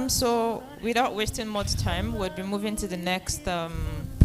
So without wasting much time, we'll be moving to the next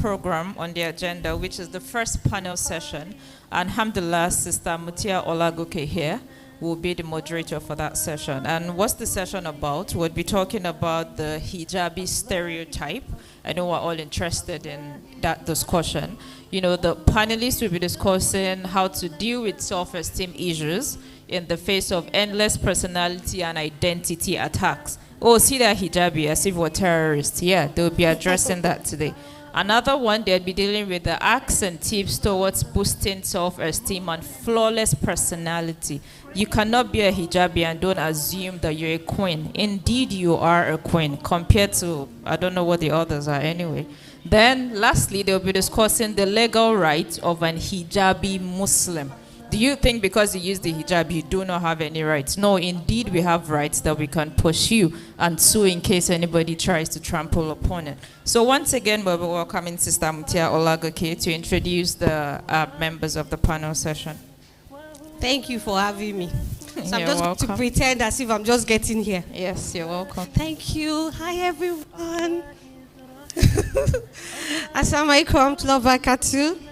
program on the agenda, which is the first panel session. And alhamdulillah, Sister Mutia Olagoke here will be the moderator for that session. And what's the session about? We'll be talking about the hijabi stereotype. I know we're all interested in that discussion. You know, the panelists will be discussing how to deal with self-esteem issues in the face of endless personality and identity attacks. Oh, see that hijabi as if we're terrorists. Yeah, they'll be addressing that today. Another one, they'll be dealing with the acts and tips towards boosting self-esteem and flawless personality. You cannot be a hijabi and don't assume that you're a queen. Indeed, you are a queen compared to, I don't know what the others are anyway. Then, lastly, they'll be discussing the legal rights of an hijabi Muslim. Do you think because you use the hijab, you do not have any rights? No, indeed, we have rights that we can pursue and sue in case anybody tries to trample upon it. So once again, we'll be welcoming Sister Mutia Olagoke to introduce the members of the panel session. Thank you for having me. So I'm You're just welcome. going to pretend as if I'm just getting here. Yes, you're welcome. Thank you. Hi, everyone. Assalamu alaikum wa barakatuh.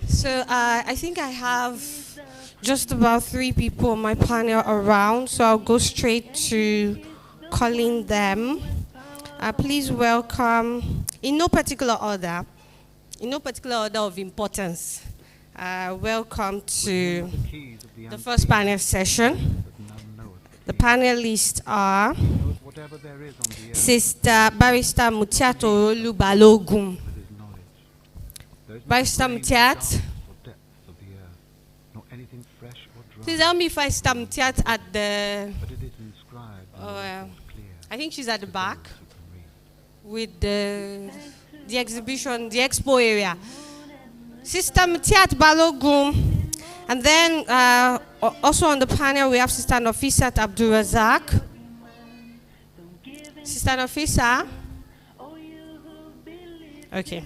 So I think I have just about 3 people on my panel around, so I'll go straight to calling them. Please welcome, in no particular order of importance, welcome to the first panel session. The panelists are Sister Barrister Mutiato Lubalogun. Barrister Mutiat. Please help me find Sister Mutiat at the... I think she's at the back with the exhibition, the expo area. Sister Mutiat Balogun. And then also on the panel we have Sister Nafisat Abdulrazak. Sister Nafisa. Okay.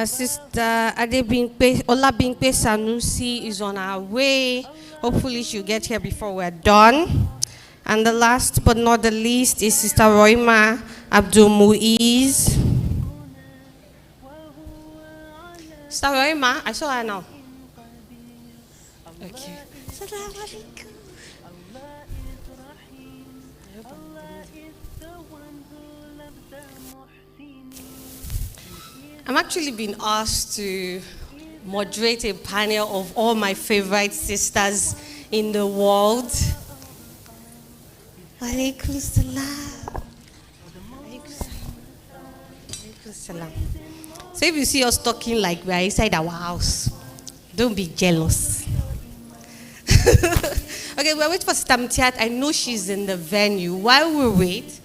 Sister Olabimpe Sanusi is on our way. Hopefully she'll get here before we're done. And the last but not the least is Sister Roima Abdul Muiz. Sister Roima, I saw her now. Okay. I'm actually being asked to moderate a panel of all my favorite sisters in the world. Walaikum salam. Walaikum salam. So if you see us talking like we're inside our house, don't be jealous. Okay, we're waiting for Sister Mutiat. I know she's in the venue. While we wait,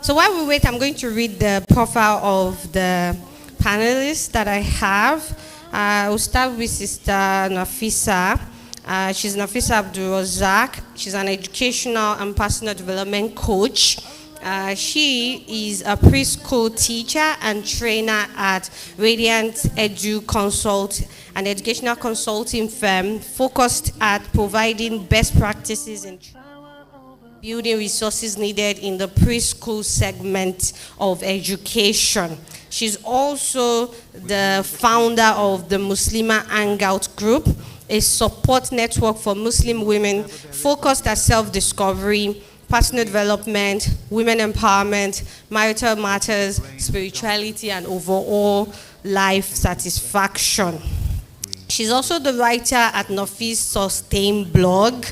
so while we wait, I'm going to read the profile of the panelists that I have. We'll start with Sister Nafisa. She's Nafisa Abdulrazak. She's an educational and personal development coach. She is a preschool teacher and trainer at Radiant Edu Consult, an educational consulting firm focused at providing best practices in building resources needed in the preschool segment of education. She's also the founder of the Muslimah Hangout Group, a support network for Muslim women focused at self-discovery, personal development, women empowerment, marital matters, spirituality, and overall life satisfaction. She's also the writer at Nafis Sustain blog,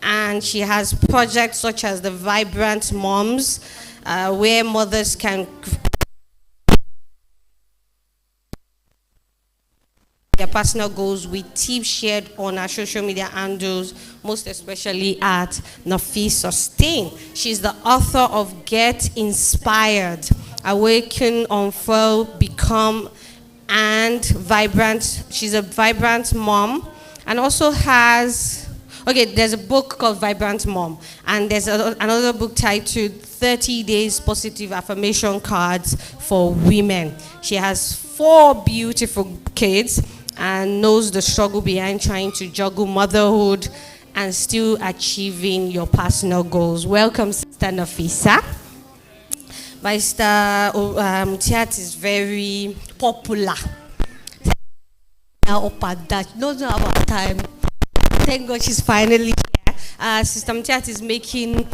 and she has projects such as the Vibrant Moms, where mothers can their personal goals with tips shared on our social media handles, most especially at Nafis Sustain. She's the author of Get Inspired, Awaken, Unfurl, Become, and Vibrant. She's a vibrant mom, and also has, okay, there's a book called Vibrant Mom, and there's another book titled 30 days positive affirmation cards for women. She has 4 beautiful kids and knows the struggle behind trying to juggle motherhood and still achieving your personal goals. Welcome, Sister Nafisa. My sister Tiat is very popular. Now up at that, not about time. Thank God she's finally here. Sister Tiat is making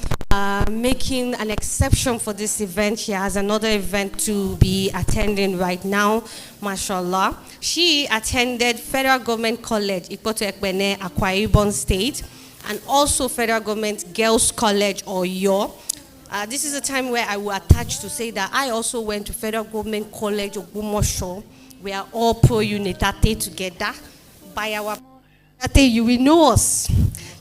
an exception for this event. She has another event to be attending right now, mashallah. She attended Federal Government College, Ikpoto Ekpene, Akwa Ibom State, and also Federal Government Girls College, Oyo. This is a time where I will attach to say that I also went to Federal Government College, Ogumosho. We are all pro-Unitate together. By our you will know us.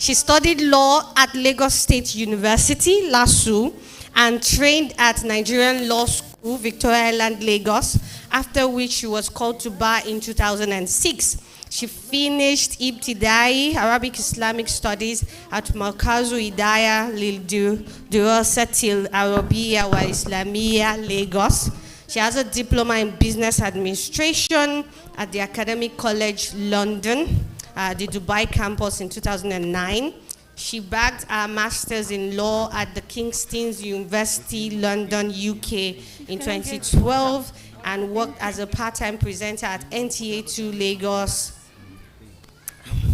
She studied law at Lagos State University, LASU, and trained at Nigerian Law School, Victoria Island, Lagos, after which she was called to bar in 2006. She finished Ibtidai, Arabic Islamic Studies at Markazu Hidayah Dirasatil Arabiya wa Islamiyya, Lagos. She has a diploma in business administration at the Academic College, London, the Dubai campus in 2009. She bagged a master's in law at the Kingston's University, London, UK in 2012, and worked as a part-time presenter at NTA2 Lagos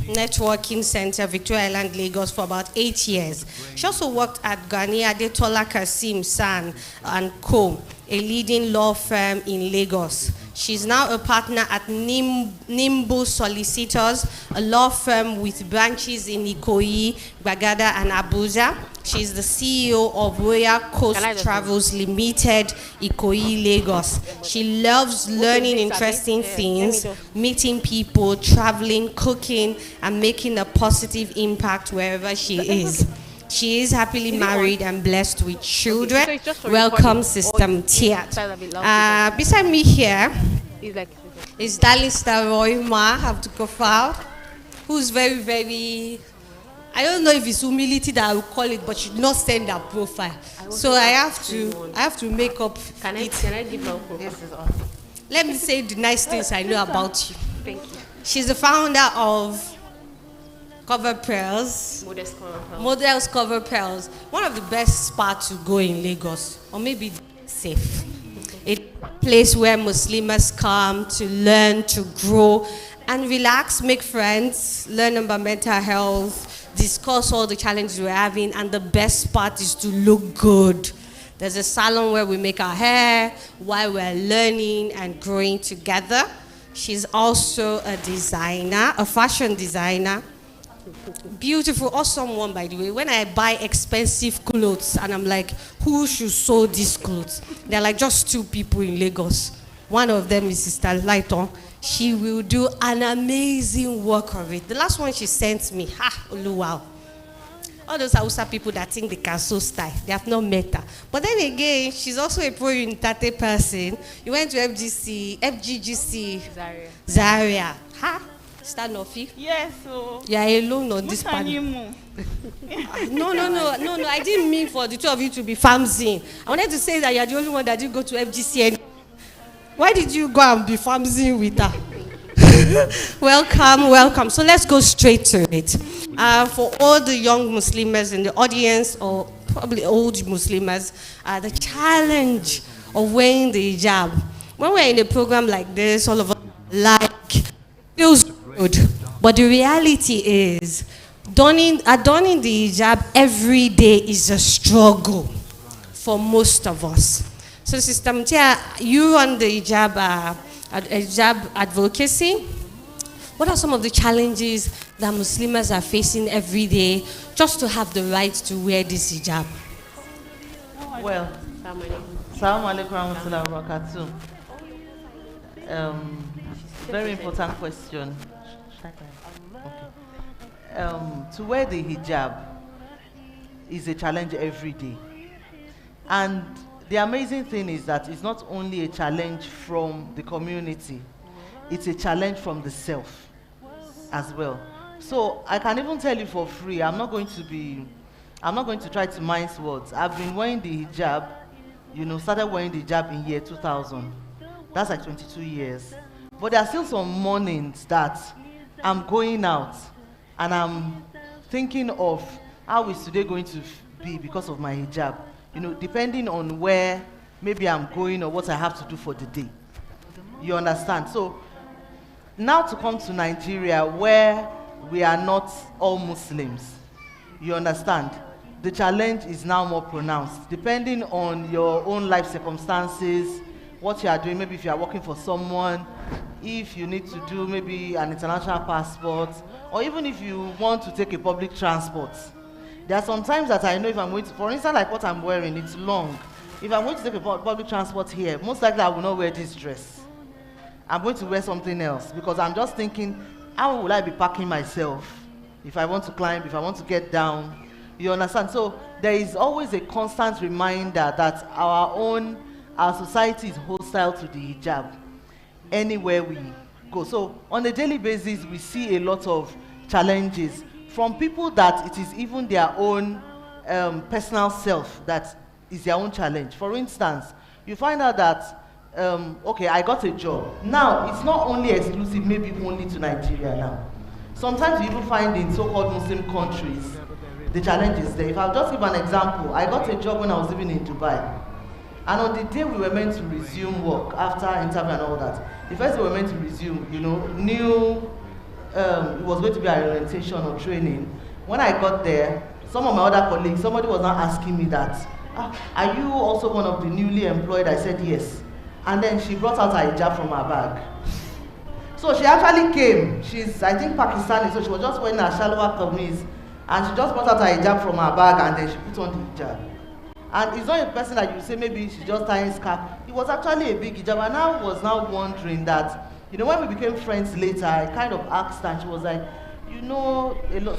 Networking Center, Victoria Island, Lagos for about 8 years. She also worked at Ghania Adetola Kasim San and Co., a leading law firm in Lagos. She's now a partner at Nimbus Solicitors, a law firm with branches in Ikoyi, Bagada, and Abuja. She's the CEO of Royal Coast Travels Limited, Ikoyi, Lagos. She loves learning interesting things, meeting people, traveling, cooking, and making a positive impact wherever she is. She is happily married and blessed with children. Welcome, Sister Tiat. Beside me here is darling Star Roy Ma Abdukofal, who's very, very, I don't know if it's humility that I would call it, but she did not send her profile. So I have to make up Can I give her profile? Let me say the nice things I know about you. Thank you. She's the founder of Cover Pearls. Models Cover Pearls. One of the best spots to go in Lagos, or maybe safe. A place where Muslimas come to learn, to grow, and relax, make friends, learn about mental health, discuss all the challenges we're having, and the best part is to look good. There's a salon where we make our hair while we're learning and growing together. She's also a designer, a fashion designer. Beautiful, awesome one, by the way. When I buy expensive clothes and I'm like, who should sew these clothes? They're like just 2 people in Lagos. One of them is Sister Lighton. She will do an amazing work of it. The last one she sent me, wow. All those Hausa people that think they can sew style, they have not met her. But then again, she's also a pro-Unitate person. You went to FGGC, Zaria. Stand off. Yes, so you are alone on this panel. No, I didn't mean for the 2 of you to be famsing. I wanted to say that you're the only one that didn't go to FGC. Why did you go and be famsing with her? Welcome. So let's go straight to it. For all the young Muslims in the audience, or probably old Muslims, the challenge of wearing the hijab. When we're in a program like this, all of us like, feels good. But the reality is, adorning the hijab every day is a struggle for most of us. So, Sister Mutia, you run the hijab advocacy. What are some of the challenges that Muslims are facing every day just to have the right to wear this hijab? Well, Assalamu alaikum warahmatullahi wabarakatuh. Very important question. To wear the hijab is a challenge every day. And the amazing thing is that it's not only a challenge from the community, it's a challenge from the self as well. So I can even tell you for free, I'm not going to be I'm not going to try to mince words. I've been wearing the hijab, started wearing the hijab in year 2000. That's like 22 years. But there are still some mornings that I'm going out and I'm thinking of how is today going to be because of my hijab. Depending on where maybe I'm going or what I have to do for the day. You understand? So now to come to Nigeria where we are not all Muslims, you understand? The challenge is now more pronounced. Depending on your own life circumstances, what you are doing, maybe if you are working for someone, if you need to do maybe an international passport, or even if you want to take a public transport. There are some times that I know if I'm going to, for instance, like what I'm wearing, it's long. If I'm going to take a public transport here, most likely I will not wear this dress. I'm going to wear something else because I'm just thinking, how will I be packing myself if I want to climb, if I want to get down? You understand? So there is always a constant reminder that our society is hostile to the hijab anywhere we go. So on a daily basis, we see a lot of challenges from people that it is even their own personal self that is their own challenge. For instance, you find out that, okay, I got a job. Now, it's not only exclusive, maybe only to Nigeria now. Sometimes you even find in so-called Muslim countries, the challenge is there. If I'll just give an example, I got a job when I was living in Dubai. And on the day we were meant to resume work after interview and all that, the first day we were meant to resume, it was going to be an orientation or training. When I got there, some of my other colleagues, somebody was now asking me that, are you also one of the newly employed? I said yes. And then she brought out her hijab from her bag. So she actually came. She's, I think, Pakistani, so she was just wearing her shalwa kameez. And she just brought out her hijab from her bag and then she put on the hijab. And it's not a person that you say maybe she's just tying scarf. It was actually a big hijab. And I was now wondering that, when we became friends later, I kind of asked her and she was like,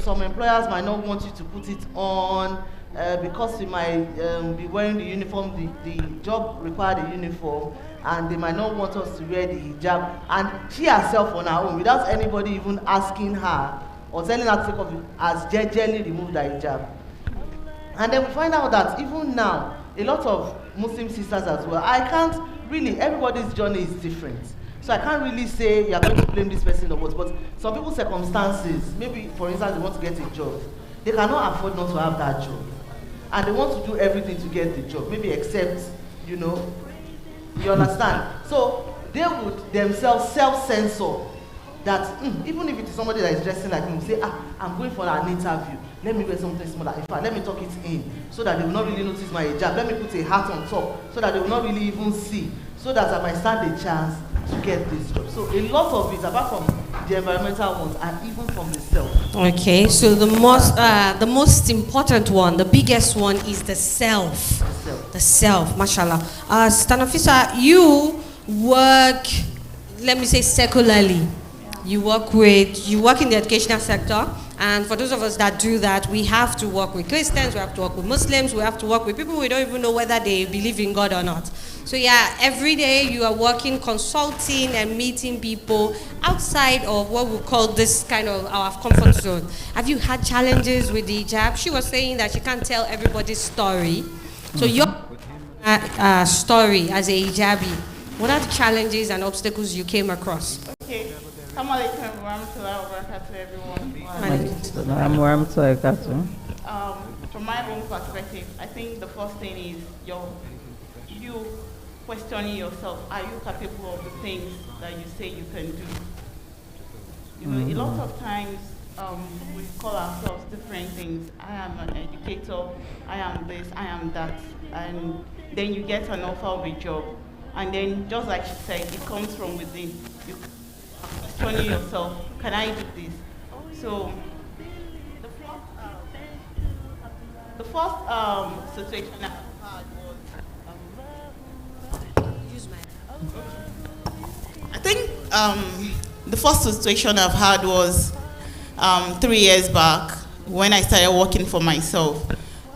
some employers might not want you to put it on because you might be wearing the uniform, the job required a uniform, and they might not want us to wear the hijab. And she herself on her own, without anybody even asking her or telling her to take off it, has gently removed her hijab. And then we find out that even now, a lot of Muslim sisters as well, everybody's journey is different. So I can't really say you're going to blame this person or what, but some people's circumstances, maybe for instance they want to get a job, they cannot afford not to have that job. And they want to do everything to get the job, maybe except, you understand? So they would themselves self-censor that even if it is somebody that is dressing like me, say, I'm going for an interview, let me wear something smaller. In fact, let me tuck it in so that they will not really notice my hijab. Let me put a hat on top so that they will not really even see, so that I might stand a chance to get this job. So a lot of it, apart from the environmental ones, and even from the self. Okay, so the most important one, the biggest one is the self. The self, mashallah. Stanafisa, you work, let me say secularly. You work in the educational sector, and for those of us that do that, we have to work with Christians, we have to work with Muslims, we have to work with people we don't even know whether they believe in God or not. So yeah, every day you are working, consulting and meeting people outside of what we call this kind of our comfort zone. Have you had challenges with the hijab? She was saying that she can't tell everybody's story. So your story as a hijabi, what are the challenges and obstacles you came across? Okay. Assalamu alaikum warahmatullahi wabarakatuh, everyone. From my own perspective, I think the first thing is you questioning yourself. Are you capable of the things that you say you can do? A lot of times we call ourselves different things. I am an educator, I am this, I am that. And then you get an offer of a job. And then, just like she said, it comes from within. You questioning yourself, can I do this? So the first situation I had was, I think the first situation I've had was 3 years back when I started working for myself.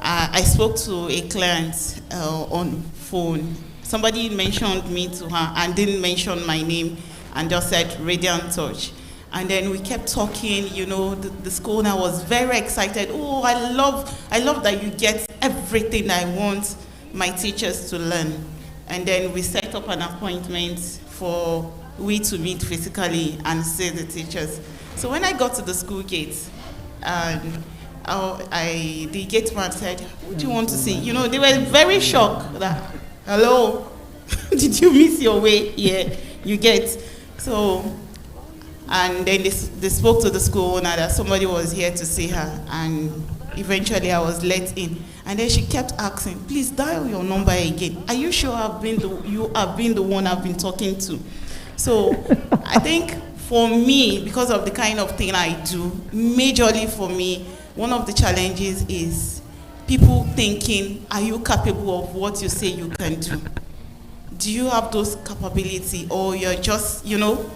I spoke to a client on phone. Somebody mentioned me to her and didn't mention my name and just said Radiant Touch. And then we kept talking, you know, the school owner was very excited. Oh, I love that you get everything I want my teachers to learn. And then we set up an appointment for we to meet physically and see the teachers. So when I got to the school gate, the gate man said, "What do you want to see?" You know, they were very shocked that, "Hello, did you miss your way?" Yeah, you get. So, and then they spoke to the school owner that somebody was here to see her, and eventually I was let in. And then she kept asking, "Please dial your number again. Are you sure you have been the one I've been talking to?" So I think for me, because of the kind of thing I do, majorly for me, one of the challenges is people thinking, are you capable of what you say you can do? Do you have those capability, or you're just, you know?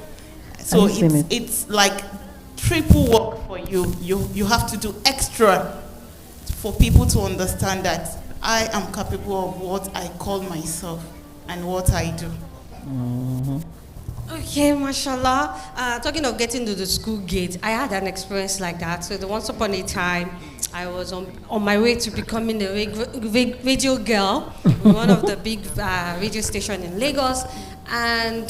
So it's like triple work for you. You have to do extra for people to understand that I am capable of what I call myself and what I do. Mm-hmm. Okay, mashallah. Talking of getting to the school gate, I had an experience like that. So once upon a time, I was on my way to becoming a radio girl in one of the big radio stations in Lagos. And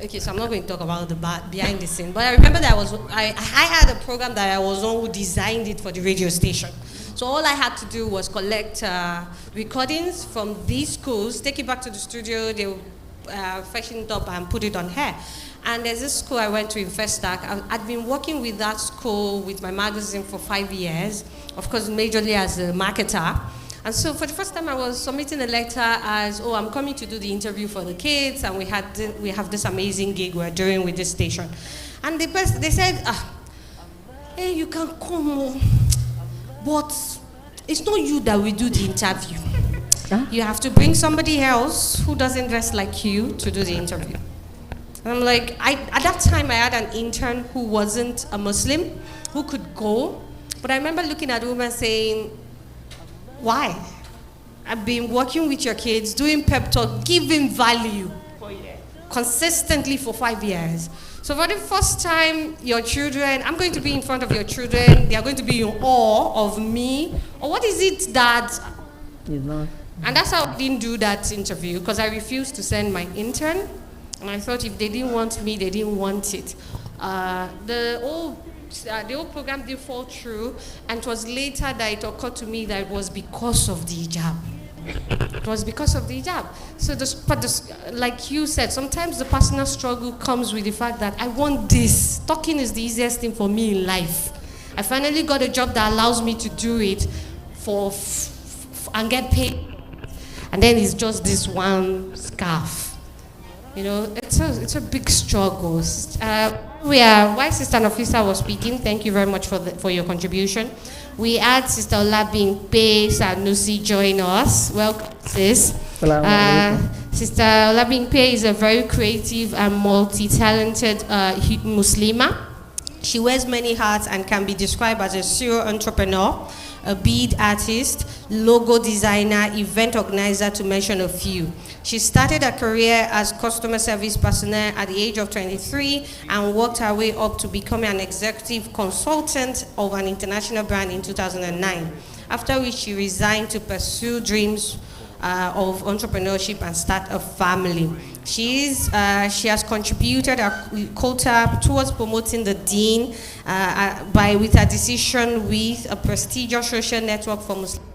okay, so I'm not going to talk about the behind the scene, but I remember that I had a program that I was on who designed it for the radio station. So all I had to do was collect recordings from these schools, take it back to the studio, they would freshen it up and put it on here. And there's this school I went to in Festac. I'd been working with that school with my magazine for 5 years, of course majorly as a marketer. And so for the first time I was submitting a letter as, oh, I'm coming to do the interview for the kids, and we have this amazing gig we're doing with this station. And they said, hey, you can come, but it's not you that will do the interview. Huh? You have to bring somebody else who doesn't dress like you to do the interview. And I'm like, at that time I had an intern who wasn't a Muslim, who could go. But I remember looking at the woman saying, why? I've been working with your kids, doing pep talk, giving value consistently for 5 years. So for the first time, your children, I'm going to be in front of your children, they are going to be in awe of me. Or what is it that... And that's how I didn't do that interview, because I refused to send my intern. And I thought if they didn't want me, they didn't want it. The whole program did fall through, and it was later that it occurred to me that it was because of the hijab. It was because of the hijab. So, like you said, sometimes the personal struggle comes with the fact that I want this. Talking is the easiest thing for me in life. I finally got a job that allows me to do it and get paid. And then it's just this one scarf. You know, it's a big struggle. While Sister Nafisa was speaking, thank you very much for your contribution. We had Sister Olabingpe Sanusi join us. Welcome, sis. Sister Olabingpe is a very creative and multi-talented Muslimah. She wears many hats and can be described as a serial entrepreneur, a bead artist, logo designer, event organizer, to mention a few. She started her career as customer service personnel at the age of 23 and worked her way up to becoming an executive consultant of an international brand in 2009, after which she resigned to pursue dreams of entrepreneurship and start a family. She has contributed a quota towards promoting the Deen with her decision with a prestigious social network for Muslims,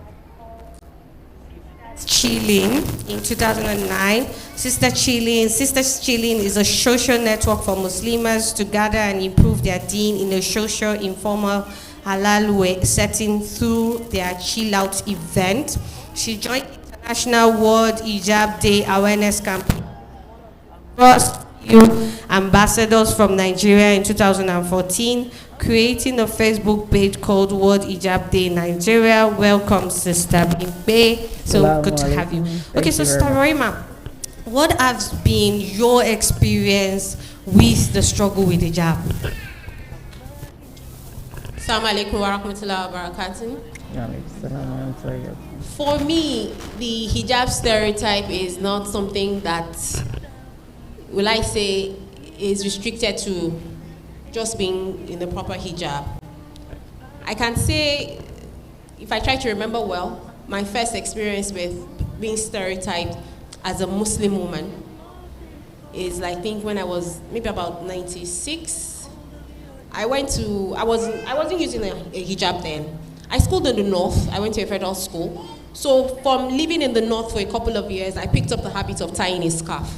Chilling, in 2009. Sisters Chilling is a social network for Muslims to gather and improve their Deen in a social, informal, halal setting through their Chill Out event. She joined International World Hijab Day Awareness Campaign. First few ambassadors from Nigeria in 2014, creating a Facebook page called World Hijab Day Nigeria. Welcome, Sister Bimbe. So good to have you. Okay, so Sister Roima, what has been your experience with the struggle with hijab? Assalamu alaikum wa rahmatullahi wa barakatuh. For me, the hijab stereotype is not something that, will I say, is restricted to just being in the proper hijab. I can say, if I try to remember well, my first experience with being stereotyped as a Muslim woman is, I think, when I was maybe about 96. I wasn't using a hijab then. I schooled in the north. I went to a federal school. So from living in the north for a couple of years, I picked up the habit of tying a scarf.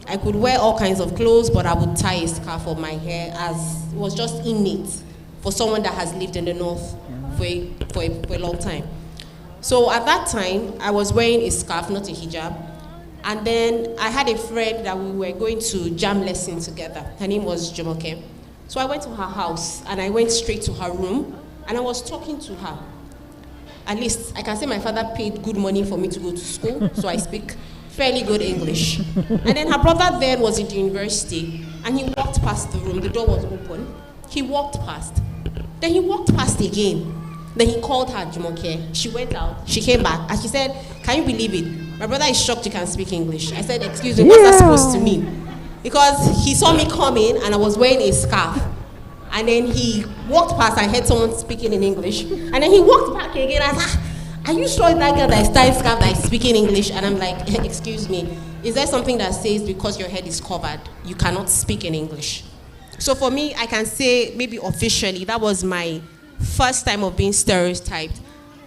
I could wear all kinds of clothes, but I would tie a scarf on my hair, as it was just innate for someone that has lived in the north for a long time. So at that time, I was wearing a scarf, not a hijab. And then I had a friend that we were going to jam lesson together. Her name was Jumoke. So I went to her house and I went straight to her room and I was talking to her. At least I can say my father paid good money for me to go to school, so I speak fairly good English. And then her brother then was in the university and he walked past the room. The door was open. He walked past. Then he walked past again. Then he called her Jumoke. She went out. She came back and she said, "Can you believe it? My brother is shocked you can speak English." I said, "Excuse me, what's that supposed to mean?" Because he saw me coming and I was wearing a scarf. And then he walked past and heard someone speaking in English. And then he walked back again and said, "Are you sure that girl that is tying scarf that is speaking English?" And I'm like, "Excuse me, is there something that says because your head is covered, you cannot speak in English?" So for me, I can say maybe officially, that was my first time of being stereotyped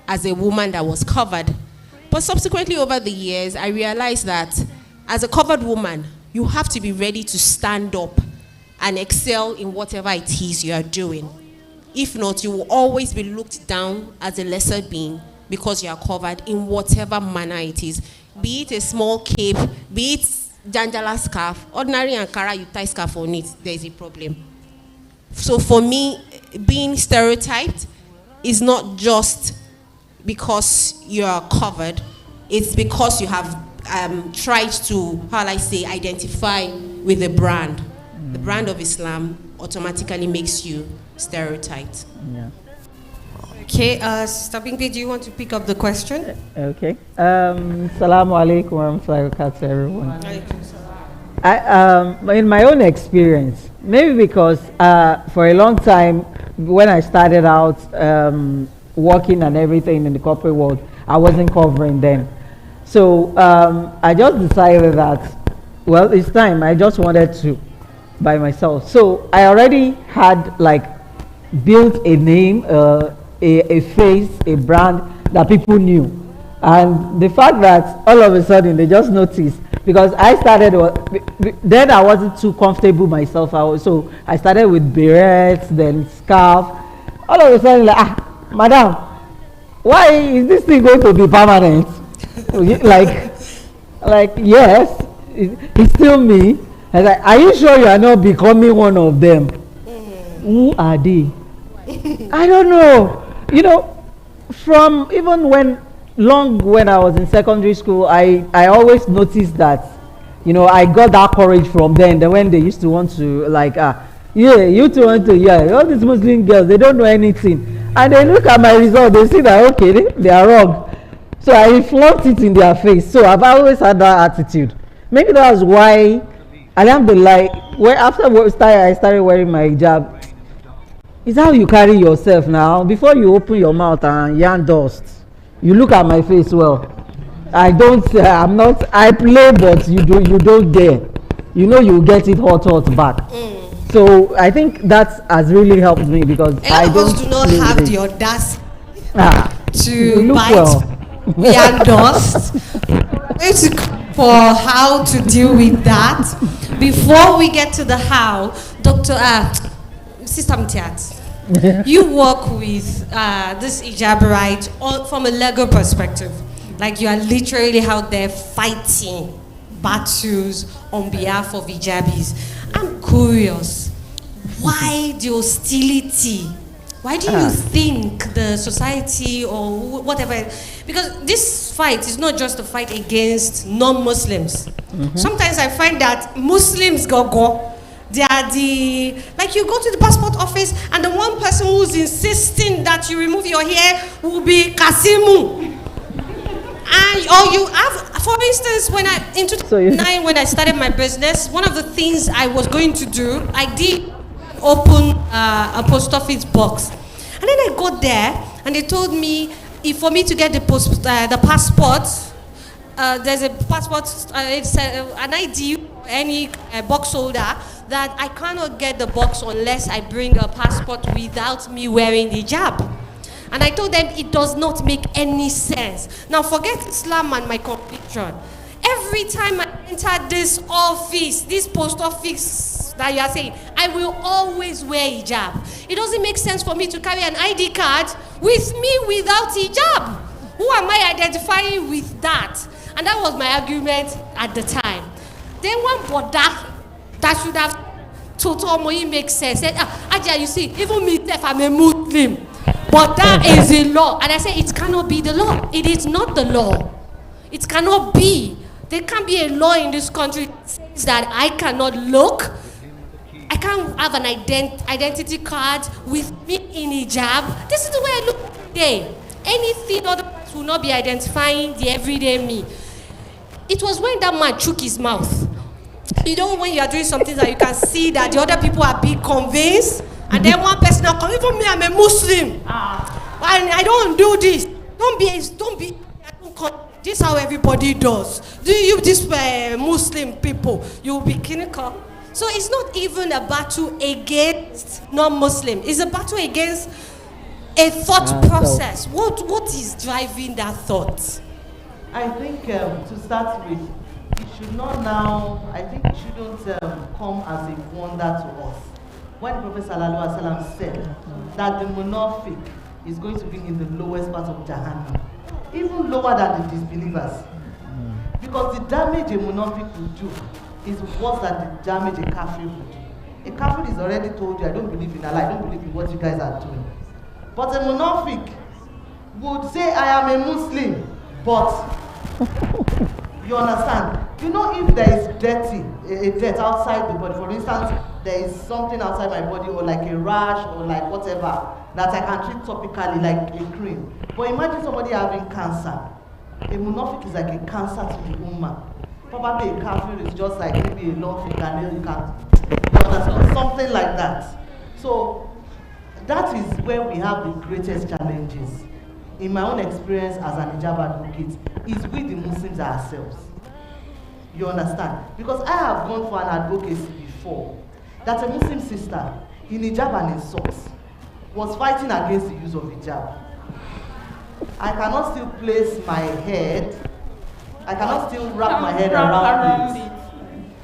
as a woman that was covered. But subsequently over the years, I realized that as a covered woman, you have to be ready to stand up and excel in whatever it is you are doing. If not, you will always be looked down as a lesser being because you are covered in whatever manner it is. Be it a small cape, be it janjala scarf, ordinary Ankara, you tie scarf on it, there is a problem. So for me, being stereotyped is not just because you are covered, it's because you have tried to, how will I say, identify with the brand. The brand of Islam automatically makes you stereotyped. Yeah. Okay, Sister Bingley, do you want to pick up the question? Okay. Assalamu alaikum warahmatullahi wabarakatuh, everyone. In my own experience, maybe because for a long time, when I started out working and everything in the corporate world, I wasn't covering then. So I just decided that, well, it's time. I just wanted to by myself. So I already had built a name, a face, a brand that people knew. And the fact that all of a sudden they just noticed, because I started, then I wasn't too comfortable myself. So I started with berets, then scarf. All of a sudden, madam, why is this thing going to be permanent? Yes, it's still me. And are you sure you are not becoming one of them? Who are they? I don't know. From even when I was in secondary school, I always noticed that, I got that courage from them. Then when they used to want to you two want to, all these Muslim girls, they don't know anything. And they look at my result, they see that, okay, they are wrong. So I flunked it in their face. So I've always had that attitude. Maybe that's why, alhamdulillah, after I started wearing my hijab, it's how you carry yourself now. Before you open your mouth and yarn dust, you look at my face well. I play, but you don't dare. You get it hot back. So I think that has really helped me because I don't do not have the audacity to bite well. yarn dust. For how to deal with that. Before we get to the how, Sister Mtiat, you work with this hijab right from a legal perspective. You are literally out there fighting battles on behalf of hijabis. I'm curious, why the hostility? Why do you think the society or whatever? Because this fight is not just a fight against non-Muslims. Mm-hmm. Sometimes I find that Muslims go. They are you go to the passport office and the one person who's insisting that you remove your hair will be Kasimu. Or you have, for instance, in 2009 when I started my business, one of the things I was going to do, I did open a post office box. And then I got there, and they told me if for me to get the passport, there's a passport, it's an ID, any box holder, that I cannot get the box unless I bring a passport without me wearing the hijab. And I told them it does not make any sense. Now forget Islam and my conviction. Every time I enter this office, this post office that you are saying, I will always wear hijab. It doesn't make sense for me to carry an ID card with me without hijab. Who am I identifying with that? And that was my argument at the time. Then one brother that should have told me it makes sense said, Aja, you see, even me, if I'm a Muslim, but that is a law. And I said, it cannot be the law. It is not the law. It cannot be. There can't be a law in this country that says that I cannot look. I can't have an identity card with me in hijab. This is the way I look today. Anything otherwise will not be identifying the everyday me. It was when that man shook his mouth. You know, when you are doing something that you can see that the other people are being convinced, and then one person will come, even me, I'm a Muslim. And I don't do this. Don't be, this is how everybody does. Do you, this Muslim people, you will be clinical. So it's not even a battle against non-Muslim. It's a battle against a thought process. What is driving that thought? I think to start with, it should not now, I think it shouldn't come as a wonder to us. When Prophet Sallallahu Alaihi Wasallam said that the munafiq is going to be in the lowest part of Jahannam, even lower than the disbelievers. Because the damage a munafiq will do is worse than the damage a kafir will do. A kafir is already told you, I don't believe in Allah, I don't believe in what you guys are doing. But a munafiq would say, I am a Muslim, but you understand? You know, if there is a dirt outside the body, for instance, there is something outside my body, or like a rash, or like whatever, that I can treat topically, like a cream. But imagine somebody having cancer. A munafiq is like a cancer to the ummah. Probably a kafir is just like maybe a long fingernail, you can, something like that. So that is where we have the greatest challenges. In my own experience as an hijab advocate, is with the Muslims ourselves. You understand? Because I have gone for an advocacy before that a Muslim sister in hijab and in socks was fighting against the use of hijab. I cannot still place my head, I cannot still wrap my head around it.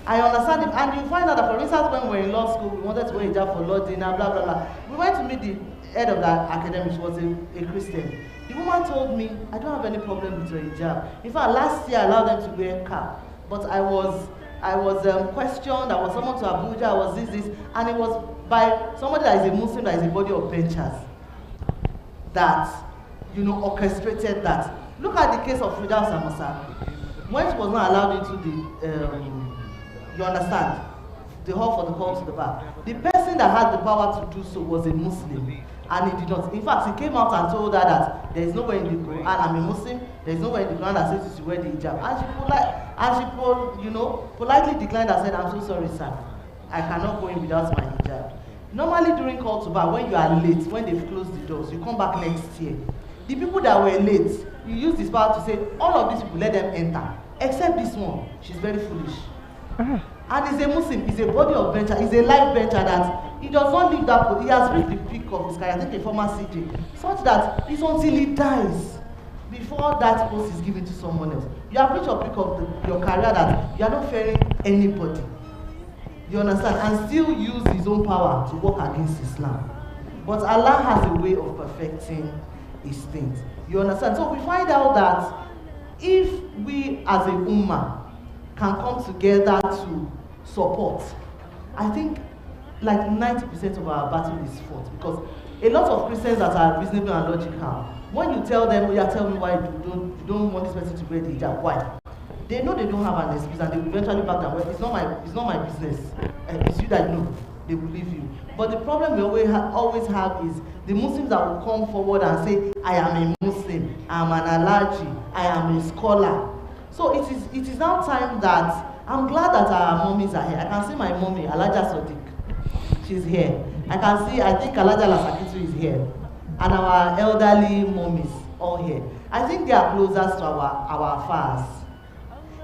I understand it, and you find out that, for instance, when we were in law school, we wanted to wear hijab for law dinner, blah, blah, blah. We went to meet the head of that academy, she was a Christian. The woman told me, I don't have any problem with your hijab. In fact, last year I allowed them to wear cap, but I was questioned. I was summoned to Abuja. I was this, and it was by somebody that is a Muslim, that is a body of benchers, that, you know, orchestrated that. Look at the case of Frida Samosa. When she was not allowed into the, you understand, the hall for the calls to the bar. The person that had the power to do so was a Muslim, and he did not. In fact, he came out and told her that there is nowhere in the Quran, I'm a Muslim, there is nowhere in the Quran that says you should wear the hijab. And she politely declined and said, I'm so sorry, sir. I cannot go in without my hijab. Normally during call to bar, when you are late, when they've closed the doors, you come back next year. The people that were late, you use this power to say, all of these people, let them enter. Except this one, she's very foolish. And he's a Muslim, he's a body of venture, he's a life venture that he does not leave that post. He has reached the peak of his career, I think a former CJ, such that it's until he dies before that post is given to someone else. You have reached a peak of your career that you are not fearing anybody. You understand? And still use his own power to work against Islam. But Allah has a way of perfecting his things. You understand? So we find out that if we as a ummah can come together to support, I think like 90% of our battle is fought. Because a lot of Christians that are reasonable and logical, when you tell them, oh yeah, tell me why you don't want this person to wear the hijab, why? They know they don't have an excuse, and they will eventually back down. Well, it's not my business. It's you that know. They will leave you. But the problem we always have is the Muslims that will come forward and say, I am a Muslim, I am an Alaji, I am a scholar. So it is now time that I'm glad that our mummies are here. I can see my mummy, Alaja Sadiq. she's here. I can see, I think Alaja Lasakitu is here. And our elderly mummies all here. I think they are closest to our fathers.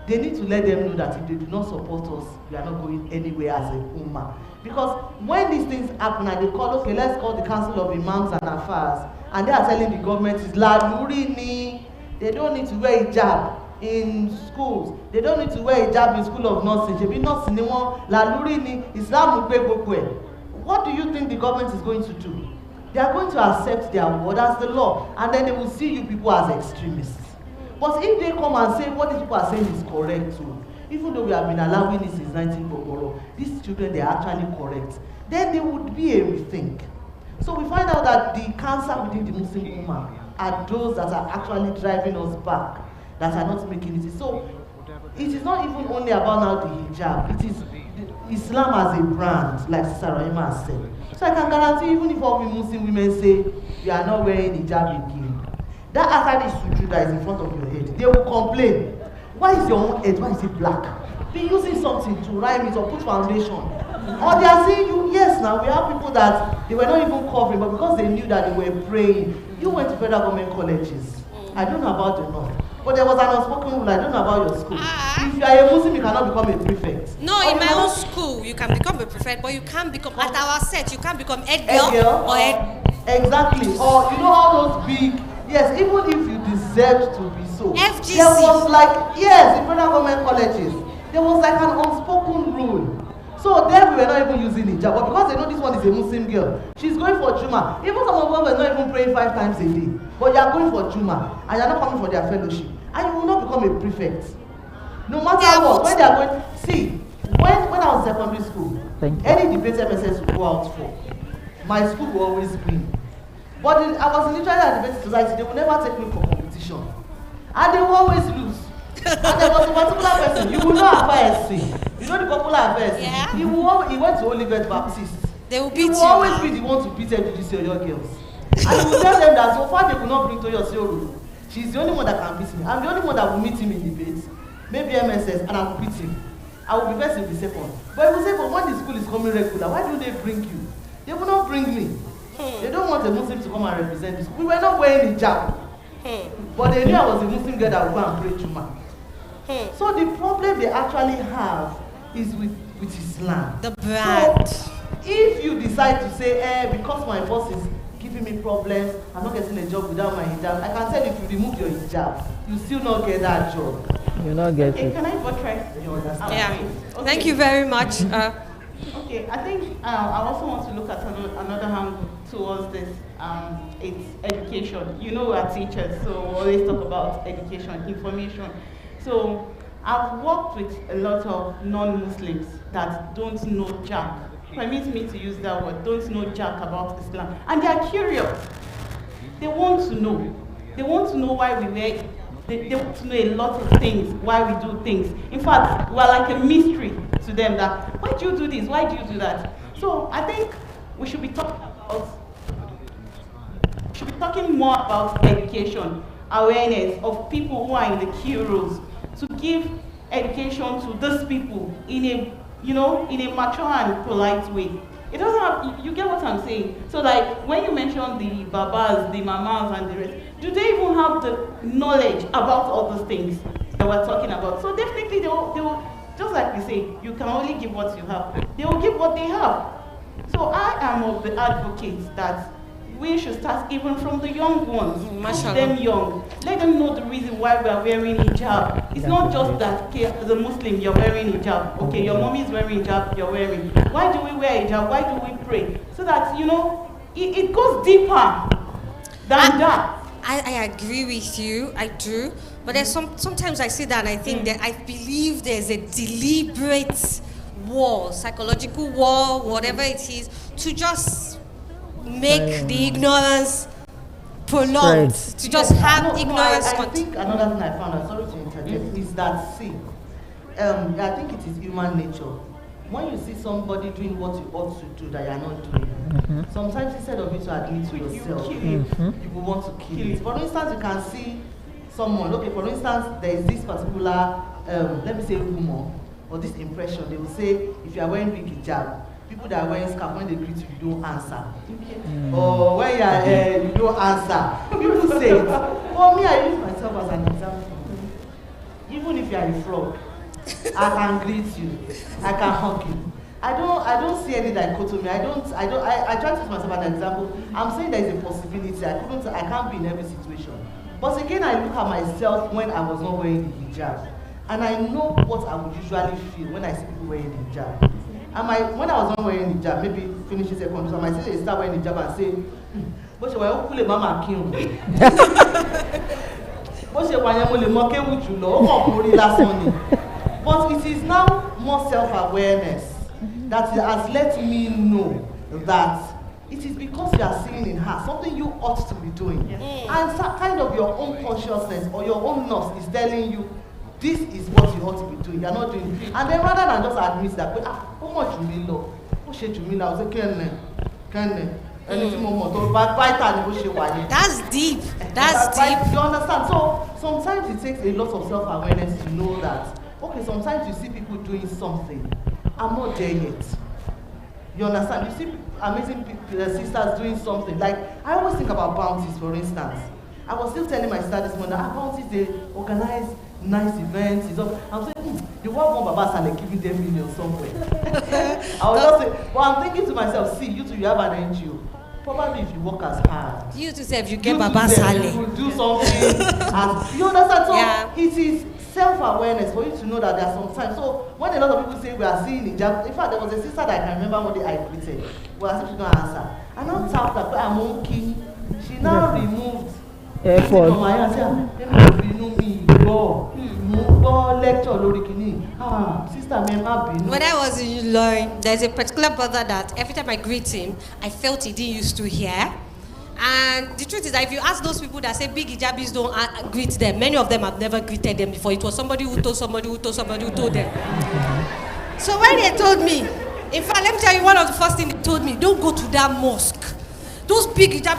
They need to let them know that if they do not support us, we are not going anywhere as a ummah. Because when these things happen and they call, okay, let's call the Council of Imams and Affairs, and they are telling the government is laluri ni, they don't need to wear hijab in schools, they don't need to wear hijab in school of nursing, shebi nursing ni won, laluri ni, Islam gbe gbogbo e. What do you think the government is going to do? They are going to accept their word as the law, and then they will see you people as extremists. But if they come and say what these people are saying is correct too, even though we have been allowing this since 1944, these children, they are actually correct, then there would be a rethink. So we find out that the cancer within the Muslim Ummah are those that are actually driving us back, that are not making it. So it is not even only about now the hijab, it is Islam as a brand, like Sister Rahima has said. So I can guarantee, even if all the Muslim women say, we are not wearing hijab again, that after the sujood that is in front of your head, they will complain. Why is your own head, why is it black? Be using something to rhyme it or put foundation. Or they are saying you, yes, now we have people that they were not even covering, but because they knew that they were praying, you went to federal government colleges. I don't know about the north, but there was an unspoken rule. I don't know about your school. If you are a Muslim, you cannot become a prefect. No, in my own school, you can become a prefect, but you can't become, at our set, you can't become head girl or head. Exactly. Or you know all those big, yes, even if you deserve to be so. FGC. There was like, yes, in federal government colleges, there was like an unspoken rule. So then we were not even using hijab, but because they know this one is a Muslim girl, she's going for Juma. Even some of them were not even praying 5 times a day, but you are going for Juma, and you are not coming for their fellowship, and you will not become a prefect. No matter what, when they are going, see, when I was in secondary school, any debate MSS would go out for, my school will always win. But I was literally at the debate society, they would never take me for competition, and they will always lose. And there was a particular person, you will not have SC. You know the popular verse? Yeah. He went to Olivet Baptist. They will beat he you. will always be the one to beat FGC or your girls. And he will tell them that so far they could not bring to your Sioro. She's the only one that can beat me. I'm the only one that will meet him in debates. Maybe MSS, and I will beat him. I will be first, he will be second. But he will say, but when the school is coming regular, why don't they bring you? They will not bring me. They don't want a Muslim to come and represent this. We were not wearing hijab. But they knew I was a Muslim girl that would go and pray Juma. So the problem they actually have is with Islam. The brand. So if you decide to say, because my boss is giving me problems, I'm not getting a job without my hijab, I can tell you, if you remove your hijab, you still not get that job. You not get it. Can I buttress? You understand? Yeah. Okay. Thank you very much. Okay, I think I also want to look at another angle towards this. It's education. You know, we are teachers, so we always talk about education, information. So I've worked with a lot of non-Muslims that don't know jack. Permit me to use that word, don't know jack about Islam. And they are curious. They want to know. They want to know why we wear, they want to know a lot of things, why we do things. In fact, we're like a mystery to them that, why do you do this? Why do you do that? So I think we should be talking more about education, awareness of people who are in the key roles, to give education to those people in a, in a mature and polite way. It doesn't have, you get what I'm saying? So like, when you mention the babas, the mamas and the rest, do they even have the knowledge about all those things that we're talking about? So definitely they will, just like we say, you can only give what you have. They will give what they have. So I am of the advocates that we should start even from the young ones. Keep them young. Let them know the reason why we are wearing hijab. It's not just that, okay, as a Muslim, you're wearing hijab. Okay, your mommy is wearing hijab, you're wearing. Why do we wear hijab? Why do we pray? So that, it goes deeper than that. I agree with you, I do. But there's sometimes I see that and I think that I believe there's a deliberate war, psychological war, whatever it is, to just make the ignorance prolonged, to just have ignorance. I think another thing I found, I'm sorry to interject, is that, I think it is human nature. When you see somebody doing what you ought to do that you are not doing, sometimes instead of you to admit to yourself, you will want to kill it. For instance, you can see someone, okay, for instance, there is this particular, let me say rumor, or this impression. They will say, if you are wearing big hijab, people that are wearing scarf, when they greet you, you don't answer. Or when you are, you don't answer. People say it. For me, I use myself as an example. Even if you are a frog, I can greet you. I can hug you. I don't see any dichotomy. I try to use myself as an example. I'm saying there is a possibility. I can't be in every situation. But again, I look at myself when I was not wearing the hijab. And I know what I would usually feel when I see people wearing the hijab. And when I was not wearing the hijab, maybe finishing secondary school, my sister start wearing the hijab and say, but she was cool, mama king. But she was but it is now more self-awareness that has let me know that it is because you are seeing in her something you ought to be doing. Yes. And some kind of your own consciousness or your own nurse is telling you this is what you ought to be doing. You are not doing it. And then rather than just admit that, how much you mean love? What should you mean? I was like, that's deep. That's deep. You understand? So sometimes it takes a lot of self-awareness to know that, okay, sometimes you see people doing something. I'm not there yet. You understand? You see amazing people, sisters doing something. Like, I always think about bounties, for instance. I was still telling my sister this morning, bounties, they organize nice events. I'm saying, the world want Baba Sale giving them millions somewhere. I was just saying, but I'm thinking to myself, see, you two, you have an NGO. Probably if you work as hard. You to say if you get Baba Sale. You will do something. You understand? So yeah. It is self-awareness for you to know that there are some times. So when a lot of people say we are seeing hijab, in fact, there was a sister that I can remember one day I greeted. Well, I said she's going to answer. And now tapped her, I'm okay. She now removed from my hand. Sister, when I was in Ilorin, there's a particular brother that every time I greet him, I felt he didn't used to hear. And the truth is that if you ask those people that say big hijabis don't greet them, many of them have never greeted them before. It was somebody who told somebody who told somebody who told them. So when they told me, in fact, let me tell you one of the first things they told me, don't go to that mosque. Those big hijab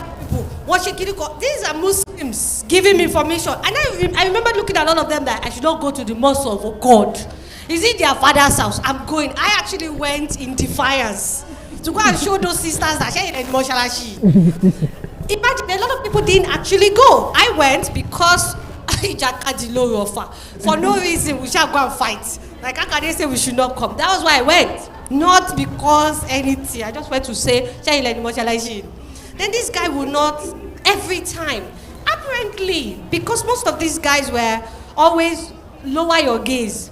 people, these are Muslims giving me information. And I remember looking at all of them that I should not go to the mosque of God. Is it their father's house? I'm going. I actually went in defiance to go and show those sisters that she in Moshalashi. Imagine a lot of people didn't actually go. I went because for no reason we shall go and fight. Like how can they say we should not come? That was why I went. Not because anything. I just went to say then this guy will not every time. Apparently, because most of these guys were always lower your gaze.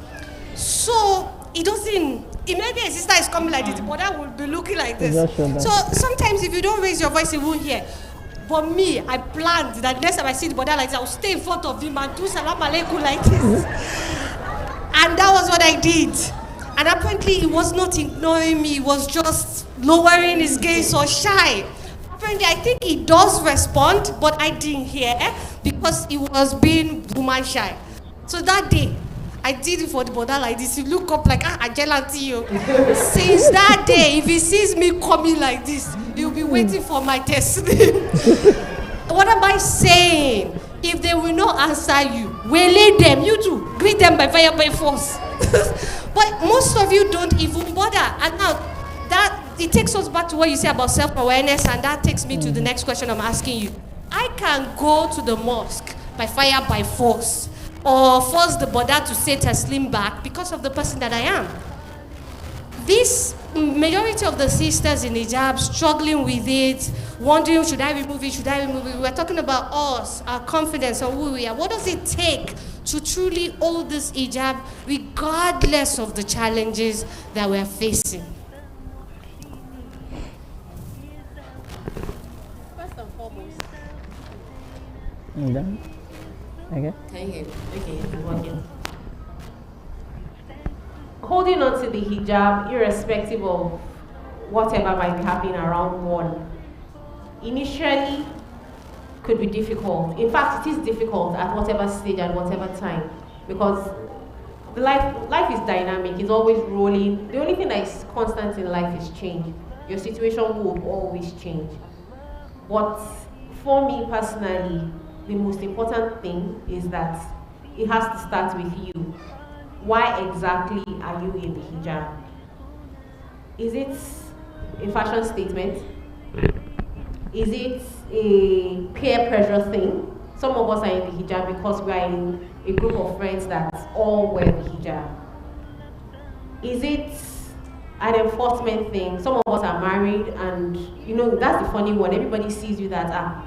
So it doesn't. Maybe a sister is coming like this, but I will be looking like this. So sometimes if you don't raise your voice, you won't hear. But me, I planned that next time I see the brother like this, I will stay in front of him and do salam alaikum like this. And that was what I did. And apparently he was not ignoring me, he was just lowering his gaze or shy. Apparently I think he does respond, but I didn't hear because he was being woman shy. So that day, I did it for the brother like this. He look up like, Ajelanti. Since that day, if he sees me coming like this, he'll be waiting for my destiny. What am I saying? If they will not answer you, waylay them. You too. Greet them by fire, by force. But most of you don't even bother. And now, that it takes us back to what you say about self-awareness, and that takes me to the next question I'm asking you. I can go to the mosque by fire, by force, or force the brother to say Taslim back because of the person that I am. This majority of the sisters in hijab struggling with it, wondering, should I remove it, should I remove it? We're talking about us, our confidence on who we are. What does it take to truly hold this hijab regardless of the challenges that we're facing? First and foremost. Okay. Can you hear me? Okay, it's working. Holding on to the hijab, irrespective of whatever might be happening around one, initially could be difficult. In fact, it is difficult at whatever stage and whatever time, because the life is dynamic, it's always rolling. The only thing that is constant in life is change. Your situation will always change. But for me personally, the most important thing is that it has to start with you. Why exactly are you in the hijab? Is it a fashion statement? Is it a peer pressure thing? Some of us are in the hijab because we are in a group of friends that all wear the hijab. Is it an enforcement thing? Some of us are married, and you know that's the funny one. Everybody sees you that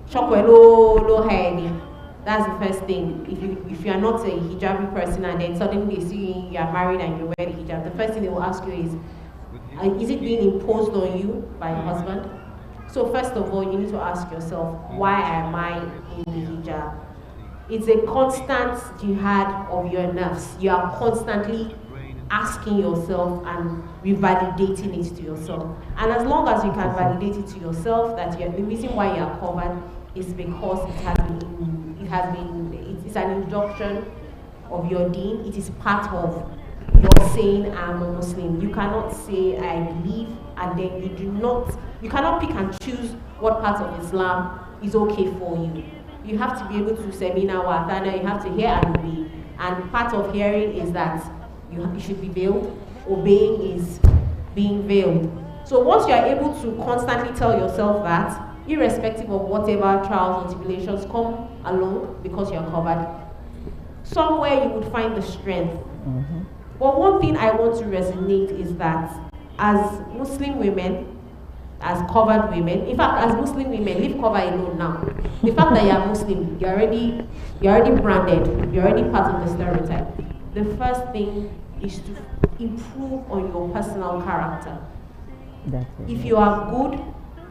shokwe low hair. That's the first thing. If you are not a hijabi person and then suddenly they see you are married and you wear the hijab, the first thing they will ask you is it being imposed on you by your husband? So first of all, you need to ask yourself, why am I in the hijab? It's a constant jihad of your nerves. You are constantly asking yourself and revalidating it to yourself. And as long as you can validate it to yourself that the reason why you are covered is because it's an induction of your deen. It is part of your saying I'm a Muslim. You cannot say I believe and then you cannot pick and choose what part of Islam is okay for you. You have to be able to semina wa adana, you have to hear and obey. And part of hearing is that you should be veiled. Obeying is being veiled. So once you are able to constantly tell yourself that, irrespective of whatever trials or tribulations come along because you are covered, somewhere you would find the strength. Mm-hmm. But one thing I want to resonate is that as Muslim women, as covered women, in fact, as Muslim women, leave cover alone now. The fact that you are Muslim, you're already branded, you're already part of the stereotype. The first thing is to improve on your personal character. If you are good,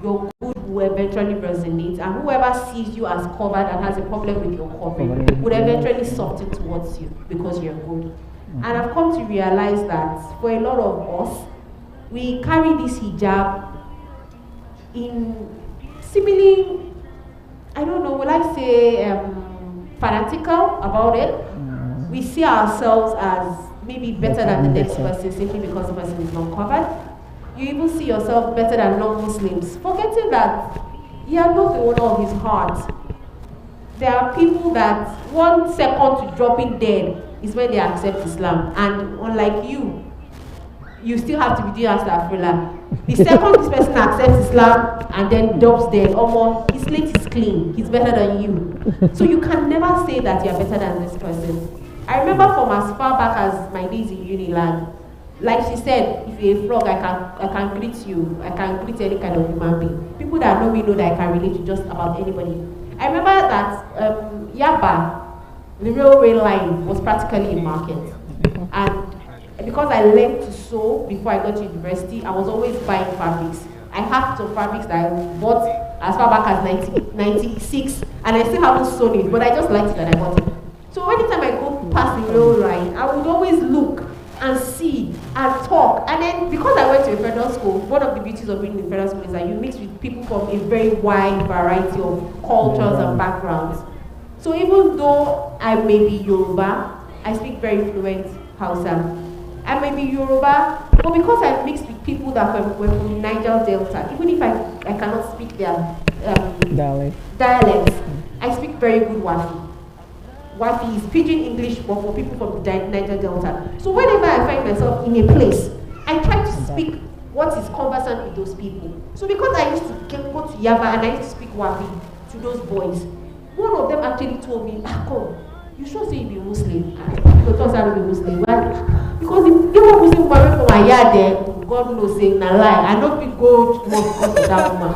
your good will eventually resonate, and whoever sees you as covered and has a problem with your covering would eventually soften towards you because you're good. Mm-hmm. And I've come to realize that for a lot of us, we carry this hijab in seemingly, I don't know, will I say fanatical about it? Mm-hmm. We see ourselves as maybe better than the next person simply because the person is not covered. You even see yourself better than non-Muslims, forgetting that you are not the owner of his heart. There are people that 1 second to dropping dead is when they accept Islam, and unlike you still have to be doing astaghfirullah. The second this person accepts Islam and then drops dead, almost his slate is clean, he's better than you. So you can never say that you are better than this person. I remember from as far back as my days in Unilag, like she said, if you're a frog, I can greet you. I can greet any kind of human being. People that know me know that I can relate to just about anybody. I remember that Yaba, the railway line, was practically a market. And because I learned to sew before I got to university, I was always buying fabrics. I have some fabrics that I bought as far back as 1996, and I still haven't sewn it, but I just liked it and I bought it. So anytime I go past the railway line, I would always look and see and talk. And then because I went to a federal school, one of the beauties of being in federal school is that you mix with people from a very wide variety of cultures and backgrounds. So even though I may be Yoruba, I speak very fluent Hausa. I may be Yoruba, but because I mixed with people that were from Niger Delta, even if I cannot speak their dialects, I speak very good Wafi. Wafi is pidgin English, but for people from the Niger Delta. So whenever I find myself in a place, I try to speak what is conversant with those people. So because I used to go to Yaba and I used to speak Wafi to those boys, one of them actually told me, come, you sure say you be Muslim? Because I don't be Muslim. Because if you are Muslim woman from my yard there, God knows saying na lie. I know people go to that woman.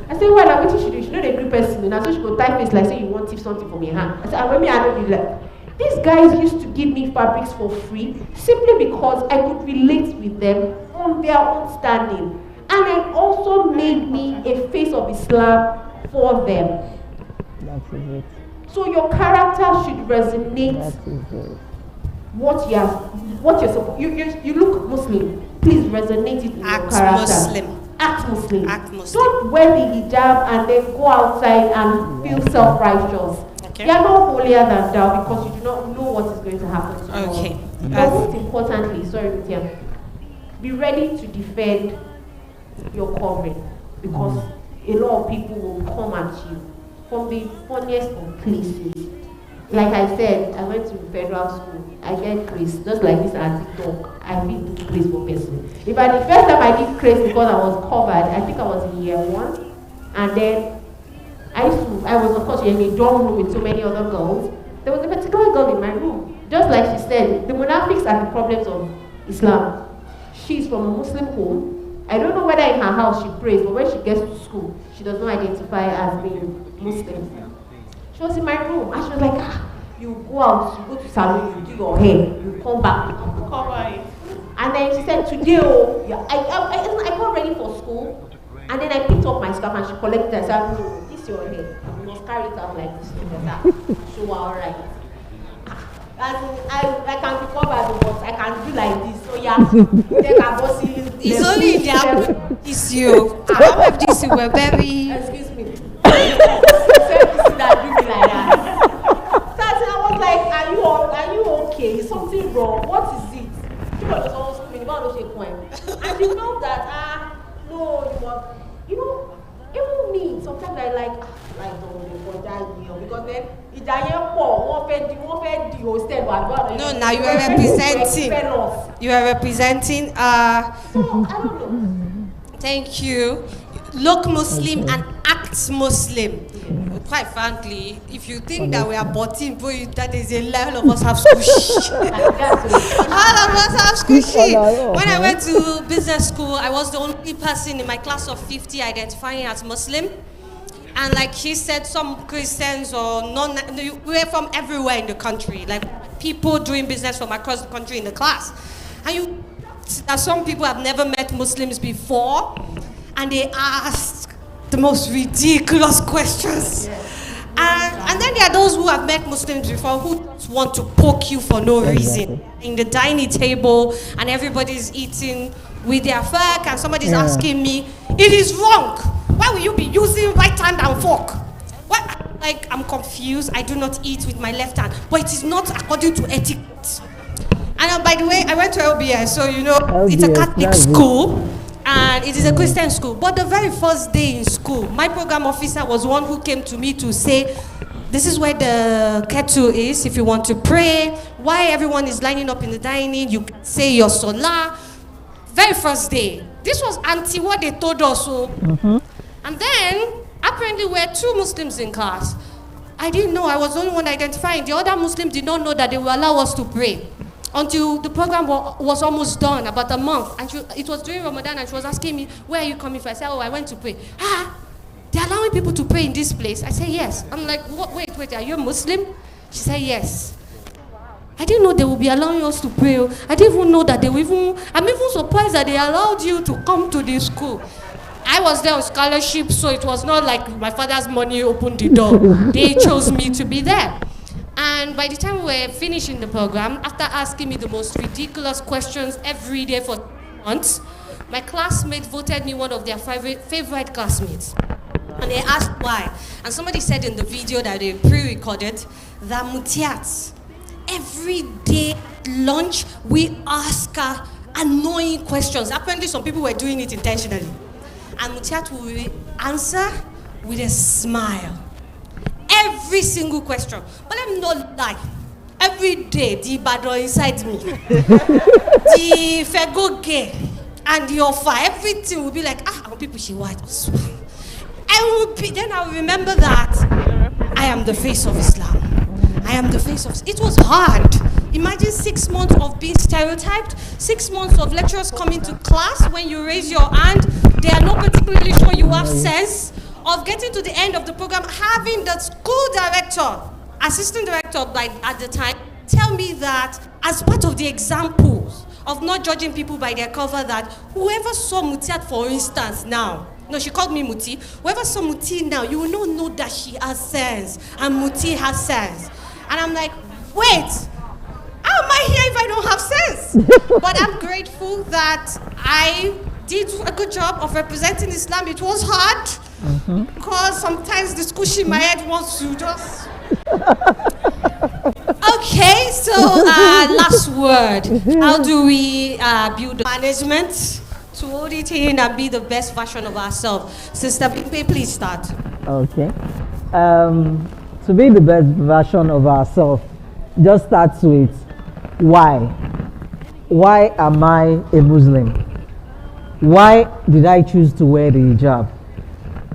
I said, well, what she do? She know the group person, and so she go type face like say you want to something from your hand. I said, when me I don't do that. These guys used to give me fabrics for free simply because I could relate with them on their own standing. And it also made me a face of Islam for them. That is it. So your character should resonate. That is it. What you're supposed. You look Muslim. Please resonate it in your character. Act Muslim. Don't wear the hijab and then go outside and feel self-righteous. Okay. You are not holier than thou because you do not know what is going to happen to you. Okay. But most importantly, Rutia, be ready to defend your covering because a lot of people will come at you from the funniest of places. Like I said, I went to federal school. I get grace, just like this auntie talk. I feel do grace for person. In fact, the first time I did craze because I was covered, I think I was in year 1. And then I was of course in a dorm room with so many other girls. There was a particular girl in my room. Just like she said, the munafiqs are the problems of Islam. She's from a Muslim home. I don't know whether in her house she prays, but when she gets to school, she does not identify as being Muslim. She was in my room and she was like, you go out, you go to salon, you do your hair, you come back, you cover it. And then she said, today, I got ready for school, and then I picked up my scarf and she collected it. I said, no, this is your hair. You must carry it out like this. So we're all right. I can be covered, but I can do like this. So yeah, it's only in their this you. Some of this were very. Excuse me. That do me like that. So I was like, are you okay? Is something wrong? What is it? She was always screaming, and she felt that no, you know, even me, sometimes I like don't because then no, now you are representing. You are representing. So I don't know. Thank you. Look Muslim and act Muslim. Quite frankly, if you think that we are botting, that is a level of us have squishy. All of us have squishy. When I went to business school, I was the only person in my class of 50 identifying as Muslim. And like she said, some Christians or we were from everywhere in the country, like people doing business from across the country in the class. And some people have never met Muslims before, and they ask the most ridiculous questions. And then there are those who have met Muslims before who want to poke you for no reason. In the dining table, and everybody's eating with their fork, and somebody's asking me, it is wrong. Why will you be using right hand and fork? What? Like, I'm confused. I do not eat with my left hand, but it is not according to etiquette. And by the way, I went to LBS, so you know, it's a Catholic school. And it is a Christian school. But the very first day in school, my program officer was one who came to me to say, this is where the kettle is if you want to pray. Why everyone is lining up in the dining, you say your salah. Very first day. This was anti what they told us. So. And then, apparently we were 2 Muslims in class. I didn't know, I was the only one identifying. The other Muslims did not know that they will allow us to pray. Until the program was almost done, about a month. And it was during Ramadan, and she was asking me, where are you coming from? I said, I went to pray. They're allowing people to pray in this place? I said, yes. I'm like, wait, are you a Muslim? She said, yes. I didn't know they would be allowing us to pray. I didn't even know that I'm even surprised that they allowed you to come to this school. I was there on scholarship, so it was not like my father's money opened the door. They chose me to be there. And by the time we were finishing the program, after asking me the most ridiculous questions every day for months, my classmates voted me one of their favorite classmates. And they asked why. And somebody said in the video that they pre-recorded that Mutiat, every day at lunch, we ask her annoying questions. Apparently some people were doing it intentionally. And Mutiat will answer with a smile. Every single question. But let me not lie. Every day, the Ibadan inside me, the Fegoge, and the Ofa, everything will be like, our people, she white. Then I will remember that I am the face of Islam. I am the face of... It was hard. Imagine 6 months of being stereotyped, 6 months of lecturers coming to class. When you raise your hand, they are not particularly sure you have sense. Of getting to the end of the program, having the school director, assistant director at the time, tell me that as part of the examples of not judging people by their cover, that whoever saw Mutiat, for instance, now, no, she called me Muti, whoever saw Muti now, you will not know that she has sense, and Muti has sense. And I'm like, wait, how am I here if I don't have sense? But I'm grateful that I did a good job of representing Islam. It was hard. Because sometimes the squishy in my head wants to just... Okay, so last word. How do we build management to hold it in and be the best version of ourselves? Sister Bimpe, please start. Okay. To be the best version of ourselves, just starts with why. Why am I a Muslim? why did I choose to wear the hijab?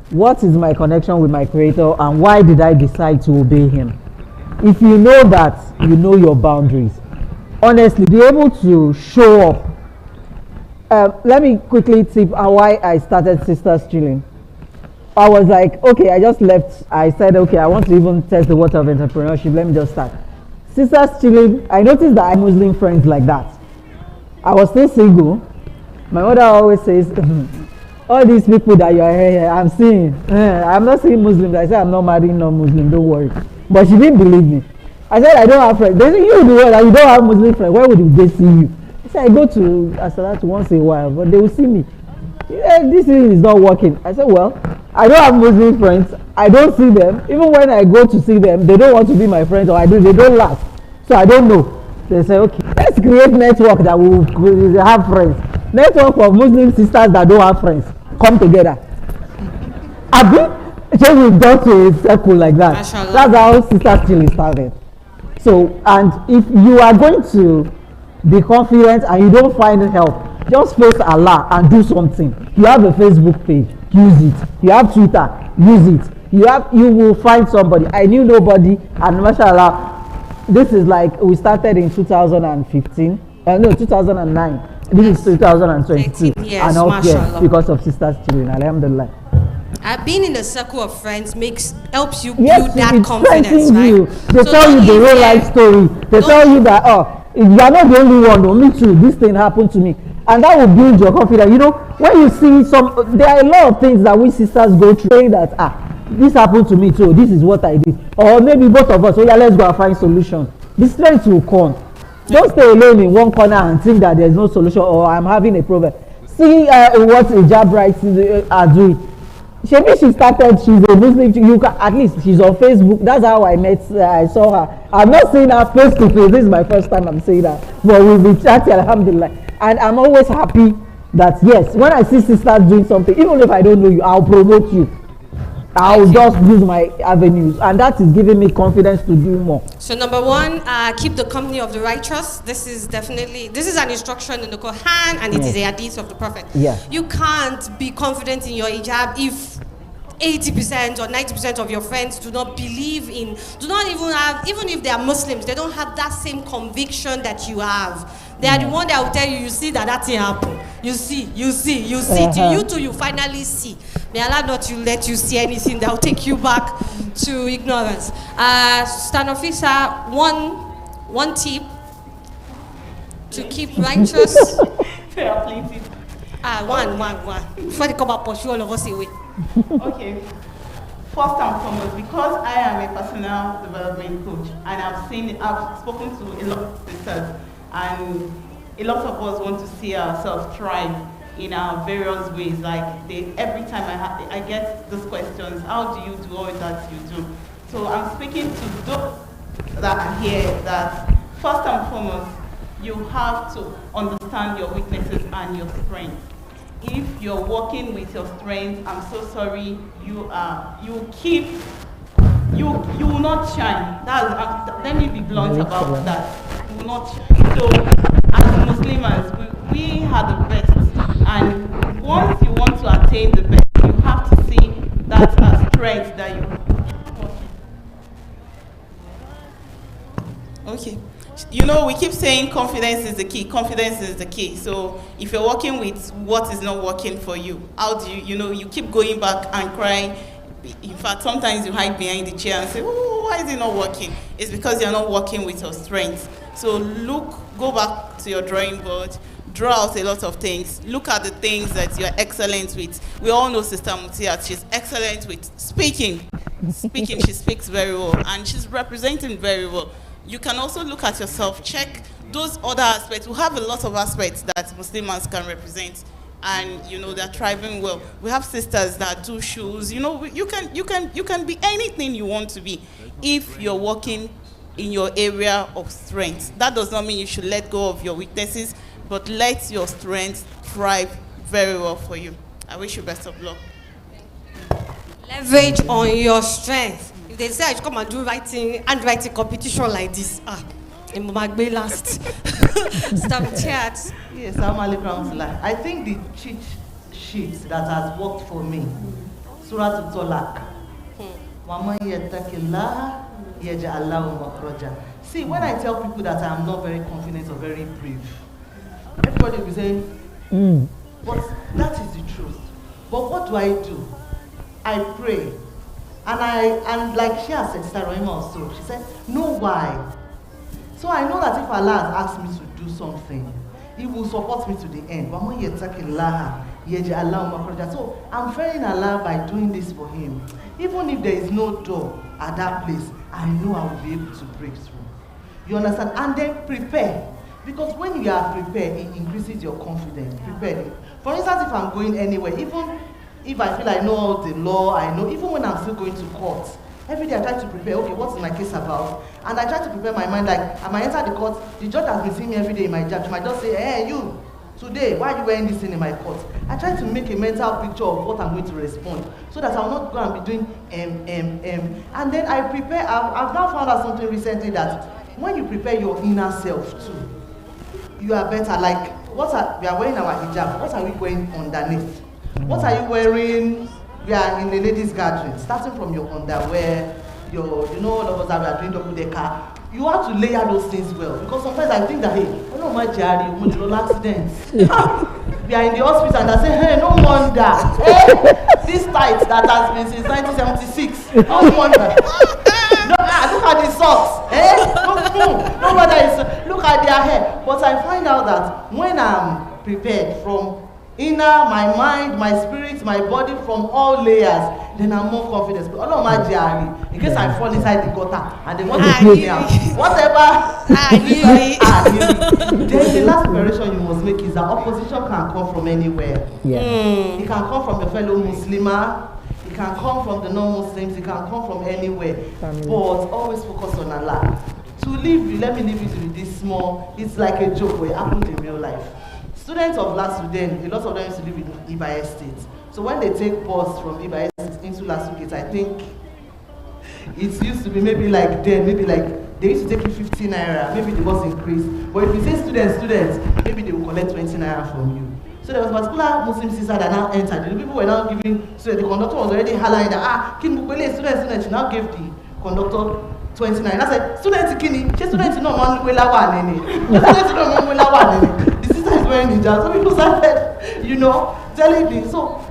What is my connection with my Creator, and why did I decide to obey Him? If you know that, you know your boundaries. Honestly, be able to show up. Let me quickly tip why I started Sisters Chilling. I was like, okay, I just left. I said, okay, I want to even test the water of entrepreneurship. Let me just start. Sisters Chilling, I noticed that I have Muslim friends like that. I was still single. My mother always says, all these people that you are here, I'm seeing. I'm not seeing Muslims. I said, I'm not marrying non-Muslim, don't worry. But she didn't believe me. I said, I don't have friends. They said, you the one that you don't have Muslim friends. Where would they see you? I said, I go to Asalatu once in a while, but they will see me. This thing is not working. I said, well, I don't have Muslim friends. I don't see them. Even when I go to see them, they don't want to be my friends, or they don't last. So I don't know. They say, okay, let's create network that will have friends. Network of Muslim sisters that don't have friends. Come together. So we've got to a circle like that. Mashallah. That's how Sisters Chilling started. So, and if you are going to be confident and you don't find help, just face Allah and do something. You have a Facebook page, use it. You have Twitter, use it. You will find somebody. I knew nobody, and mashallah, this is like we started in 2015. 2009. This is 2022, and all here because of Sisters Chilling. Alhamdulillah. Being in a circle of friends helps you build that confidence, right? You. They tell you the real life story. They tell you that you are not the only one. No, me too. This thing happened to me, and that will build your confidence. You know, when you see there are a lot of things that we sisters go through. Saying that this happened to me too. This is what I did, or maybe both of us. Oh yeah, let's go and find solution. The strength will come. Don't stay alone in one corner and think that there's no solution, or I'm having a problem. See what hijab rights are doing. Maybe she started, she's a Muslim, at least she's on Facebook. That's how I met, I saw her. I'm not seeing her face to face. This is my first time I'm saying that. But we'll be chatting, alhamdulillah. And I'm always happy that, yes, when I see sisters doing something, even if I don't know you, I'll promote you. I'll just use my avenues. And that is giving me confidence to do more. So number one, keep the company of the righteous. This is an instruction in the Quran, and it is a hadith of the Prophet. Yeah. You can't be confident in your hijab if 80% or 90% of your friends do not believe in, do not even have, even if they are Muslims, they don't have that same conviction that you have. They are the one that will tell you, you see that thing happen. You see. Till you too, you finally see. May Allah not let you see anything that will take you back to ignorance. Stand officer, one tip to keep righteous. Fair plenty. One. Before they come up, pursue all of us away. Okay. First and foremost, because I am a personal development coach, and I've spoken to a lot of sisters, and a lot of us want to see ourselves thrive in our various ways. Like every time I get these questions, how do you do all that you do? So I'm speaking to those that are here that first and foremost, you have to understand your weaknesses and your strengths. If you're working with your strengths, I'm so sorry, you will not shine. Let me be blunt about that. You will not shine. So as Muslims, we are the best. And once you want to attain the best, you have to see that as strength that you have. Okay. You know, we keep saying confidence is the key. Confidence is the key. So if you're working with what is not working for you, how do you keep going back and crying. In fact, sometimes you hide behind the chair and say, oh, why is it not working? It's because you're not working with your strengths. So go back to your drawing board, draw out a lot of things, look at the things that you're excellent with. We all know Sister Mutia, she's excellent with speaking. She speaks very well, and she's representing very well. You can also look at yourself, check those other aspects. We have a lot of aspects that Muslims can represent, and they're thriving well. We have sisters that do shoes. You can be anything you want to be if you're working in your area of strength. That does not mean you should let go of your weaknesses, but let your strength thrive very well for you. I wish you best of luck. Leverage on your strength. If they say I should come and do handwriting competition like this, it might be last. Stop chat. Yes, I'm Ali Crown's I think the cheat sheet that has worked for me, Surah Al-Tolak. وَمَنْ يَتَّقِ اللَّهَ يَجْعَلْ لَهُ مَخْرَجًا. See, when I tell people that I'm not very confident or very brave, everybody will be saying, but that is the truth. But what do? I pray. And like she has said, Sister Roima also, she said, know why. So I know that if Allah has asked me to do something, He will support me to the end. So I'm fearing Allah by doing this for Him. Even if there is no door at that place, I know I will be able to break through. You understand? And then prepare. Because when you are prepared, it increases your confidence. Prepare. For instance, if I'm going anywhere, even if I feel I know all the law, I know, even when I'm still going to court, every day I try to prepare, okay, what's my case about? And I try to prepare my mind, like, I might enter the court, the judge has been seeing me every day in my job. She might just say, hey, you, today, why are you wearing this thing in my court? I try to make a mental picture of what I'm going to respond, so that I'm not going to be doing And then I prepare, I've now found out something recently that when you prepare your inner self too, you are better. Like, we are wearing our hijab, what are we wearing underneath? What are you wearing? We are in a ladies' gathering, starting from your underwear, all of us that we are doing double decker. You have to layer those things well, because sometimes I think that, hey, I don't mind Jerry, multiple accidents. We are in the hospital and I say, hey, no wonder. Hey, this tight that has been since 1976. No wonder. Look at the socks. No wonder look at their hair. But I find out that when I'm prepared from inner, my mind, my spirit, my body, from all layers, then I'm more confident. But all of my Jerry, in case I fall inside the gutter and they want to put me out, whatever. Then the last preparation you must make is that opposition can come from anywhere. Yeah. It can come from your fellow Muslimah, it can come from the non-Muslims, it can come from anywhere. But always focus on Allah. To leave you, let me leave you to this small, it's like a joke, but it happened in real life. Students of Lasu then, a lot of them used to live in Ibadan State. So when they take bus from Ibadan State into Lasu Gate, I think it used to be maybe like then, maybe like they used to take you 15 naira, maybe the bus increased. But if you say students, maybe they will collect 20 naira from you. So there was a particular Muslim sister that now entered. The people were now giving, so the conductor was already hollering that, students, she now gave the conductor 29. I said, students, she students no man will allow nene. Students no man will allow nene. The sister is wearing hijab. So people started, telling me. So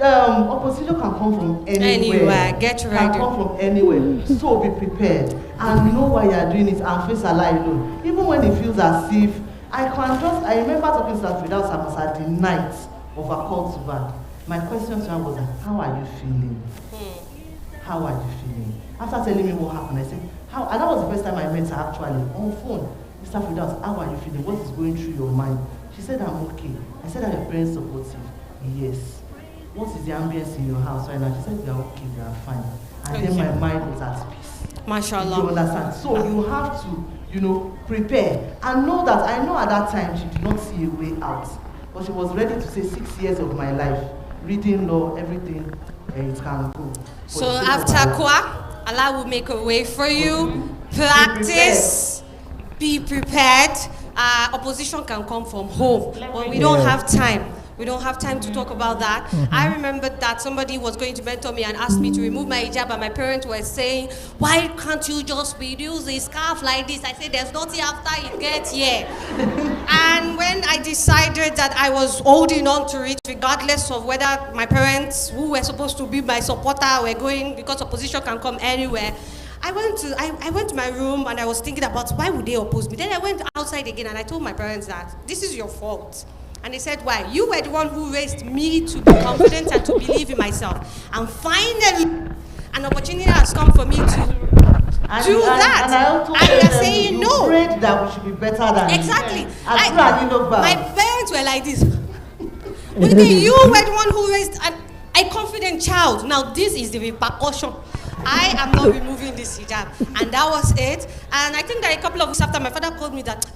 opposition can come from anywhere. Get ready. Can come from anywhere. So be prepared and know why you are doing it and face Allah alone. Even when it feels as if I remember talking to her without Samasa the night of a call to back. My question to her was like, how are you feeling? How are you feeling? After telling me what happened, I said, how? And that was the first time I met her actually on phone. Mr. Fidas, how are you feeling? What is going through your mind? She said, I'm okay. I said, are your parents supportive? Yes. What is the ambience in your house right now? She said, we are okay, we are fine. And then my mind was at peace. MashaAllah. You understand? So you have to, prepare. And know that, I know at that time she did not see a way out. But she was ready to say 6 years of my life, reading law, everything, it can go. So after Kwa, Allah will make a way for you. Practice. Be prepared. Opposition can come from home, but we don't have time. We don't have time to talk about that. I remember that somebody was going to mentor me and asked me to remove my hijab, and my parents were saying, why can't you just reduce a scarf like this? I said, there's nothing after it gets here. And when I decided that I was holding on to it, regardless of whether my parents, who were supposed to be my supporter, were going, because opposition can come anywhere, I went to my room and I was thinking about why would they oppose me. Then I went outside again and I told my parents that this is your fault. And they said, why? You were the one who raised me to be confident and to believe in myself. And finally, an opportunity has come for me to do that. And you're saying no. You prayed that we should be better than exactly. you. My parents were like this. You were the one who raised a confident child. Now this is the repercussion. I am not removing this hijab. And that was it. And I think that a couple of weeks after, my father called me that,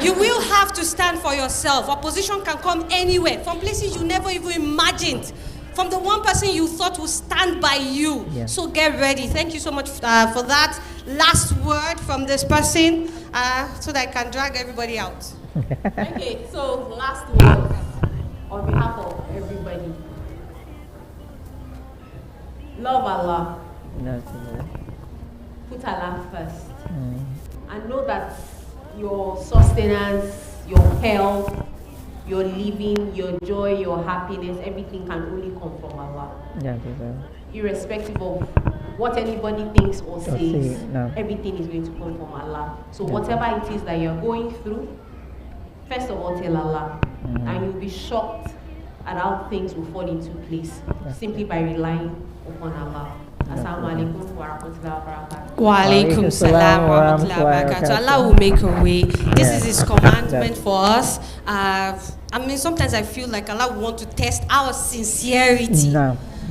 you will have to stand for yourself. Opposition can come anywhere, from places you never even imagined. from the one person you thought would stand by you. Yeah. So get ready. Thank you so much for that last word from this person, so that I can drag everybody out. Okay, so last words on behalf of everybody. Love Allah. Put Allah first. And know that your sustenance, your health, your living, your joy, your happiness, everything can only come from Allah. Irrespective of what anybody thinks or says, everything is going to come from Allah. So whatever it is that you're going through, first of all tell Allah, and you'll be shocked at how things will fall into place simply by relying upon Allah. Assalamu alaikum wa rahmatullahi wa barakatuh. Wa alaikum salam wa rahmatullahi wa barakatuh. Allah will make a way. This is His commandment for us. I mean, sometimes I feel like Allah will want to test our sincerity.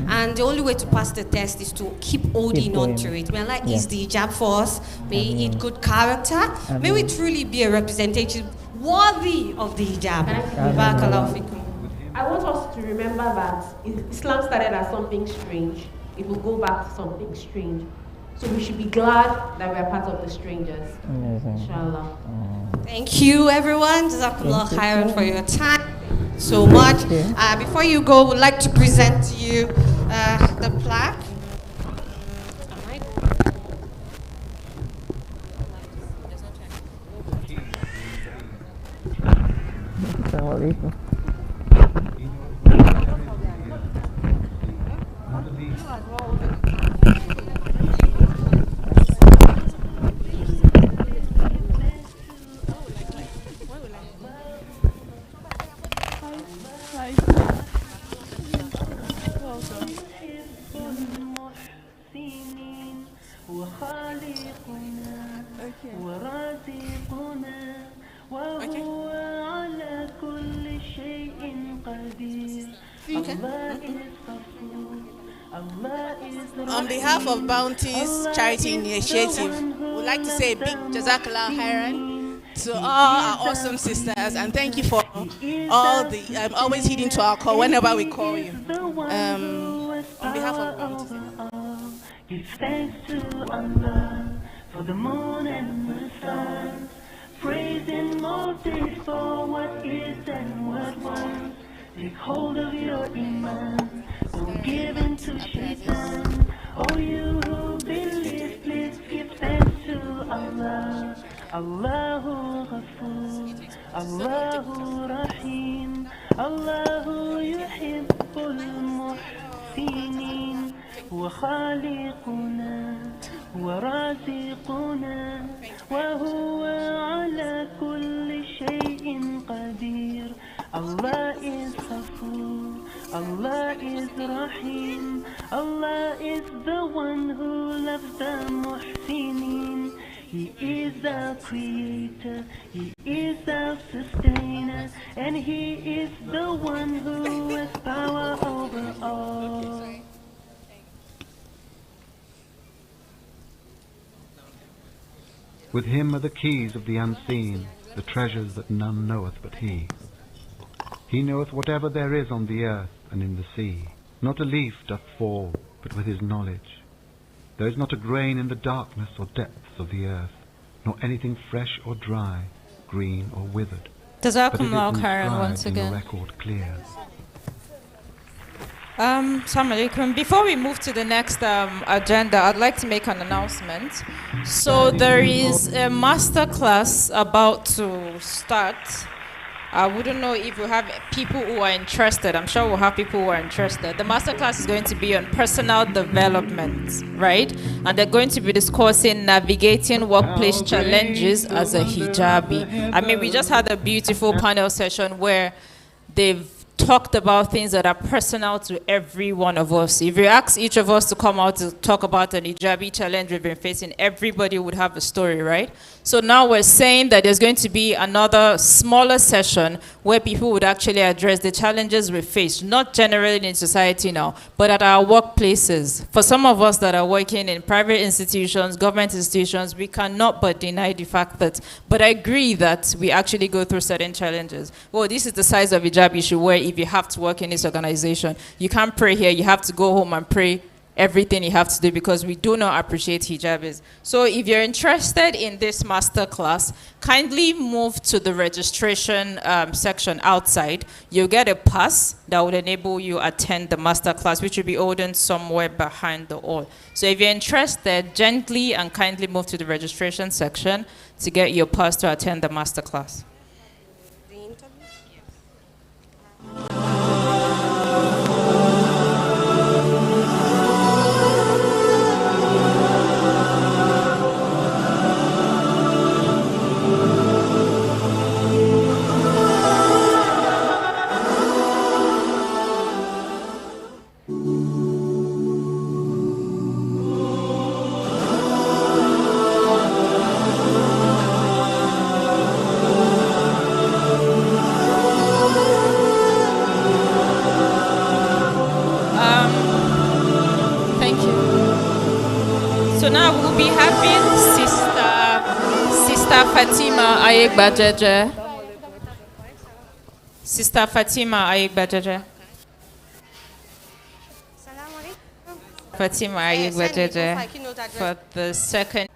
And the only way to pass the test is to keep holding on to it. May Allah ease the hijab for us. May He eat good character. May we truly be a representative worthy of the hijab. Barakallahu fikum. I want us to remember that Islam started as something strange. It will go back to something strange. So we should be glad that we are part of the strangers. Inshallah. Thank you, everyone. Jazakallah khairan for your time so much. Before you go, we'd like to present to you the plaque. On behalf of Bounty's Charity Initiative, we'd like to say a big Jazakallah Khairan to all our awesome sisters, and thank you for all the always heeding to our call whenever we call you. On behalf of Bounty. Give thanks to Allah for the moon and the sun, praising Moses for what is and what was. Take hold of your iman, don't give in to shaitan. Oh, you who believe, please give thanks to Allah. Allahu Ghafoor, Allahu Rahim, Allahu Yuhibbul Muhsinin, Wa Khaliquna, Wa Raziquna, Wa Huwa ala kulli shay'in qadir. Allah is Ghafoor, Allah is Rahim, Allah is the one who loves the Muhsinin. He is our creator, He is our sustainer, and He is the one who has power over all. With Him are the keys of the unseen, the treasures that none knoweth but He. He knoweth whatever there is on the earth and in the sea. Not a leaf doth fall, but with His knowledge. There is not a grain in the darkness or depths of the earth, nor anything fresh or dry, green or withered. Jazakumullah khairan once again. The record clear. Assalamu alaikum. Before we move to the next agenda, I'd like to make an announcement. So there is a master class about to start. I wouldn't know if you have people who are interested. I'm sure we'll have people who are interested. The masterclass is going to be on personal development, right? And they're going to be discussing navigating workplace challenges as a hijabi. I mean, we just had a beautiful panel session where they've talked about things that are personal to every one of us. If you ask each of us to come out to talk about an hijabi challenge we've been facing, everybody would have a story, right? So now we're saying that there's going to be another smaller session where people would actually address the challenges we face, not generally in society now, but at our workplaces. For some of us that are working in private institutions, government institutions, we cannot but deny the fact that, but I agree that we actually go through certain challenges. Well, this is the size of hijab you should wear if if you have to work in this organization. You can't pray here. You have to go home and pray everything you have to do, because we do not appreciate hijabis. So if you're interested in this master class, kindly move to the registration section outside. You'll get a pass that would enable you attend the master class, which will be holding somewhere behind the hall. So if you're interested, gently and kindly move to the registration section to get your pass to attend the master class. Thank you. So now we'll be having Sister Fatima Ayegbajeje. Sister Fatima Ayegbajeje. Fatima Ayegbajeje for the second.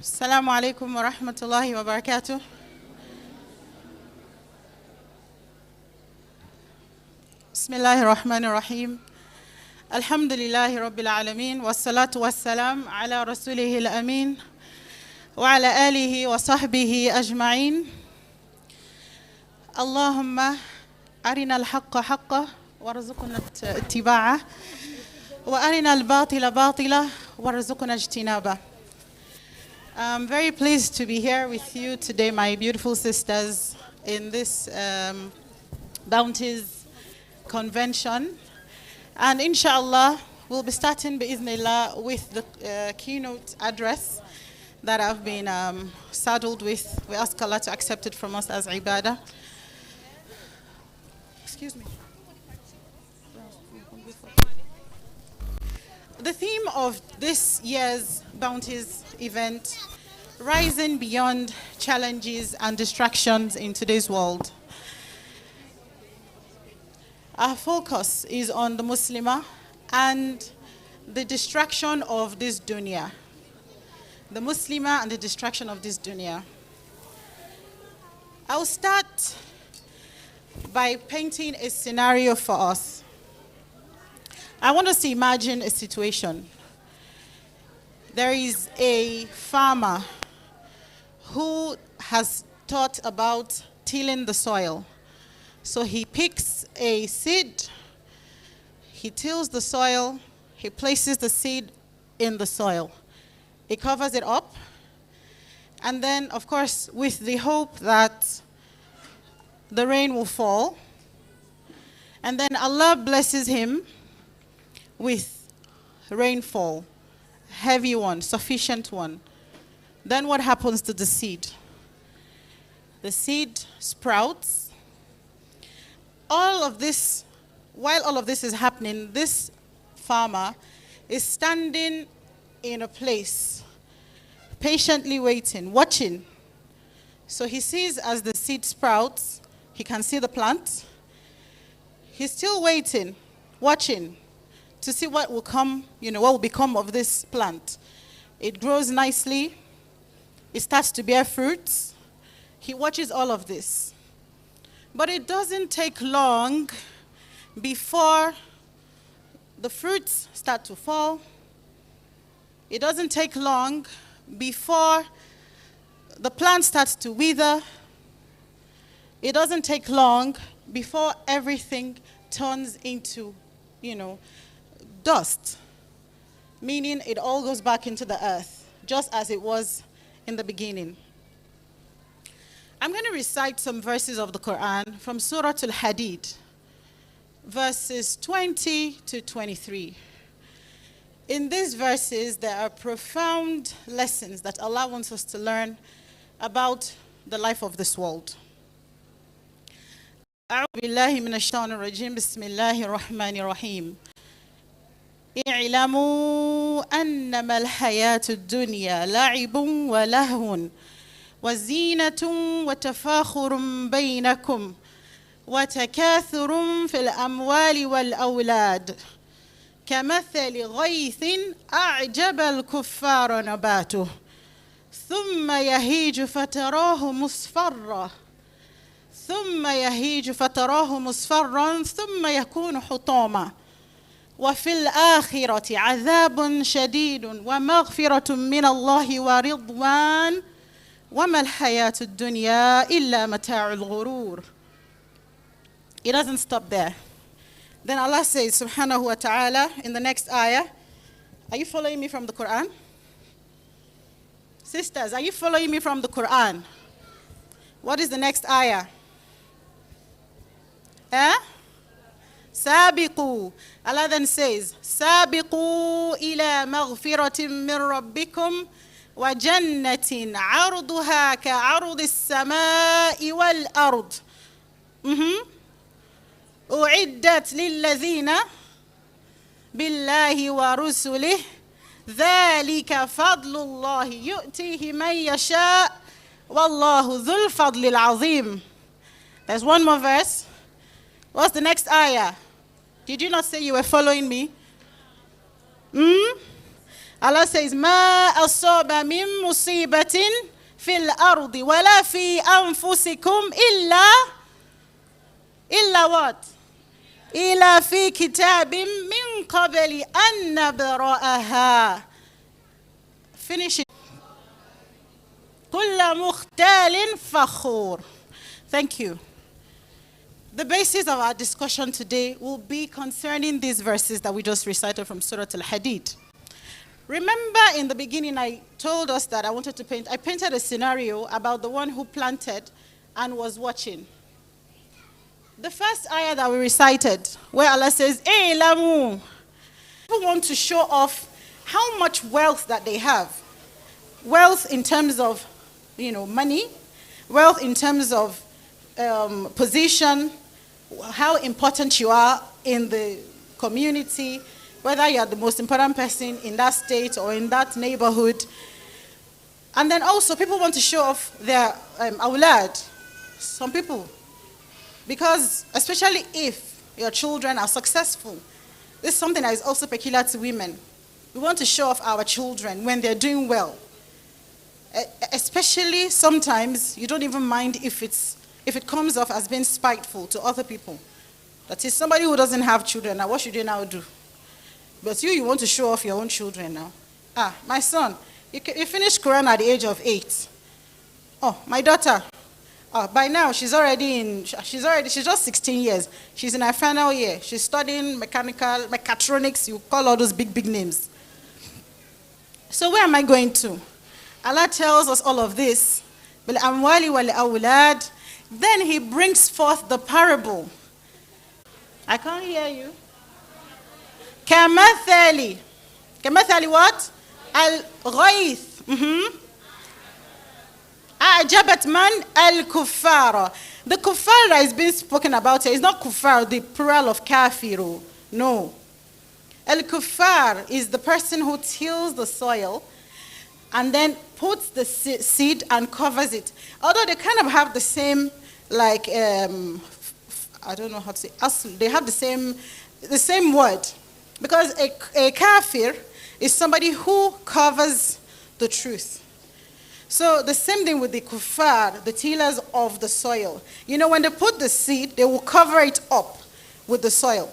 Assalamu alaikum wa rahmatullahi wa barakatuh. Bismillahir Rahmanir Rahim. Alhamdulillahi Rabbil Alameen. Wassalatu wassalam ala Rasulihil Amin. Wa ala alihi wa sahbihi ajma'in. Allahumma arina al-haqqa haqqa warzuqna ittiba'ah. Wa arina al-batila batila warzuqna ijtinabah. I'm very pleased to be here with you today, my beautiful sisters, in this Bounties convention. And inshallah, we'll be starting bi'idhnillah with the keynote address that I've been saddled with. We ask Allah to accept it from us as ibadah. Excuse me. The theme of this year's Bounties event, rising beyond challenges and distractions in today's world. Our focus is on the Muslimah and the distraction of this dunya. The Muslimah and the distraction of this dunya. I'll start by painting a scenario for us. I want us to imagine a situation. There is a farmer who has thought about tilling the soil. So he picks a seed, he tills the soil, he places the seed in the soil. He covers it up, and then, of course, with the hope that the rain will fall, and then Allah blesses him with rainfall. Heavy one, sufficient one. Then what happens to the seed? The seed sprouts. All of this while all of this is happening, this farmer is standing in a place, patiently waiting, watching. So he sees as the seed sprouts, he can see the plant. He's still waiting, watching to see what will come, what will become of this plant. It grows nicely. It starts to bear fruits. He watches all of this. But it doesn't take long before the fruits start to fall. It doesn't take long before the plant starts to wither. It doesn't take long before everything turns into, dust. Meaning it all goes back into the earth, just as it was in the beginning. I'm going to recite some verses of the Quran from Surah Al-Hadid, verses 20 to 23. In these verses, there are profound lessons that Allah wants us to learn about the life of this world. أعوذ بالله من الشيطان الرجيم بسم الله الرحمن الرحيم اعلموا أنما الحياة الدنيا لعب ولهو وزينة وتفاخر بينكم وتكاثر في الأموال والأولاد كمثل غيث أعجب الكفار نباته ثم يهيج فتراه مصفرا ثم يكون حطاما وفي الآخرة عذاب شديد ومغفرة من الله ورضوان وما الحياة الدنيا إلا متاع الغرور. It doesn't stop there. Then Allah says, subhanahu wa ta'ala, in the next ayah, are you following me from the Quran? Sisters, are you following me from the Quran? What is the next ayah? سابقوا. Allah then says, سابقوا إلى مغفرة من ربكم وجنة عرضها كعرض السماء والأرض أعدت للذين بالله ورسله ذلك فضل الله يؤتيه من يشاء والله ذو الفضل العظيم. There's one more verse. What's the next ayah? Did you not say you were following me? Allah says, ما أصاب من مصيبة في الأرض ولا في أنفسكم إلا what? إلا في كتاب من قبل أن نبرأها. Finish it. كل مختال فخور. Thank you. The basis of our discussion today will be concerning these verses that we just recited from Surah Al-Hadid. Remember in the beginning I told us that I painted a scenario about the one who planted and was watching. The first ayah that we recited, where Allah says, "Lamu," people want to show off how much wealth that they have. Wealth in terms of, money, wealth in terms of position, how important you are in the community, whether you are the most important person in that state or in that neighborhood. And then also people want to show off their awlad, some people. Because especially if your children are successful, this is something that is also peculiar to women. We want to show off our children when they're doing well. Especially sometimes you don't even mind if it comes off as being spiteful to other people. That is, somebody who doesn't have children, now what should you now do? But you want to show off your own children now. My son, you finished Quran at the age of 8. Oh, my daughter, by now she's just 16 years. She's in her final year. She's studying mechatronics, you call all those big names. So where am I going to? Allah tells us all of this. بِالْأَمْوَالِ وَالْأَوْلَادِ. Then he brings forth the parable. I can't hear you. كَمَثَلِ what? Al-Ghayth. أعجبت من الكفار. The kuffar that is being spoken about here is not kuffar, the plural of kafiru. No. Al-kuffar is the person who tills the soil and then puts the seed and covers it. Although they kind of have the same, like, I don't know how to say, they have the same word. Because a kafir is somebody who covers the truth. So the same thing with the kuffar, the tillers of the soil. You know, when they put the seed, they will cover it up with the soil.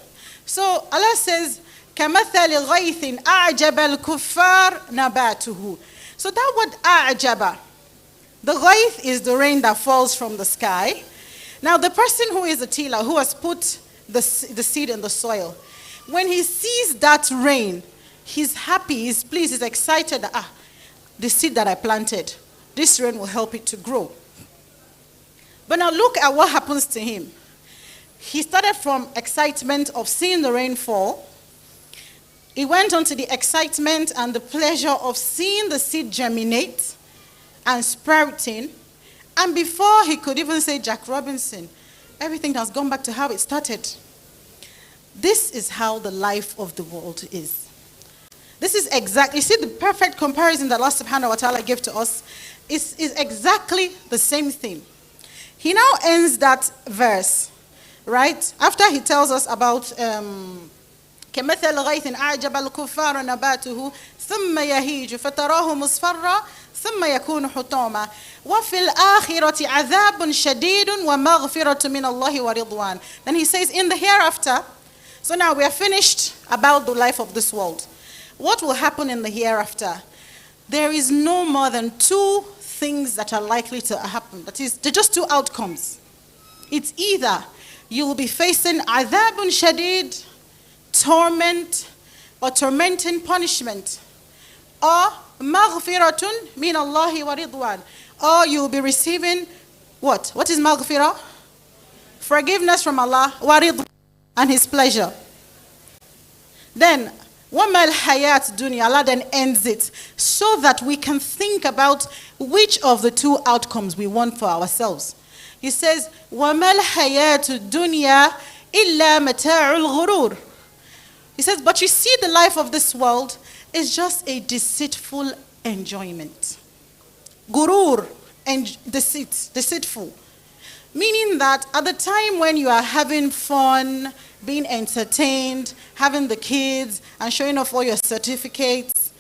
So Allah says, كَمَثَلِ غَيْثٍ أَعْجَبَ الْكُفَّارِ نَبَاتُهُ. So that word أَعْجَبَ, the ghayth is the rain that falls from the sky. Now the person who is a tiller, who has put the seed in the soil, when he sees that rain, he's happy, he's pleased, he's excited. The seed that I planted, this rain will help it to grow. But now look at what happens to him. He started from excitement of seeing the rain fall. He went on to the excitement and the pleasure of seeing the seed germinate and sprouting. And before he could even say Jack Robinson, everything has gone back to how it started. This is how the life of the world is. This is exactly, you see the perfect comparison that Allah subhanahu wa ta'ala gave to us is exactly the same thing. He now ends that verse, right? After he tells us about كَمَثَلِ غَيْثٍ أَعْجَبَ الْكُفَّارَ نَبَاتُهُ ثُمَّ يَهِيجُ فَتَرَاهُ مُصْفَرًّا ثُمَّ يَكُونُ حُطَامًا وَفِي الْآخِرَةِ عَذَابٌ شَدِيدٌ وَمَغْفِرَةٌ مِنَ اللَّهِ وَرِضْوَانٌ. Then he says, in the hereafter, so now we are finished about the life of this world. What will happen in the hereafter? There is no more than two things that are likely to happen. That is, they're just two outcomes. It's either you will be facing adhabun shadid, torment or tormenting punishment, or maghfiratun min Allahi wa ridwan, or you will be receiving what? What is maghfirah? Forgiveness from Allah, wa ridwan, and His pleasure. Then وَمَا الْحَيَاةُ dunya, Allah then ends it so that we can think about which of the two outcomes we want for ourselves. He says, وَمَا الْحَيَاةُ dunya إِلَّا مَتَاعُ الْغُرُورِ. He says, but you see, the life of this world is just a deceitful enjoyment. Gurur, and deceitful. Meaning that at the time when you are having fun, being entertained, having the kids, and showing off all your certificates,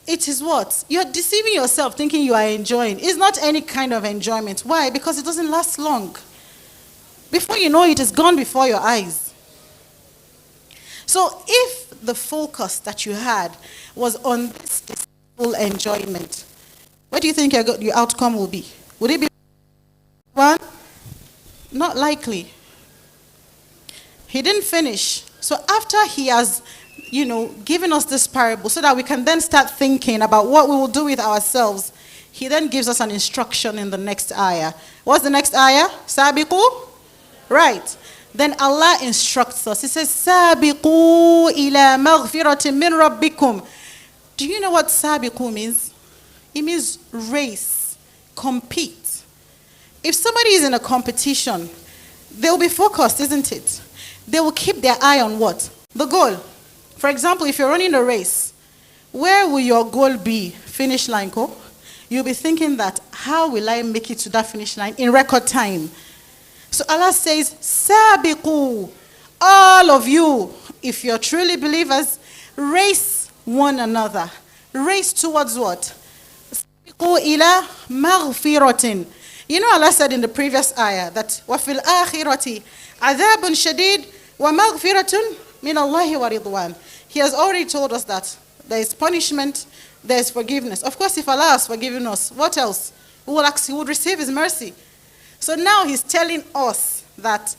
it is what? You're deceiving yourself thinking you are enjoying. It's not any kind of enjoyment. Why? Because it doesn't last long. Before you know it, it's gone before your eyes. So if the focus that you had was on this deceitful enjoyment, what do you think your outcome will be? Would it be one? Not likely. He didn't finish. So after he has, given us this parable so that we can then start thinking about what we will do with ourselves, he then gives us an instruction in the next ayah. What's the next ayah? Sabiqu? Right. Then Allah instructs us. He says, Sabiqu ila maghfiratin min rabbikum. Do you know what sabiqu means? It means race, compete. If somebody is in a competition, they'll be focused, isn't it? They will keep their eye on what? The goal. For example, if you're running a race, where will your goal be? Finish line, go? You'll be thinking that, how will I make it to that finish line in record time? So Allah says, Sabiqu, all of you, if you're truly believers, race one another. Race towards what? Sabiqu ila maghfiratin. You know, Allah said in the previous ayah that وَفِي الْآخِرَةِ عَذَابٌ شَدِيدٌ وَمَغْفِرَةٌ مِنَ اللَّهِ وَرِضْوَانٌ. He has already told us that there is punishment, there is forgiveness. Of course, if Allah has forgiven us, what else? We would receive His mercy. So now He's telling us that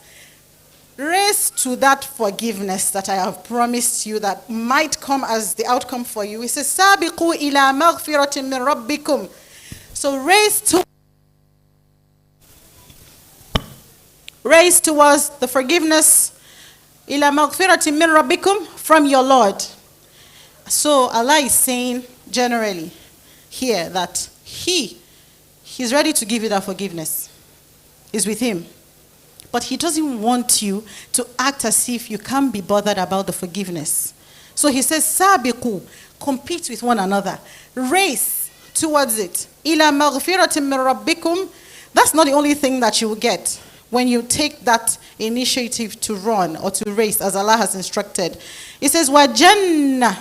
race to that forgiveness that I have promised you that might come as the outcome for you. He says, سَابِقُوا إِلَى مَغْفِرَةٍ مِّن رَبِّكُمْ. So race towards the forgiveness ila maghfiratin min rabbikum, from your Lord. So Allah is saying generally here that He He's ready to give you that forgiveness. It's with him. But he doesn't want you to act as if you can't be bothered about the forgiveness. So he says, Sabiqu, compete with one another. Race towards it. Ila maghfiratin min rabbikum. That's not the only thing that you will get when you take that initiative to run or to race as Allah has instructed. He says, wa jannah.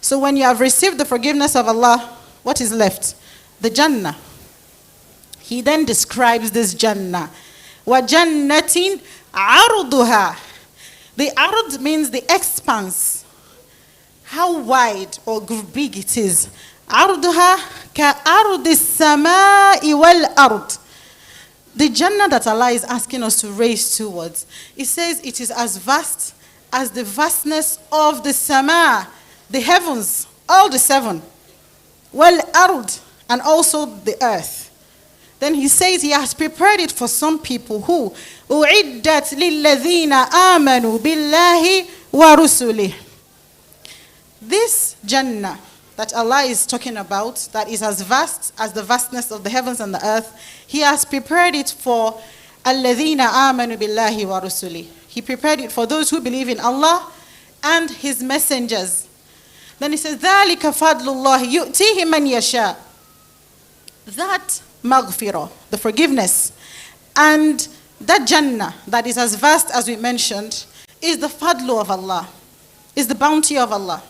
So when you have received the forgiveness of Allah, what is left? The Jannah. He then describes this Jannah. وَجَنَّةٍ عَرُضُهَا. The arud means the expanse. How wide or big it is. عَرُضُهَا كَأَرُضِ السَّمَاءِ وَالْأَرْضِ. The Jannah that Allah is asking us to race towards, it says it is as vast as the vastness of the sama, the heavens, all the seven. وَالْأَرْضِ, and also the earth. Then he says he has prepared it for some people who أُعِدَّتْ لِلَّذِينَ آمَنُوا بِاللَّهِ وَرُسُلِهِ. This Jannah that Allah is talking about, that is as vast as the vastness of the heavens and the earth, he has prepared it for الَّذِينَ آمَنُوا بِاللَّهِ وَرُسُلِهِ. He prepared it for those who believe in Allah and his messengers. Then he says, ذَلِكَ فَضْلُ اللَّهِ يُؤْتِيهِ مَنْ يَشَاءُ. That maghfirah, the forgiveness, and that Jannah that is as vast as we mentioned, is the fadlu of Allah, is the bounty of Allah.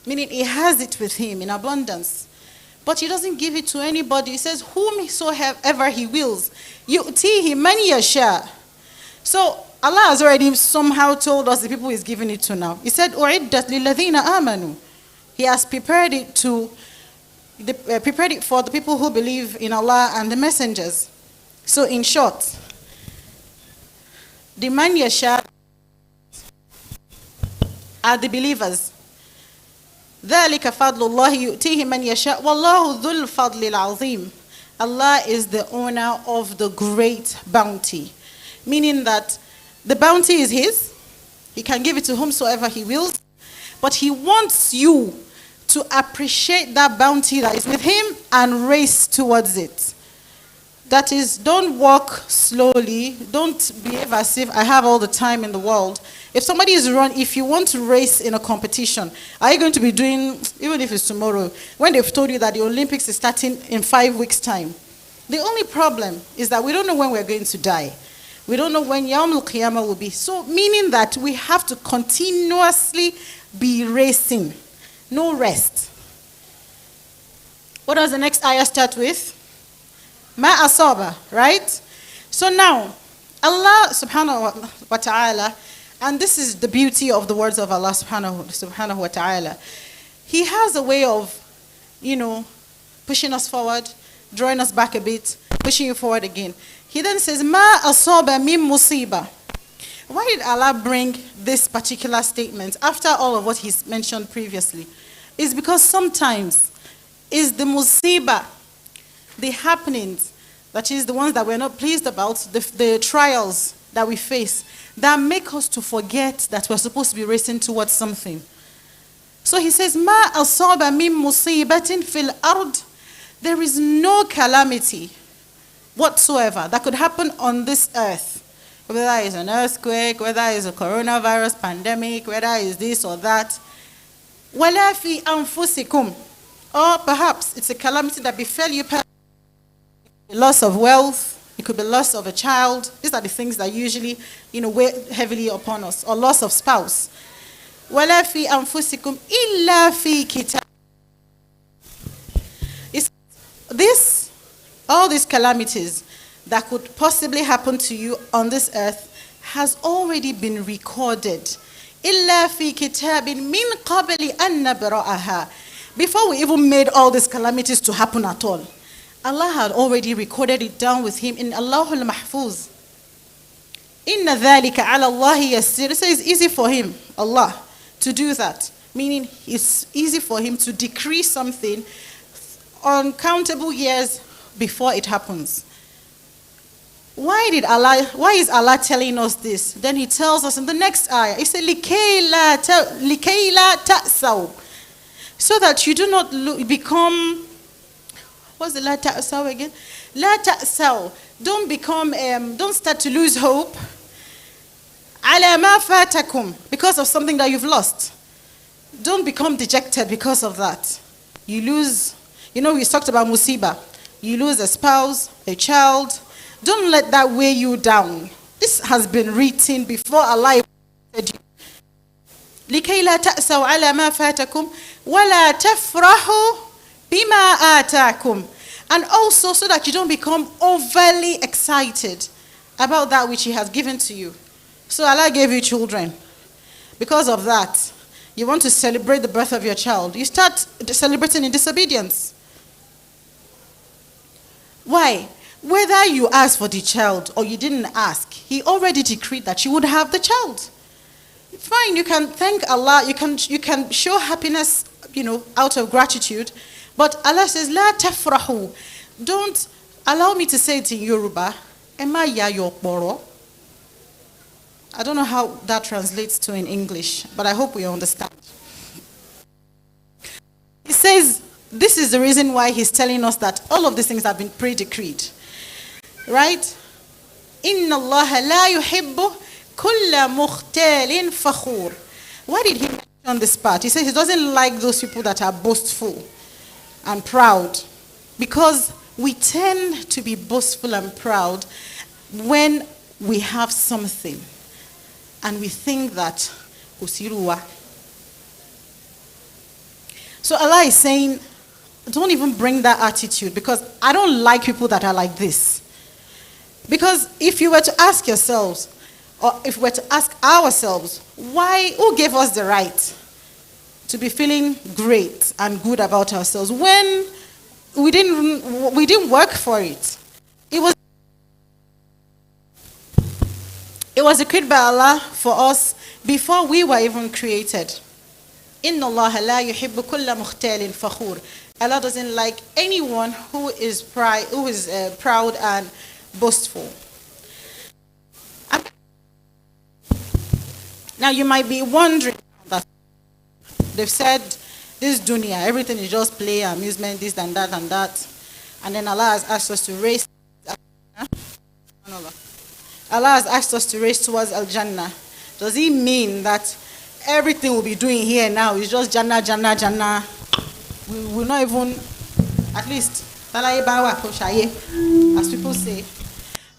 Meaning he has it with him in abundance. But he doesn't give it to anybody. He says, whomsoever he wills, yu'tihi man yasha. So Allah has already somehow told us the people he's giving it to now. He said, u'iddat lilladhina amanu. He has prepared it for the people who believe in Allah and the messengers. So in short, the man yasha are the believers. ذَلِكَ فَضْلُ اللَّهِ يُؤْتِيهِ مَنْ يَشَاءُ وَاللَّهُ ذُو الْفَضْلِ الْعَظِيمِ. Allah is the owner of the great bounty. Meaning that the bounty is his. He can give it to whomsoever he wills. But he wants you to appreciate that bounty that is with him and race towards it. That is, don't walk slowly. Don't behave as if I have all the time in the world. If you want to race in a competition, are you going to be doing, even if it's tomorrow, when they've told you that the Olympics is starting in 5 weeks' time? The only problem is that we don't know when we're going to die. We don't know when Yawm al-Qiyamah will be. So, meaning that we have to continuously be racing. No rest. What does the next ayah start with? Ma asaba, right? So now, Allah subhanahu wa ta'ala, and this is the beauty of the words of Allah subhanahu wa ta'ala. He has a way of, pushing us forward, drawing us back a bit, pushing you forward again. He then says, Ma asaba min musiba. Why did Allah bring this particular statement after all of what he's mentioned previously? It's because sometimes it's the musiba, the happenings, that is the ones that we're not pleased about, the trials that we face, that make us to forget that we're supposed to be racing towards something. So he says, Ma asaba min musibatin fil ard. There is no calamity whatsoever that could happen on this earth. Whether it's an earthquake, whether it's a coronavirus pandemic, whether it's this or that. وَلَا فِي أَنفُسِكُمْ. Or perhaps it's a calamity that befell you personally. Loss of wealth, it could be loss of a child. These are the things that usually, weigh heavily upon us. Or loss of spouse. وَلَا فِي أَنفُسِكُمْ إِلَّا فِي كِتَابٍ. All these calamities that could possibly happen to you on this earth has already been recorded. إِلَّا فِي كِتَابٍ مِّن قَبْلِ أَن نَبْرَأَهَا. Before we even made all these calamities to happen at all, Allah had already recorded it down with him in Allahul Mahfuz. إِنَّ ذَلِكَ عَلَى اللَّهِ يَسِّرٌ. So it's easy for him, Allah, to do that. Meaning it's easy for him to decree something uncountable years before it happens. Why is Allah telling us this? Then he tells us in the next ayah, he said, لِكَيْ لَا تَأْسَوْا. So that you do not become What's the la ta'saw again? La ta'saw. Don't become, don't start to lose hope. Ala ma fatakum, because of something that you've lost. Don't become dejected because of that. You lose, we talked about musibah. You lose a spouse, a child. Don't let that weigh you down. This has been written before Allah said you. لكي لا تأسوا على ما فاتكم ولا تفرحوا بما آتاكم. And also so that you don't become overly excited about that which He has given to you. So Allah gave you children. Because of that, you want to celebrate the birth of your child. You start celebrating in disobedience. Why? Whether you asked for the child or you didn't ask, He already decreed that you would have the child. Fine, you can thank Allah, you can show happiness, out of gratitude, but Allah says, La tafrahu. Don't allow me to say it in Yoruba. Ema ya yokboro. I don't know how that translates to in English, but I hope we understand. He says, this is the reason why He's telling us that all of these things have been pre-decreed. Right? Inna Allah la yuhibbu kulla mukhtalin fakhur. Why did He mention this part? He says He doesn't like those people that are boastful and proud. Because we tend to be boastful and proud when we have something. And we think that usiruwa. So Allah is saying, don't even bring that attitude, because I don't like people that are like this. Because if you were to ask yourselves, or if we were to ask ourselves, who gave us the right to be feeling great and good about ourselves when we didn't work for it? It was decreed by Allah for us before we were even created. Inna Allah la yuhibbu kulla mukhtalin fakhur. Allah doesn't like anyone who is proud and boastful. Now you might be wondering that they've said this dunya, everything is just play, amusement, this and that and that. And then Allah has asked us to race. Allah has asked us to race towards Al-Jannah. Does it mean that everything we'll be doing here now is just Jannah, Jannah, Jannah? We will not even, at least, as people say.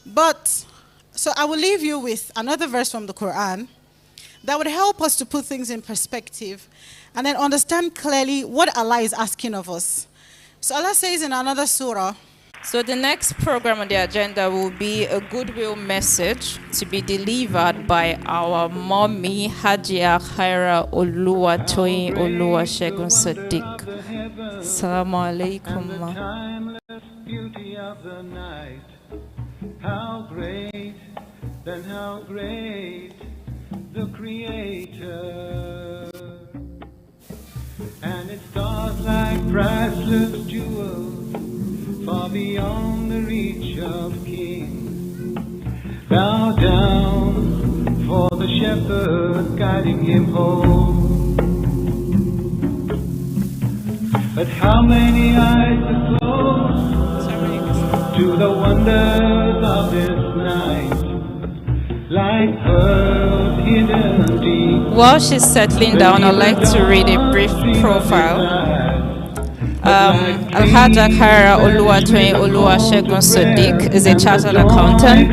But, so I will leave you with another verse from the Quran that would help us to put things in perspective and then understand clearly what Allah is asking of us. So Allah says in another surah, so the next program on the agenda will be a goodwill message to be delivered by our mommy Hajia Khaira Oluwatoyin Oluwasegun Sadiq. Assalamu alaikum. Timeless beauty of the night. How great, then how great the Creator. And its stars like priceless jewels, far beyond the reach of kings. Bow down for the shepherd guiding him home. But how many eyes are closed to the wonders of this night, like pearls hidden deep. While she's settling down, I'd like to read a brief profile. Alhaja Khaira Oluwatoyin Oluwasegun Sadiq is a chartered accountant.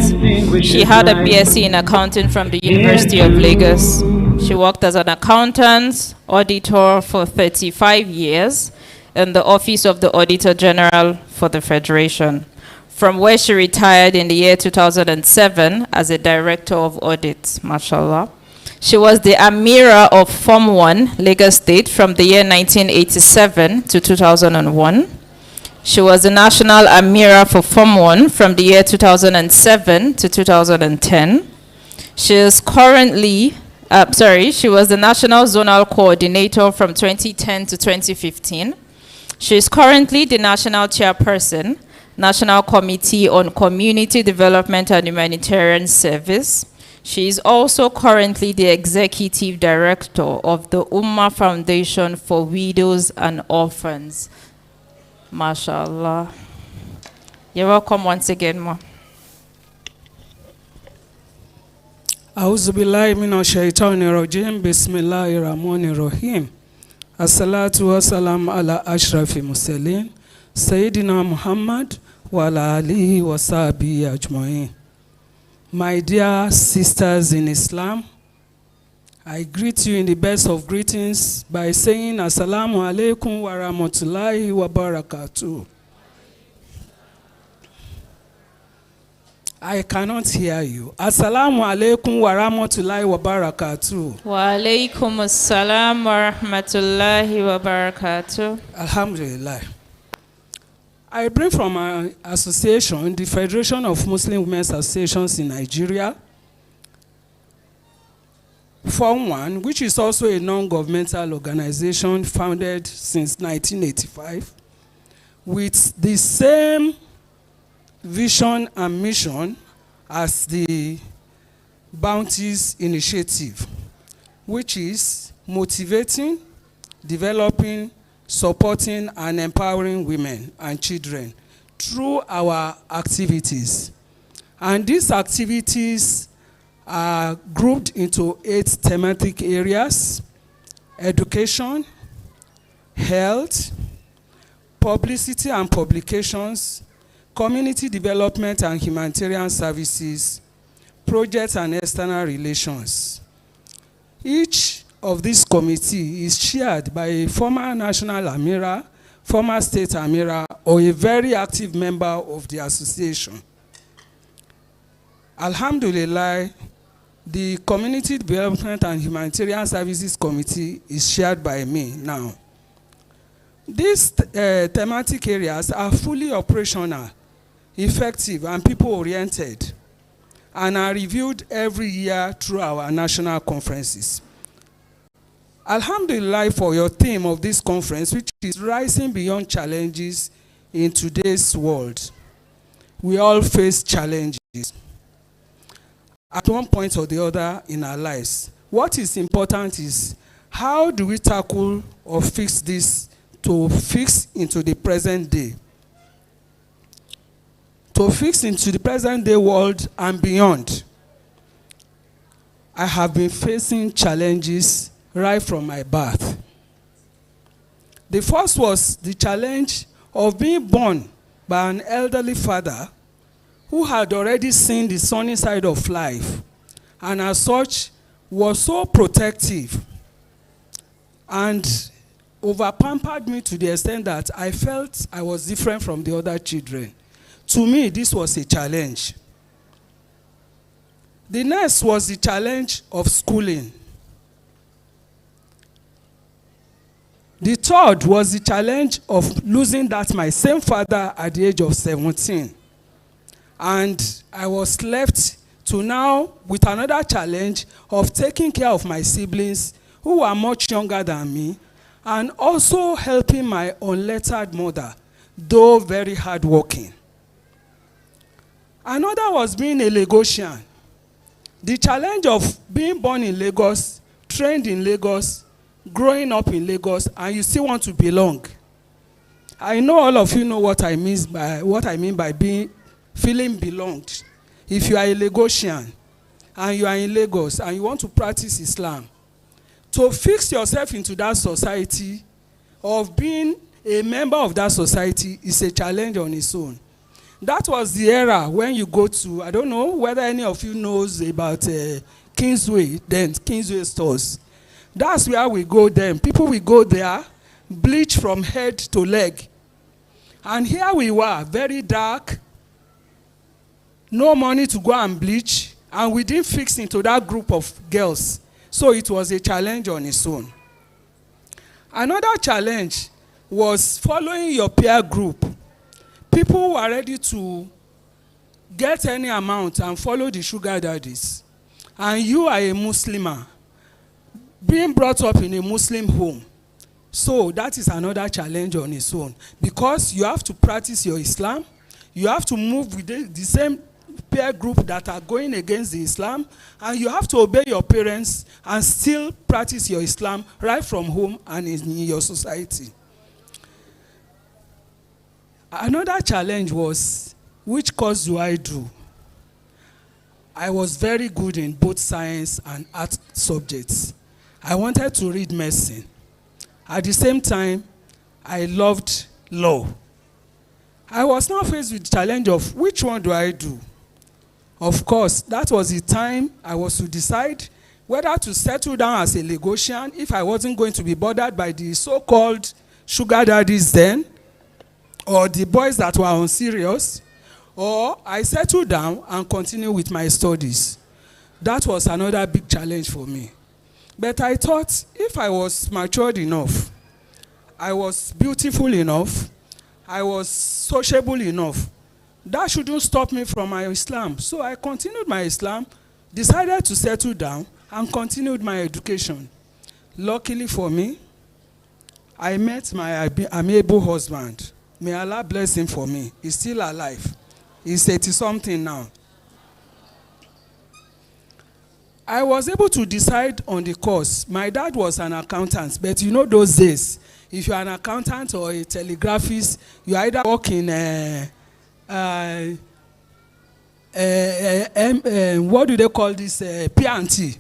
She had a BSc in accounting from the University of Lagos. She worked as an accountant, auditor for 35 years in the Office of the Auditor General for the Federation, from where she retired in the year 2007 as a Director of Audit, mashallah. She was the Amira of Form 1, Lagos State, from the year 1987 to 2001. She was the National Amira for Form 1 from the year 2007 to 2010. She was the National Zonal Coordinator from 2010 to 2015. She is currently the National Chairperson, National Committee on Community Development and Humanitarian Service. She is also currently the Executive Director of the Ummah Foundation for Widows and Orphans. MashaAllah. You're welcome once again, ma. أعوذ بالله من الشيطان الرجيم بسم الله الرحمن الرحيم الصلاة والسلام على أشرف المرسلين سيدنا محمد وعلى آله وصحبه أجمعين. My dear sisters in Islam, I greet you in the best of greetings by saying Assalamu alaikum wa rahmatullahi wa barakatuh. I cannot hear you. Assalamu alaikum wa rahmatullahi wa barakatuh. Wa alaikum assalam wa rahmatullahi wa barakatuh. Alhamdulillah. I bring from our association, the Federation of Muslim Women's Associations in Nigeria, Form 1, which is also a non-governmental organization founded since 1985, with the same vision and mission as the Bounties Initiative, which is motivating, developing, supporting, and empowering women and children through our activities. And these activities are grouped into 8 thematic areas: education, health, publicity and publications, community development and humanitarian services, projects and external relations. Each of these committees is chaired by a former national Amira, former state Amira, or a very active member of the association. Alhamdulillah, the Community Development and Humanitarian Services Committee is chaired by me now. These thematic areas are fully operational, effective, and people-oriented, and are reviewed every year through our national conferences. Alhamdulillah for your theme of this conference, which is rising beyond challenges in today's world. We all face challenges at one point or the other in our lives. What is important is how do we tackle or fix this to fix into the present day? To fix into the present day world and beyond. I have been facing challenges right from my birth. The first was the challenge of being born by an elderly father who had already seen the sunny side of life, and as such was so protective and over-pampered me to the extent that I felt I was different from the other children. To me, this was a challenge. The next was the challenge of schooling. The third was the challenge of losing that my same father at the age of 17. And I was left to now with another challenge of taking care of my siblings who were much younger than me, and also helping my unlettered mother, though very hardworking. Another was being a Lagosian. The challenge of being born in Lagos, trained in Lagos, growing up in Lagos, and you still want to belong. I know all of you know what I mean by feeling belonged. If you are a Lagosian and you are in Lagos and you want to practice Islam, to fix yourself into that society, of being a member of that society, is a challenge on its own. That was the era when you go to, I don't know whether any of you knows about Kingsway, then Kingsway stores. That's where we go then. People will go there, bleach from head to leg. And here we were, very dark, no money to go and bleach, and we didn't fix into that group of girls. So it was a challenge on its own. Another challenge was following your peer group. People were ready to get any amount and follow the sugar daddies. And you are a Muslimah, being brought up in a Muslim home. So that is another challenge on its own. Because you have to practice your Islam, you have to move with the same peer group that are going against the Islam, and you have to obey your parents and still practice your Islam right from home and in your society. Another challenge was, which course do I do? I was very good in both science and art subjects. I wanted to read medicine. At the same time, I loved law. I was now faced with the challenge of which one do I do? Of course, that was the time I was to decide whether to settle down as a Lagosian if I wasn't going to be bothered by the so-called sugar daddies then, or the boys that were unserious, or I settled down and continued with my studies. That was another big challenge for me. But I thought if I was matured enough, I was beautiful enough, I was sociable enough, that shouldn't stop me from my Islam. So I continued my Islam, decided to settle down, and continued my education. Luckily for me, I met my amiable husband. May Allah bless him for me. He's still alive. He's 80-something now. I was able to decide on the course. My dad was an accountant, but you know those days, if you're an accountant or a telegraphist, you either work in what do they call this, P&T.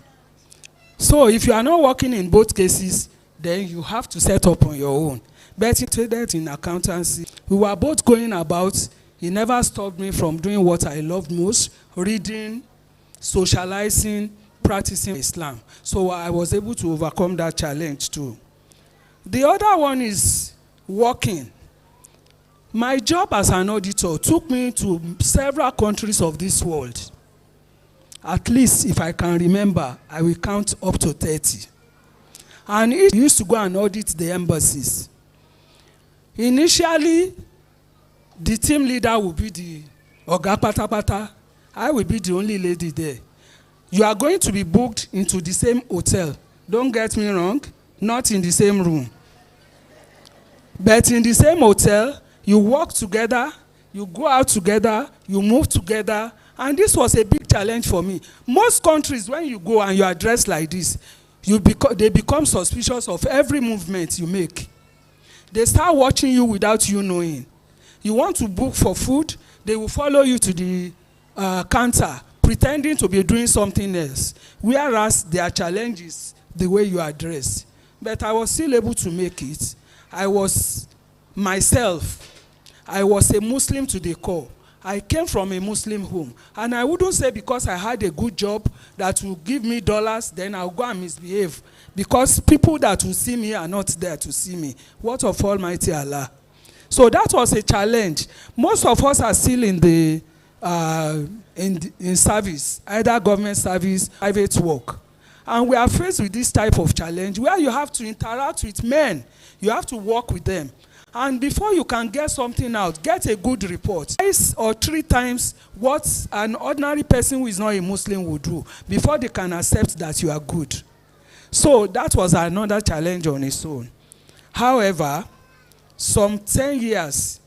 So if you are not working in both cases, then you have to set up on your own. But he traded in accountancy. We were both going about. He never stopped me from doing what I loved most, reading, socializing, practicing Islam. So I was able to overcome that challenge too. The other one is working. My job as an auditor took me to several countries of this world. At least, if I can remember, I will count up to 30. And he used to go and audit the embassies. Initially, the team leader will be the Oga Patapata. I will be the only lady there. You are going to be booked into the same hotel. Don't get me wrong, not in the same room. But in the same hotel, you work together, you go out together, you move together, and this was a big challenge for me. Most countries, when you go and you are dressed like this, they become suspicious of every movement you make. They start watching you without you knowing. You want to book for food, they will follow you to the counter, pretending to be doing something else, whereas their challenge is the way you are dressed. But I was still able to make it. I was myself. I was a Muslim to the core. I came from a Muslim home. And I wouldn't say because I had a good job that will give me dollars, then I'll go and misbehave. Because people that will see me are not there to see me. What of Almighty Allah? So that was a challenge. Most of us are still in the in service, either government service, private work. And we are faced with this type of challenge where you have to interact with men. You have to work with them. And before you can get something out, get a good report. Twice or 3 times what an ordinary person who is not a Muslim would do before they can accept that you are good. So that was another challenge on its own. However, some 10 years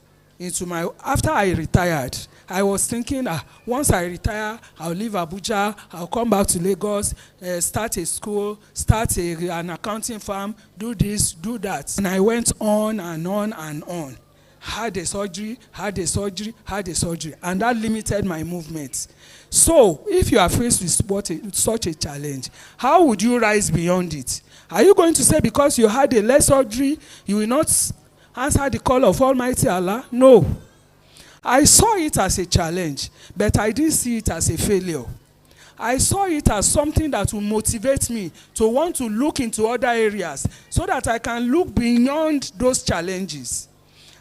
after I retired, I was thinking, once I retire, I'll leave Abuja, I'll come back to Lagos, start a school, start an accounting firm, do this, do that. And I went on and on and on. Had a surgery, had a surgery, had a surgery, and that limited my movements. So, if you are faced with such a challenge, how would you rise beyond it? Are you going to say because you had a less surgery, you will not answer the call of Almighty Allah? No. I saw it as a challenge, but I didn't see it as a failure. I saw it as something that will motivate me to want to look into other areas so that I can look beyond those challenges.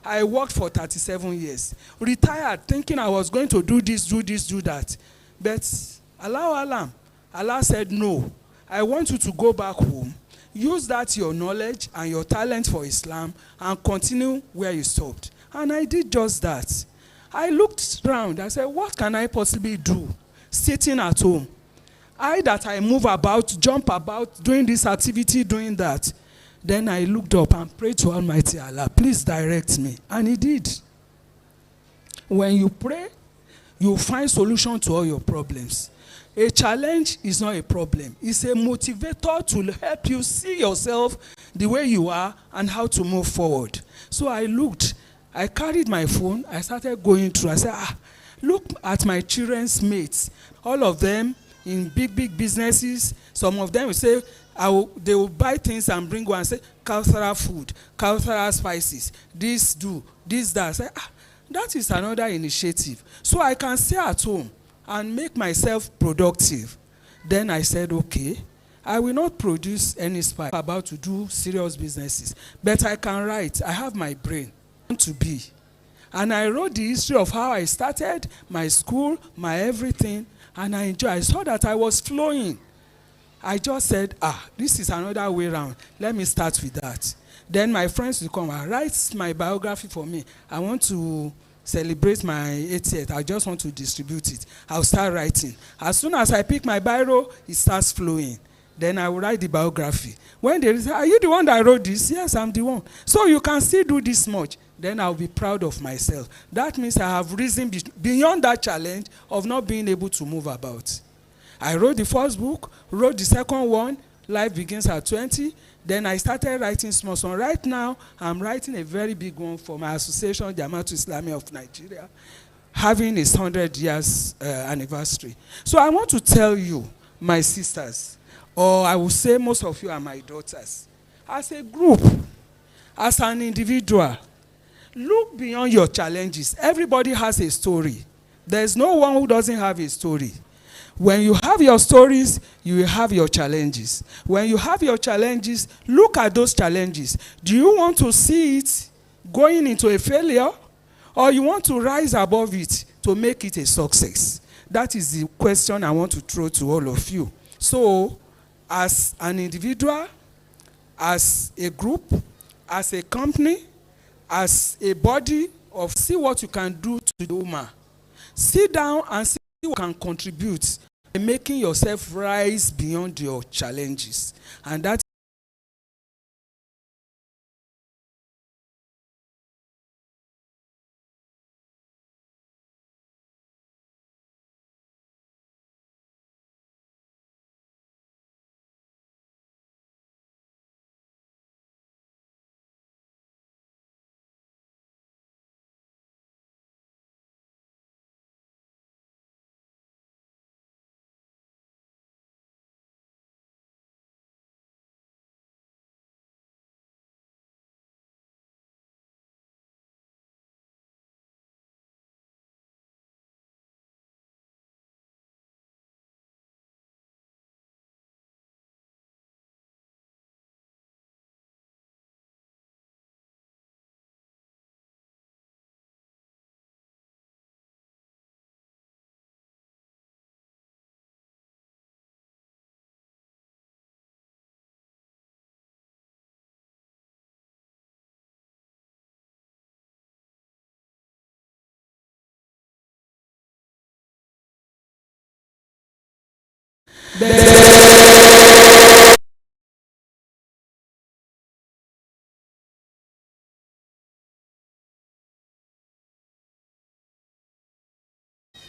I worked for 37 years, retired thinking I was going to do this, do that. But Allah said, no, I want you to go back home, use that your knowledge and your talent for Islam and continue where you stopped. And I did just that. I looked around, I said, what can I possibly do sitting at home? I move about, jump about, doing this activity, doing that. Then I looked up and prayed to Almighty Allah, please direct me. And He did. When you pray, you find solution to all your problems. A challenge is not a problem. It's a motivator to help you see yourself the way you are and how to move forward. So I looked. I carried my phone. I started going through. I said, look at my children's mates. All of them in big businesses. Some of them will say, they will buy things and bring one and say, cultural food, cultural spices, this, that. I say, that is another initiative. So I can stay at home and make myself productive. Then I said, okay, I will not produce any spice. I'm about to do serious businesses, but I can write. I have my brain to be. And I wrote the history of how I started, my school, my everything, and I enjoyed. I saw that I was flowing. I just said, this is another way around. Let me start with that. Then my friends will come and write my biography for me. I want to celebrate my 80th. I just want to distribute it. I'll start writing. As soon as I pick my biro, it starts flowing. Then I will write the biography. When they say, are you the one that wrote this? Yes, I'm the one. So you can still do this much. Then I'll be proud of myself. That means I have risen beyond that challenge of not being able to move about. I wrote the first book, wrote the second one, Life Begins at 20. Then I started writing small. So right now, I'm writing a very big one for my association, Jamaatul Islamiyah of Nigeria, having its 100 years anniversary. So I want to tell you, my sisters, or I will say most of you are my daughters, as a group, as an individual, look beyond your challenges. Everybody has a story. There's no one who doesn't have a story. When you have your stories, you will have your challenges. When you have your challenges, look at those challenges. Do you want to see it going into a failure, or you want to rise above it to make it a success? That is the question I want to throw to all of you. So, as an individual, as a group, as a company, as a body, see what you can do to the Ummah. Sit down and see what you can contribute in making yourself rise beyond your challenges. And that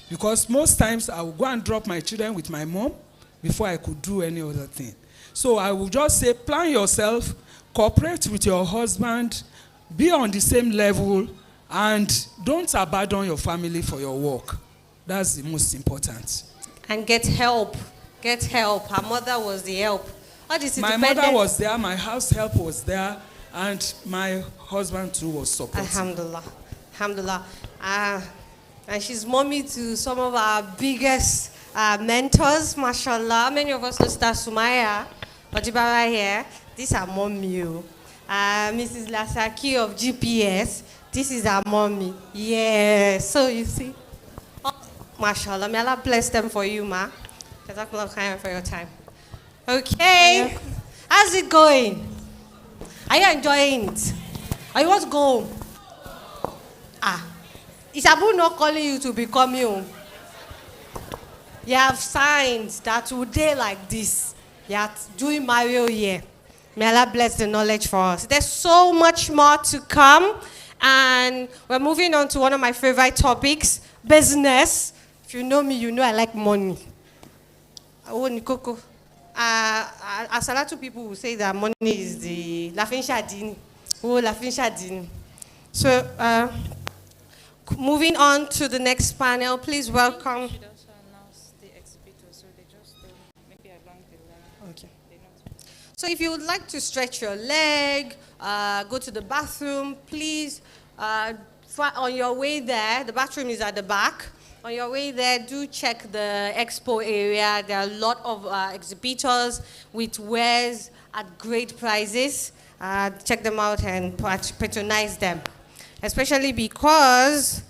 because most times I will go and drop my children with my mom before I could do any other thing. So I will just say, plan yourself, cooperate with your husband, be on the same level, and don't abandon your family for your work. That's the most important. And get help. Get help. Her mother was the help. My mother was there, my house help was there, and my husband too was supporting. Alhamdulillah. Alhamdulillah. And she's mommy to some of our biggest mentors, mashallah. Many of us know Sister Sumaya Ojibara here. This is our mommy. Mrs. Lasaki of GPS. This is our mommy. Yeah. So you see. Oh, mashallah. May Allah bless them for you, ma. Jazakallah khairan for your time. Okay. Yeah. How's it going? Are you enjoying it? Or you want to go home? Is Abu not calling you to be coming home? You have signs that today like this, you are doing Mario here. May Allah bless the knowledge for us. There's so much more to come. And we're moving on to one of my favorite topics, business. If you know me, you know I like money. Oh, Nikoko. Asalatu people will say that money is the Lafin Shadini. Oh, Lafin Shadini. So, moving on to the next panel, please welcome. Okay. So if you would like to stretch your leg, go to the bathroom, please, on your way there, the bathroom is at the back. On your way there, do check the expo area. There are a lot of exhibitors with wares at great prices. Check them out and patronize them. Especially because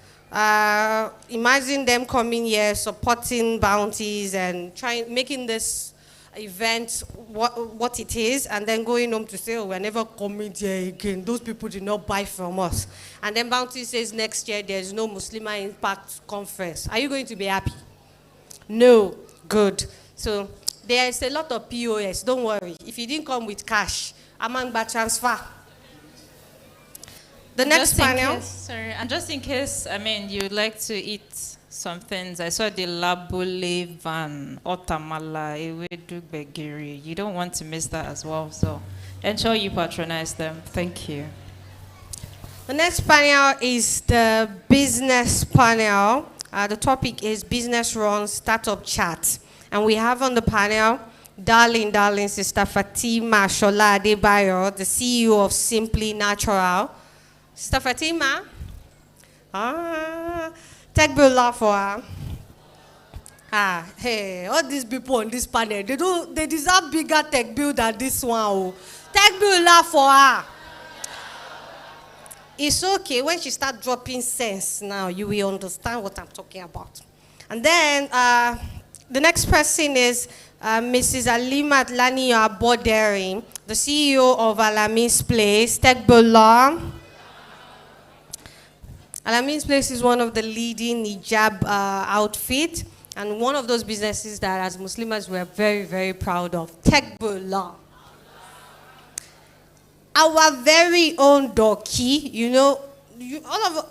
imagine them coming here, supporting bounties and making this event what it is, and then going home to say, oh, we're never coming here again. Those people did not buy from us. And then Bounty says next year there's no Muslimah Impact Conference. Are you going to be happy? No. Good. So there's a lot of POS. Don't worry. If you didn't come with cash, Amangba transfer. The next panel. And just in case, I mean, you'd like to eat some things. I saw the labule van, otamala, ewedu begiri. You don't want to miss that as well. So ensure you patronize them. Thank you. The next panel is the business panel. The topic is business run startup chat. And we have on the panel, darling Sister Fatima Shola Adebayo, the CEO of Simply Natural. Sister Fatima, tech builder for her. Hey, all these people on this panel, they deserve bigger tech build than this one. Oh. Tech builder for her. It's okay, when she starts dropping sense now, you will understand what I'm talking about. And then the next person is Mrs. Alima Atlani Aboderi, the CEO of Alamin's Place, Tech builder. Alamin's Place is one of the leading hijab outfit, and one of those businesses that as Muslims we're very, very proud of. Tekbullah. Our very own doki, you know,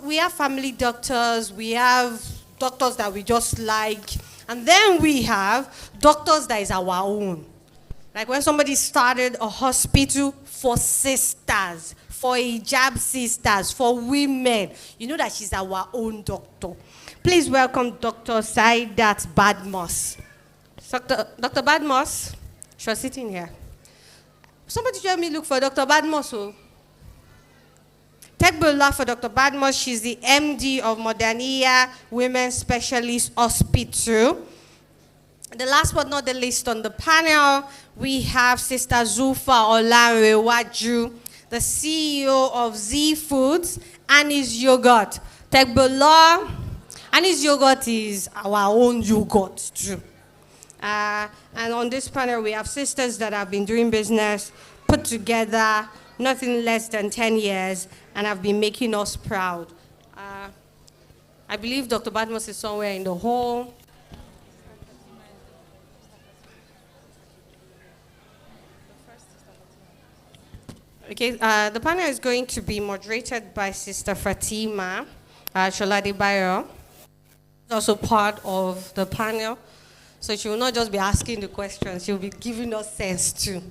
we have family doctors, we have doctors that we just like, and then we have doctors that is our own. Like when somebody started a hospital for sisters, for hijab sisters, for women. You know that she's our own doctor. Please welcome Dr. Saidat Badmos. Dr. Badmos, she was sitting here. Somebody tell me look for Dr. Badmos. Oh. Tekbullah for Dr. Badmos. She's the MD of Modania Women's Specialist Hospital. The last but not the least on the panel, we have Sister Zulfa Olanrewaju, the CEO of Z Foods, Annie's Yogurt. Tekbullah, Annie's Yogurt is our own yogurt too. And on this panel, we have sisters that have been doing business, put together, nothing less than 10 years, and have been making us proud. I believe Dr. Badmos is somewhere in the hall. Okay, the panel is going to be moderated by Sister Fatima Shola Adebayo, also part of the panel. So she will not just be asking the questions, she will be giving us sense too.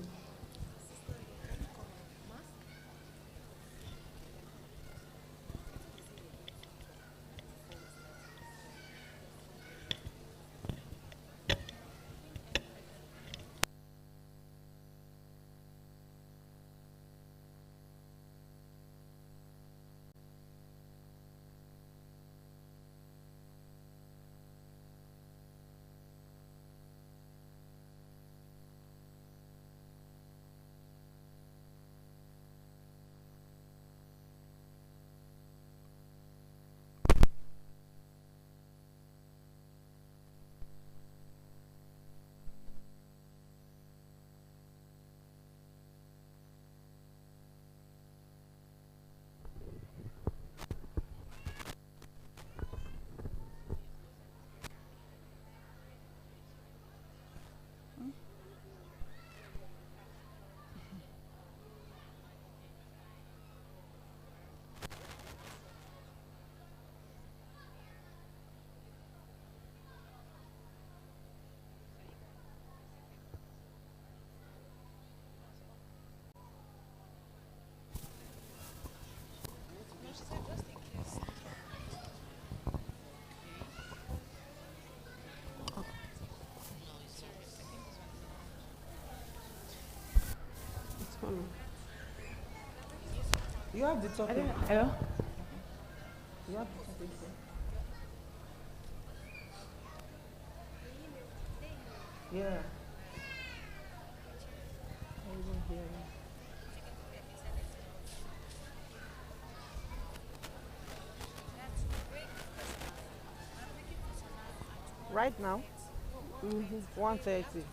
You have the topic. Hello? You have the topic. Yeah. I didn't hear you. Right now? 1:30.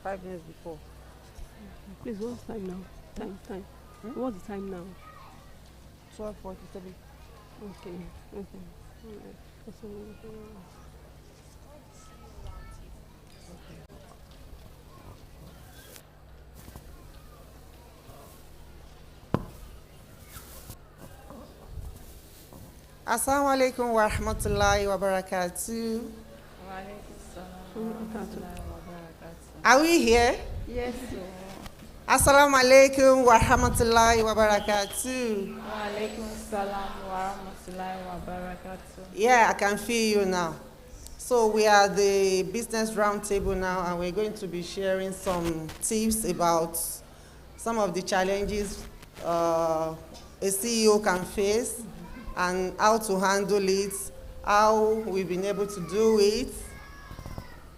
5 minutes before. Please, what's the time now? Time. What's the time now? 12:47. Okay. Assalamu alaikum wa rahmatullahi wa barakatuh. Are we here? Yes. Assalamu alaikum wa rahmatullahi wa barakatuh. Wa alaikum salam wa rahmatullahi wa barakatuh. Yeah, I can feel you now. So we are the business roundtable now, and we're going to be sharing some tips about some of the challenges a CEO can face and how to handle it, how we've been able to do it.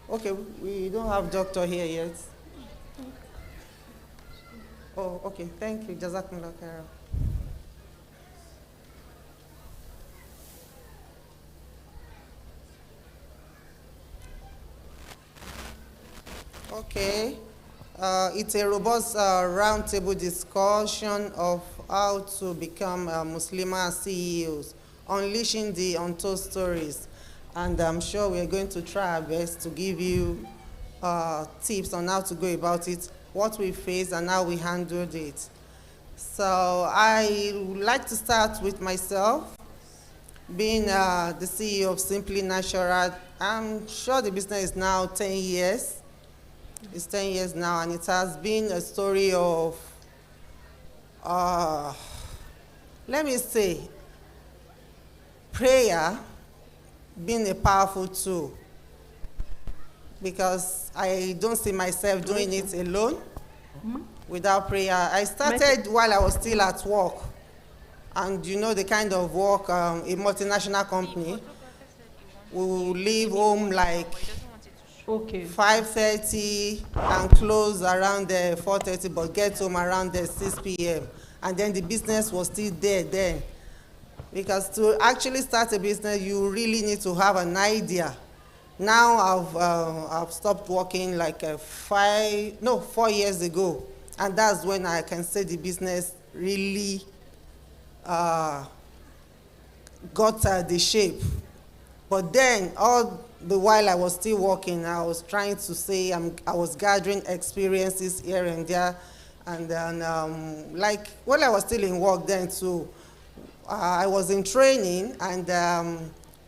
Okay, we don't have doctor here yet. Oh, okay, thank you. Jazakumullah khairan. Okay, it's a robust roundtable discussion of how to become Muslimah CEOs, unleashing the untold stories. And I'm sure we're going to try our best to give you tips on how to go about it, what we faced, and how we handled it. So I would like to start with myself. Being the CEO of Simply Natural, I'm sure the business is now 10 years. It's 10 years now, and it has been a story of, let me say, prayer being a powerful tool, because I don't see myself doing it alone without prayer. I started while I was still at work, and you know the kind of work, a multinational company, we will leave home like 5:30 and close around 4:30, but get home around 6 p.m. And then the business was still there then. Because to actually start a business, you really need to have an idea. Now I've stopped working like 4 years ago, and that's when I can say the business really got the shape. But then all the while I was still working, I was trying to say I was gathering experiences here and there, and then like when I was still in work then too, I was in training, and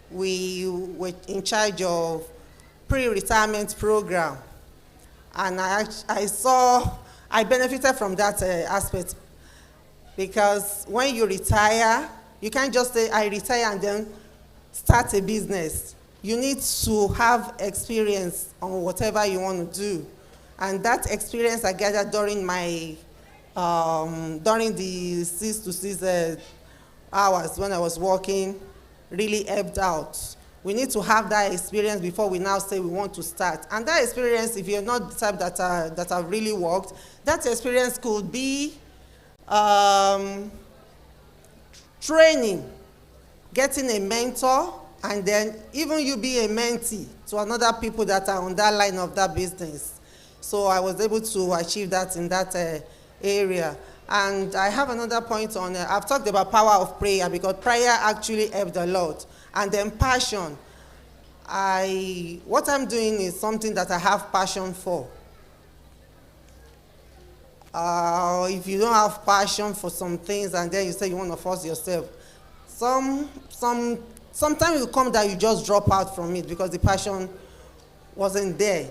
we were in charge of pre-retirement program, and I benefited from that aspect, because when you retire, you can't just say I retire and then start a business. You need to have experience on whatever you want to do, and that experience I gathered during my during the 6 to 6 hours when I was working really helped out. We need to have that experience before we now say we want to start. And that experience, if you're not the type that have really worked, that experience could be training, getting a mentor, and then even you be a mentee to another people that are on that line of that business. So I was able to achieve that in that area. And I have another point on, I've talked about power of prayer, because prayer actually helped a lot. And then passion. What I'm doing is something that I have passion for. If you don't have passion for some things and then you say you want to force yourself, sometimes it come that you just drop out from it because the passion wasn't there.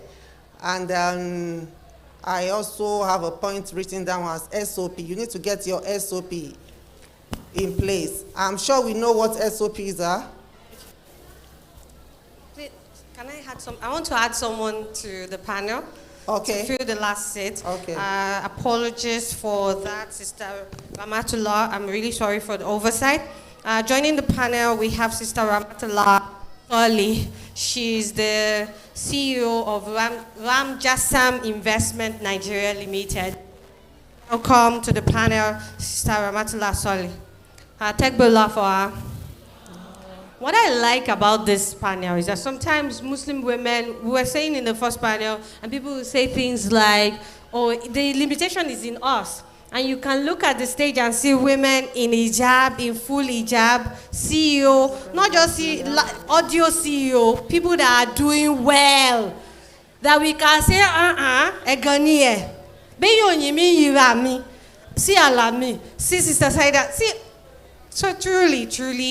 And I also have a point written down as SOP. You need to get your SOP in place. I'm sure we know what SOPs are. Can I add some? I want to add someone to the panel. Okay. to fill the last seat. Okay. Apologies for that, Sister Ramatullah. I'm really sorry for the oversight. Joining the panel, we have Sister Ramatullah Soli. She's the CEO of Ram Jassam Investment Nigeria Limited. Welcome to the panel, Sister Ramatullah Soli. Tekbullah for her. What I like about this panel is that sometimes Muslim women, we were saying in the first panel, and people will say things like, oh, the limitation is in us. And you can look at the stage and see women in hijab, in full hijab, CEO, not just audio CEO, people that are doing well. That we can say, Eganie, Beyonimi see Alami, see Sister Saida, see. So truly,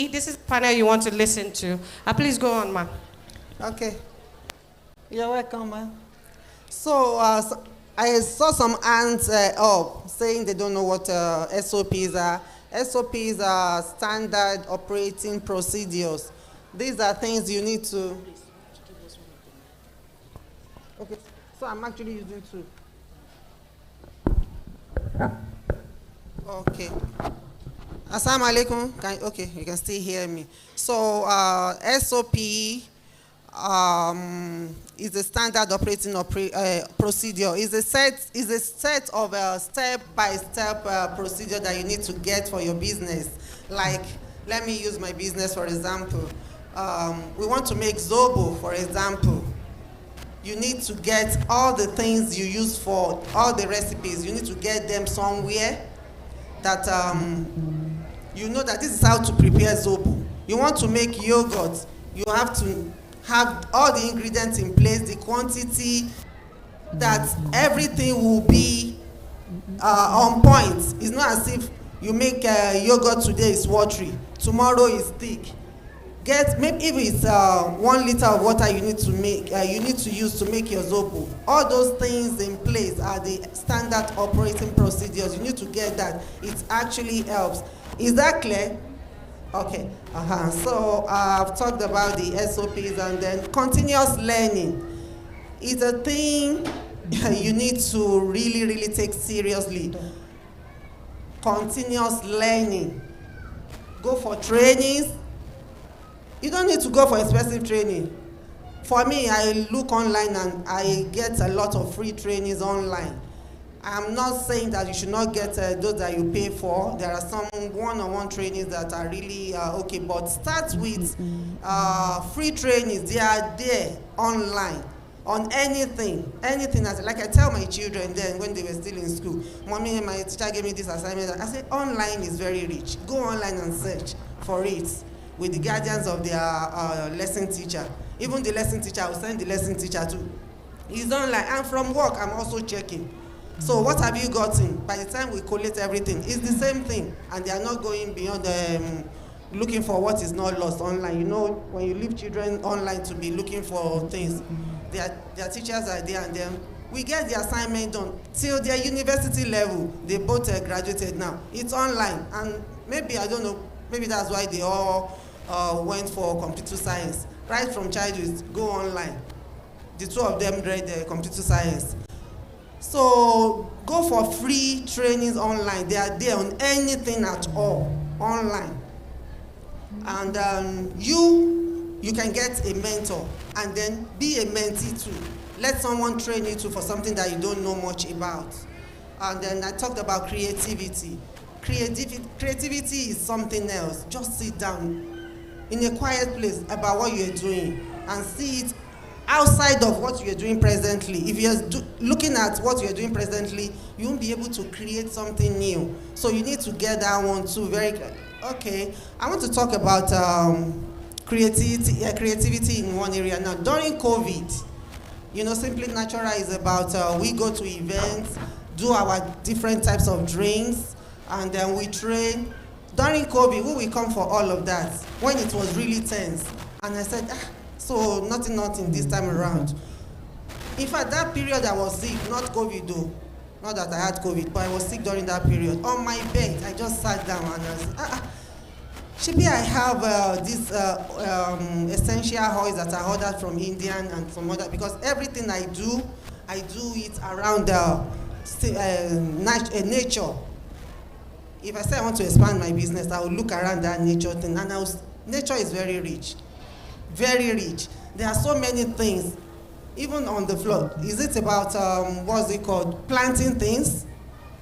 this is the panel you want to listen to. Please go on, ma. Okay. You're welcome, ma. So, I saw some hands up saying they don't know what SOPs are. SOPs are standard operating procedures. These are things you need to... Okay, so I'm actually using two. Okay. Assalamu alaikum. Okay, you can still hear me. So SOP is a standard operating procedure. Is a set of step-by-step procedure that you need to get for your business. Like, let me use my business for example. We want to make zobo, for example. You need to get all the things you use for all the recipes. You need to get them somewhere that you know that this is how to prepare zobo. You want to make yogurt, you have to have all the ingredients in place, the quantity, that everything will be on point. It's not as if you make yogurt today is watery, tomorrow is thick. Maybe if it's 1 liter of water you need to make, you need to use to make your zobo. All those things in place are the standard operating procedures. You need to get that. It actually helps. Is that clear? Okay. So I've talked about the SOPs, and then continuous learning is a thing you need to really take seriously. Continuous learning. Go for trainings. You don't need to go for expensive training. For me, I look online and I get a lot of free trainings online. I'm not saying that you should not get those that you pay for. There are some one-on-one trainings that are really okay, but start with free trainings. They are there online on anything. Like I tell my children then when they were still in school, Mommy, my teacher gave me this assignment. I said, online is very rich. Go online and search for it with the guardians of their lesson teacher. Even the lesson teacher, I will send the lesson teacher too. It's online. And from work, I'm also checking. So what have you gotten? By the time we collate everything, it's the same thing. And they are not going beyond looking for what is not lost online. You know, when you leave children online to be looking for things, their teachers are there, and then we get the assignment done. Till their university level, they both graduated now. It's online. And maybe, I don't know, maybe that's why they all went for computer science. Right from childhood, go online. The two of them read computer science. So go for free trainings online. They are there on anything at all, online. And you can get a mentor and then be a mentee too. Let someone train you too for something that you don't know much about. And then I talked about creativity. Creativity is something else. Just sit down in a quiet place about what you're doing and see it outside of what you're doing presently. If you're looking at what you're doing presently, you won't be able to create something new. So you need to get that one too. Okay, I want to talk about creativity in one area now. During COVID, you know, Simply Natural is about we go to events, do our different types of drinks, and then we train. During COVID, we will come for all of that when it was really tense. And I said, so nothing this time around. In fact, that period I was sick, not COVID though. Not that I had COVID, but I was sick during that period. On my bed, I just sat down and I said, Shibi, I have these essential oils that I ordered from India and from other, because everything I do, I do it around nature. If I say I want to expand my business, I will look around that nature thing, and nature is very rich, very rich. There are so many things, even on the floor. Is it about what's it called? Planting things,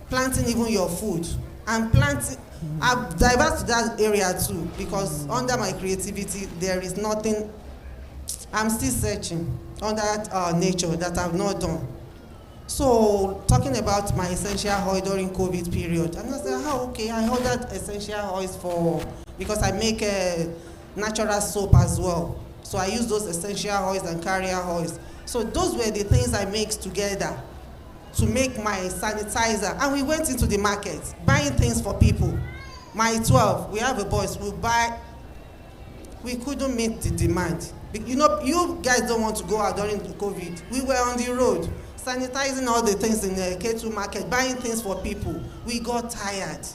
planting even your food, and planting. I've diverse to that area too, because under my creativity there is nothing. I'm still searching on that nature that I've not done. So talking about my essential oil during COVID period, and I said, okay, I ordered essential oils because I make a natural soap as well. So I use those essential oils and carrier oils. So those were the things I mixed together to make my sanitizer. And we went into the market, buying things for people. My 12, we have a boys, we couldn't meet the demand. You know, you guys don't want to go out during the COVID. We were on the road, sanitizing all the things in the K2 market, buying things for people. We got tired.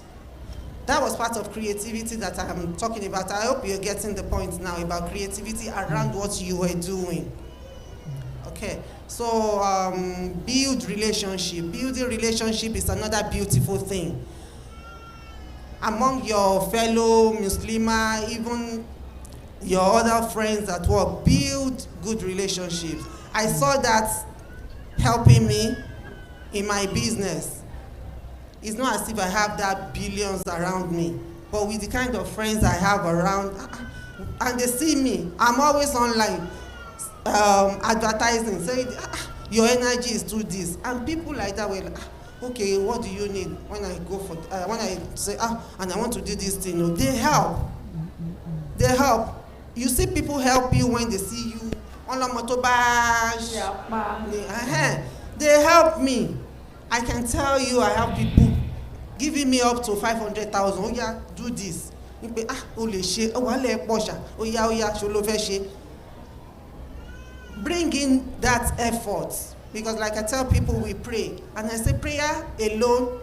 That was part of creativity that I'm talking about. I hope you're getting the point now about creativity around what you were doing. Okay, so build relationship. Building relationship is another beautiful thing. Among your fellow Muslimah, even your other friends at work, build good relationships. I saw that helping me in my business. It's not as if I have that billions around me, but with the kind of friends I have around, and they see me, I'm always online advertising, saying, your energy is to this, and people like that will, okay, what do you need? When I go for, when I say, and I want to do this thing, they help. They help. You see people help you when they see you on the motorbike. They help me. I can tell you, I have people giving me up to 500,000. Oh yeah, do this. Bring in that effort, because like I tell people, we pray, and I say prayer alone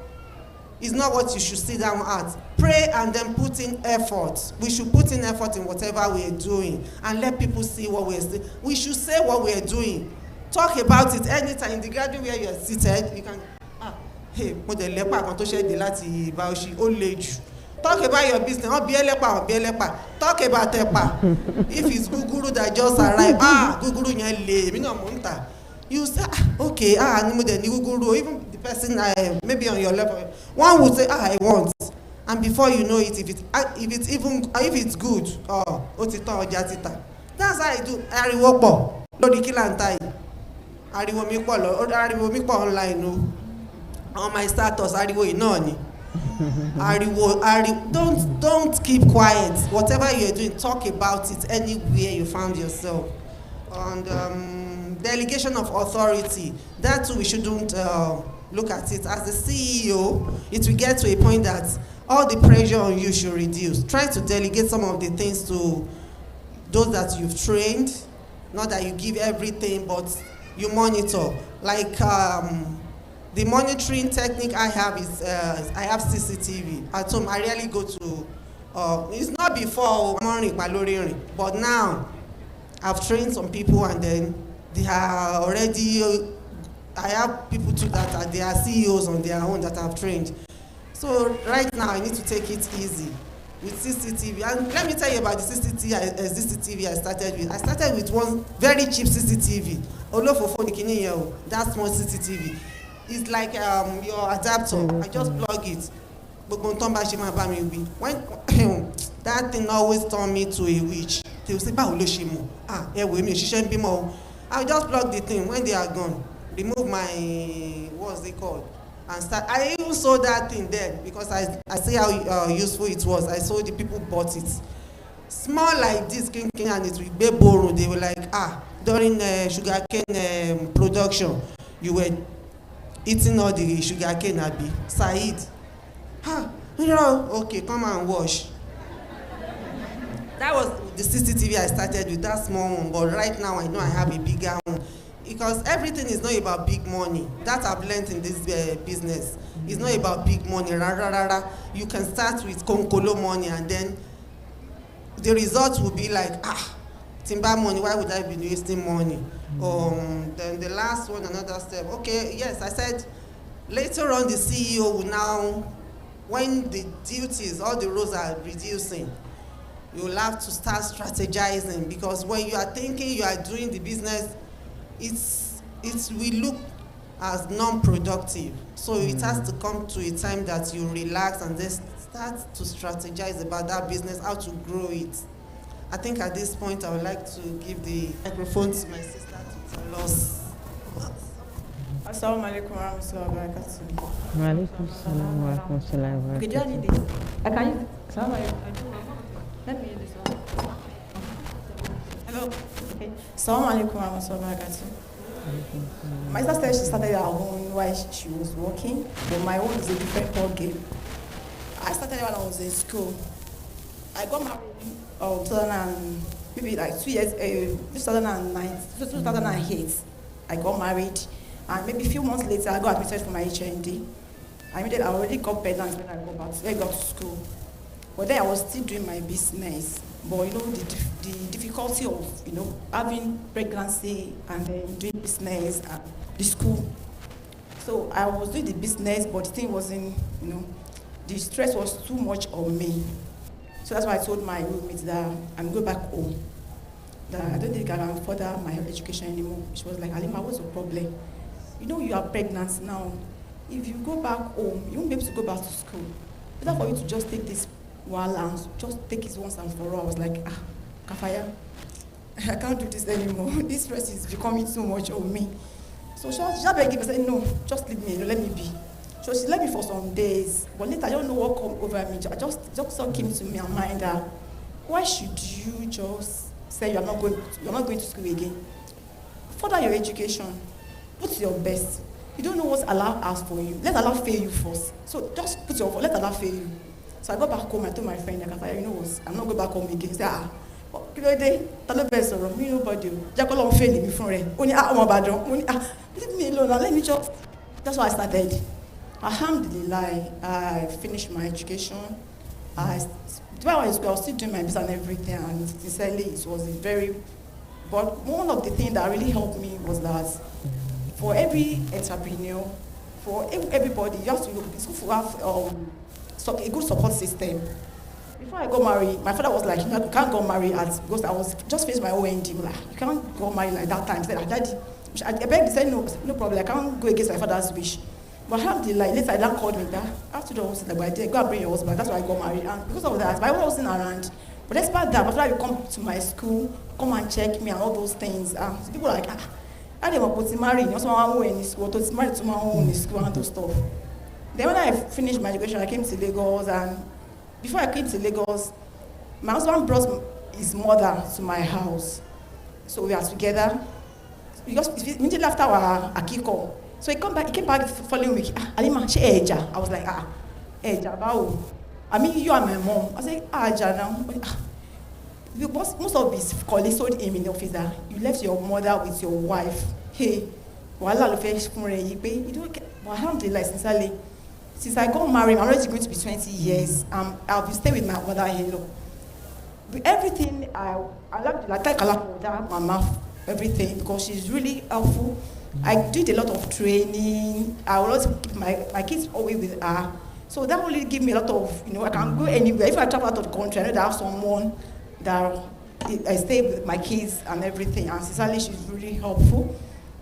is not what you should sit down at. Pray and then put in effort. We should put in effort in whatever we are doing and let people see what we are doing. We should say what we are doing. Talk about it anytime. In the garden where you are seated, you can, hey, talk about your business. Talk about tepa. If it's Guguru that just arrived, Guguru nyele, you say, okay, even the person maybe on your level, one would say, I want, and before you know it, if it's good, that's how I do. Ariwo po, lori kilantai, ariwo mi po online on my status, ariwo inoni. Don't keep quiet. Whatever you're doing, talk about it anywhere you found yourself. And delegation of authority, that too, we shouldn't look at it. As the CEO, it will get to a point that all the pressure on you should reduce. Try to delegate some of the things to those that you've trained. Not that you give everything, but you monitor. Like the monitoring technique I have is, I have CCTV. At home, I rarely go to, it's not before, but now, I've trained some people, and then they are already, I have people too that they are CEOs on their own that I've trained. So right now I need to take it easy with CCTV. And let me tell you about the CCTV I started with. I started with one very cheap CCTV. That small CCTV. It's like your adapter. I just plug it. When that thing always turned me to a witch. They will say, I'll just plug the thing. When they are gone, remove my, what's it called? And start. I even sold that thing there because I see how useful it was. I saw the people bought it. Small like this, and it will be borrowed. They were like, during sugarcane production, you were eating all the sugarcane, Abi. Said, okay, come and wash. That was the CCTV I started with, that small one, but right now I know I have a bigger one. Because everything is not about big money. That I've learned in this business. It's not about big money. You can start with konkolo money, and then the result will be like, timber money, why would I be wasting money? Then the last one, another step. Okay, yes, I said later on the CEO will now, when the duties, all the roles are reducing, you will have to start strategizing, because when you are thinking you are doing the business, it will look as non-productive. So it has to come to a time that you relax and then start to strategize about that business, how to grow it. I think at this point I would like to give the microphone to my sister to tell us. Assalamu alaikum warahmatullahi wabarakatuh. Wa alaikum salam wa rahmatullahi wa Okay, do I need this? I can use it. Assalamu alaikum. Let me use this one. Hello. Okay. Assalamu alaikum warahmatullahi wabarakatuh. My sister said she started her own while she was working, but my own is a different ball game. I started when I was in school. I got married maybe like 2 years, 2008. I got married, and maybe a few months later, I got admitted for my HND. I already got pregnant when I got to school. But then I was still doing my business. But the difficulty of having pregnancy and then doing business and the school. So I was doing the business, but the thing wasn't, the stress was too much on me. So that's why I told my roommates that I'm going back home. That I don't think I can further my education anymore. She was like, Halima, what's the problem? You are pregnant now. If you go back home, you won't be able to go back to school. Better for you to just take this while and just take it once and for all. I was like, Kafaya, I can't do this anymore. This stress is becoming too much on me. So she begged me, said, no, just leave me, let me be. So she left me for some days. But later, I don't know what came over me. I just came to my mind that, why should you just say you're not going to school again? Further your education. Put your best. You don't know what Allah asks for you. Let Allah fail you first. So just let Allah fail you. So I got back home, I told my friend, you know what, I'm not going back home again. He said, nobody. Leave me alone, let me just. That's why I started. Alhamdulillah, I finished my education. While I was still doing my business and everything, and sincerely, it was but one of the things that really helped me was that for every entrepreneur, for everybody, you have to have a good support system. Before I got married, my father was like, you can't go married because I was just finished my OND. Like, you can't go married like that time. He said, Daddy, I begged, he said, no problem, I can't go against my father's wish. But alhamdulillah, later I called me that after the husband, like, I did go and bring your husband. That's why I got married. And because of that, my husband wasn't around. But despite that, my father would come to my school, come and check me and all those things. People were like, I didn't want to marry. You know, in school, to marry to my own in school and those stuff. Then when I finished my education, I came to Lagos, and before I came to Lagos, my husband brought his mother to my house. So we are together. Because immediately after our Akiko, so he came back the following week. Halima, she Ikeja. I was like, Ikeja, bao. I mean, you are my mom. I said, Ikeja now. Most of his colleagues told him in the office that you left your mother with your wife. Hey, alhamdulillah, sincerely. Since I got married, I'm already going to be 20 years. I'll be staying with my mother-in-law. Everything, I thank Allah for that, mama, everything, because she's really helpful. I did a lot of training. I will also keep my kids always with her. So that really give me a lot of, I can go anywhere. If I travel out of the country, I know that I have someone that I stay with my kids and everything. And sincerely, she's really helpful.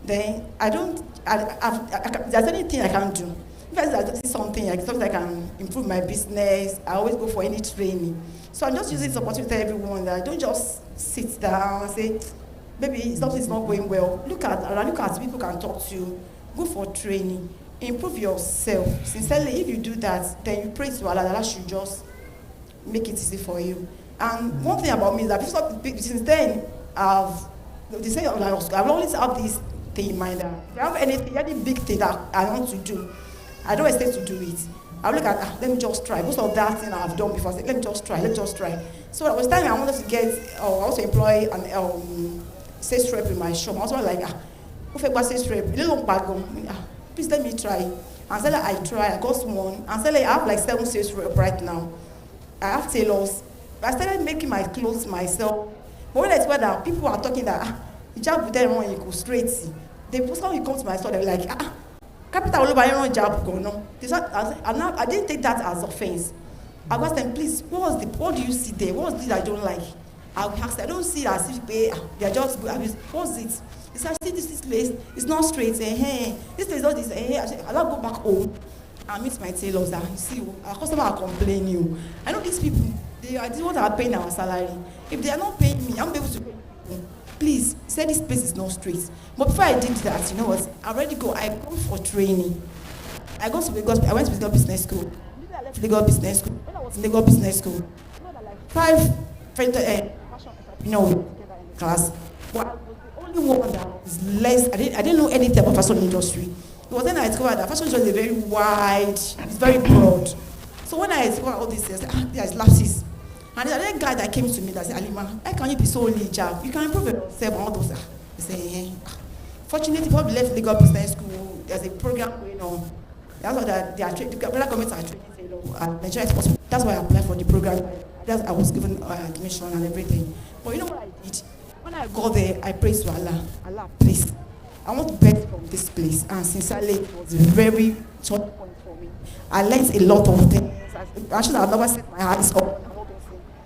Then there's anything I can do. If I see something I can improve my business, I always go for any training. So I'm just using this opportunity to tell everyone that don't just sit down and say, maybe something's not going well. Look at people can talk to you. Go for training. Improve yourself. Sincerely, if you do that, then you pray to Allah that Allah should just make it easy for you. And one thing about me is that since then, I've always had this thing in mind that if I have any big thing that I want to do, I don't expect to do it. I'll look at, let me just try. Most of that thing I've done before, I said, let me just try. So it was time I wanted to I also employ an sales rep in my shop. I was like, sales rep, please let me try. And so I try, I got one. And so I have like 7 sales rep right now. I have tailors. I started making my clothes myself. But when I discovered that people are talking that hijab will tell everyone you go straight, they first time you come to my store, they're like, capital all over everyone hijab go no. I didn't take that as offense. I asked them, please, what do you see there? What's this I don't like? I asked, I don't see it as if they're just good. What's it? He said, see this place, it's not straight. This place, all this. I'll go back home and meet my tailors. You see, our customers are complaining. I know these people, they are the ones that are paying our salary. If they are not paying me, I'm able to pay them. Please, say this place is not straight. But before I did that, you know what? I go for training. I went to Lagos Business School. I left Lagos Business School. When I was in Lagos Business School, 5 friends, class. But I was the only one that was less. I didn't know anything about fashion industry. It was then I discovered that fashion industry is very wide, it's very broad. So when I discovered all this, I said, there's lapses. And there's another guy that came to me that said, Alima, how can you be so only hijab? You can improve yourself and all those. I say, fortunately, before we left Lagos Business School, there's a program going on. That's what the federal government are training Nigeria exports. That's why I applied for the program. I was given admission and everything. But you know what I did? When I got there, I prayed to Allah. Allah, please, I want to beg from this place. And sincerely, it was a very turning point for me. I learned a lot of things. Actually, I've never set my eyes up.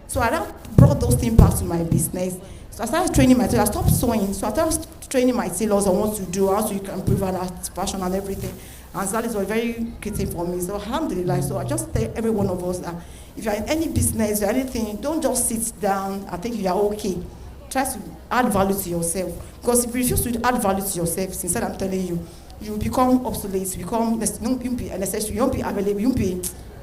So I brought those things back to my business. So I started training my tailors. I stopped sewing. So I started training my tailors on what to do, how to improve on fashion and everything. And that is very critical for me. So alhamdulillah. So I just tell every one of us that if you're in any business or anything, don't just sit down and think you are okay. Try to add value to yourself. Because if you refuse to add value to yourself, sincerely I'm telling you, you will become obsolete, you won't be necessary, you won't be available, you won't be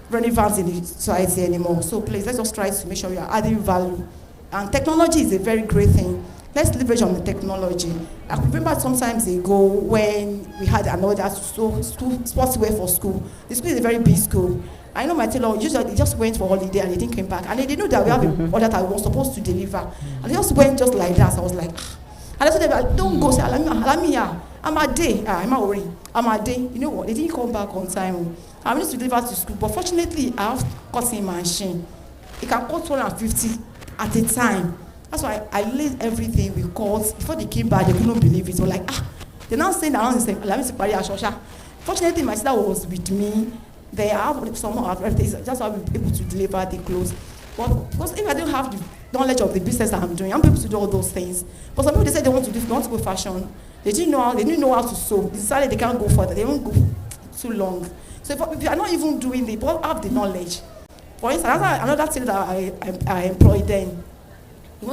relevant in the society anymore. So please, let's just try to make sure you are adding value. And technology is a very great thing. Let's leverage on the technology. I remember sometimes ago when we had another sportswear for school. The school is a very big school. I know my tailor usually just went for holiday and they didn't come back. And they didn't know that we have an order that we were supposed to deliver. And they just went just like that. So I was like, and I told them, don't go, say, Alamiya, I'm a day. I'm a worry. I'm a day. You know what? They didn't come back on time. I managed to deliver to school. But fortunately, I have cutting machine. It can cut 250 at a time. That's why I laid everything with cords. Before they came back, they couldn't believe it. So like, they're now saying around the same. Fortunately, my sister was with me. They have some of everything. That's why we're able to deliver the clothes. But because if I don't have the knowledge of the business that I'm doing, I'm able to do all those things. But some people they say they want to go fashion. They didn't know how to sew. They decided they can't go further. They won't go too long. So if you are not even doing it, but have the knowledge. For instance, another thing that I employed then.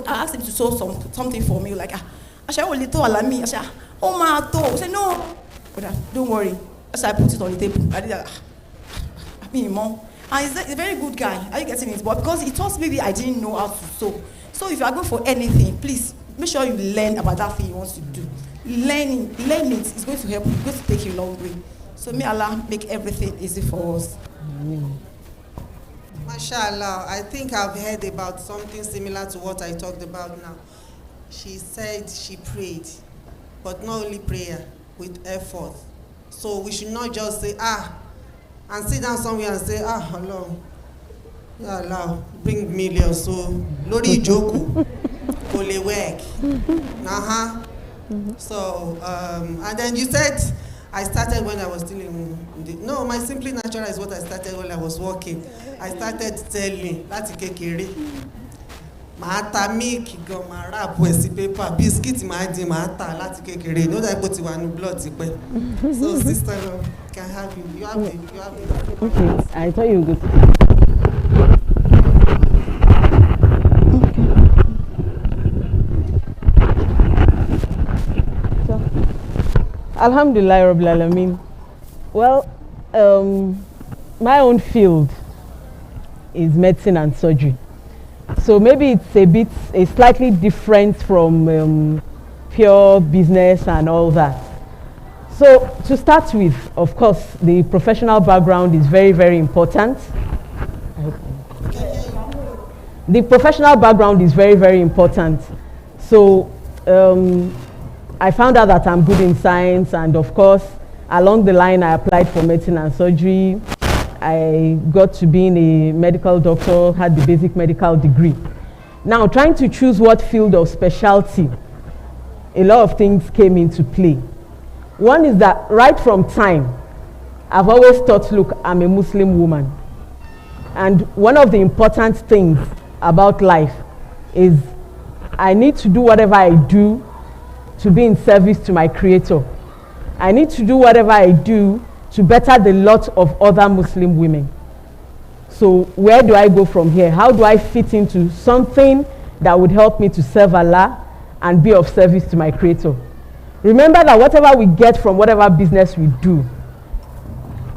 I asked him to sew something for me, like, I said, oh, little alami. I said, oh, my toe. I said, no. But don't worry. So I put it on the table. I did that. Mom. And he's a very good guy. Are you getting it? But because he thought maybe I didn't know how to sew. So if you are going for anything, please make sure you learn about that thing you want to do. Learn it is going to help you. It's going to take you a long way. So may Allah make everything easy for us. Mashallah, I think I've heard about something similar to what I talked about now. She said she prayed, but not only prayer, with effort. So we should not just say, and sit down somewhere and say, Allah, Ya Allah, bring millions. So, Lori Joku, Kole work. So, and then you said, I started when I was still no, my Simply Natural is what I started when I was working. I started selling, that's kekere. Màá milk gan, màá wrap sí paper, biscuit màá dín, màá tà láti kékeré. No that put you on blood tipẹ́. So sister, can have you. You have it. Okay, I thought you would. Alhamdulillah Rabbil Alameen. Well, my own field is medicine and surgery. So maybe it's slightly different from pure business and all that. So to start with, of course, the professional background is very, very important. The professional background is very, very important. So I found out that I'm good in science, and of course, along the line, I applied for medicine and surgery. I got to being a medical doctor, had the basic medical degree. Now, trying to choose what field of specialty, a lot of things came into play. One is that right from time, I've always thought, look, I'm a Muslim woman. And one of the important things about life is I need to do whatever I do to be in service to my Creator. I need to do whatever I do to better the lot of other Muslim women. So where do I go from here? How do I fit into something that would help me to serve Allah and be of service to my Creator? Remember that whatever we get from whatever business we do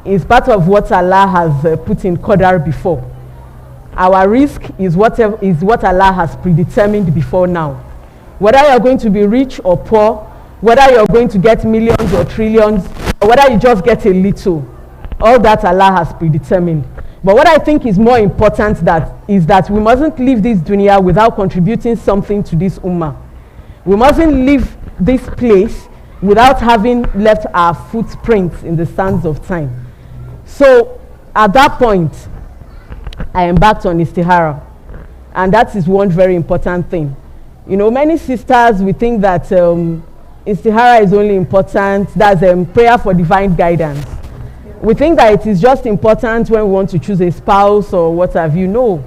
is part of what Allah has put in Qadar before. Our risk is what Allah has predetermined before now. Whether you're going to be rich or poor, whether you're going to get millions or trillions, or whether you just get a little, all that Allah has predetermined. But what I think is more important is that we mustn't leave this dunya without contributing something to this ummah. We mustn't leave this place without having left our footprints in the sands of time. So at that point, I embarked on istihara, and that is one very important thing. You know, many sisters, we think that istihara is only important, that's prayer for divine guidance. We think that it is just important when we want to choose a spouse or what have you. No,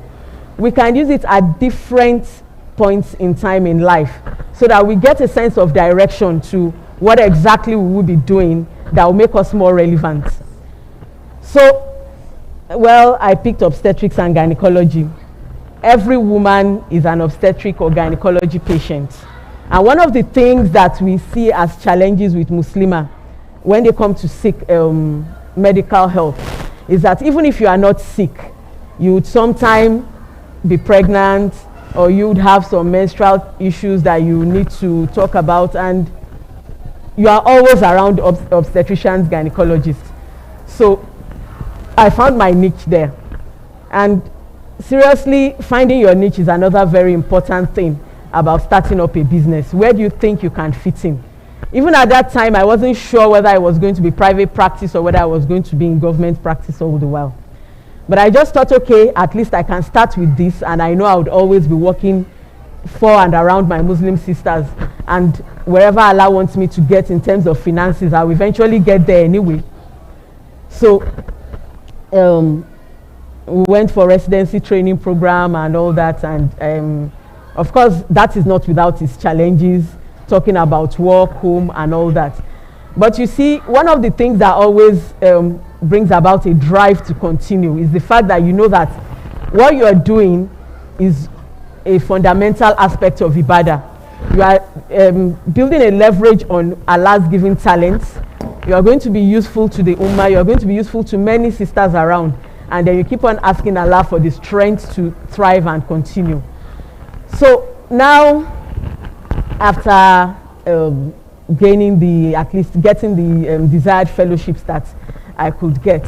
we can use it at different points in time in life so that we get a sense of direction to what exactly we will be doing that will make us more relevant. So, well, I picked obstetrics and gynecology. Every woman is an obstetric or gynecology patient. And one of the things that we see as challenges with Muslimah when they come to seek medical help is that even if you are not sick, you would sometime be pregnant, or you would have some menstrual issues that you need to talk about, and you are always around obstetricians, gynecologists. So I found my niche there. And seriously, finding your niche is another very important thing about starting up a business. Where do you think you can fit in? Even at that time, I wasn't sure whether I was going to be private practice or whether I was going to be in government practice all the while. But I just thought, okay, at least I can start with this, and I know I would always be working for and around my Muslim sisters, and wherever Allah wants me to get in terms of finances, I'll eventually get there anyway. So we went for residency training program and all that, and of course that is not without its challenges, talking about work, home and all that. But you see, one of the things that always brings about a drive to continue is the fact that you know that what you are doing is a fundamental aspect of ibadah. You are building a leverage on Allah's given talents. You are going to be useful to the ummah, you are going to be useful to many sisters around, and then you keep on asking Allah for the strength to thrive and continue. So now, after at least getting the desired fellowships that I could get,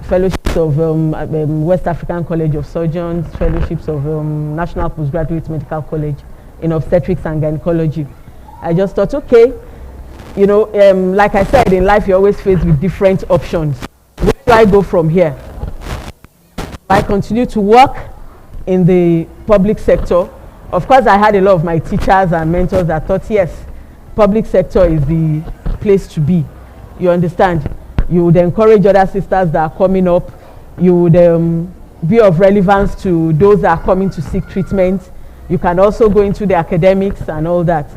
fellowships of West African College of Surgeons, fellowships of National Postgraduate Medical College in obstetrics and gynecology, I just thought, okay, you know, like I said, in life you're always faced with different options. Where do I go from here? I continue to work in the public sector. Of course, I had a lot of my teachers and mentors that thought, yes, public sector is the place to be. You understand? You would encourage other sisters that are coming up. You would be of relevance to those that are coming to seek treatment. You can also go into the academics and all that.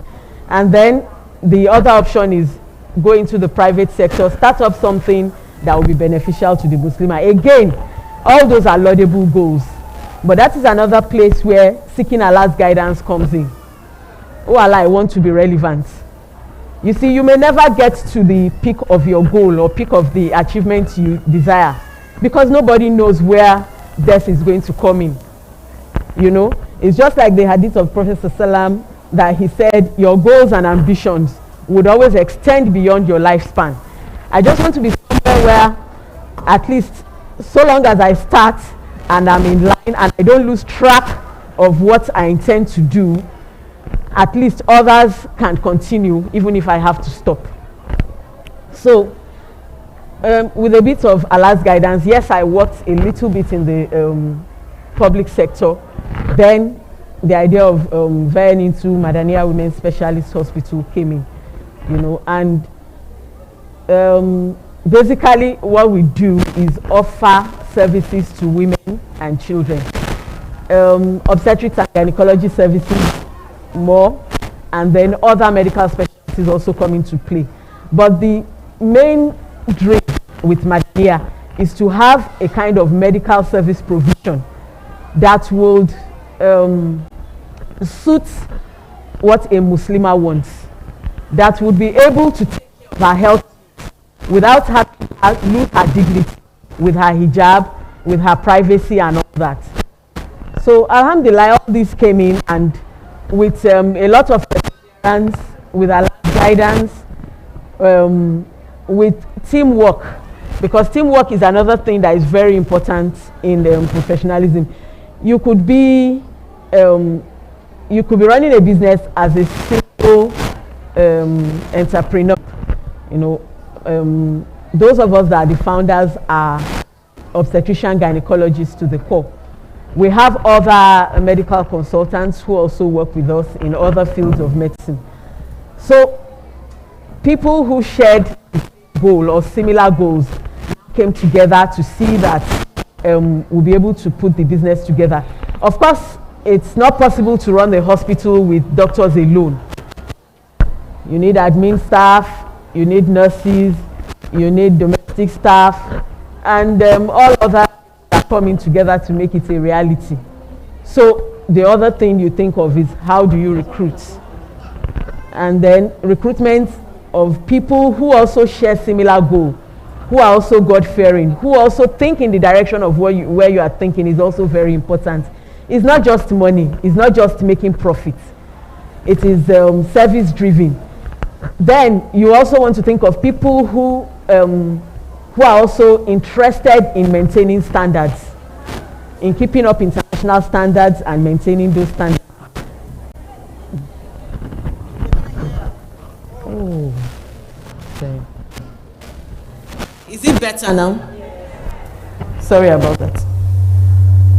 And then the other option is go into the private sector, start up something that will be beneficial to the Muslimah. Again, all those are laudable goals. But that is another place where seeking Allah's guidance comes in. Oh Allah, I want to be relevant. You see, you may never get to the peak of your goal or peak of the achievement you desire, because nobody knows where death is going to come in. You know, it's just like the hadith of Prophet ﷺ that he said, your goals and ambitions would always extend beyond your lifespan. I just want to be somewhere where, at least so long as I start and I'm in line and I don't lose track of what I intend to do, at least others can continue even if I have to stop. So with a bit of Allah's guidance, yes, I worked a little bit in the public sector. Then the idea of veering into Madania Women's Specialist Hospital came in, you know, and basically what we do is offer services to women and children. Obstetrics and gynecology services more, and then other medical specialties also come into play. But the main dream with Madania is to have a kind of medical service provision that would suit what a Muslimah wants, that would be able to take care of her health without having to lose her dignity, with her hijab, with her privacy and all that. So alhamdulillah, all this came in, and with a lot of perseverance, with Allah's guidance, with teamwork, because teamwork is another thing that is very important in professionalism. You could be running a business as a single entrepreneur. You know, those of us that are the founders are obstetrician gynecologists to the core. We have other medical consultants who also work with us in other fields of medicine. So people who shared goal or similar goals came together to see that we'll be able to put the business together. Of course, it's not possible to run a hospital with doctors alone. You need admin staff, you need nurses, you need domestic staff, and all other are coming together to make it a reality. So the other thing you think of is how do you recruit? And then recruitment of people who also share similar goal, who are also God-fearing, who also think in the direction of where you are thinking is also very important. It's not just money, it's not just making profit. It is service-driven. Then you also want to think of people who are also interested in maintaining standards, in keeping up international standards and maintaining those standards. Oh, okay. Is it better now? Sorry about that.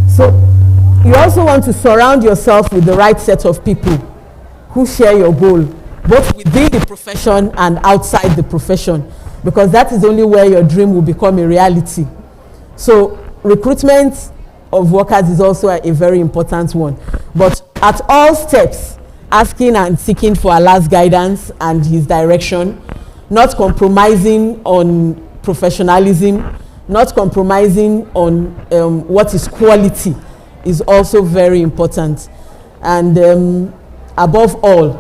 So you also want to surround yourself with the right set of people who share your goal, both within the profession and outside the profession, because that is only where your dream will become a reality. So recruitment of workers is also a very important one. But at all steps, asking and seeking for Allah's guidance and his direction, not compromising on professionalism, not compromising on what is quality is also very important. And above all,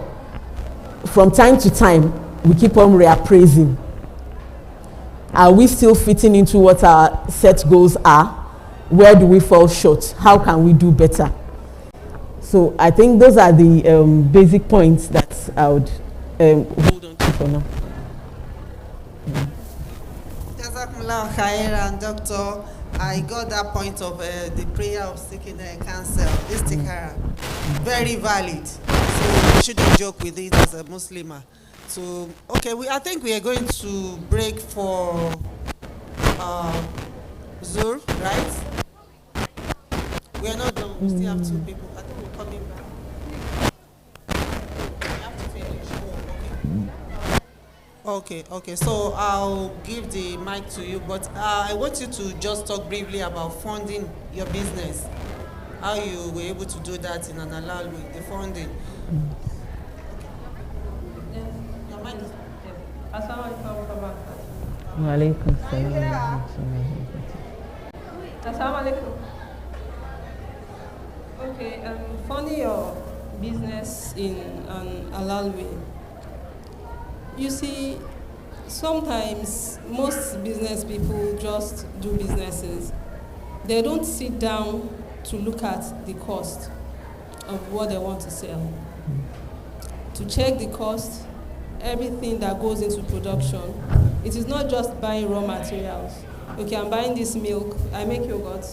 from time to time, we keep on reappraising. Are we still fitting into what our set goals are? Where do we fall short? How can we do better? So I think those are the basic points that I would hold on to for now. Jazakumullah khairan, Doctor. I got that point of the prayer of seeking counsel, istikhara. Very valid. So we shouldn't joke with it as a Muslimah. So, okay, I think we are going to break for Zur, right? We are not done. We still have two people. I think we're coming back. We have to finish. Oh, okay. So I'll give the mic to you, but I want you to just talk briefly about funding your business. How you were able to do that in an halal way, the funding. Walaikum salam. Okay, funding your business in an halal way. You see, sometimes most business people just do businesses. They don't sit down to look at the cost of what they want to sell. To check the cost, everything that goes into production. It is not just buying raw materials. Okay, I'm buying this milk, I make yogurt.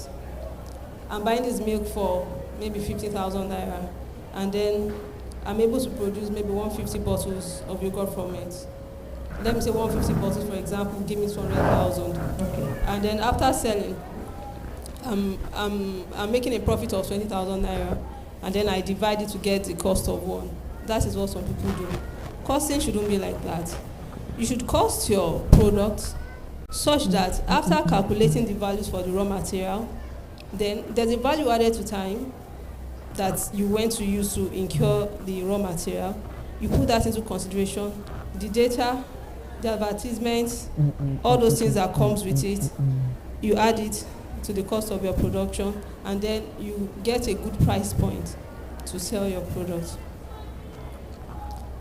I'm buying this milk for maybe 50,000 naira, and then I'm able to produce maybe 150 bottles of yogurt from it. Let me say 150 bottles, for example, give me 200,000. Okay. And then after selling, I'm making a profit of 20,000 naira. and then I divide it to get the cost of one. That is what some people do. Costing shouldn't be like that. You should cost your product such that after calculating the values for the raw material, then there's a value added to time that you went to use to incur the raw material. You put that into consideration. The data, the advertisements, all those things that comes with it, you add it to the cost of your production, and then you get a good price point to sell your product.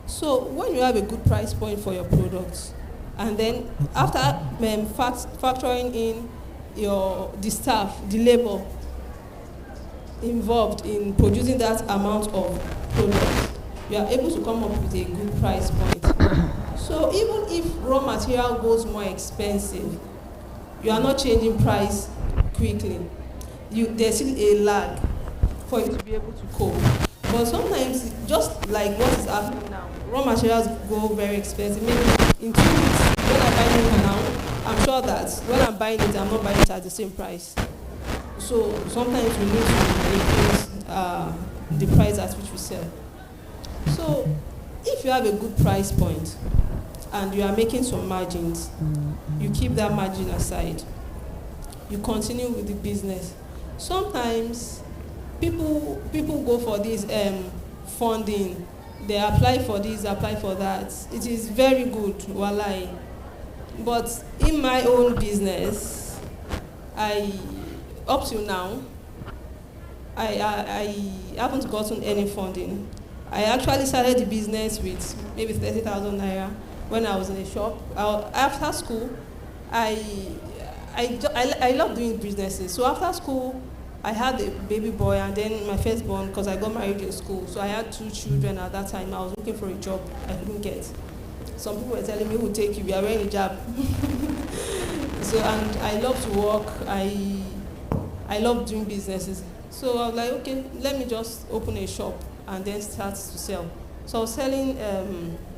So when you have a good price point for your products, and then after factoring in the staff, the labor involved in producing that amount of products, you are able to come up with a good price point. So even if raw material goes more expensive, you are not changing price quickly. There's still a lag for you to be able to cope. But sometimes, just like what is happening now, raw materials go very expensive. Maybe in 2 weeks, when I buy it now, I'm sure that when I'm buying it, I'm not buying it at the same price. So sometimes we need to increase the price at which we sell. So if you have a good price point and you are making some margins, you keep that margin aside. You continue with the business. Sometimes people go for this funding. They apply for this, apply for that. It is very good, wallahi. But in my own business, up till now, I haven't gotten any funding. I actually started the business with maybe 30,000 naira when I was in a shop. After school, I love doing businesses. So after school, I had a baby boy, and then my firstborn, because I got married in school. So I had 2 children at that time. I was looking for a job I couldn't get. Some people were telling me, "Who will take you? We are wearing a job." So, and I love to work. I love doing businesses. So I was like, okay, let me just open a shop and then start to sell. So I was selling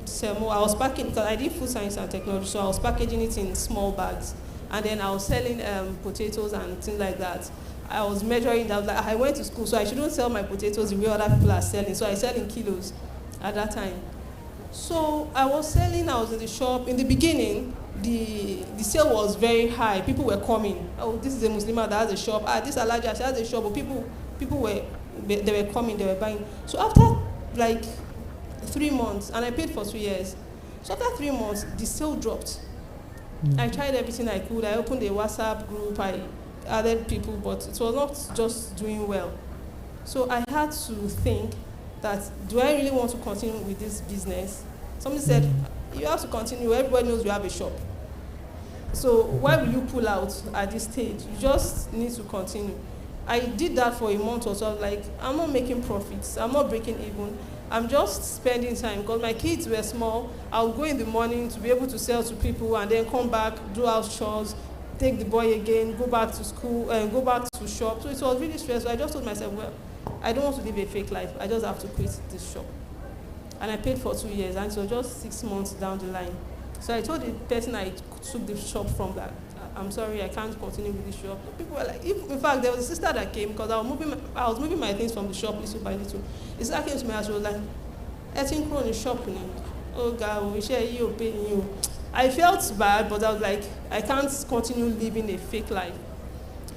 Selmo. I was packaging, because I did food science and technology, so I was packaging it in small bags. And then I was selling potatoes and things like that. I was measuring that. Like, I went to school, so I shouldn't sell my potatoes the way other people are selling. So I sell in kilos at that time. So I was selling, I was in the shop. In the beginning, the sale was very high. People were coming. Oh, this is a Muslimah that has a shop. This Alaja, she has a shop. But people were coming, they were buying. So after like 3 months, and I paid for 2 years. So after 3 months, the sale dropped. I tried everything I could. I opened a WhatsApp group. I added people, but it was not just doing well. So I had to think that, do I really want to continue with this business? Somebody said, you have to continue. Everybody knows you have a shop. So why will you pull out at this stage? You just need to continue. I did that for a month or so. I was like, I'm not making profits. I'm not breaking even. I'm just spending time, because my kids were small. I would go in the morning to be able to sell to people, and then come back, do house chores, take the boy again, go back to school, and go back to shop. So it was really stressful. I just told myself, well, I don't want to live a fake life. I just have to quit this shop. And I paid for 2 years, and so just 6 months down the line. So I told the person I took the shop from that, I'm sorry, I can't continue with this shop. People were like, in fact, there was a sister that came, because I was moving my things from the shop little by little. The sister came to me and she was like, I think we're in the shop. Oh God, we share you, paying you. I felt bad, but I was like, I can't continue living a fake life.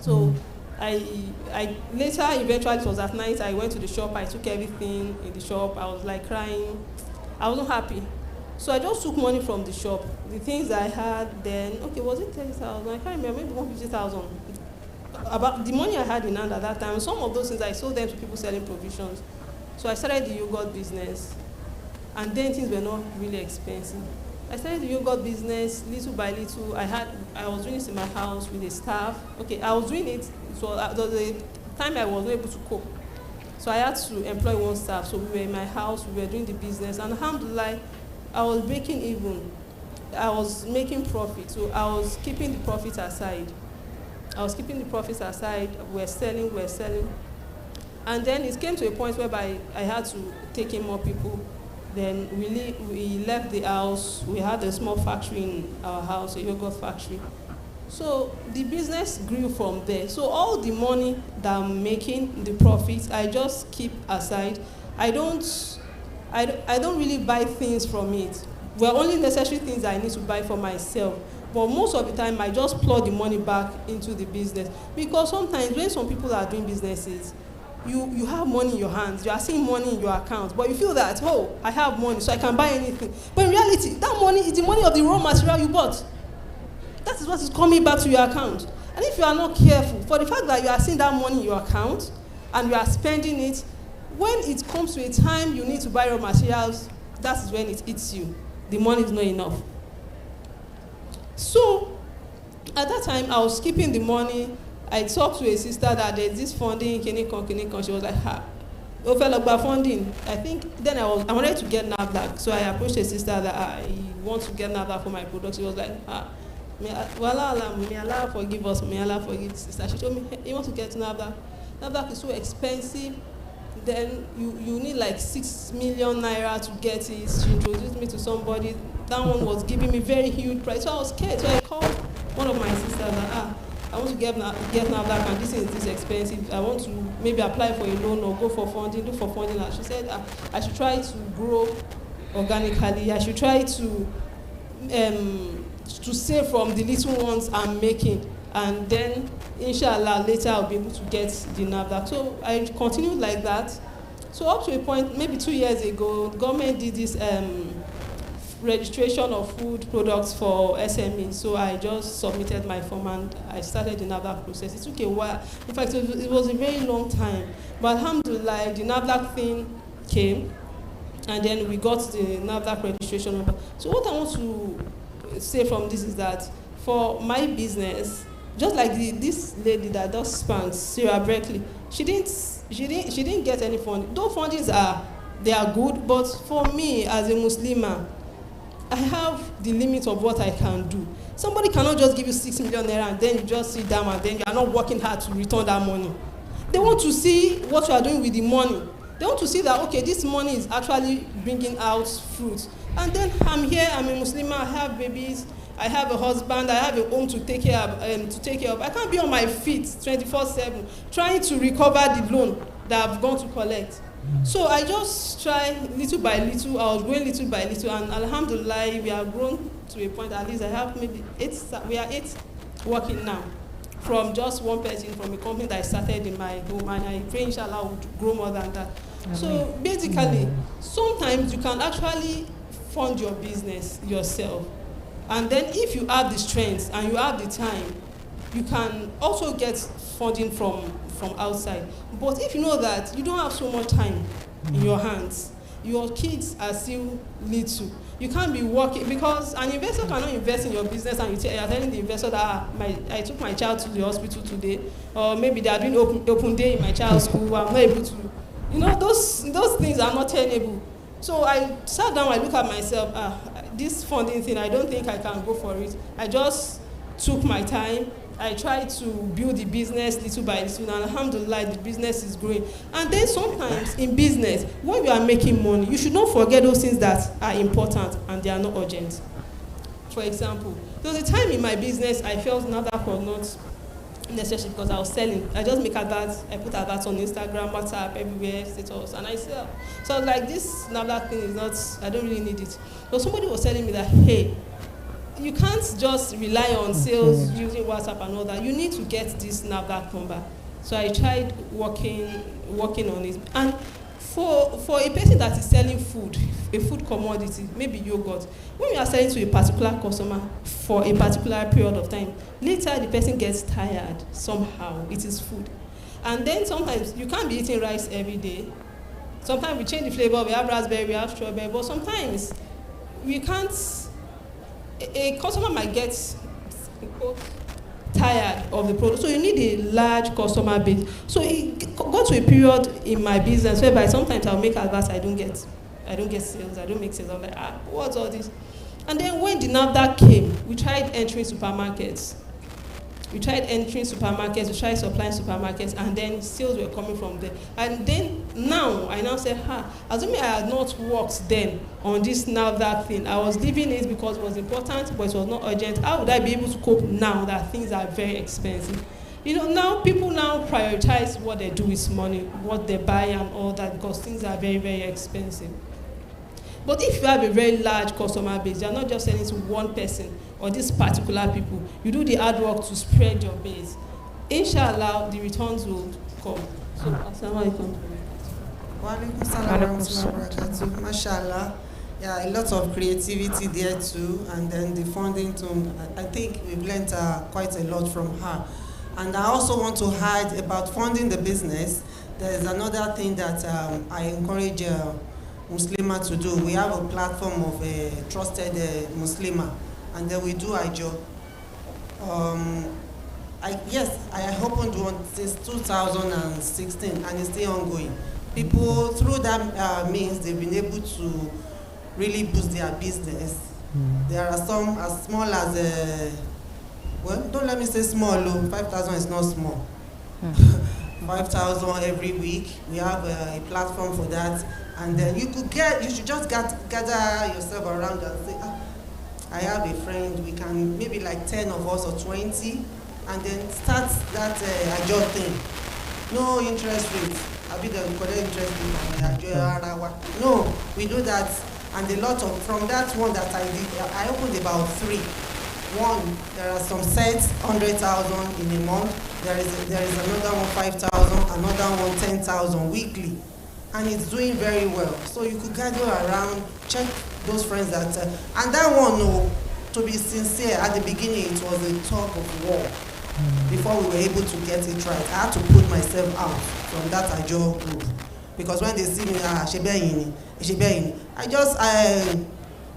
So I later, eventually, it was at night, I went to the shop, I took everything in the shop. I was like crying. I wasn't happy. So I just took money from the shop. The things I had then, okay, was it 30,000? I can't remember, maybe 150,000. About the money I had in hand at that time, some of those things I sold them to people selling provisions. So I started the yogurt business, and then things were not really expensive. I started the yogurt business little by little. I was doing this in my house with a staff. Okay, I was doing it. So the time I was not able to cope. So I had to employ one staff. So we were in my house, we were doing the business, and alhamdulillah, I was breaking even. I was making profit, so I was keeping the profit aside. We're selling. And then it came to a point whereby I had to take in more people. Then we left the house. We had a small factory in our house, a yogurt factory. So the business grew from there. So all the money that I'm making, the profits, I just keep aside. I don't really buy things from it. Well, only necessary things I need to buy for myself. But most of the time, I just plug the money back into the business. Because sometimes when some people are doing businesses, you have money in your hands, you are seeing money in your account, but you feel that, oh, I have money, so I can buy anything. But in reality, that money is the money of the raw material you bought. That is what is coming back to your account. And if you are not careful, for the fact that you are seeing that money in your account and you are spending it, when it comes to a time you need to buy raw materials, that is when it hits you. The money is not enough. So, at that time, I was keeping the money. I talked to a sister that there's this funding, Kinikon. She was like, Ofelogba funding. I think then I wanted to get NAFDAC. So I approached a sister that I want to get NAFDAC for my products. She was like, may Allah forgive us, may Allah forgive the sister. She told me, hey, you want to get NAFDAC? NAFDAC is so expensive. Then you need like 6 million naira to get it. She introduced me to somebody. That one was giving me very huge price. So I was scared. So I called one of my sisters that, I want to get NAFDAC and this is this expensive. I want to maybe apply for a loan or go for funding, do for funding. And she said I should try to grow organically. I should try to save from the little ones I'm making. And then, inshallah, later I'll be able to get the NAFDAC. So I continued like that. So up to a point, maybe 2 years ago, the government did this registration of food products for SME. So I just submitted my form and I started the NAFDAC process. It took a while. In fact, it was a very long time. But alhamdulillah, the NAFDAC thing came, and then we got the NAFDAC registration number. So what I want to say from this is that for my business, just like this lady that does spans, Sarah Berkeley, she didn't get any funding. Those fundings they are good, but for me as a Muslimah, I have the limit of what I can do. Somebody cannot just give you 6 million naira and then you just sit down and then you are not working hard to return that money. They want to see what you are doing with the money. They want to see that, okay, this money is actually bringing out fruit. And then I'm here, I'm a Muslimah, I have babies, I have a husband, I have a home to take care of. I can't be on my feet 24/7 trying to recover the loan that I've gone to collect. So I just try little by little. I was growing little by little, and alhamdulillah, we have grown to a point. At least I have maybe 8. We are 8 working now, from just one person from a company that I started in my home, and I pray inshallah would grow more than that. So basically, sometimes you can actually fund your business yourself. And then if you have the strength and you have the time, you can also get funding from outside. But if you know that you don't have so much time in your hands, your kids are still little, you can't be working, because an investor cannot invest in your business and you are telling the investor that I took my child to the hospital today, or maybe they are doing open day in my child's school, I'm not able to. Those things are not tenable. So I sat down, I looked at myself, this funding thing, I don't think I can go for it. I just took my time. I tried to build the business little by little, and alhamdulillah, the business is growing. And then sometimes in business, when you are making money, you should not forget those things that are important and they are not urgent. For example, there was a time in my business I felt NAFDAC was not necessary because I was selling. I just make adverts, I put adverts on Instagram, WhatsApp, everywhere, status, and I sell. So I was like, this NAFDAC thing is not, I don't really need it. So somebody was telling me that, hey, you can't just rely on sales using WhatsApp and all that. You need to get this NAFDAC number. So I tried working on it. And for a person that is selling food, a food commodity, maybe yogurt, when you are selling to a particular customer for a particular period of time, later the person gets tired somehow. It is food. And then sometimes you can't be eating rice every day. Sometimes we change the flavor, we have raspberry, we have strawberry, but sometimes we can't, a customer might get tired of the product. So you need a large customer base. So it got to a period in my business whereby sometimes I'll make adverts, I don't get sales, I don't make sales. I'm like, what's all this? And then when the NAFDAC came, we tried entering supermarkets. We tried entering supermarkets, we tried supplying supermarkets, and then sales were coming from there. And then now, I now say, assuming I had not worked then on this NAFDAC thing, I was leaving it because it was important, but it was not urgent. How would I be able to cope now that things are very expensive? Now people now prioritize what they do with money, what they buy and all that, because things are very, very expensive. But if you have a very large customer base, you're not just selling to one person or these particular people. You do the hard work to spread your base. Inshallah, the returns will come. So, assalamu alaikum. Wa alaikum salam wa rahmatullahi wa barakatuh. Mashallah. Yeah, a lot of creativity there too, and then the funding too. I think we've learned quite a lot from her. And I also want to add about funding the business. There's another thing that I encourage Muslimah to do. We have a platform of a trusted Muslimah, and then we do Ikeja. I opened one since 2016, and it's still ongoing. People, through that means, they've been able to really boost their business. There are some as small as, well, don't let me say small, 5,000 is not small. 5,000 every week. We have a platform for that. And then you should just gather yourself around and say, I have a friend, we can, maybe like 10 of us or 20, and then start that Ikeja thing. No interest rate. I'll be the correct interest rate. No, we do that. And a lot of, from that one that I did, I opened about 3. One, there are some sets, 100,000 in a month. There is another one, 5,000, another one, 10,000 weekly. And it's doing very well. So you could gather around, check those friends that, and that one, no, to be sincere, at the beginning it was a talk of war. Before we were able to get it right, I had to put myself out from that Ikeja group. Because when they see me, I just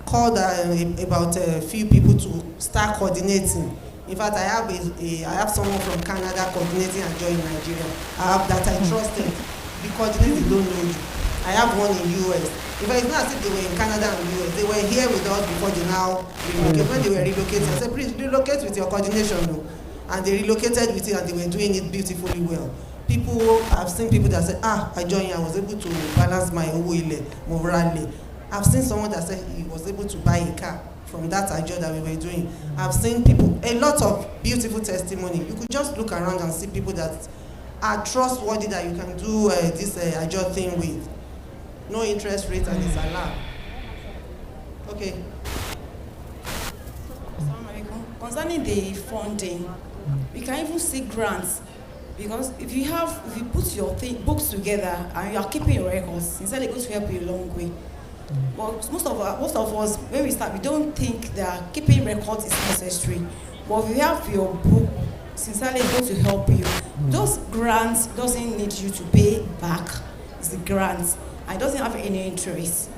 called about a few people to start coordinating. In fact, I have someone from Canada coordinating Ikeja in Nigeria. I have that I trusted. The coordinating don't know you. I have one in US. In fact, it's not as if they were in Canada and US. They were here with us before they now relocated. When they were relocating, I said, please relocate with your coordination. And they relocated with it and they were doing it beautifully well. I've seen people that said, I joined, I was able to balance my morale. I've seen someone that said he was able to buy a car from that Ikeja that we were doing. I've seen people, a lot of beautiful testimony. You could just look around and see people that are trustworthy that you can do this Ikeja thing with. No interest rate and it's allowed. Okay. Concerning the funding, we can even see grants. Because if you put your books together and you are keeping your records, sincerely it's going to help you a long way. But most of us, when we start, we don't think that keeping records is necessary. But if you have your book, sincerely it's going to help you. Those grants doesn't need you to pay back. It's the grants. And it doesn't have any interest.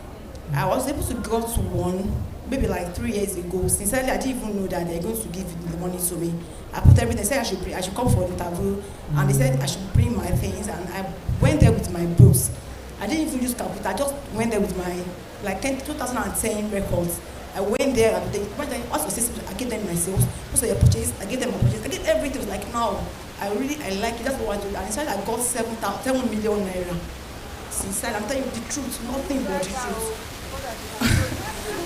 I was able to go to one, maybe like 3 years ago. Sincerely, I didn't even know that they're going to give the money to me. I put everything. They said I should come for an interview, and they said I should bring my things, and I went there with my books. I didn't even use computer. I just went there with my 2010 records. I went there and they asked for system. I gave them my sales. Also your purchase. I gave them my purchase. I did everything. It was like now I like it. That's what I do. And inside I got 7 million naira. Sincerely, I'm telling you the truth, nothing but the truth.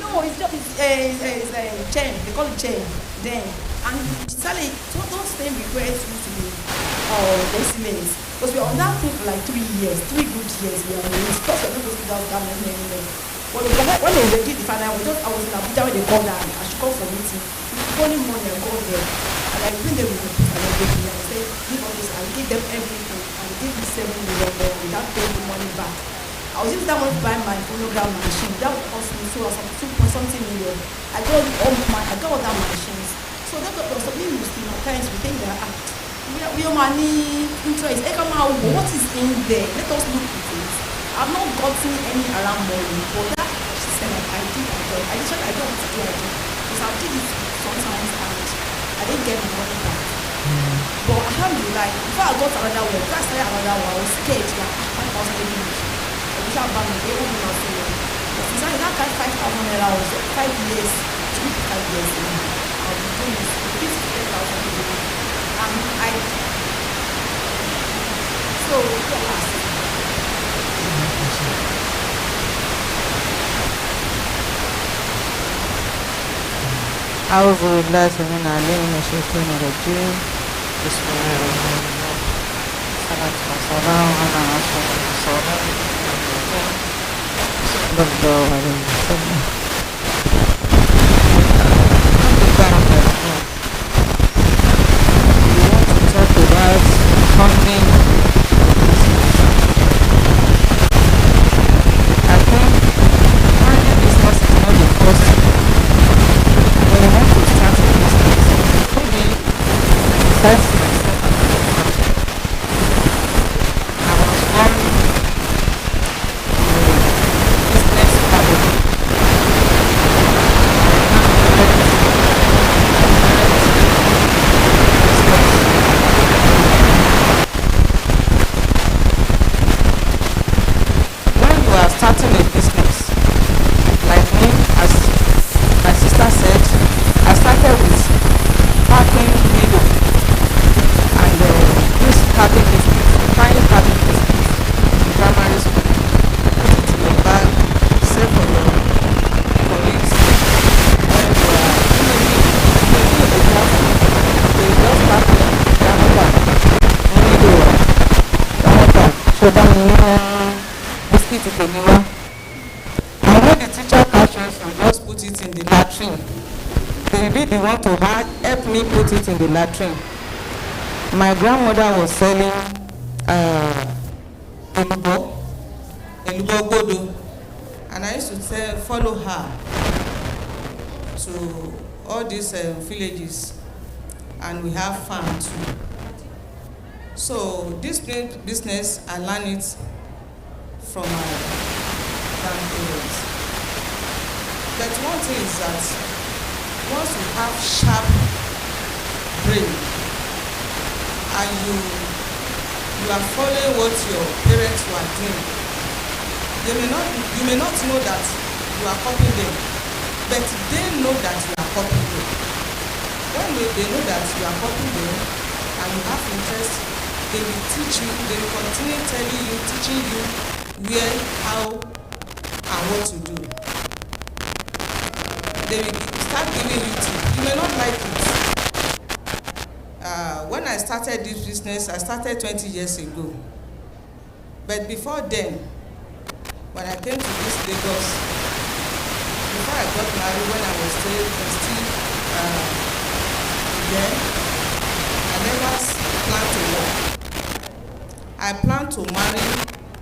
No, it's a chain. They call it chain. Then. And Sally, don't stay request you to be decimate. Because we are on that thing for like 3 years, 3 good years. We are on this. Because we're not supposed to that anymore. When they did the final, I was in Abuja when they called her. I should come for meeting. Only money I go there. And I bring them with my book and everything. I say, give all this. I give them everything. And they give me 7 million without paying the money back. I was using that money to buy my phonogram machine. That would cost me so some 2.something million. I got all that machines. So that's what some Muslim at times we think that we are money interest. What is in there? Let us look at it. I've not gotten any around money, but that she said I did. I don't want to do it because I did it sometimes and I didn't get my money back. But alhamdulillah, before I got another one, before I started another one, I was scared that 5,000 every week. I wish I had they won't be my failure. But since I that guy 5,000 naira was 5 years, 5 years. I'll be doing this 50,000 every week. أعوذ بالله من العليم من الشيطان الرجيم بسم الله الرحمن الرحيم الصلاة والسلام على أشرف المرسلين صلى الله عليه وسلم. We want to talk about funding. I think funding business is not the first thing. When I want to start a business, maybe first I was born business family. When you are starting a business, like me, as my sister said, I started with packing needle and this packing business, tiny packing business in primary school. Put it in your bag, save for your colleagues. When you are maybe in the class, they just pack it, grandmother, needle, grandmother, shoulder me, biscuit is a new one. And when the teacher catches you, just put it in the latrine. They will be the one to help me put it in the latrine. My grandmother was selling elubo godo, and I used to follow her to all these villages, and we have farm too. So this business, I learned it from my grandparents. But one thing is that once you have sharp brain and you are following what your parents were doing, you may not know that you are copying them, but they know that you are copying them. When they know that you are copying them and you have interest, they will teach you, they will continue telling you, teaching you where, how, and what to do. They will start giving you tips. You may not like it. When I started this business, I started 20 years ago. But before then, when I came to this Lagos, before I got married, when I was still there, I never planned to work. I planned to marry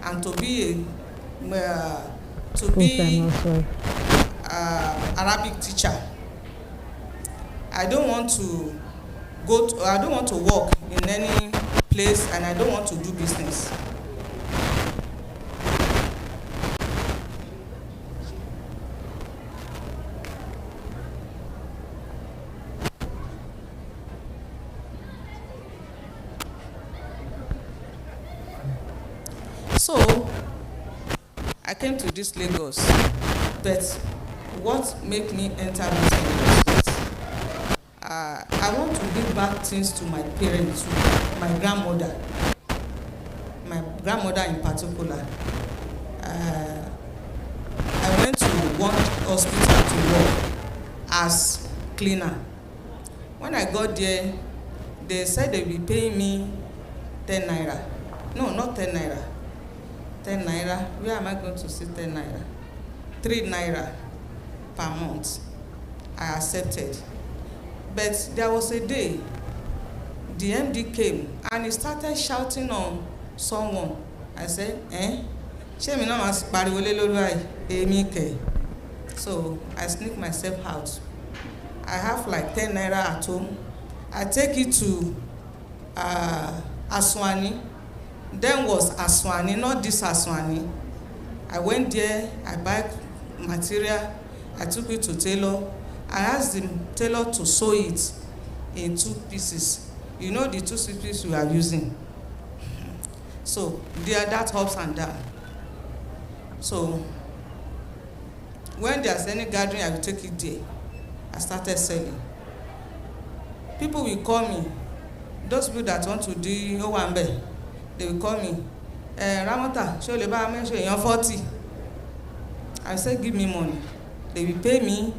and to be Arabic teacher. I don't want to work in any place, and I don't want to do business. So I came to this Lagos, but what made me enter this Lagos? I want to give back things to my parents, to my grandmother in particular. I went to one hospital to work as cleaner. When I got there, they said they will be paying me 10 naira. No, not 10 naira. 10 naira. Where am I going to see 10 naira? 3 naira per month. I accepted. But there was a day, the MD came and he started shouting on someone. I said, so I sneak myself out. I have like 10 naira at home. I take it to Aswani. Then was Aswani, not this Aswani. I went there, I buy material, I took it to tailor. I asked the tailor to sew it in 2 pieces. You know the 2 pieces we are using. So there, that ups and down. So when there's any gathering, I will take it there. I started selling. People will call me. Those people that want to do Owambe, they will call me. Ramota, show le ba me show 40. I say give me money. They will pay me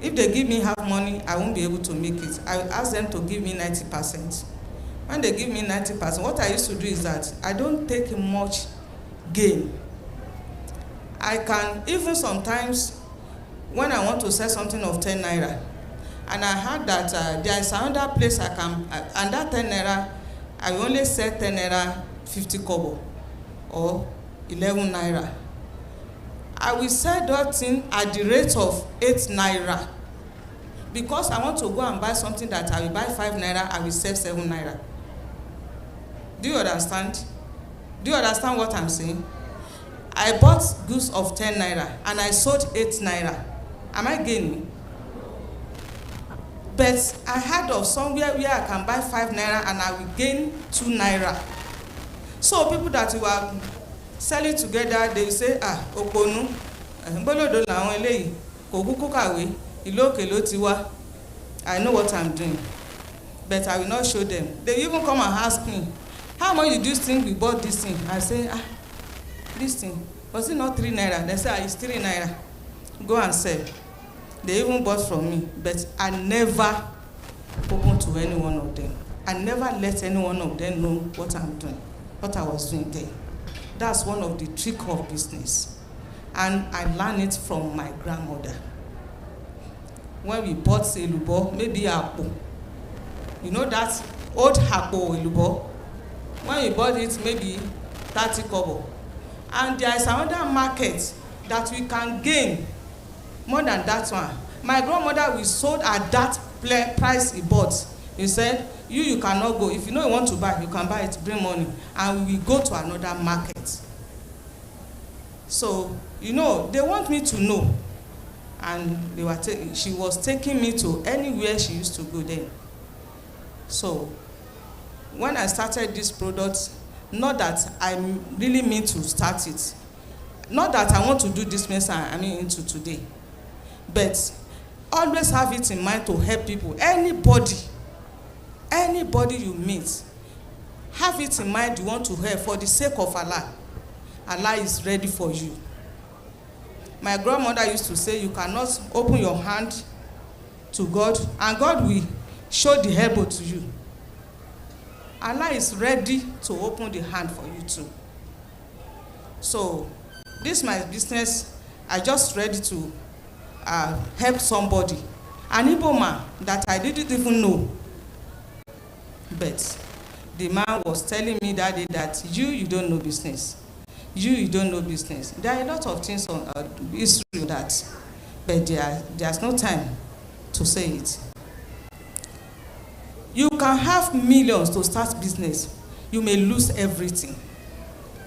If they give me half money, I won't be able to make it. I will ask them to give me 90%. When they give me 90%, what I used to do is that I don't take much gain. I can, even sometimes, when I want to sell something of 10 naira, and I heard that there is another place I can, and that 10 naira, I will only sell 10 naira 50 kobo or 11 naira. I will sell that thing at the rate of 8 naira. Because I want to go and buy something that I will buy 5 naira, I will sell 7 naira. Do you understand? Do you understand what I'm saying? I bought goods of 10 naira and I sold 8 naira. Am I gaining? But I heard of somewhere where I can buy 5 naira and I will gain 2 naira. So people that you are selling together, they say, okonu, mbolodo lawon eleyi, ko kuku kawe, iloke lo ti wa. I know what I'm doing, but I will not show them. They even come and ask me, how much you do this thing? We bought this thing. I say, this thing, was it not 3 naira? They say, it's 3 naira. Go and sell. They even bought from me, but I never opened to any one of them. I never let any one of them know what I'm doing, what I was doing there. That's one of the tricks of business. And I learned it from my grandmother. When we bought elubo, maybe akpo. You know that old akpo elubo? When we bought it, maybe 30 kobo. And there is another market that we can gain more than that one. My grandmother, we sold at that price he bought. He said, you cannot go. If you know you want to buy, you can buy it, bring money. And we go to another market. So, you know, they want me to know. And they were she was taking me to anywhere she used to go then. So, when I started this product, not that I really mean to start it. Not that I want to do this mess I'm into today. But always have it in mind to help people. Anybody you meet, have it in mind you want to help for the sake of Allah. Allah is ready for you. My grandmother used to say, you cannot open your hand to God, and God will show the elbow to you. Allah is ready to open the hand for you too. So, this is my business. I just ready to help somebody. An Igbo man that I didn't even know. But the man was telling me that day that you don't know business. You don't know business. There are a lot of things on history on that, but there's no time to say it. You can have millions to start business. You may lose everything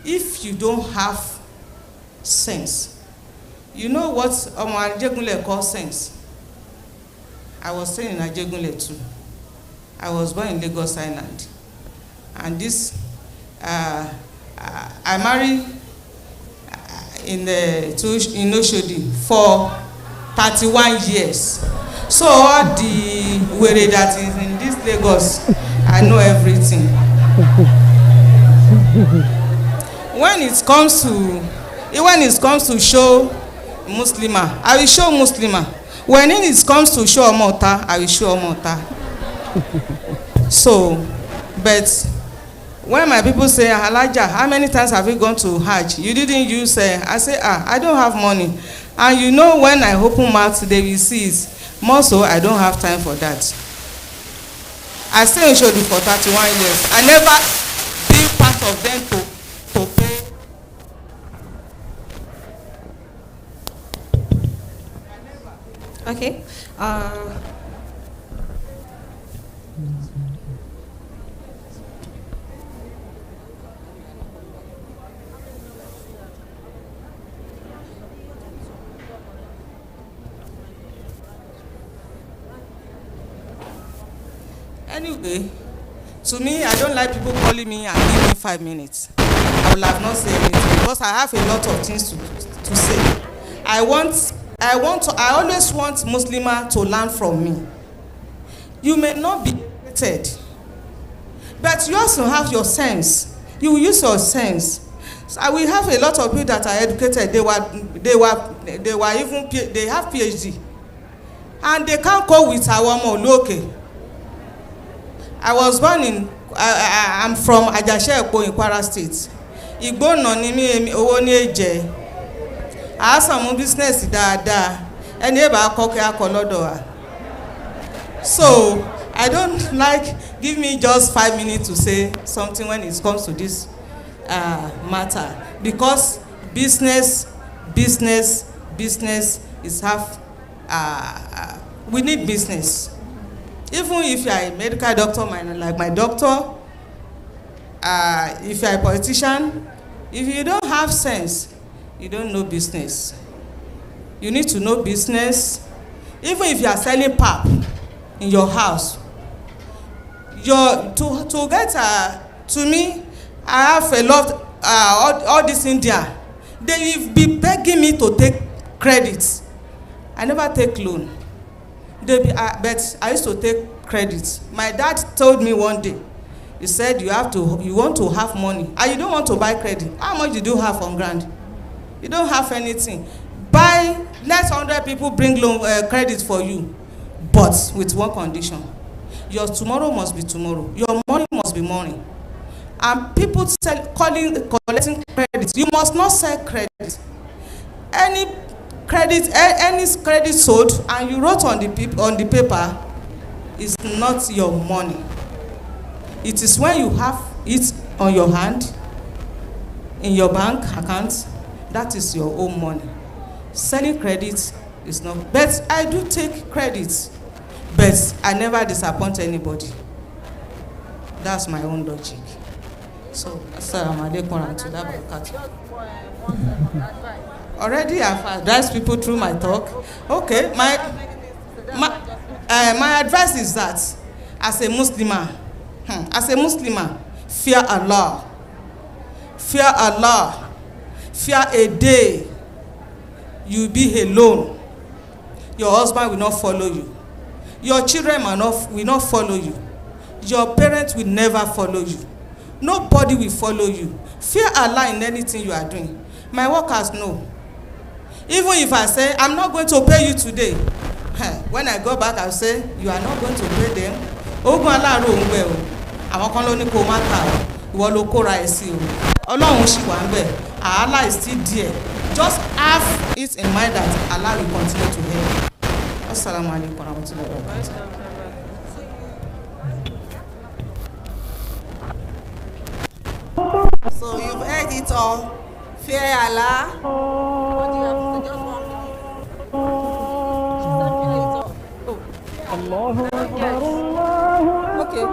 if you don't have sense. You know what Ajegunle calls sense? I was staying in Ajegunle too. I was born in Lagos Island. And this, I married in Oshodi for 31 years. So all the were that is in this Lagos, I know everything. When it comes to show Muslimah, I will show Muslimah. When it comes to show Omota, I will show Omota. So, but when my people say, Halaja, how many times have you gone to Hajj? You didn't use, I say, I don't have money. And you know when I open mouth, they will see it. More so, I don't have time for that. I stay in Shodi for 31 years. I never been part of them to pay. Okay. Anyway, to me, I don't like people calling me and giving me 5 minutes. I will have not said anything because I have a lot of things to say. I always want Muslimah to learn from me. You may not be educated, but you also have your sense. You will use your sense. So we have a lot of people that are educated. They have PhD. and they can't cope with our ọmọ olókè. I was born in I'm from Ajase-Ekpo in Kwara State. Ìgbónà ni mí, owó ní èjẹ. I have some business dáadáa. Ẹni èbá kọ́kẹ́ akọ lọ́dọ̀ wa. So I don't like, give me just 5 minutes to say something when it comes to this matter, because business is half. We need business. Even if you are a medical doctor, like my doctor, if you are a politician, if you don't have sense, you don't know business. You need to know business. Even if you are selling pap in your house, to get to me, I have a lot all this India. They will be begging me to take credit. I never take loan. But I used to take credit. My dad told me one day, he said, you want to have money and you don't want to buy credit. How much did you have on ground? You don't have anything. Let 100 people bring loan credit for you, but with one condition: your tomorrow must be tomorrow. Your money must be money. And people collecting credit. You must not sell credit. Any credit sold and you wrote on the paper is not your money. It is when you have it on your hand, in your bank account, that is your own money. Selling credit is not. But I do take credit, but I never disappoint anybody. That's my own logic. So, assalamu alaikum warahmatullahi wabarakatuh. Already I've advised people through my talk. Okay, my advice is that as a Muslimah, fear Allah. Fear Allah. Fear a day you be alone. Your husband will not follow you. Your children will not follow you. Your parents will never follow you. Nobody will follow you. Fear Allah in anything you are doing. My workers know. Even if I say, I'm not going to pay you today, when I go back, I'll say, you are not going to pay them. Ogun Allah ro nbe o. Àwọn kan ló ní kó má ta o. Ìwọ ló kóra ẹ sí o. Ọlọ́run ṣì wà ńbẹ̀. Allah is still there. Just have it in mind that Allah will continue to help. Assalamu alaikum warahmatullahi wabarakatuh. So you've heard it all. Fear Allah. What do you have to say? Just one. Okay.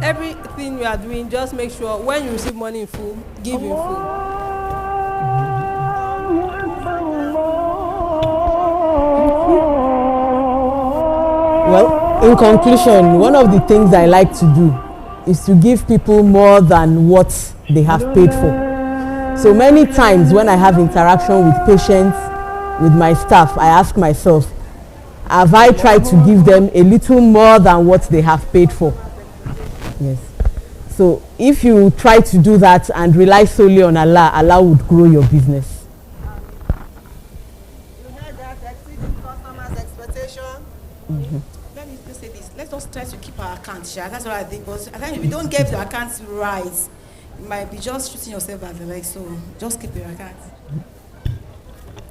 Everything we are doing, just make sure when you receive money in full, give in full. Well, in conclusion, one of the things I like to do is to give people more than what they have paid for. So many times when I have interaction with patients, with my staff, I ask myself, have I tried to give them a little more than what they have paid for? Yes. So if you try to do that and rely solely on Allah, Allah would grow your business. You heard that, exceeding customers' expectation. Let me just say this. Let us try to keep our accounts. Yeah? That's what I think. Because I think if you don't get the accounts right, you might be just shooting yourself at the leg. So just keep your accounts.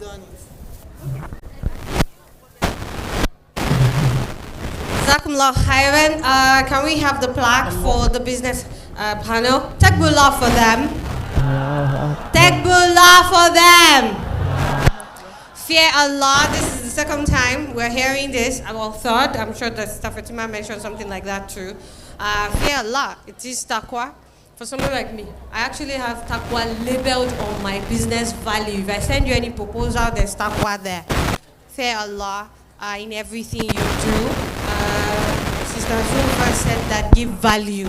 Done it. Jazakumullah khairan. Can we have the plaque for the business panel? Takbullah for them. Takbullah for them. Fear Allah. This is the second time we're hearing this. Well, third. I'm sure that Fatima mentioned something like that too. Fear Allah. It is taqwa. For someone like me, I actually have taqwa labeled on my business value. If I send you any proposal, there's taqwa there. Fear Allah in everything you do. Sister Zulfa said that give value.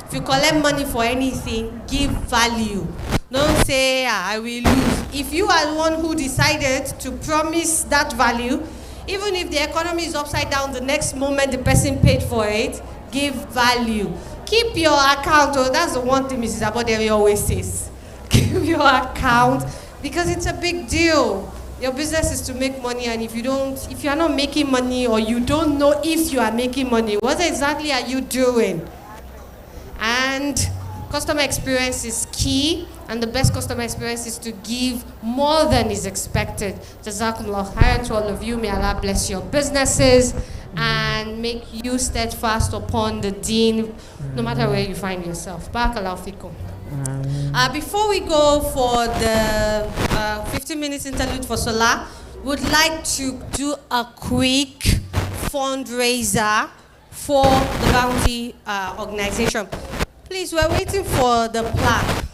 If you collect money for anything, give value. Don't say, I will lose. If you are the one who decided to promise that value, even if the economy is upside down, the next moment the person paid for it, give value. Keep your account. Oh, that's the one thing Mrs. Abodere always says. Keep your account because it's a big deal. Your business is to make money, and if you are not making money, or you don't know if you are making money, what exactly are you doing? And customer experience is key, and the best customer experience is to give more than is expected. Jazakumullah khairan to all of you. May Allah bless your businesses and make you steadfast upon the deen, no matter where you find yourself. Barakallahu fikum. Before we go for the 15 minutes interlude for Salah, would like to do a quick fundraiser for the Bounty organization. Please, we're waiting for the plaque.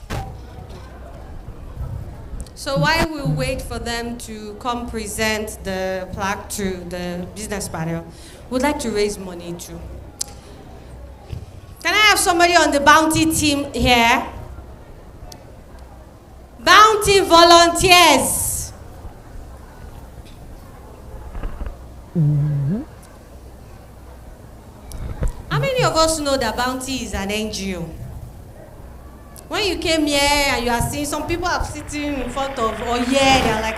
So while we wait for them to come present the plaque to the business panel, we'd like to raise money too. Can I have somebody on the Bounty team here? Bounty volunteers. How many of us know that Bounty is an NGO? When you came here and you are seeing some people are sitting in front of, they're like,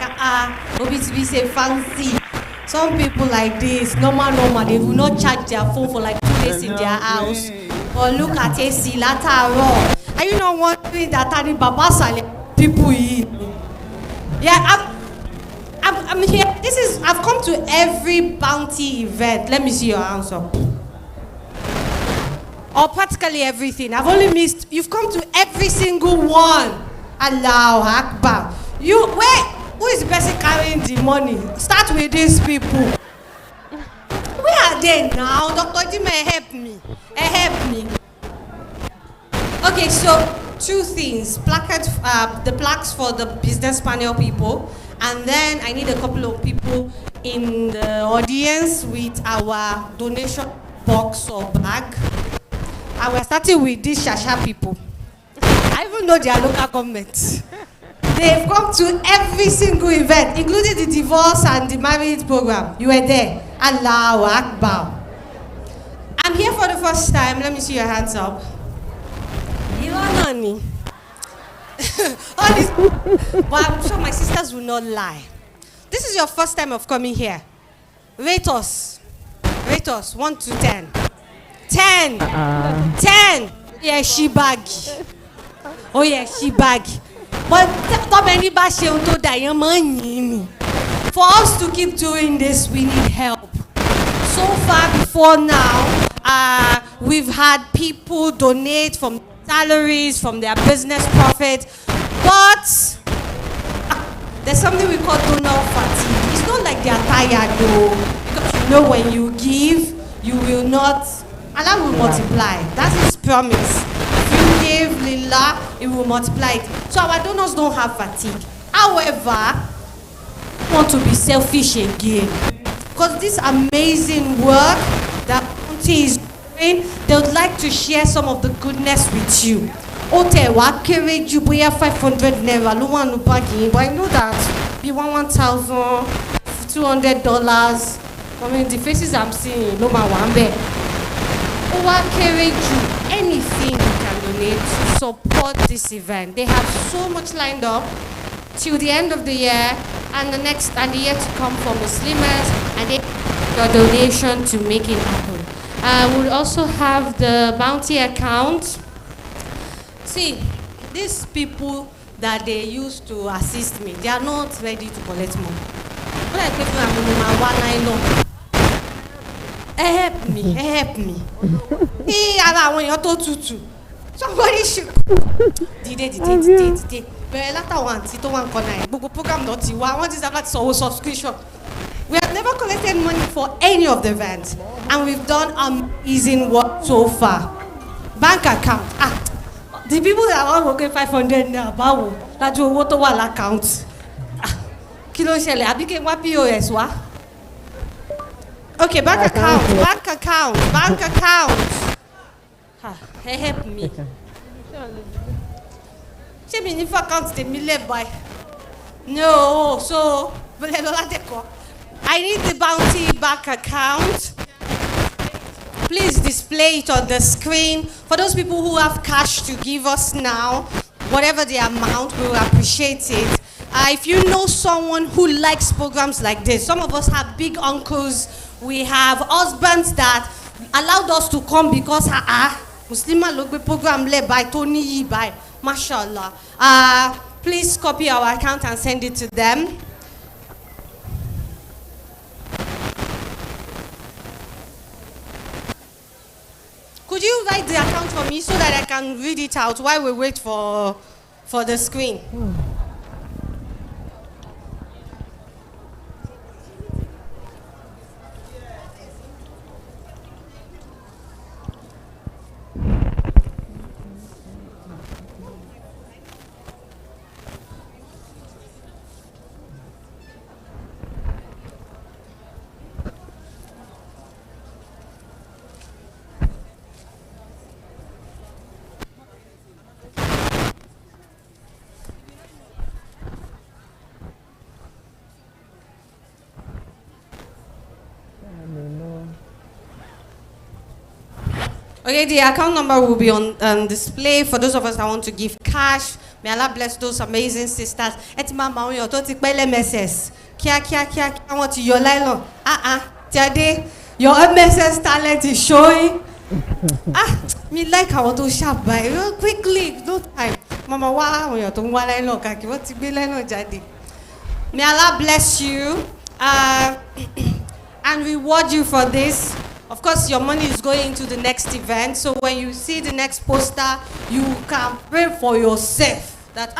OBTB say fancy. Some people like this, normal, they will not charge their phone for like 2 days in their house. Or look at AC, later. Are you not wondering that Babasale people eat? Yeah, I'm here. I've come to every Bounty event. Let me see your hands up. Or practically everything. I've only missed. You've come to every single one. Allahu Akbar. Who is the person carrying the money? Start with these people. Where are they now? Dr. Dime, help me. Help me. Okay, so 2 things. The plaques for the business panel people. And then I need a couple of people in the audience with our donation box or bag. And we're starting with these Shasha people. I even know their local government. They've come to every single event, including the divorce and the marriage program. You were there. Allahu Akbar. I'm here for the first time. Let me see your hands up. You are me. All this, but I'm sure my sisters will not lie. This is your first time of coming here. Rate us. Rate us 1 to 10. 10. 10. Yeah, she baggy. Oh yeah, she baggy. But for us to keep doing this, we need help. So far before now, we've had people donate from salaries, from their business profit, but there's something we call donor fatigue. It's not like they're tired though, because you know when you give, you will not, Allah will multiply. That's His promise. If you give lillah, it will multiply it. So our donors don't have fatigue. However, we want to be selfish again, because this amazing work that Bounty is doing, they would like to share some of the goodness with you. Ote wa kere ju boya 500 naira lo wan no bagin, but I know that be $1,200. I mean the faces I'm seeing, no man one be. Wa kere ju anything you can donate to support this event. They have so much lined up till the end of the year and the year to come for Muslimah, and they your donation to make it happen. We'll also have the Bounty account. See, these people that they used to assist me, they are not ready to collect money. When I pay for them, help me, help me. Somebody should. Did. But later one, sit one corner. Google program not you. I want this about subscription. We have never collected money for any of the events, and we've done amazing work so far. Bank account. The people that are working 500 now, that you want to account. Kilo shele, I became what POS wa. Okay, bank account. Help me. If account the million by. No, so I need the Bounty bank account. Please display it on the screen. For those people who have cash to give us now, whatever the amount, we will appreciate it. If you know someone who likes programs like this, some of us have big uncles, we have husbands that allowed us to come because Muslimah ló gbé program led by Tony by mashallah. Please copy our account and send it to them. Could you write the account for me so that I can read it out while we wait for the screen? Okay, the account number will be on display for those of us that want to give cash. May Allah bless those amazing sisters. Mama, your MSS. Kia, I want your nylon. Today, your MSS talent is showing. Me like I want to shop by quickly, no time. Mama, wow, you're doing one nylon. What to be nylon, Jadi. May Allah bless you and reward you for this. Of course, your money is going into the next event. So when you see the next poster, you can pray for yourself that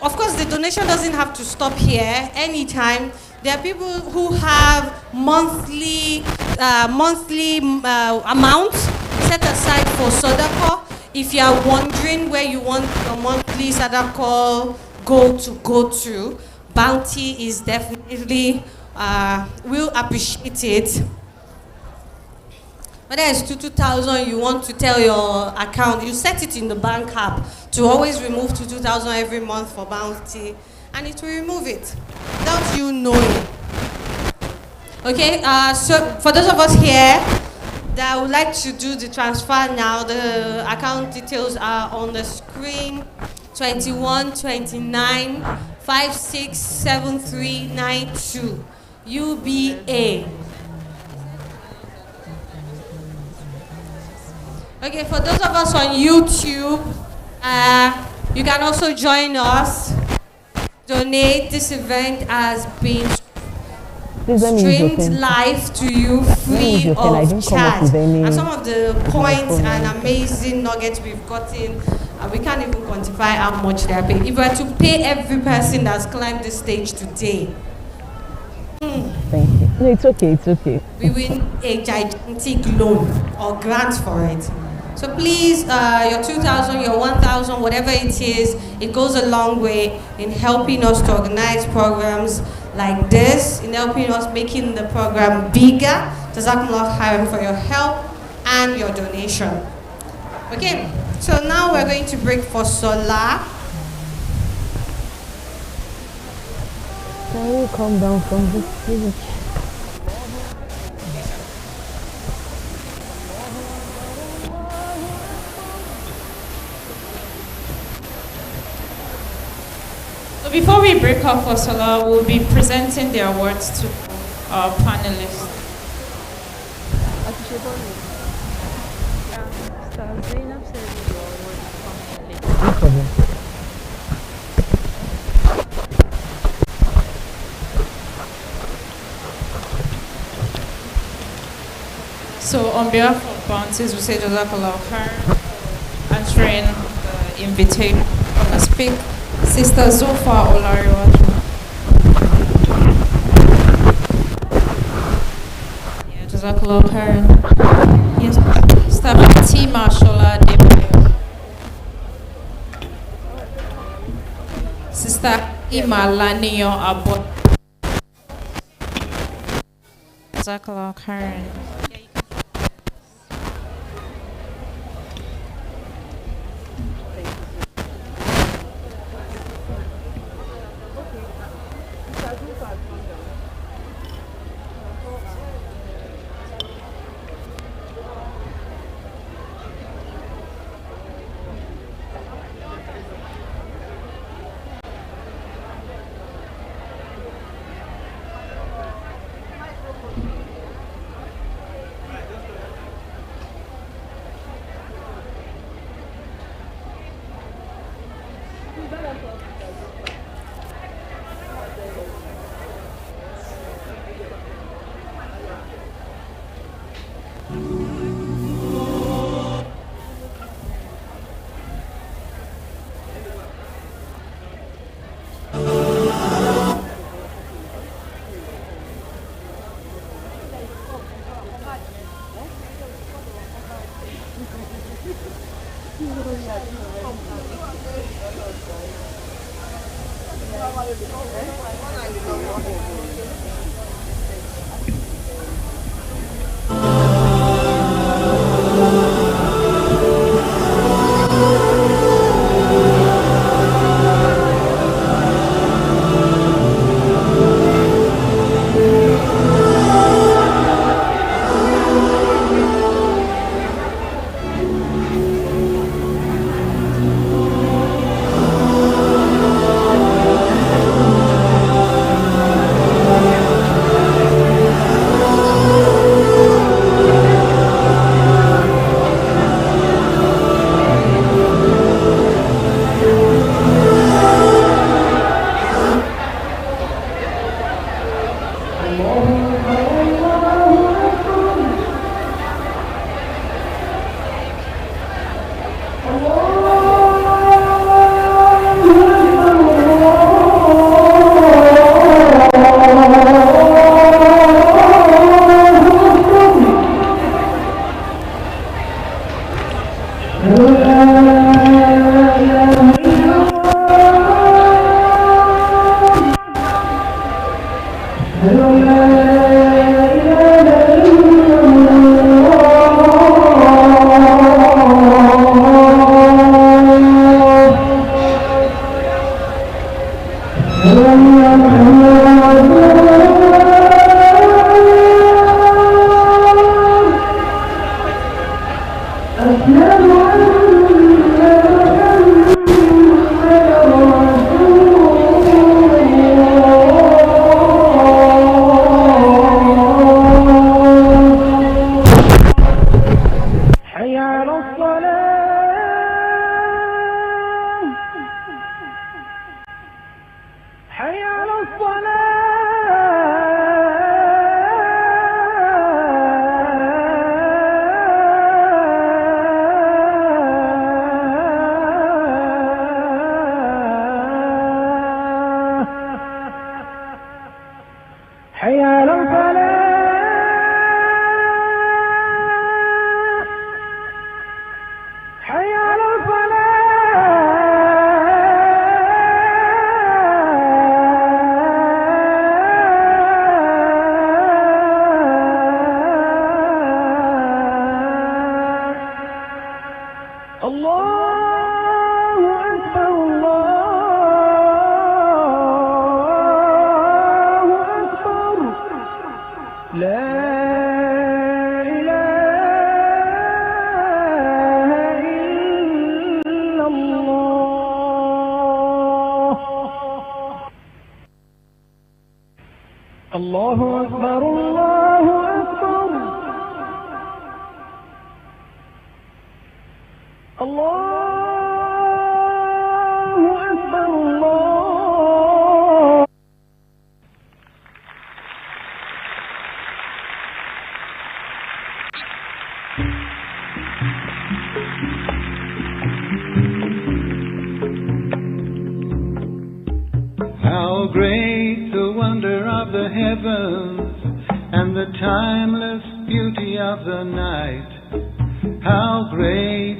of course, the donation doesn't have to stop here. Anytime, there are people who have monthly amounts set aside for Sadaqah. If you are wondering where you want your monthly Sadaqah go to, Bounty is definitely we'll appreciate it. Whether it's 2,000, you want to tell your account, you set it in the bank app to always remove 2,000 every month for Bounty, and it will remove it without you knowing. Okay, so for those of us here that would like to do the transfer now, the account details are on the screen. 21 29 567392 UBA. Okay, for those of us on YouTube, you can also join us. Donate. This event has been streamed live to you free of charge. And some of the points and amazing nuggets we've gotten, we can't even quantify how much they are paying. If we were to pay every person that's climbed the stage today, thank you. No, it's okay, it's okay. We win a gigantic loan or grant for it. So please, your 2,000, your 1,000, whatever it is, it goes a long way in helping us to organize programs like this, in helping us making the program bigger. Jazakumullah khairan for your help and your donation. Okay, so now we're going to break for Salah. Can you come down from this stage? So before we break off for Salah, we'll be presenting the awards to our panelists. So on behalf of Bounties, we say Jazakallah khairan for answering the invitation to speak. Sister Zofa Olariwaju. Yeah, Jazakallah khairan. Yes, Sister Fatima Shola Debayo. Sister Ima Laniyo Abot. Jazakallah khairan. How great the wonder of the heavens and the timeless beauty of the night. How great,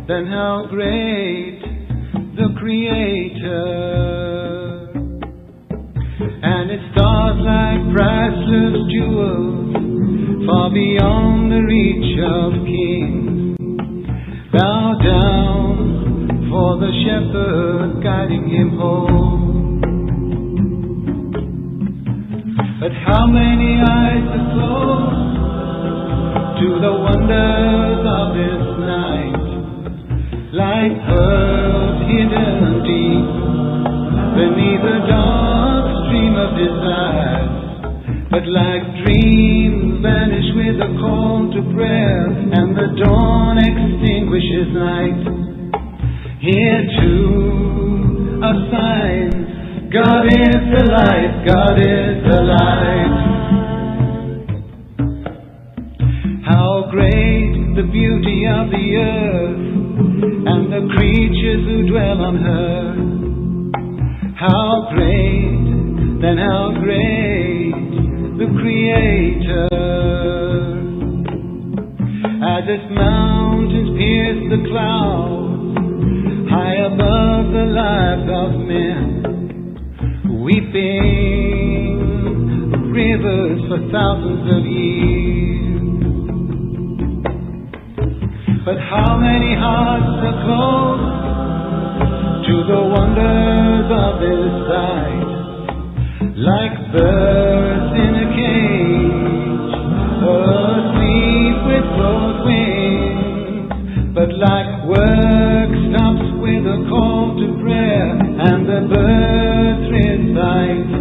then how great the Creator. And its stars like priceless jewels, far beyond the reach of kings. Bow down for the shepherd guiding him home. But how many eyes are closed to the wonders of this night? Like pearls hidden deep beneath a dark stream of desire, but like dreams vanish with a call to prayer, and the dawn extinguishes night. Here too are signs. God is the light, God is the light. How great the beauty of the earth and the creatures who dwell on her. How great, then how great the Creator. As its mountains mountains pierce the clouds, high above the lives of men, weeping rivers for thousands of years. But how many hearts are closed to the wonders of this sight, like birds in a cage, asleep with closed wings, but like work stops with a call to prayer, and the birds recite,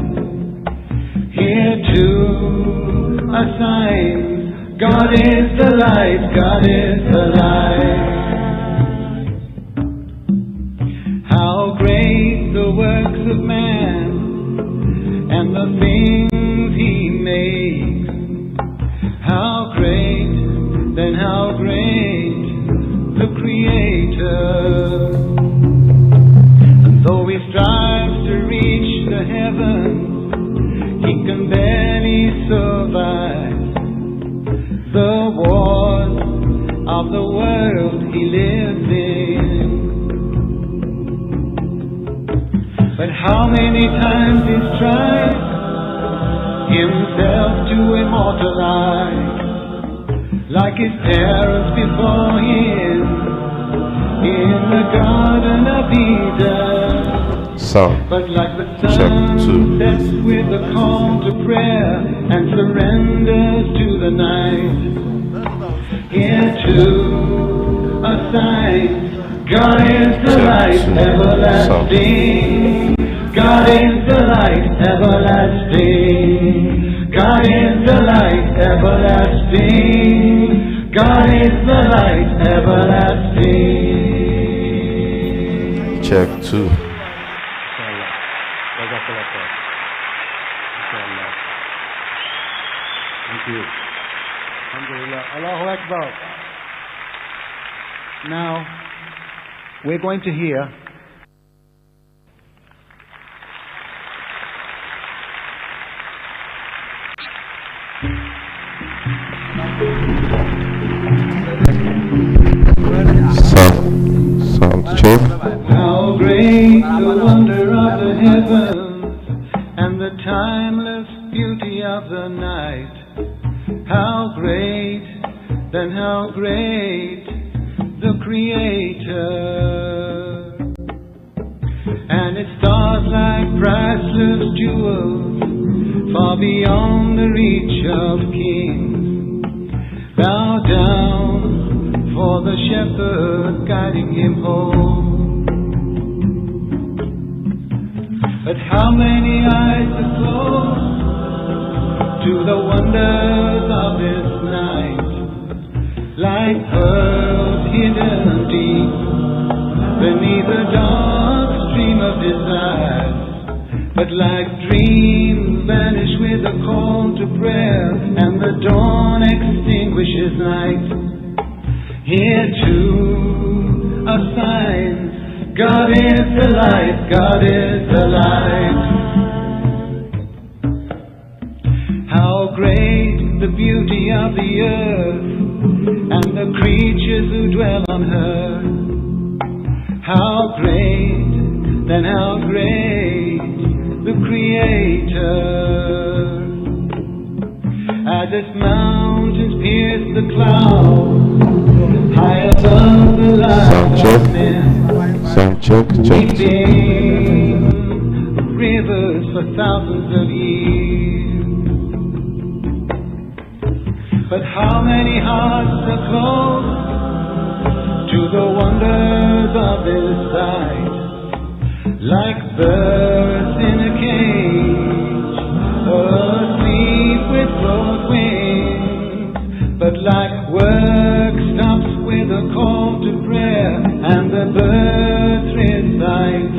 here too a sign, God is the light, God is the light. How great the works of man and the things he makes. How great, then how great the Creator. And though he strives to reach the heavens, he can barely survive the wars of the world he lives in. But how many times he's tried himself to immortalize, like his parents before him in the Garden of Eden. Sound. But like the sun sets with a call to prayer and surrenders to the night, here too a sign, God is the light everlasting. God is the light everlasting. God is the light everlasting. God is the light everlasting. Check 2. Thank you. Alhamdulillah. Allahu Akbar. Now, we're going to hear sound check. how great the wonder of the heavens and the timeless beauty of the night. How great, then how great the Creator. And its stars like priceless jewels, far beyond the reach of kings. Bow down for the shepherd guiding him home. But how many eyes are closed to the wonders of this night, like pearls hidden deep beneath a dark stream of desire, but like dreams vanish with a call to prayer, and the dawn extinguishes night. Here too a sign, God is the light, God is the light. How great the beauty of the earth and the creatures who dwell on her. How great, then how great the Creator. As its mountains pierce the clouds, high above the lives of men, weeping rivers for thousands of years. But how many hearts are closed to the wonders of this sight, like birds in a cage, asleep with closed wings, but like work stops with a call to prayer, and the birds recite,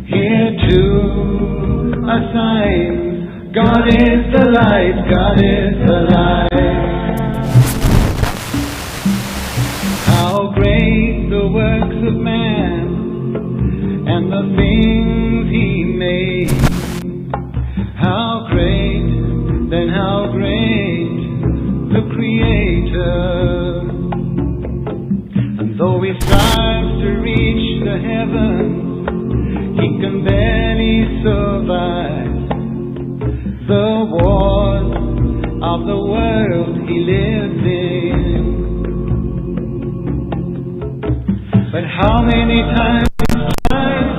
here too a sign, God is the light, God is the light. How great the works of man and the things he made. How great, then how great the Creator. Though he strives to reach the heavens, he can barely survive the wars of the world he lives in. But how many times he tried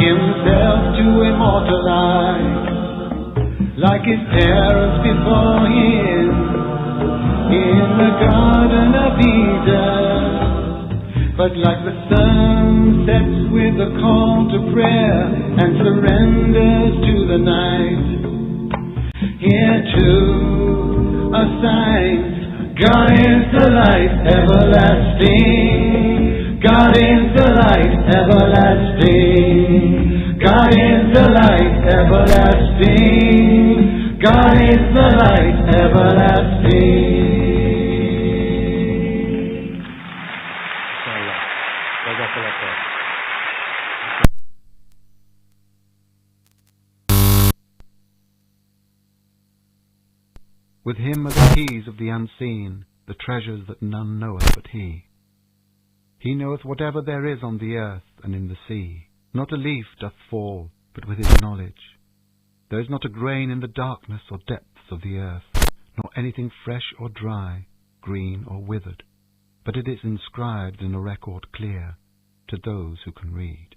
himself to immortalize, like his parents before him in the Garden of Eden. But like the sun sets with a call to prayer and surrenders to the night, here too are signs. God is the light everlasting. God is the light everlasting. God is the light everlasting. God is the light everlasting. With him are the keys of the unseen, the treasures that none knoweth but he. He knoweth whatever there is on the earth and in the sea. Not a leaf doth fall, but with his knowledge. There is not a grain in the darkness or depths of the earth, nor anything fresh or dry, green or withered, but it is inscribed in a record clear to those who can read.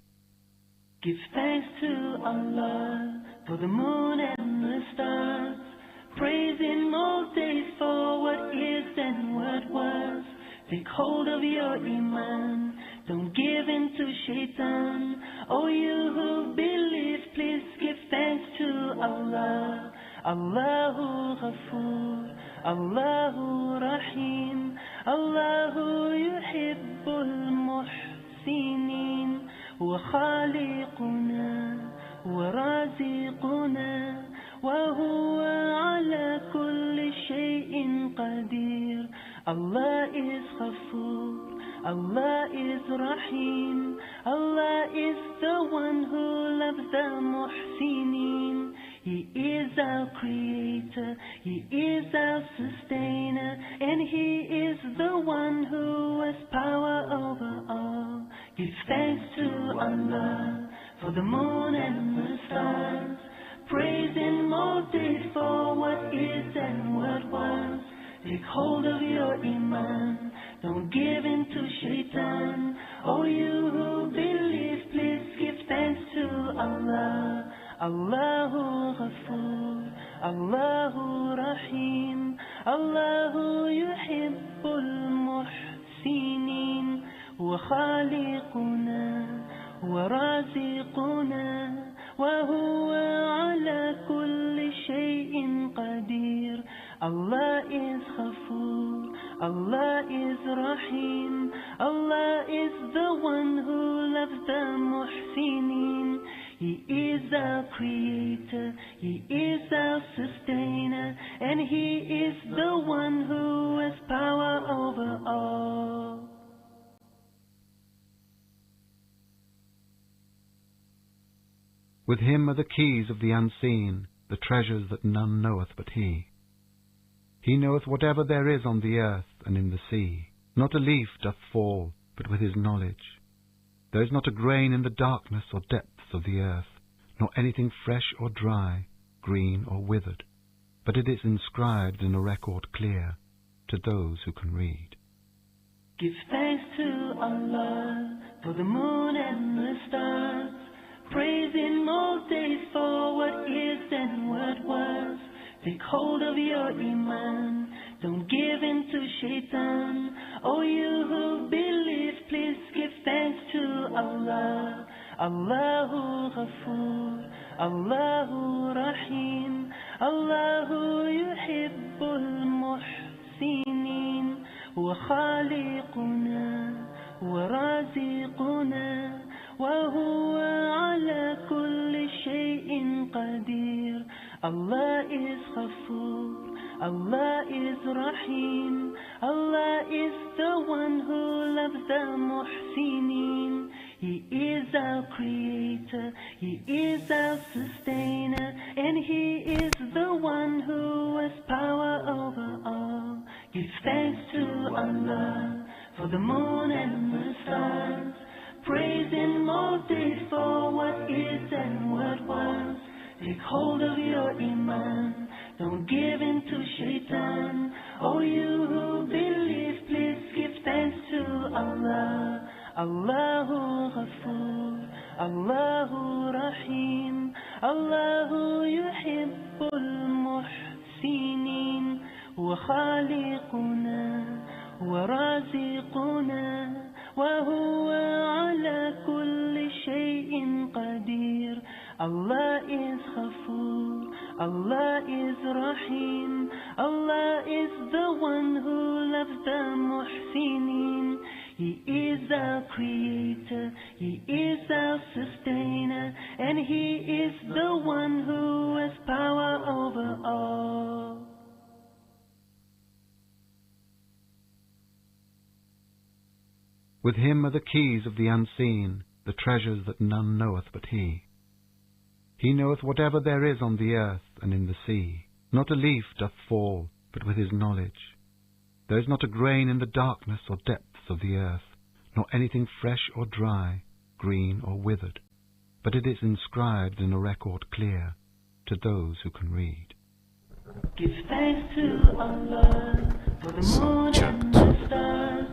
Give thanks to Allah for the moon and the stars. Praise Him all days for what is and what was. Take hold of your iman, don't give in to shaitan. Oh, you who believe, please give thanks to Allah. Allahu Ghafoor, Allahu Rahim, Allahu Yuhibbul Muhsinin. Huwa Khaliquna, Huwa Raziquna, وهو على كل شيء قدير. Allah is Ghafoor, Allah is Rahim, Allah is the one who loves the Muhsinin. He is our creator, He is our sustainer, and He is the one who has power over all. Give thanks to Allah for the moon and the stars. Praise Him all days for what is and what was. Take hold of your iman, don't give in to shaitan. Oh, you who believe, please give thanks to Allah. Allahu Ghafoor, Allahu Rahim, Allahu Yuhibbul Muhsinin. Huwa Khaliquna, Huwa Raziquna, وهو على كل شيء قدير. Allah is Ghafoor, Allah is Rahim, Allah is the one who loves the Muhsinin. He is our creator, He is our sustainer, and He is the one who has power over all. With him are the keys of the unseen, the treasures that none knoweth but he. He knoweth whatever there is on the earth and in the sea. Not a leaf doth fall, but with his knowledge. There is not a grain in the darkness or depths of the earth, nor anything fresh or dry, green or withered, but it is inscribed in a record clear to those who can read. Give thanks to Allah for the moon and the stars. Praise Him all days for what is and what was. Take hold of your iman, don't give in to shaitan. Oh, you who believe, please give thanks to Allah. Allahu Ghafoor, Allahu Rahim, Allahu Yuhibbul Muhsinin. Huwa Khaliquna, Huwa Raziquna, وهو على كل شيء قدير. Allah is Ghafoor, Allah is Rahim, Allah is the one who loves the Muhsinin. He is our creator, He is our sustainer, and He is the one who has power over all. Give thanks to Allah for the moon and the stars. Praising Moses for what is and what was. Take hold of your iman, don't give in to shaitan. Oh, you who believe, please give thanks to Allah. Allahu Ghafoor, Allahu Rahim, Allahu Yuhibbul Muhsinin, wa khaliquna, wa raziquna, wa huwa ala kulli shay'in qadir. Allah is Ghafoor, Allah is Rahim, Allah is the one who loves the Muhsinin. He is our creator, He is our sustainer, and He is the one who has power over all. With Him are the keys of the unseen, the treasures that none knoweth but He. He knoweth whatever there is on the earth and in the sea. Not a leaf doth fall, but with His knowledge. There is not a grain in the darkness or depths of the earth, nor anything fresh or dry, green or withered, but it is inscribed in a record clear to those who can read. Give thanks to Allah for the moon and the stars.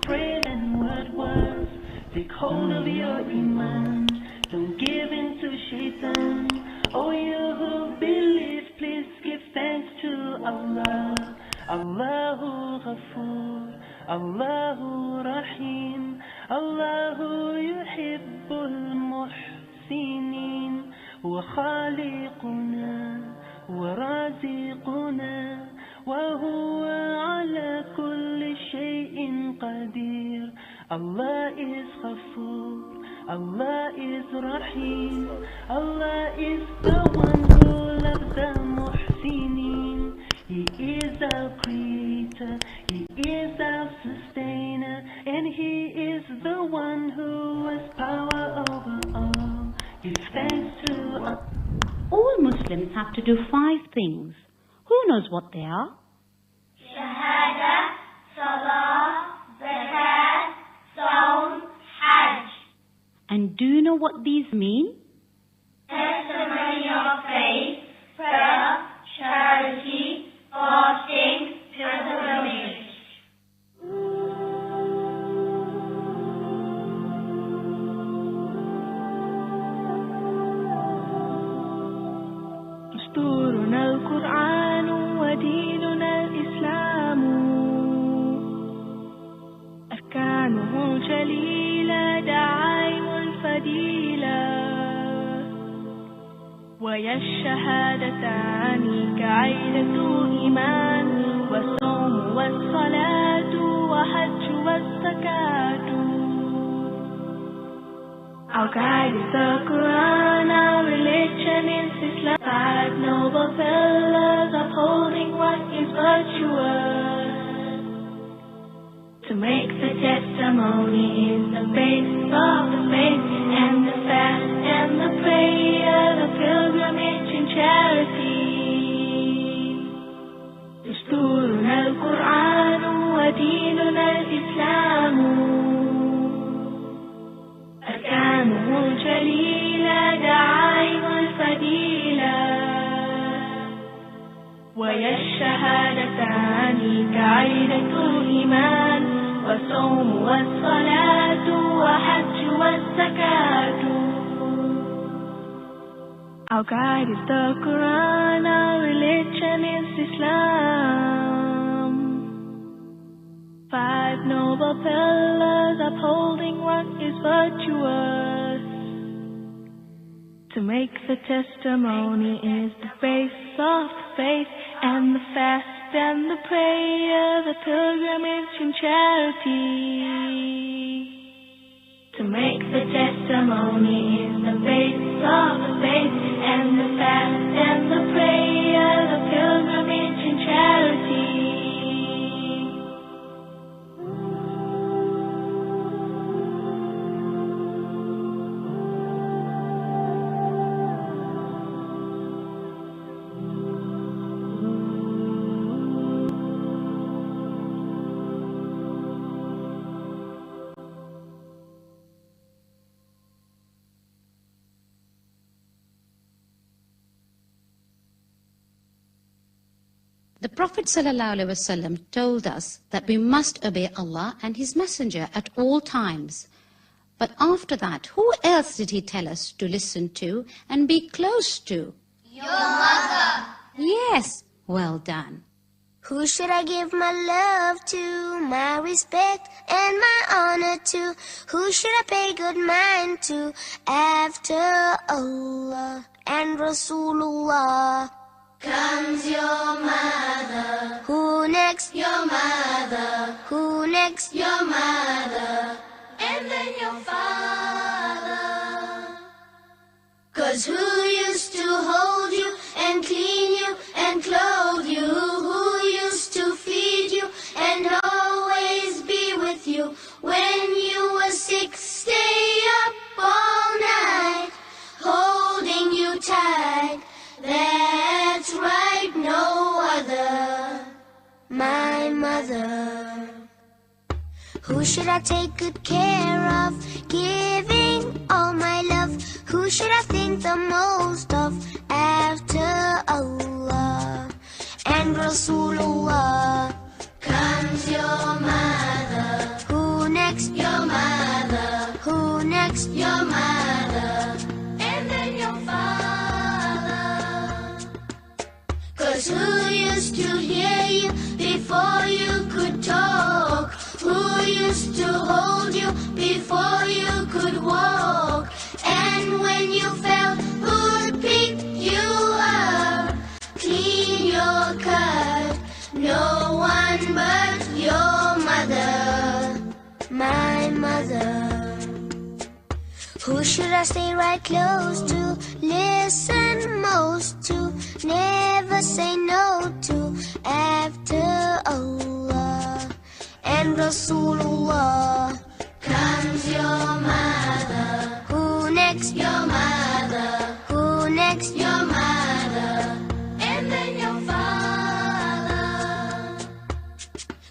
Pray and word was. Take hold of your iman. Don't give in to shaitan. Oh, you who believe, please give thanks to Allah. Allahu Ghafoor, Allahu Rahim, Allahu Yuhibbul Muhsinin, wa khaliquna, wa raziquna, wa huwa ala kulli shay'in qadir. Allah is Ghafoor, Allah is Rahim, Allah is the one who loves the Muhsinin. He is our creator, He is our sustainer, and He is the one who has power over all. Give thanks to Allah. All Muslims have to do 5 things. Who knows what they are? Shahada, Salah, Zakat, Saum, Hajj. And do you know what these mean? Testimony of faith, prayer, charity, fasting, pilgrimage. دستورنا القرآن وديننا الإسلام أركانه جليلة دعائم الفضيلة ويا الشهادتان كعيدة إيمان والصوم والصلاة وحج والزكاة. Our guide is the Quran, our religion is Islam. 5 noble pillars upholding what is virtuous. To make the testimony is the base of the faith, and the fast and the prayer, the pilgrimage and charity. دستورنا القرآن وديننا الإسلام أركانه جليلة دعائم الفضيلة ويا الشهادتان كعيدة الإيمان والصوم والصلاة وحج والزكاة. Our guide is the Quran, our religion is Islam. 5 noble pillars upholding what is virtuous. To make the testimony is the base of the faith, and the fast and the prayer, the pilgrimage and charity. To make the testimony is the base of the faith, and the fast and the prayer, the pilgrimage and charity. The Prophet ﷺ told us that we must obey Allah and His Messenger at all times. But after that, who else did He tell us to listen to and be close to? Your mother. Yes, well done. Who should I give my love to, my respect and my honor to? Who should I pay good mind to after Allah and Rasulullah? Comes your mother. Who next? Your mother. Who next? Your mother. And then your father. 'Cause who used to hold you and clean you and clothe you? Who used to feed you and always be with you? When you were sick, stay up all night, holding you tight. That's right, no other, my mother. Who should I take good care of, giving all my love? Who should I think the most of after Allah and Rasulullah? Comes your mother. Who next? Your mother. Who next? Your mother. And then your father. 'Cause who used to hear you before you could talk? Who used to hold you before you could walk? And when you fell, who'd pick you up, clean your cut? No one but your mother, my mother. Who should I stay right close to, listen most to, never say no to after Allah and Rasulullah? Comes your mother. Who next? Your mother. Who next? Your mother. And then your father.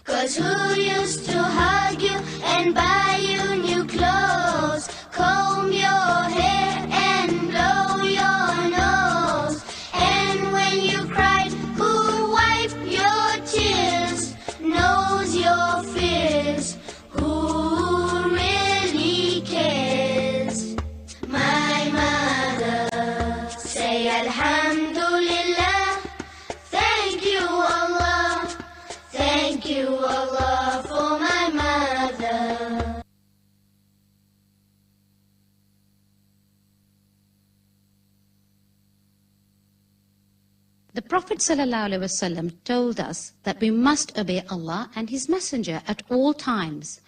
'Cause who used to hug you and buy you new clothes, comb your hair and blow your nose? And when you cried, who wiped your tears, knows your fears? Who really cares? My mother. Say Alhamdulillah. Thank you Allah. Thank you Allah for my mother. The Prophet ﷺ told us that we must obey Allah and His Messenger at all times.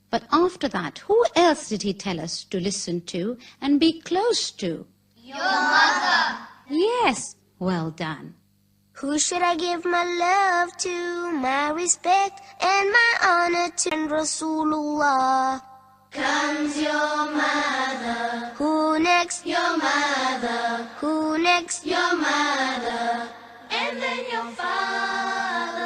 But after that, who else did He tell us to listen to and be close to? Your mother. Yes, well done. Who should I give my love to, my respect and my honor to? And Rasulullah. Comes your mother. Who next? Your mother. Who next? Your mother. And then your father.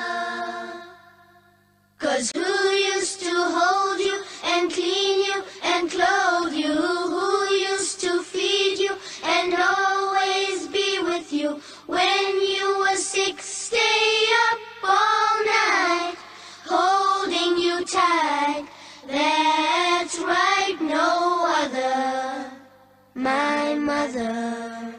'Cause who used to hold you and clean you and clothe you? Who used to feed you and always be with you? When you were sick, stay up all night, holding you tight. That's right, no other, my mother.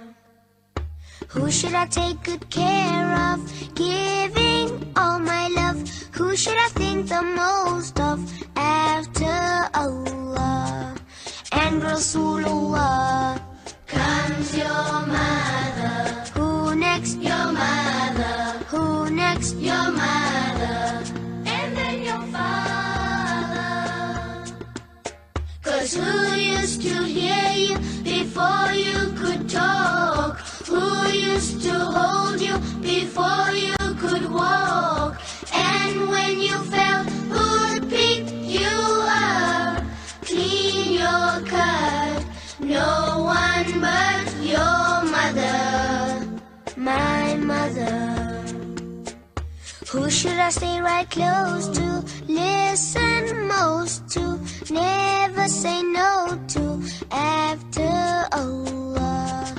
Who should I take good care of, giving all my love? Who should I think the most of after Allah and Rasulullah? Comes your mother. Who next? Your mother. Who next? Your mother. And then your father. 'Cause who used to hear you before you could talk? Who used to hold you before you could walk? And when you fell, who'd pick you up, clean your cut? No one but your mother, my mother. Who should I stay right close to, listen most to, never say no to after Allah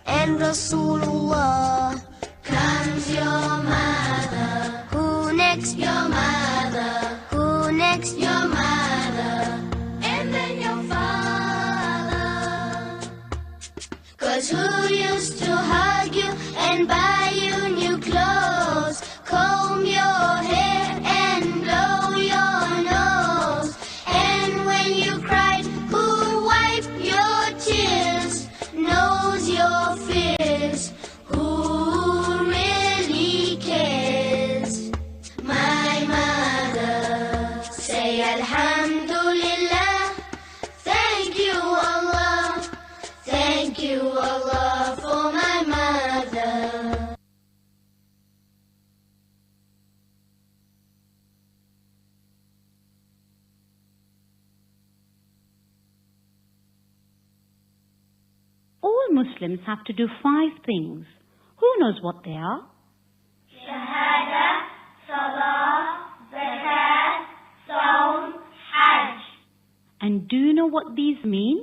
and Rasulullah? Comes your mother. next your mother, and then your father. 'Cause who used to hug you and buy you new clothes, comb your hair and blow your nose? And when you cried, who wiped your tears, knows your fears, who really cares? My mother, say Alhamdulillah, thank you Allah, thank you Allah for my mother. All Muslims have to do 5 things. Who knows what they are? Shahada, Salah, Zakat, Saum, Hajj. And do you know what these mean?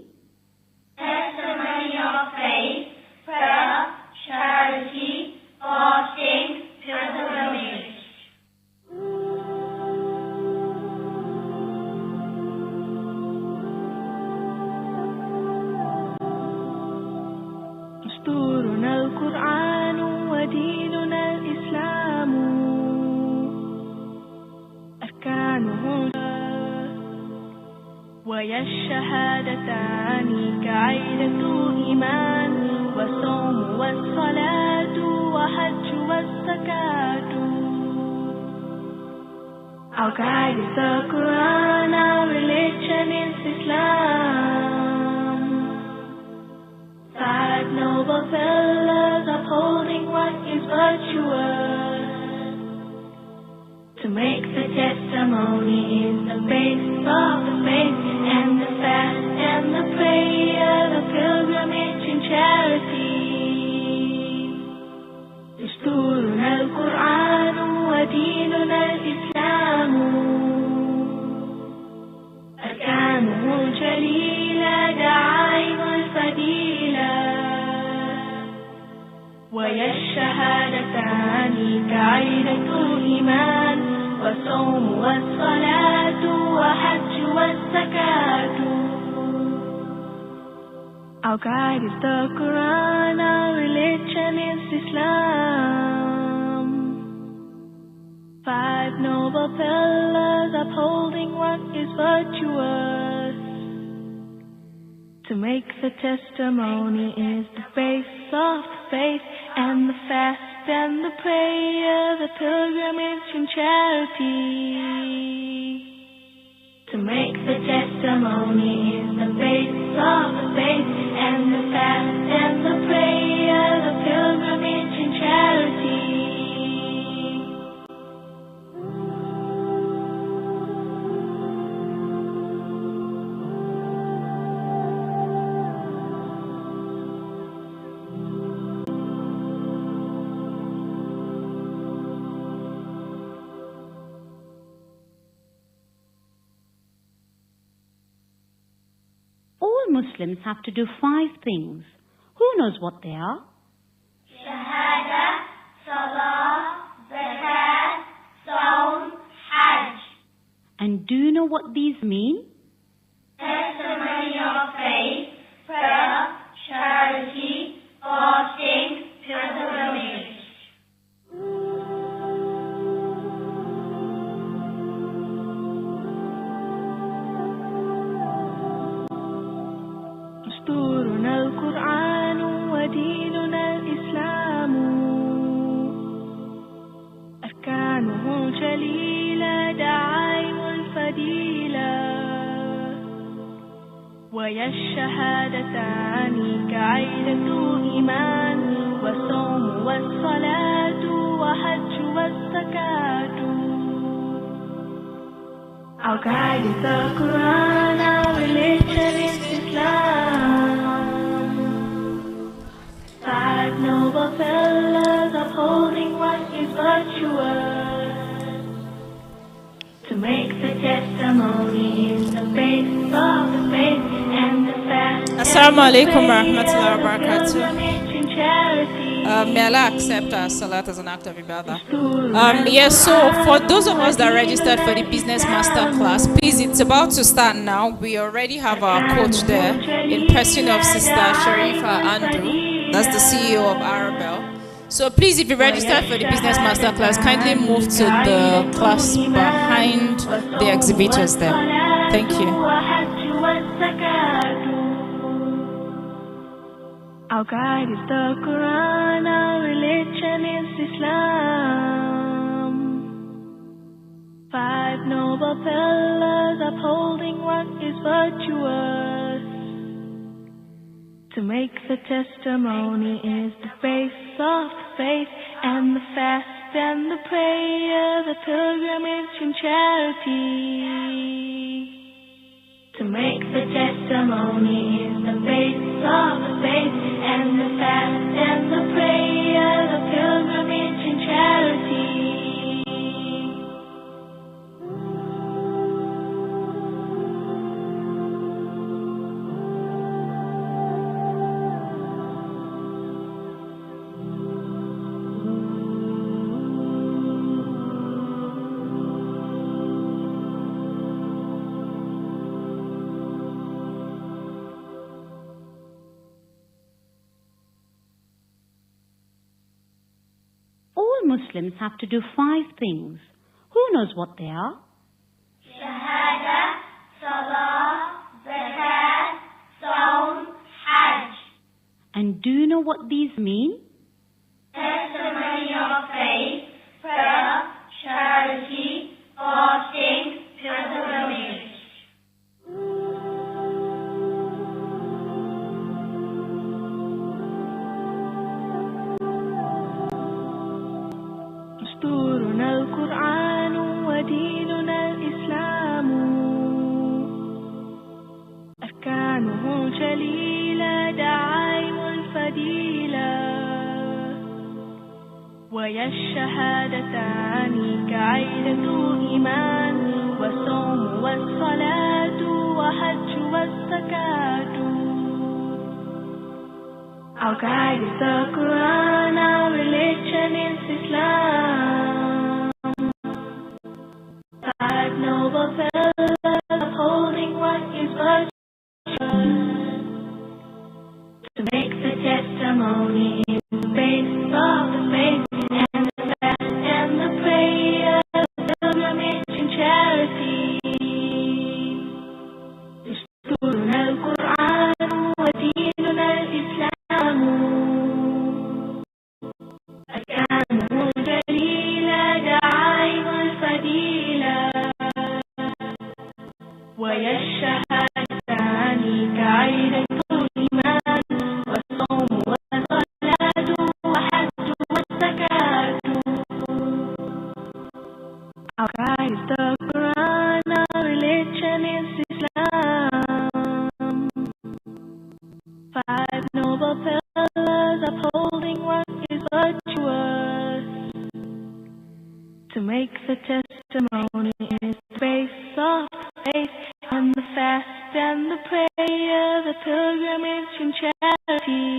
Testimony of faith, prayer, charity, fasting, pilgrimage. دستورنا القرآن وديننا الإسلام أركانه ويا الشهادتان كعيدة إيمان والصوم والصلاة وحج والزكاة. Our guide is the Quran, our religion is Islam. 5 noble pillars upholding what is virtuous. To make the testimony is the basis of the faith, and the fast and the prayer, the pilgrimage and charity. دستورنا القرآن وديننا الإسلام أركانه جليلة دعائم الفضيلة ويا الشهادتان كعيدة الإيمان والصوم والصلاة وحج والزكاة. Our guide is the Quran, our religion is Islam. 5 noble pillars upholding what is virtuous. To make the testimony is the basis of the faith, and the fast and the prayer, the pilgrimage and charity. To make the testimony is the basis of the faith, and the fast and the prayer, the pilgrimage and charity. All Muslims have to do 5 things. Who knows what they are? Shahada, Salah, Zakat, Saum, Hajj. And do you know what these mean? Testimony of faith, prayer, charity, fasting, pilgrimage. دستورنا القرآن وديننا الإسلام أركانه جليلة دعائم الفضيلة ويا الشهادتان كعيدة إيمان والصوم والصلاة وحج والزكاة. Our guide is the Quran, our religion is Islam. 5 noble pillars upholding what is virtuous. To make the testimony is the basis of the faith, and the fast. Assalamu alaikum wa rahmatullahi wa barakatuh. May Allah accept our salat as an act of ibadah. Yes, so for those of us that registered for the Business Master class, please, it's about to start now. We already have our coach there in person of Sister Sharifa Andrew. That's the CEO of Arabelle. So please, if you registered for the Business Master class, kindly move to the class behind the exhibitors there. Thank you. Our guide is the Quran, our religion is Islam. 5 noble pillars upholding what is virtuous. To make the testimony is the base of faith, and the fast and the prayer, the pilgrimage and charity. To make the testimony is the base of the faith, and the fast and the prayer, the pilgrimage and charity. Muslims have to do 5 things. Who knows what they are? Shahada, Salah, Zakat, Saum, Hajj. And do you know what these mean? Testimony of faith, prayer, charity, fasting, pilgrimage. دستورنا القرآن وديننا الإسلام أركانه جليلة دعائم الفضيلة ويا الشهادتان كعيدة إيمان والصوم والصلاة وحج والزكاة. Our guide is the Quran, our religion is Islam. 5 noble pillars upholding what is virtuous. To make the testimony is the base of the faith, and the fast and the prayer, the pilgrimage and charity. دستورنا القرآن وديننا الإسلام أركانه جليلة دعائم الفضيلة ويا الشهادتان كعيدة الإيمان والصوم والصلاة وحج والزكاة. Our guide is the Quran, our religion is Islam. 5 noble pillars upholding what is virtuous. To make the testimony is the base of faith, and the fast and the prayer, the pilgrimage and charity.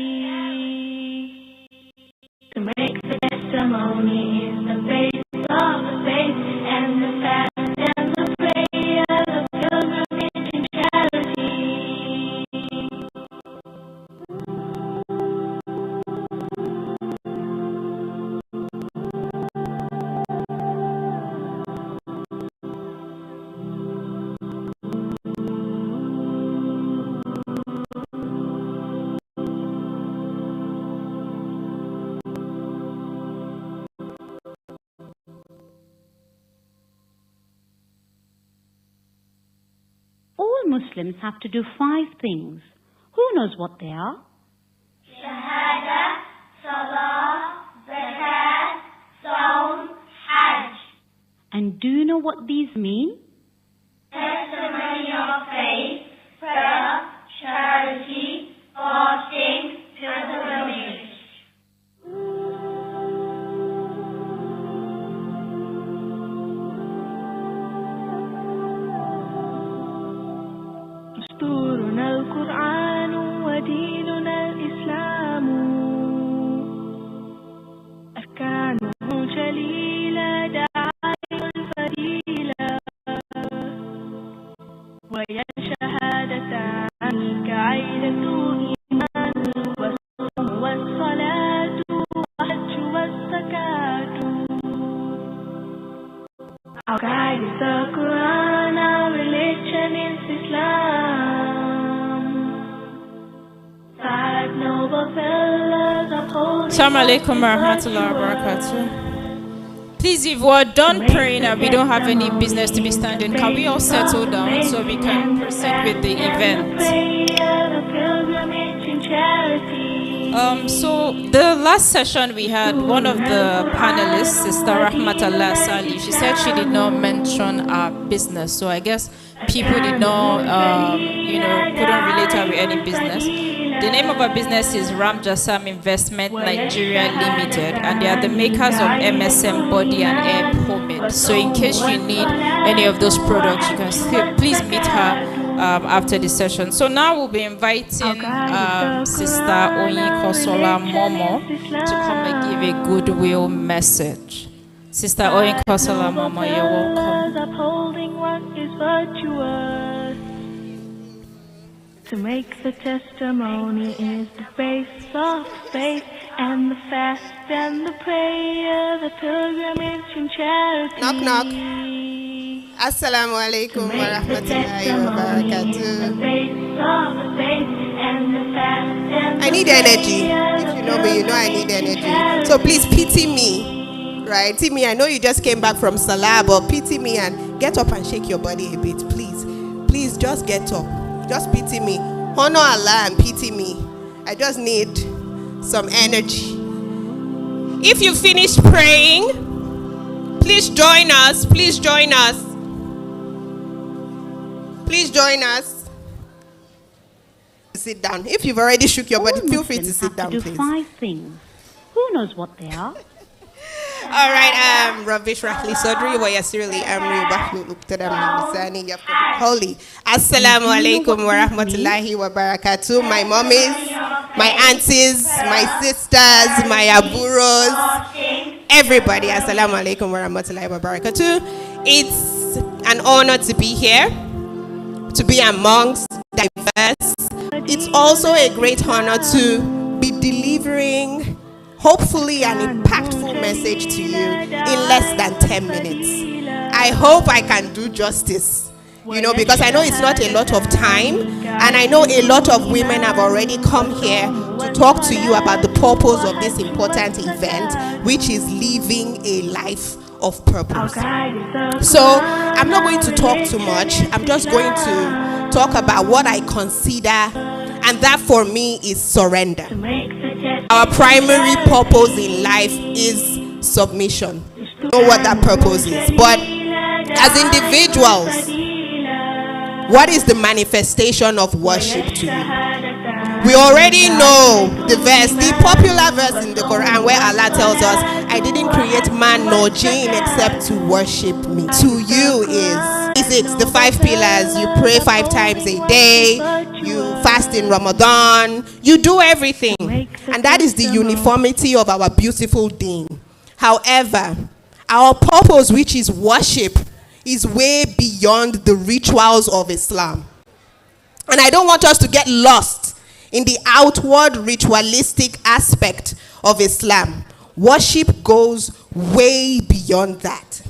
To make the testimony is the base of the faith, and the fast and the prayer, the pilgrimage and charity. All Muslims have to do 5 things. Who knows what they are? Shahada, Salah, Zakat, Saum, Hajj. And do you know what these mean? Testimony of faith, prayer, charity, fasting, pilgrimage. دستورنا القرآن وديننا الإسلام ويا شهادتان كعيدة إيمان والصوم والصلاة والحج والزكاة. Our guide is the Quran, our religion is Islam. Five noble pillars of holy. Assalamu alaikum warahmatullahi wabarakatuh. Please, if we're done praying and we don't have any business to be standing, can we all settle down so we can proceed with the event? So the last session we had, one of the panelists, Sister Rahmatullah Sali, she said she did not mention our business. So I guess people did not, couldn't relate her with any business. The name of our business is Ram Jassam Investment Nigeria Limited, and they are the makers of MSM Body and Hair Pomade. So in case you need any of those products, you can please meet her after the session. So now we'll be inviting Sister Oyinkosola Momo to come and give a goodwill message. Sister Oyinkosola Momo, you're welcome. Upholding what is virtuous. To make the testimony is the base of faith, and the fast and the prayer, the pilgrimage and charity. Knock knock. Assalamu alaikum wa rahmatullahi wa barakatuh. I need energy. If you know me, you know I need energy. So please pity me. Right? Pity me. I know you just came back from Salah, but pity me and get up and shake your body a bit, please. Please just get up. Just pity me. Honor Allah and pity me. I just need some energy. If you finish praying, please join us. Please join us. Please join us. Sit down. If you've already shook your body, feel free to sit down, please. 5 things. Who knows what they are? All right, Ravish Rahli Sodri, Wayasirli Amri Bahlu Uqtadam Nisani Holy. Assalamu alaikum wa rahmatullahi wa barakatuh. My mommies, my aunties, my sisters, my aburos, everybody, assalamu alaikum wa rahmatullahi wa barakatuh. It's an honor to be here, to be amongst diverse. It's also a great honor to be delivering hopefully an impactful message to you in less than 10 minutes. I hope I can do justice, because I know it's not a lot of time, and I know a lot of women have already come here to talk to you about the purpose of this important event, which is living a life of purpose. So I'm not going to talk too much. I'm just going to talk about what I consider, and that for me is surrender. Our primary purpose in life is submission. You know what that purpose is. But as individuals, what is the manifestation of worship to you? We already know the verse, the popular verse in the Quran where Allah tells us, I didn't create man nor jinn except to worship me. To you is the 5 pillars. You pray 5 times a day, you fast in Ramadan, you do everything. And that is the uniformity of our beautiful deen. However, our purpose, which is worship, is way beyond the rituals of Islam. And I don't want us to get lost in the outward ritualistic aspect of Islam. Worship goes way beyond that.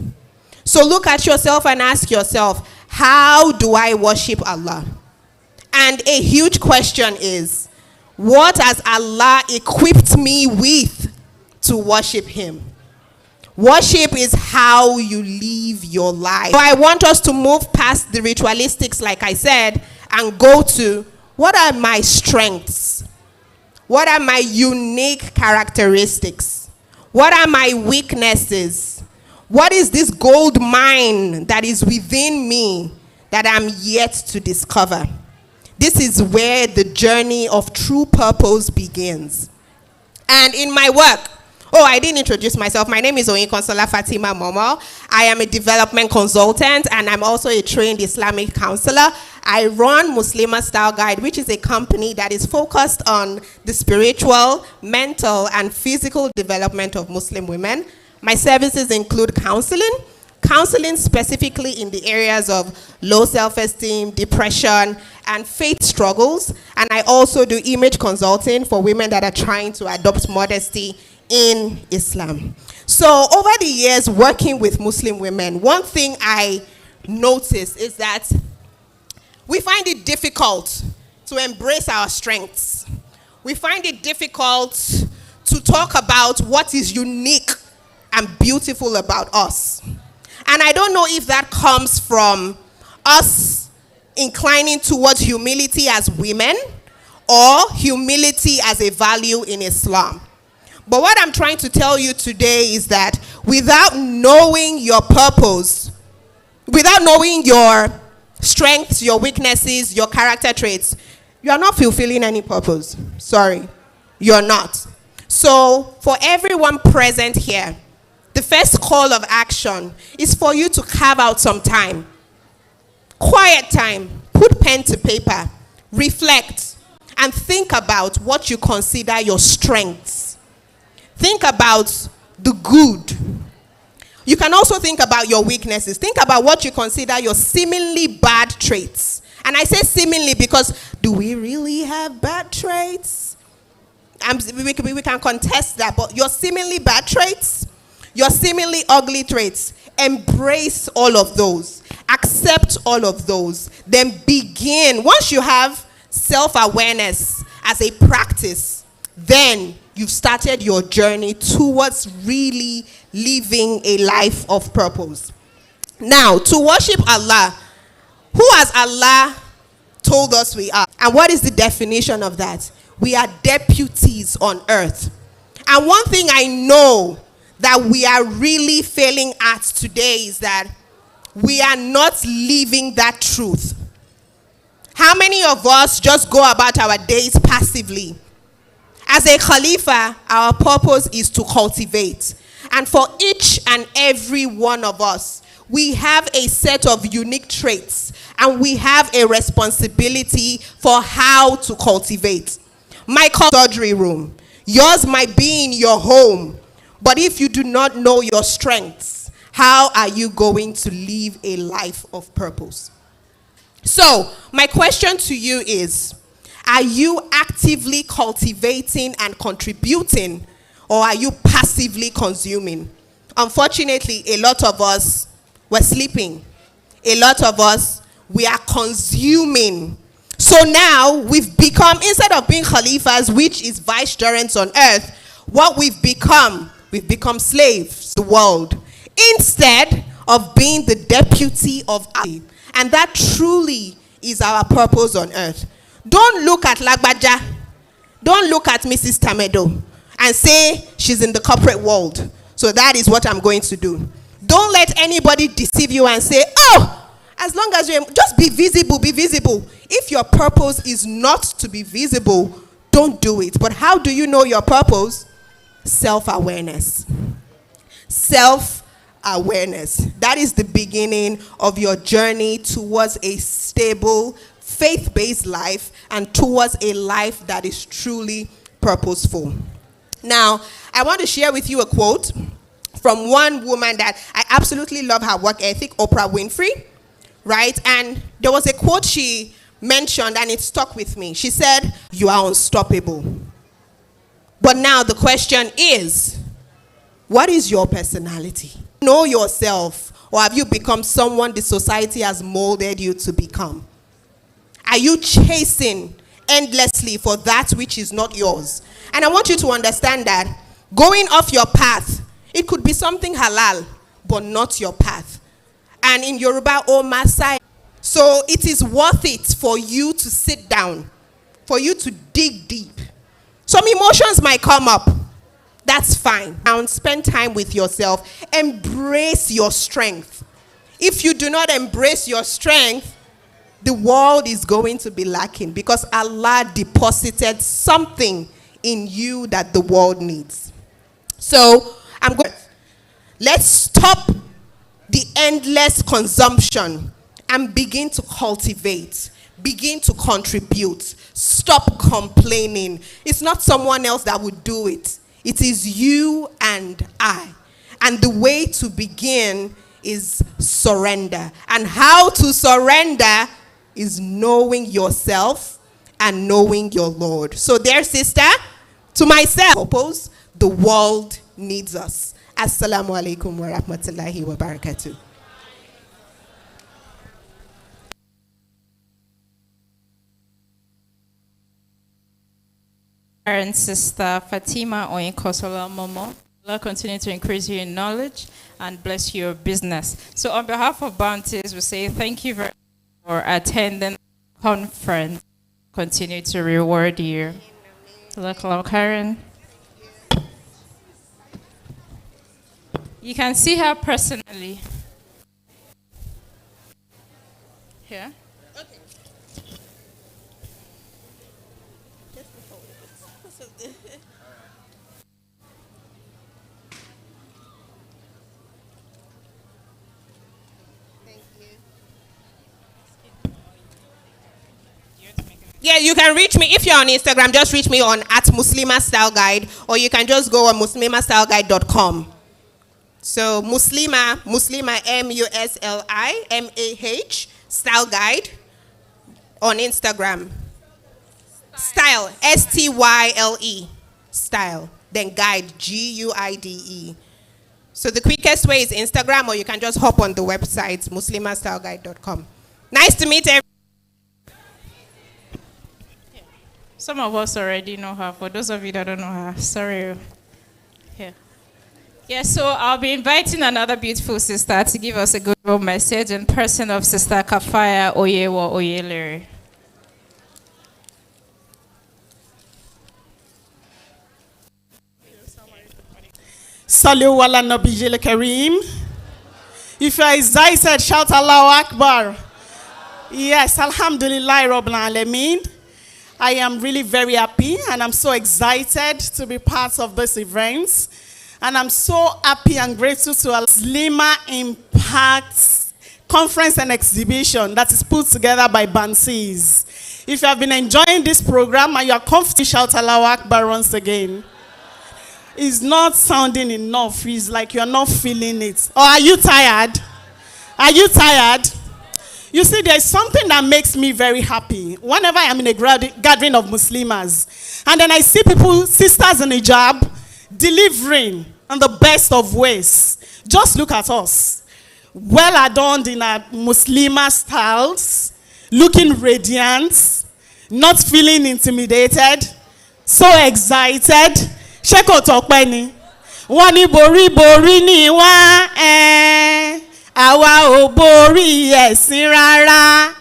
So look at yourself and ask yourself, how do I worship Allah? And a huge question is, what has Allah equipped me with to worship Him? Worship is how you live your life. So I want us to move past the ritualistics, like I said, and go to, what are my strengths? What are my unique characteristics? What are my weaknesses? What is this gold mine that is within me that I'm yet to discover? This is where the journey of true purpose begins. And in my work, I didn't introduce myself. My name is Oyinkosola Fatima Momo. I am a development consultant, and I'm also a trained Islamic counselor. I run Muslimah Style Guide, which is a company that is focused on the spiritual, mental, and physical development of Muslim women. My services include counseling, counseling specifically in the areas of low self-esteem, depression, and faith struggles. And I also do image consulting for women that are trying to adopt modesty in Islam. So over the years working with Muslim women, one thing I notice is that we find it difficult to embrace our strengths. We find it difficult to talk about what is unique and beautiful about us. And I don't know if that comes from us inclining towards humility as women or humility as a value in Islam. But what I'm trying to tell you today is that without knowing your purpose, without knowing your strengths, your weaknesses, your character traits, you are not fulfilling any purpose. Sorry, you're not. So for everyone present here, the first call of action is for you to carve out some time. Quiet time. Put pen to paper. Reflect. And think about what you consider your strengths. Think about the good. You can also think about your weaknesses. Think about what you consider your seemingly bad traits. And I say seemingly because do we really have bad traits? We can contest that, but your seemingly bad traits, your seemingly ugly traits, embrace all of those. Accept all of those. Then begin. Once you have self-awareness as a practice, then you've started your journey towards really living a life of purpose. Now, to worship Allah, who has Allah told us we are? And what is the definition of that? We are deputies on earth. And one thing I know that we are really failing at today is that we are not living that truth. How many of us just go about our days passively? As a Khalifa, our purpose is to cultivate. And for each and every one of us, we have a set of unique traits and we have a responsibility for how to cultivate. My surgery room, yours might be in your home, but if you do not know your strengths, how are you going to live a life of purpose? So, my question to you is, are you actively cultivating and contributing, or are you passively consuming? Unfortunately, a lot of us were sleeping. A lot of us, we are consuming. So now we've become, instead of being Khalifas, which is vicegerents on earth, what we've become slaves to the world, instead of being the deputy of Allah. And that truly is our purpose on earth. Don't look at Lagbaja. Don't look at Mrs. Tamedo and say she's in the corporate world, so that is what I'm going to do. Don't let anybody deceive you and say, oh, as long as you just be visible, be visible. If your purpose is not to be visible, don't do it. But how do you know your purpose? Self-awareness. Self-awareness. That is the beginning of your journey towards a stable, faith-based life and towards a life that is truly purposeful. Now, I want to share with you a quote from one woman that I absolutely love her work ethic, Oprah Winfrey, right? And there was a quote she mentioned and it stuck with me. She said, "You are unstoppable." But now the question is, what is your personality? Know yourself, or have you become someone the society has molded you to become? Are you chasing endlessly for that which is not yours? And I want you to understand that going off your path, it could be something halal, but not your path. And in Yoruba, O Masai. So it is worth it for you to sit down, for you to dig deep. Some emotions might come up. That's fine. And spend time with yourself. Embrace your strength. If you do not embrace your strength, the world is going to be lacking because Allah deposited something in you that the world needs. So let's stop the endless consumption and begin to cultivate. Begin to contribute. Stop complaining. It's not someone else that would do it. It is you and I. And the way to begin is surrender. And how to surrender is knowing yourself and knowing your Lord. So dear sister, to myself, purpose, the world needs us. Assalamu alaikum wa rahmatullahi wa barakatuh. And Sister Fatima Oyinkosola Momo, Allah continue to increase you in knowledge and bless your business. So on behalf of Bounties, we say thank you very much for attending the conference. Continue to reward you. Hello, Karen. You can see her personally. Here. Yeah, you can reach me. If you're on Instagram, just reach me on @Muslimah Style Guide, or you can just go on muslimahstyleguide.com. So Muslimah, MUSLIMAH, Style Guide on Instagram. Style, STYLE, Style. Then Guide, GUIDE. So the quickest way is Instagram, or you can just hop on the website, muslimahstyleguide.com. Nice to meet everyone. Some of us already know her. For those of you that don't know her, sorry. Here. Yeah, so I'll be inviting another beautiful sister to give us a good message in person of Sister Kafaya Oyewa Oyelere. Sallu ala Nabiyil Kareem. If you are excited, shout Allahu Akbar. Yes, Alhamdulillah Rabbil Alameen. I am really very happy and I'm so excited to be part of this event. And I'm so happy and grateful to Muslimah Impact Conference and Exhibition that is put together by Bansis. If you have been enjoying this program and you are comfortable, shout Allahu Akbar once again. It's not sounding enough. It's like you're not feeling it. Or are you tired? Are you tired? You see, there's something that makes me very happy. Whenever I'm in a gathering of Muslimas, and then I see people, sisters in hijab, delivering in the best of ways. Just look at us. Well adorned in our Muslimah styles, looking radiant, not feeling intimidated, so excited. Sheko tokpeni. Wani bori bori ni wa àwa ò borí ẹ̀sìn rárá.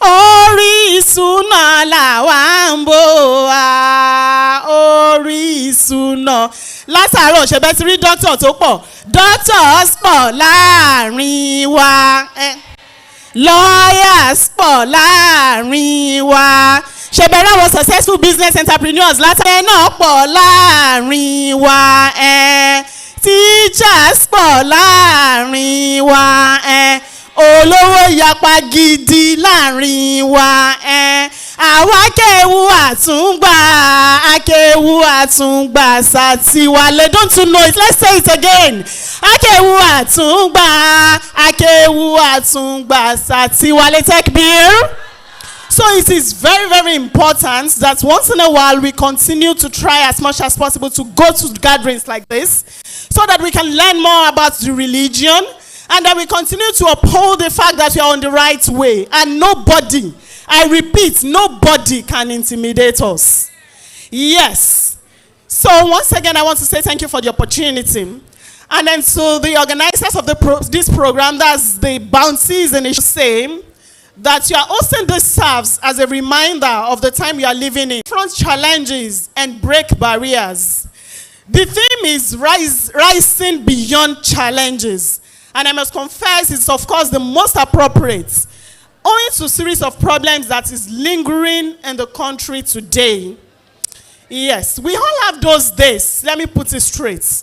Orísun náà làwa ń bò wá. Orísun náà. Látàárọ̀ ṣẹ̀bẹ̀ ti rí dókítà tó pọ̀. Doctors pọ̀ láàrin wa. Lawyers pọ̀ láàrin wa. Ṣẹ̀bẹ̀ ráwọ̀ successful business entrepreneurs látàrí náà pọ̀ láàrin wa. Teachers pọ̀ láàrin wa. Olówó yapa gidi láàrin wa. Àwa kéwu àtúngbà, akéwu àtúngbà sàtiwálé. Don't you know it? Let's say it again. Akéwu àtúngbà, akéwu àtúngbà sàtiwálé. Takbir. So it is very, very important that once in a while we continue to try as much as possible to go to gatherings like this so that we can learn more about the religion and that we continue to uphold the fact that we are on the right way. And nobody, I repeat, nobody can intimidate us. Yes. So once again, I want to say thank you for the opportunity. And then to the organizers of this program, that's the Bounties, and it should say that you are hosting this serves as a reminder of the time you are living in. Front challenges and break barriers. The theme is rising beyond challenges. And I must confess, it's of course the most appropriate, owing to a series of problems that is lingering in the country today. Yes, we all have those days. Let me put it straight.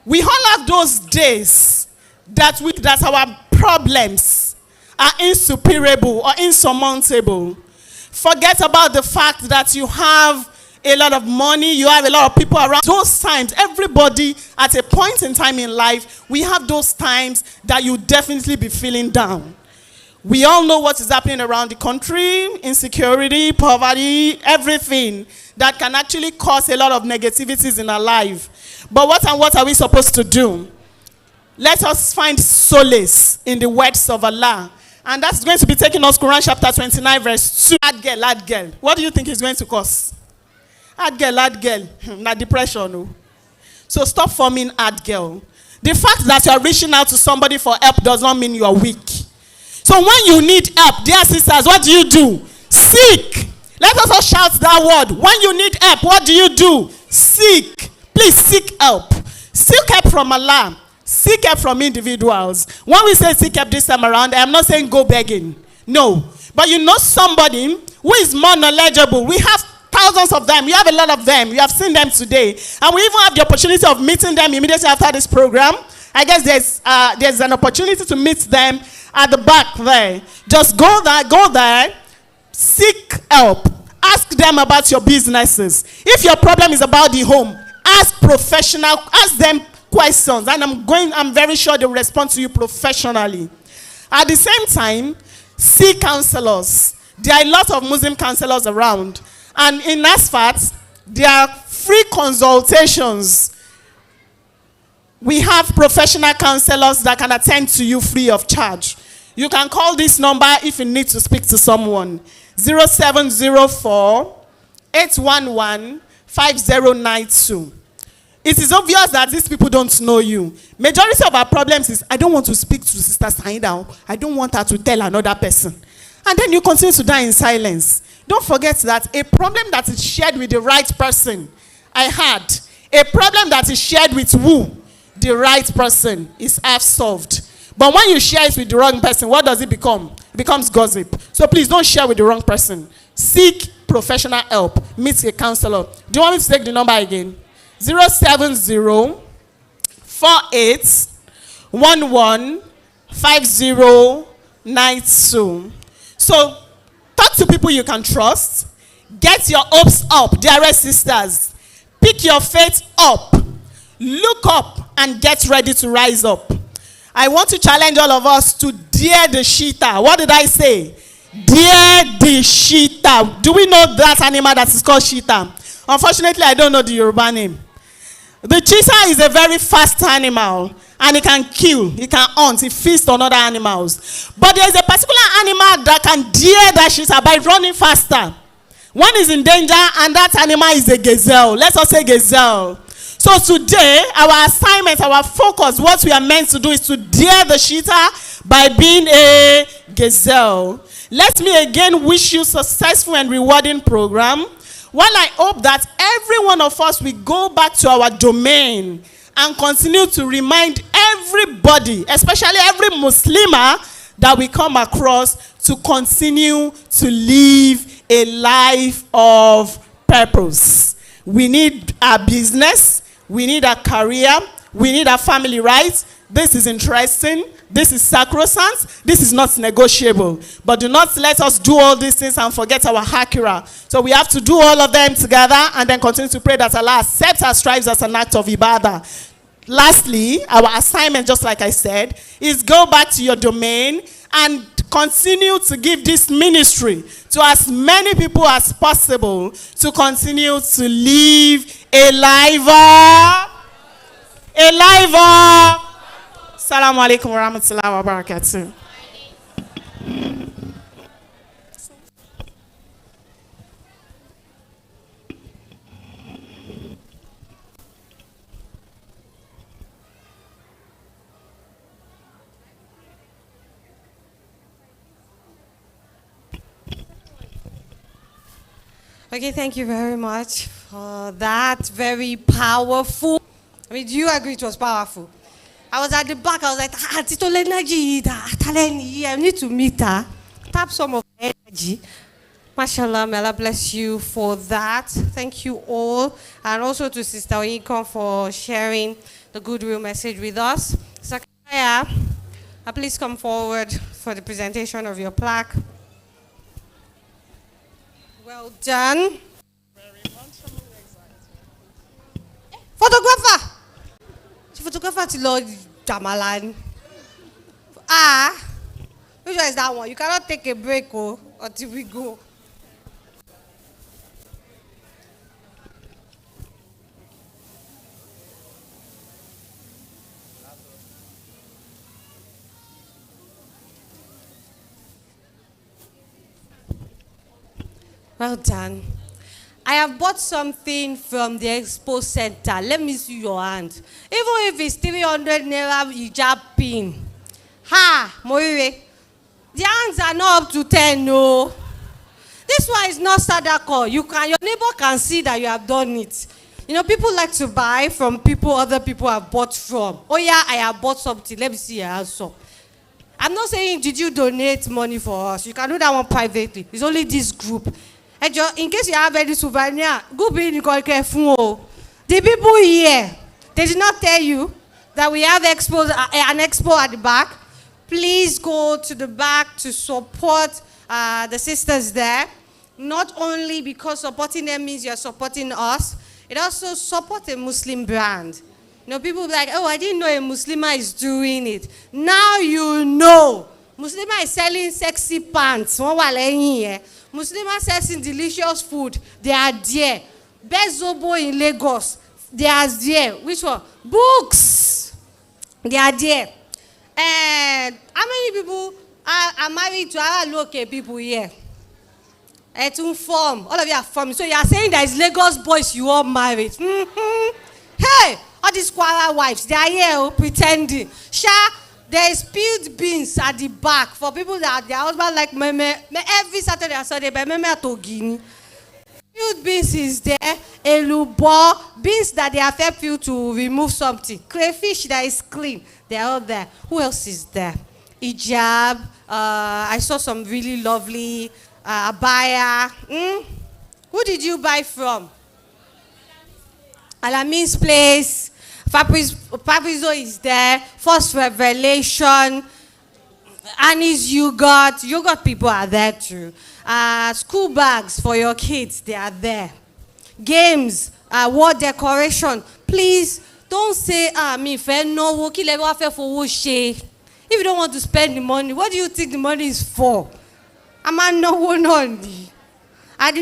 We all have those days that our problems are insuperable or insurmountable. Forget about the fact that you have a lot of money, you have a lot of people around. Those times, everybody at a point in time in life, we have those times that you definitely be feeling down. We all know what is happening around the country, insecurity, poverty, everything that can actually cause a lot of negativities in our life. But what are we supposed to do? Let us find solace in the words of Allah. And that's going to be taking us Quran chapter 29 verse 2. Lad girl. What do you think is going to cause? Hard girl. Not depression. No. So stop forming hard girl. The fact that you are reaching out to somebody for help does not mean you are weak. So when you need help, dear sisters, what do? Seek. Let us all shout that word. When you need help, what do? Seek. Please seek help. Seek help from Allah. Seek help from individuals. When we say seek help this time around, I am not saying go begging. No. But you know somebody who is more knowledgeable. We have thousands of them. You have a lot of them. You have seen them today. And we even have the opportunity of meeting them immediately after this program. I guess there's an opportunity to meet them at the back there. Just go there, seek help. Ask them about your businesses. If your problem is about the home, ask them questions. And I'm very sure they'll respond to you professionally. At the same time, see counselors. There are a lot of Muslim counselors around. And in ASFAT, there are free consultations. We have professional counselors that can attend to you free of charge. You can call this number if you need to speak to someone. 0704-811-5092. It is obvious that these people don't know you. Majority of our problems is, I don't want to speak to Sister Saida. I don't want her to tell another person. And then you continue to die in silence. Don't forget that a problem that is shared with the right person, I had. A problem that is shared with who? The right person is half solved. But when you share it with the wrong person, what does it become? It becomes gossip. So please don't share with the wrong person. Seek professional help. Meet a counselor. Do you want me to take the number again? 070-4811-5092. So talk to people you can trust. Get your hopes up, dearest sisters. Pick your faith up. Look up and get ready to rise up. I want to challenge all of us to dare the cheetah. What did I say? Dare the cheetah. Do we know that animal that is called cheetah? Unfortunately, I don't know the Yoruba name. The cheetah is a very fast animal. And it can kill, it can hunt, it feasts on other animals. But there is a particular animal that can dare that cheetah by running faster. One is in danger, and that animal is a gazelle. Let us say gazelle. So today, our assignment, our focus, what we are meant to do is to dare the cheetah by being a gazelle. Let me again wish you successful and rewarding program. While I hope that every one of us will go back to our domain and continue to remind everybody, especially every Muslimah that we come across, to continue to live a life of purpose. We need our business, we need our career, we need our family rights. This is interesting, this is sacrosanct, this is not negotiable. But do not let us do all these things and forget our akira. So we have to do all of them together and then continue to pray that Allah accepts our strives as an act of ibadah. Lastly, our assignment, just like I said, is go back to your domain and continue to give this ministry to as many people as possible to continue to live a life. Assalamu alaikum wa rahmatullahi wa barakatuh. Okay, thank you very much for that very powerful. I mean, do you agree it was powerful? I was at the back, I was like, Tito Energy, I need to meet her. Tap some of the energy. Mashallah, may Allah bless you for that. Thank you all. And also to Sister Oyinkon for sharing the goodwill message with us. Sakaya, please come forward for the presentation of your plaque. Well done. Very much. Photographer! The photographer to Lord Jamalan. Which one is that one? You cannot take a break until we go. Well done. I have bought something from the expo center. Let me see your hand. Even if it's 300 naira hijab pin. Ha, Moire. The hands are not up to 10, no. This one is not sadako. Your neighbor can see that you have done it. You know, people like to buy from people other people have bought from. Oh yeah, I have bought something. Let me see your answer. I'm not saying did you donate money for us. You can do that one privately. It's only this group. In case you have any souvenir, go be in the people here, they did not tell you that we have an expo at the back. Please go to the back to support the sisters there. Not only because supporting them means you're supporting us, it also supports a Muslim brand. You know, people be like, oh, I didn't know a Muslimah is doing it. Now you know. Muslimah is selling sexy pants. Muslimah selling delicious food. They are there. Best Zobo in Lagos. They are there. Which one? Books. They are there. And how many people are married to our local people here? It's inform. All of you are from. So you are saying that it's Lagos boys you all married. Hey, all these Kwara wives, they are here pretending. There is peeled beans at the back for people that their husband like meme every Saturday and Sunday, but meme to Guinea. Peeled beans is there, elubo, beans that they have helped you to remove something. Crayfish that is clean, they are all there. Who else is there? Hijab, I saw some really lovely abaya. Who did you buy from? Alamin's place. Fabrizo is there. First Revelation. Annie's yogurt. Yogurt people are there too. School bags for your kids, they are there. Games, wall decoration. Please don't say, me fair no if you don't want to spend the money, what do you think the money is for? And the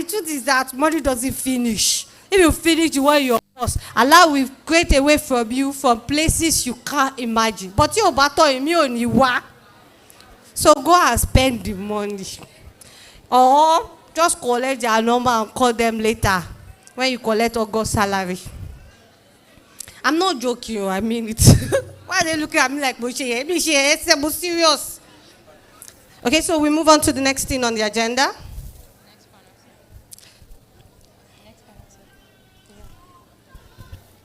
truth is that money doesn't finish. If you finish the way you're lost, Allah will create a way from you from places you can't imagine. But you're battle. So go and spend the money. Or just collect their number and call them later when you collect August salary. I'm not joking, I mean it. Why are they looking at me like Moshe? It's serious. Okay, so we move on to the next thing on the agenda.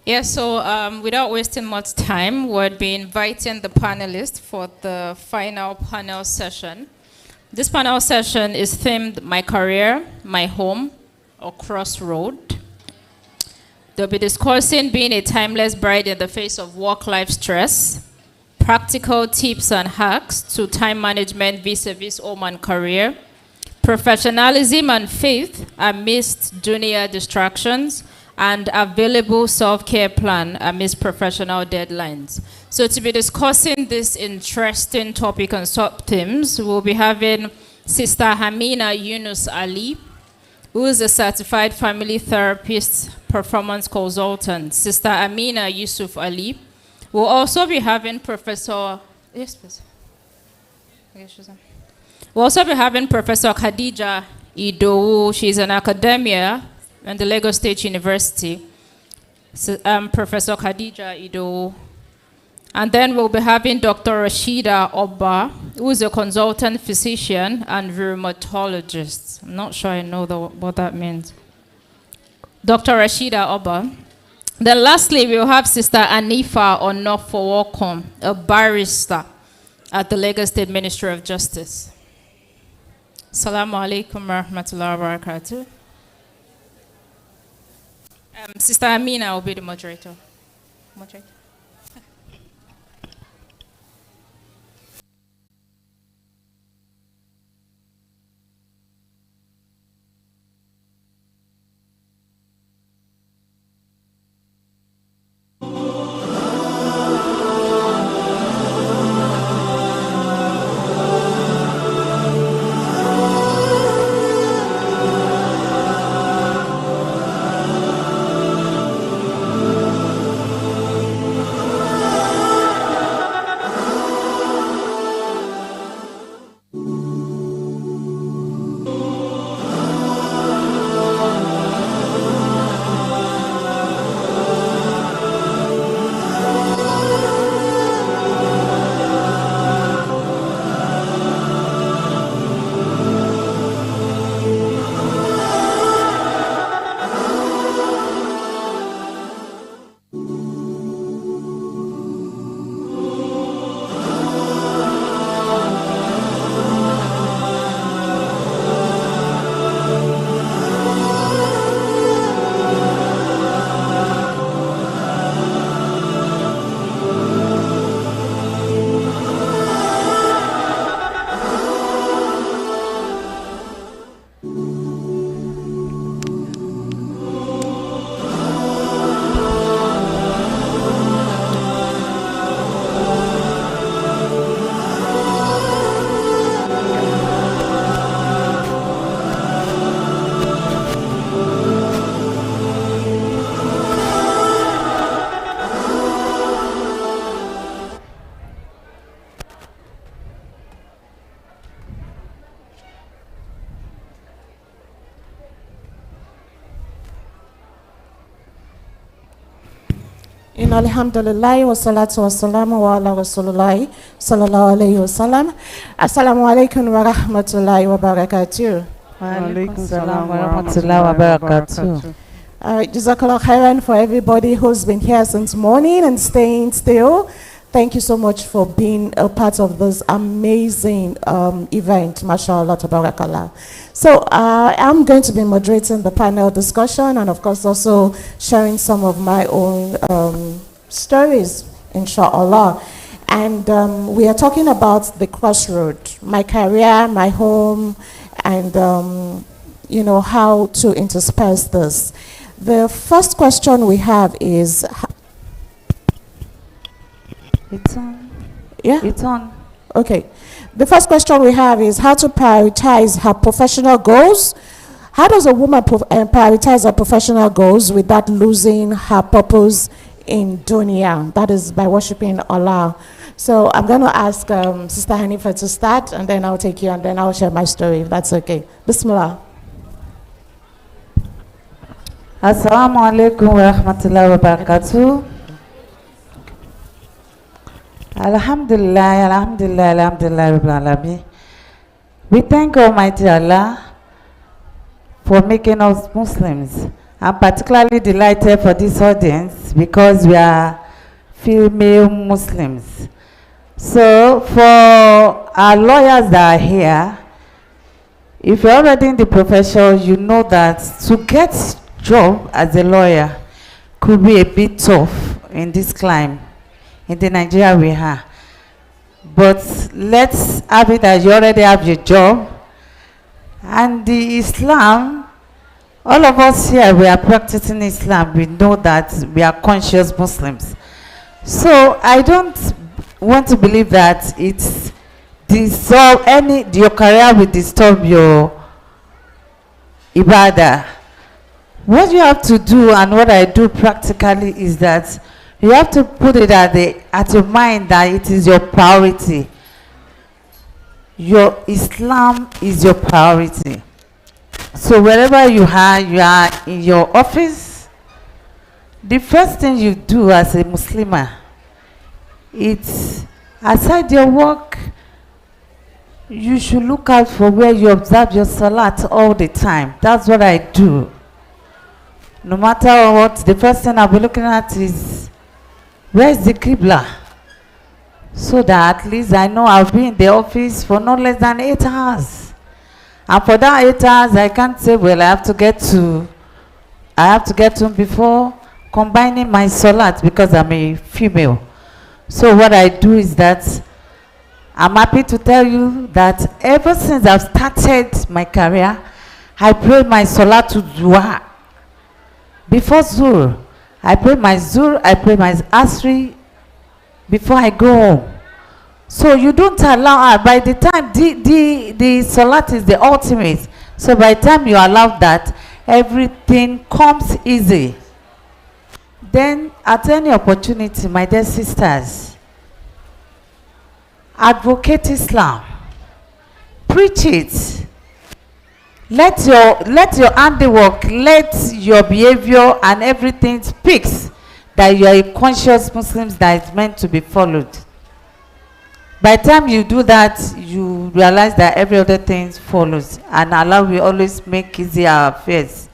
Yeah, so without wasting much time, we'll be inviting the panelists for the final panel session. This panel session is themed My Career, My Home, or Crossroad. They'll be discussing being a timeless bride in the face of work-life stress, practical tips and hacks to time management vis-a-vis home and career, professionalism and faith amidst dunya distractions, and available self-care plan amidst professional deadlines. So to be discussing this interesting topic and sub-themes, we'll be having Sister Hamina Yunus Ali, who is a certified family therapist, performance consultant. Sister Amina Yusuf Ali. We'll also be having Professor, yes please. We'll also be having Professor Khadija Idowu. She's an academia at the Lagos State University, Professor Khadija Idowu. And then we'll be having Dr. Rashida Oba, who is a consultant physician and rheumatologist. I'm not sure I know what that means. Dr. Rashida Oba. Then lastly, we'll have Sister Anifa Onofowokom, a barrister at the Lagos State Ministry of Justice. Assalamu alaikum wa rahmatullahi wa barakatuh. Sister Amina will be the moderator. In alhamdulillah wa salatu wa salamu wa ala rasulullah sallallahu alayhi wa sallam. Assalamu alaikum wa rahmatullahi wa barakatuh. Wa alaikum salam wa rahmatullahi wa barakatuh. All right, Jazakallah khairan for everybody who's been here since morning and staying still. Thank you so much for being a part of this amazing event, mashallah, tabarakallah. So I'm going to be moderating the panel discussion and of course also sharing some of my own stories, inshallah. And we are talking about the crossroad, my career, my home, and you know, how to intersperse this. The first question we have is... It's on. Yeah? It's on. Okay. The first question we have is how to prioritize her professional goals. How does a woman prioritize her professional goals without losing her purpose in dunya? That is by worshiping Allah. So I'm going to ask Sister Hanifa to start, and then I'll take you, and then I'll share my story, if that's okay. Bismillah. Assalamu alaikum wa rahmatullahi wa barakatuh. Alhamdulillah, alhamdulillah, alhamdulillah, rabbil alamin. We thank Almighty Allah for making us Muslims. I'm particularly delighted for this audience because we are female Muslims. So for our lawyers that are here, if you're already in the profession, you know that to get job as a lawyer could be a bit tough in this climate. In the Nigeria we have. But let's have it that you already have your job. And the Islam, all of us here, we are practicing Islam. We know that we are conscious Muslims. So I don't want to believe that it's your career will disturb your ibadah. What you have to do and what I do practically is that you have to put it at your mind that it is your priority. Your Islam is your priority. So wherever you are in your office, the first thing you do as a Muslimah, it's aside your work, you should look out for where you observe your salat all the time. That's what I do. No matter what, the first thing I'll be looking at is where is the Qibla? So that at least I know I'll be in the office for not less than 8 hours. And for that 8 hours, I can't say, well, I have to get to before combining my salat because I'm a female. So what I do is that I'm happy to tell you that ever since I've started my career, I pray my salat to dua. Before Zuhr, I pray my Zuhr, I pray my Asri before I go home. So you don't allow, by the time the Salat is the ultimate. So by the time you allow that, everything comes easy. Then at any opportunity, my dear sisters, advocate Islam. Preach it. Let your handiwork, let your behavior and everything speaks that you are a conscious Muslim that is meant to be followed. By the time you do that, you realize that every other thing follows, and Allah will always make easy our affairs.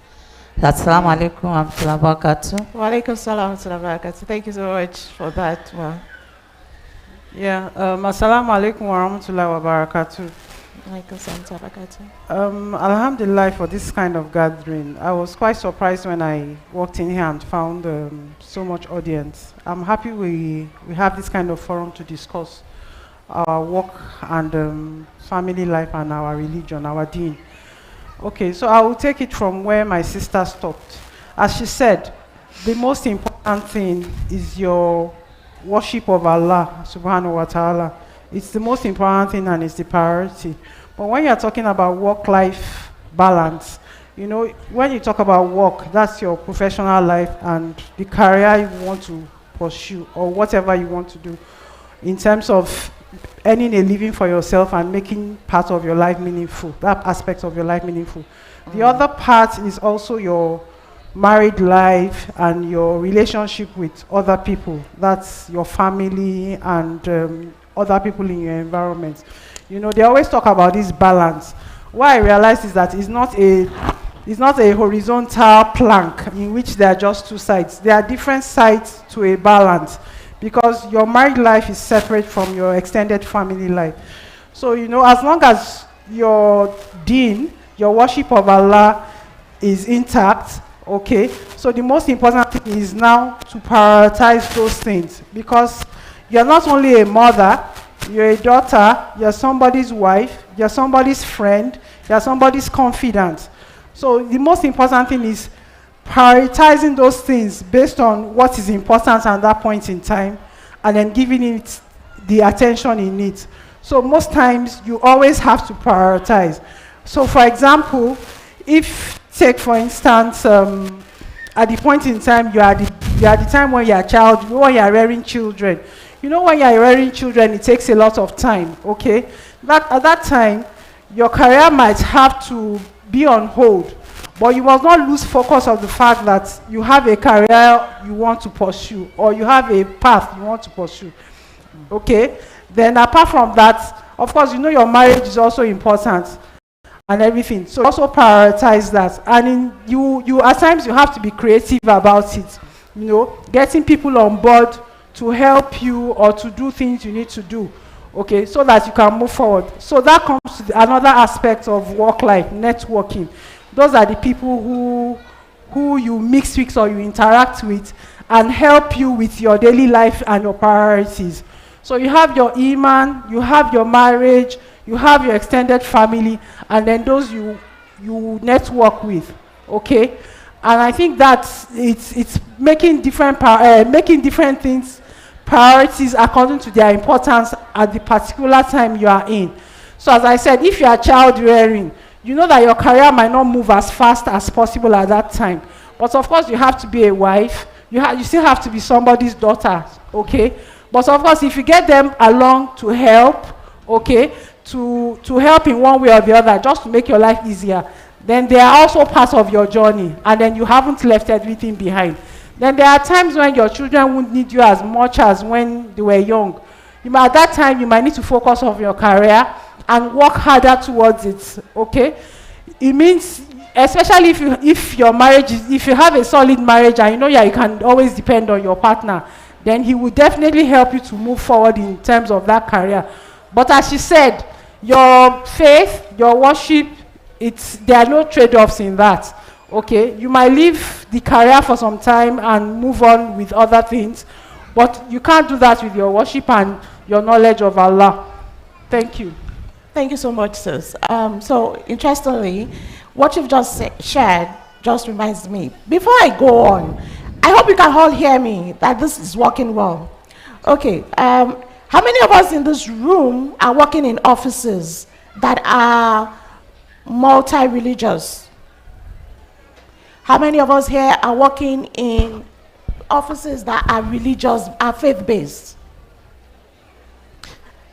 Assalamu alaikum wa rahmatullahi wa barakatuh. Wa alaikum salam wa rahmatullahi wa barakatuh. Thank you so much for that. Wow. Yeah, assalamu alaikum wa rahmatullahi wa barakatuh. Alhamdulillah for this kind of gathering. I was quite surprised when I walked in here and found so much audience. I'm happy we have this kind of forum to discuss our work and family life and our religion, our deen. Okay, so I will take it from where my sister stopped. As she said, the most important thing is your worship of Allah subhanahu wa ta'ala. It's the most important thing and it's the priority. But when you're talking about work-life balance, you know, when you talk about work, that's your professional life and the career you want to pursue or whatever you want to do in terms of earning a living for yourself and making part of your life meaningful, that aspect of your life meaningful. The other part is also your married life and your relationship with other people. That's your family and other people in your environment. You know, they always talk about this balance. What I realized is that it's not a horizontal plank in which there are just two sides. There are different sides to a balance, because your married life is separate from your extended family life. So, you know, as long as your deen, your worship of Allah is intact, okay, so the most important thing is now to prioritize those things, because you're not only a mother, you're a daughter, you're somebody's wife, you're somebody's friend, you're somebody's confidant. So the most important thing is prioritizing those things based on what is important at that point in time, and then giving it the attention it needs. So most times you always have to prioritize. So for example, if, take for instance, at the point in time you are the time when you're a child, when you're rearing children. You know, when you're rearing children, it takes a lot of time, okay? At that time, your career might have to be on hold, but you must not lose focus of the fact that you have a career you want to pursue, or you have a path you want to pursue, okay? Then apart from that, of course, you know your marriage is also important and everything. So also prioritize that. And you at times you have to be creative about it, you know, getting people on board to help you or to do things you need to do, okay, so that you can move forward. So that comes to another aspect of work life, networking. Those are the people who you mix with or you interact with and help you with your daily life and your priorities. So you have your iman, you have your marriage, you have your extended family, and then those you network with, okay? And I think that it's making different things priorities according to their importance at the particular time you are in. So as I said, if you are child rearing, you know that your career might not move as fast as possible at that time. But of course, you have to be a wife. You still have to be somebody's daughter, okay? But of course, if you get them along to help, okay, to help in one way or the other, just to make your life easier, then they are also part of your journey, and then you haven't left everything behind. Then there are times when your children won't need you as much as when they were young. At that time, you might need to focus on your career and work harder towards it, okay? It means, especially if your marriage is, if you have a solid marriage and you know you can always depend on your partner, then he will definitely help you to move forward in terms of that career. But as she said, your faith, your worship, there are no trade-offs in that. Okay, you might leave the career for some time and move on with other things, but you can't do that with your worship and your knowledge of Allah. Thank you. Thank you so much, sis. So interestingly, what you've just shared just reminds me. Before I go on, I hope you can all hear me, that this is working well. Okay, how many of us in this room are working in offices that are multi-religious? How many of us here are working in offices that are religious, are faith-based?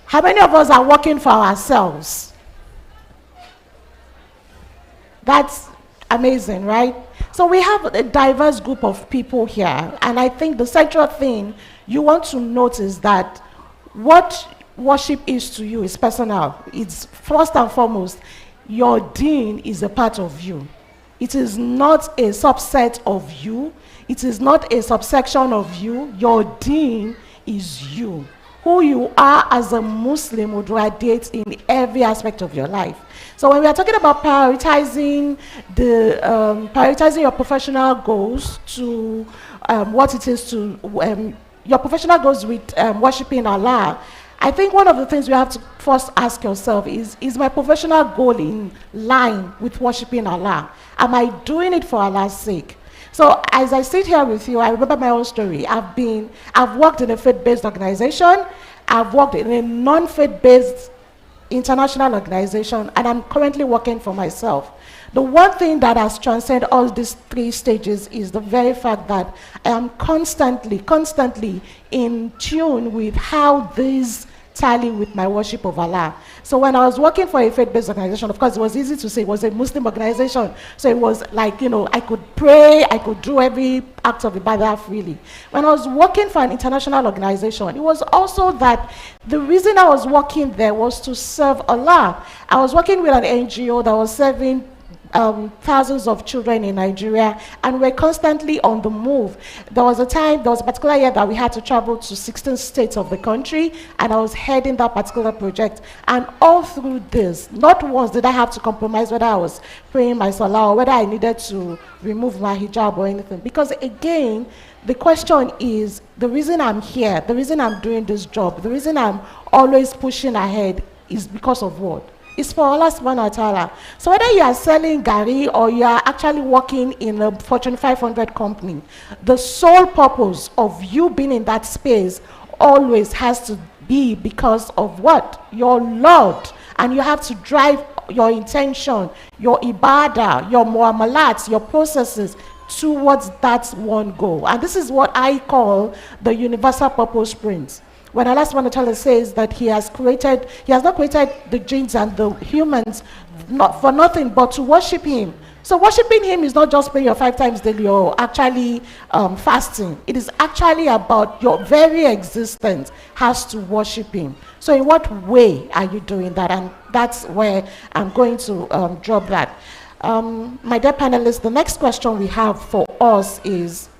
How many of us are working for ourselves? That's amazing, right? So we have a diverse group of people here, and I think the central thing you want to notice that what worship is to you is personal. It's first and foremost, your deen is a part of you. It is not a subset of you. It is not a subsection of you. Your deen is you. Who you are as a Muslim would radiate in every aspect of your life. So when we are talking about prioritizing prioritizing your professional goals to what it is to your professional goals with worshiping Allah, I think one of the things you have to first ask yourself is my professional goal in line with worshiping Allah? Am I doing it for Allah's sake? So as I sit here with you, I remember my own story. I've worked in a faith-based organization. I've worked in a non-faith-based international organization, and I'm currently working for myself. The one thing that has transcended all these three stages is the very fact that I am constantly in tune with how these tally with my worship of Allah. So when I was working for a faith-based organization, of course, it was easy to say it was a Muslim organization. So it was like, you know, I could pray, I could do every act of ibadah freely. When I was working for an international organization, it was also that the reason I was working there was to serve Allah. I was working with an NGO that was serving thousands of children in Nigeria, and we're constantly on the move. There was a particular year that we had to travel to 16 states of the country, and I was heading that particular project. And all through this, not once did I have to compromise whether I was praying my salah or whether I needed to remove my hijab or anything. Because again, the question is, the reason I'm here, the reason I'm doing this job, the reason I'm always pushing ahead is because of what? It's for Allah subhanahu wa ta'ala. So whether you are selling gari or you are actually working in a Fortune 500 company, the sole purpose of you being in that space always has to be because of what? Your Lord. And you have to drive your intention, your ibadah, your muamalat, your processes towards that one goal. And this is what I call the universal purpose sprint. When Allah subhanahu wa ta'ala says that He has not created the jinns and the humans not for nothing but to worship Him. So worshiping Him is not just praying your 5 times daily or actually fasting. It is actually about your very existence has to worship Him. So in what way are you doing that? And that's where I'm going to drop that. My dear panelists, the next question we have for us is,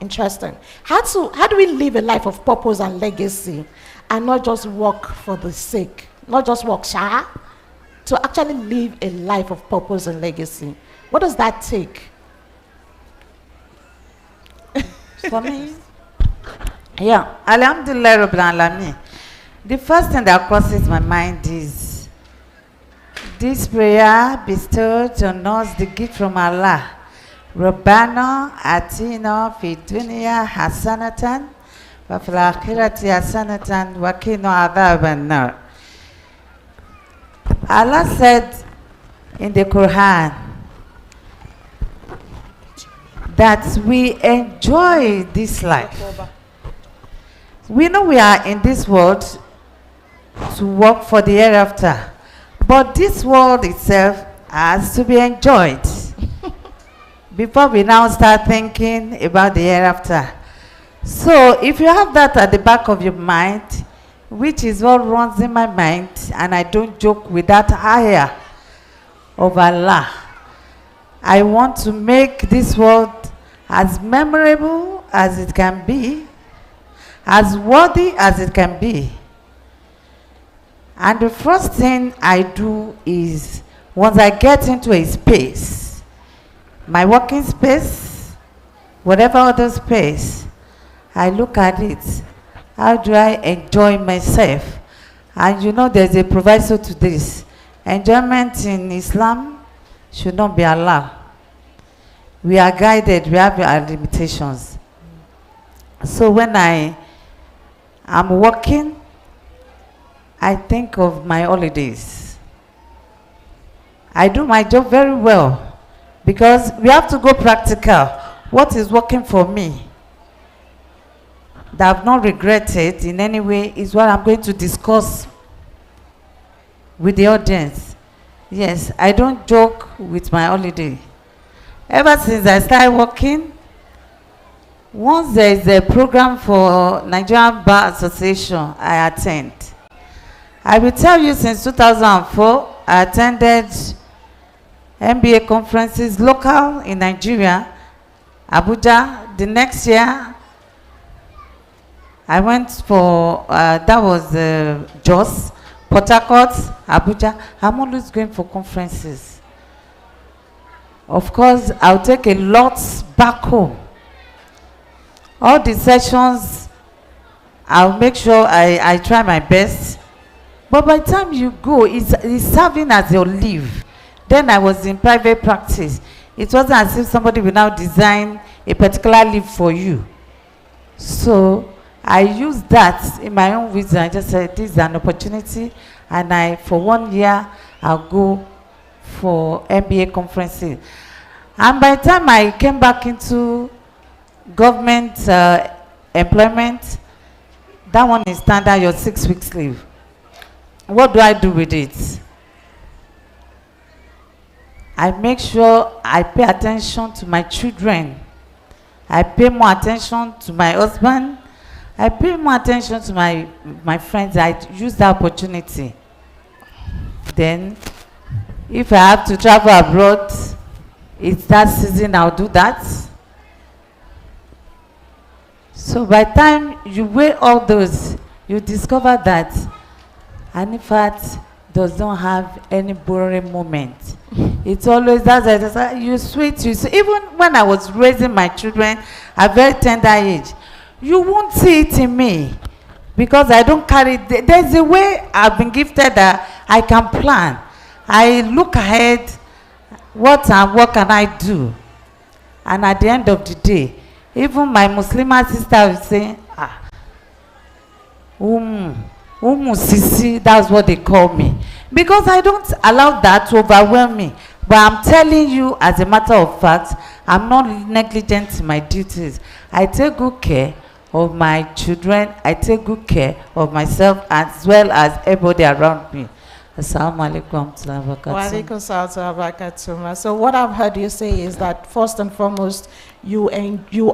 interesting. How do we live a life of purpose and legacy and not just work for the sake, not just work, to actually live a life of purpose and legacy? What does that take? For me, yeah, Alhamdulillah Rabbil Alameen. The first thing that crosses my mind is this prayer bestowed on us the gift from Allah. Rabbana atina fi dunya hasanatan wa fil akhirati hasanatan wa qina adhaban nar. Allah said in the Quran that we enjoy this life. We know we are in this world to work for the hereafter, but this world itself has to be enjoyed before we now start thinking about the hereafter. So if you have that at the back of your mind, which is what runs in my mind, and I don't joke with that ayah of Allah, I want to make this world as memorable as it can be, as worthy as it can be. And the first thing I do is, once I get into a space, my working space, whatever other space, I look at it. How do I enjoy myself? And you know there's a proviso to this. Enjoyment in Islam should not be allowed. We are guided, we have our limitations. So when I am working, I think of my holidays. I do my job very well, because we have to go practical. What is working for me that I've not regretted in any way is what I'm going to discuss with the audience. Yes, I don't joke with my holiday. Ever since I started working, once there is a program for Nigerian Bar Association, I attend. I will tell you, since 2004, I attended MBA conferences local in Nigeria, Abuja. The next year, I went for, that was Jos, Port Harcourt, Abuja. I'm always going for conferences. Of course, I'll take a lot back home. All the sessions, I'll make sure I try my best. But by the time you go, it's serving as your leave. Then I was in private practice. It wasn't as if somebody will now design a particular leave for you. So I used that in my own wisdom. I just said, this is an opportunity. And for 1 year, I'll go for MBA conferences. And by the time I came back into government employment, That one is standard, your 6 weeks leave. What do I do with it? I make sure I pay attention to my children. I pay more attention to my husband. I pay more attention to my friends. I use the opportunity. Then, if I have to travel abroad, it's that season, I'll do that. So by the time you weigh all those, you discover that Anifat does not have any boring moment. It's always that you sweet, you see. Even when I was raising my children at a very tender age, you won't see it in me because I don't carry. There's a way I've been gifted that I can plan. I look ahead, what can I do? And at the end of the day, even my Muslimah sister will say, Sisi, that's what they call me. Because I don't allow that to overwhelm me. But I'm telling you, as a matter of fact, I'm not negligent in my duties. I take good care of my children. I take good care of myself as well as everybody around me. Assalamu alaikum wa barakatuh. So what I've heard you say is that first and foremost, you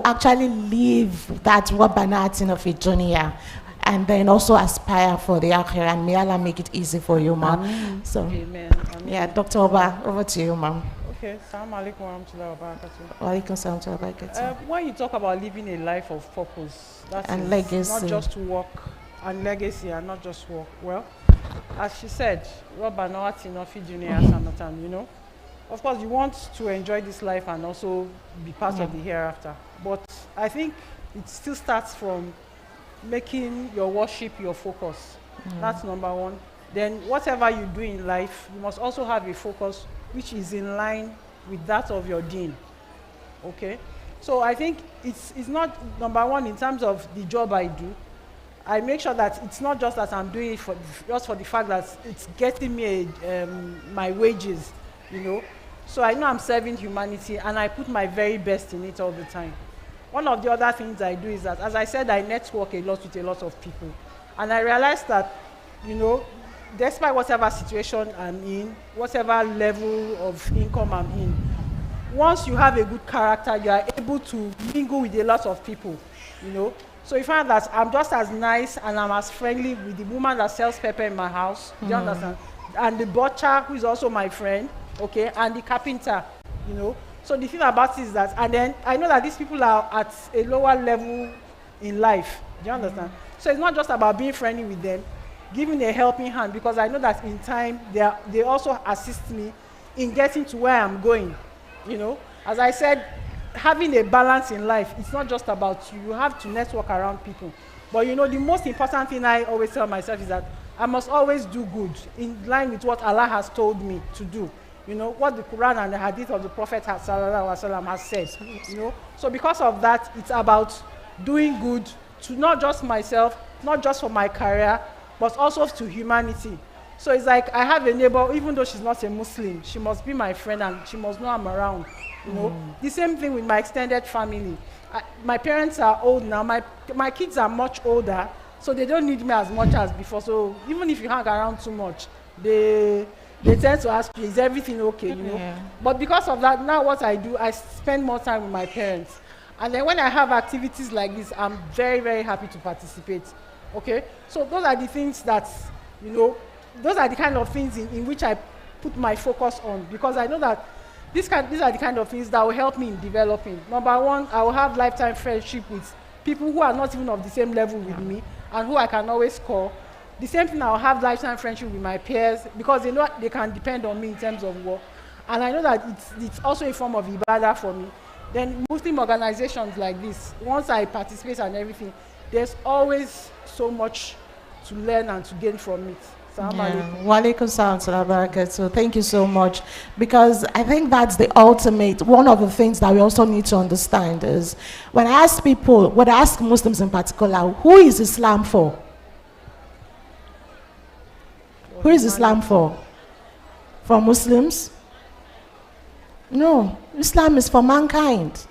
actually live that wabanatin of a dunya, and then also aspire for the akhirah, and may Allah make it easy for you, ma'am. So, Amen. yeah, Dr. Oba, over to you, ma'am. Okay, assalamu alaikum wa rahmatullahi wa barakatuh. Wa alaikum salam wa barakatuh. When you talk about living a life of purpose, that's And legacy. not just work, and legacy, and not just work. Well, as she said, you know, of course you want to enjoy this life and also be part of the hereafter. But I think it still starts from making your worship your focus. That's number one. Then whatever you do in life, you must also have a focus which is in line with that of your deen. Okay? So I think it's not number one in terms of the job I do. I make sure that it's not just that I'm doing it just for the fact that it's getting me my wages, you know. So I know I'm serving humanity and I put my very best in it all the time. One of the other things I do is that, as I said, I network a lot with a lot of people. And I realized that, you know, despite whatever situation I'm in, whatever level of income I'm in, once you have a good character, you are able to mingle with a lot of people, you know. So you find that I'm just as nice and I'm as friendly with the woman that sells pepper in my house, do you understand? And the butcher, who is also my friend, okay, and the carpenter, you know. So the thing about it is that, and then I know that these people are at a lower level in life, do you understand? So it's not just about being friendly with them, giving a helping hand, because I know that in time, they also assist me in getting to where I'm going, you know. As I said, having a balance in life, it's not just about you. You have to network around people. But you know, the most important thing I always tell myself is that I must always do good in line with what Allah has told me to do. You know, what the Quran and the Hadith of the Prophet has said. You know, so because of that, it's about doing good to not just myself, not just for my career, but also to humanity. So it's like I have a neighbor, even though she's not a Muslim, she must be my friend and she must know I'm around. You know, the same thing with my extended family. My parents are old now. My kids are much older, so they don't need me as much as before. So even if you hang around too much, they tend to ask you, is everything okay? You know. Yeah. But because of that, now what I do, I spend more time with my parents. And then when I have activities like this, I'm very, very happy to participate. Okay? So those are the things that, you know, those are the kind of things in which I put my focus on, because I know that these are the kind of things that will help me in developing. Number one, I will have lifetime friendship with people who are not even of the same level with me and who I can always call. The same thing, I will have lifetime friendship with my peers because they know they can depend on me in terms of work. And I know that it's also a form of ibadah for me. Then Muslim organizations like this, once I participate and everything, there's always so much to learn and to gain from it. Yeah. Wa alaikum salam wa barakatuh. So thank you so much, because I think that's the ultimate. One of the things that we also need to understand is when I ask people, when I ask Muslims in particular, who is Islam for? Who is Islam for? For Muslims? No, Islam is for mankind.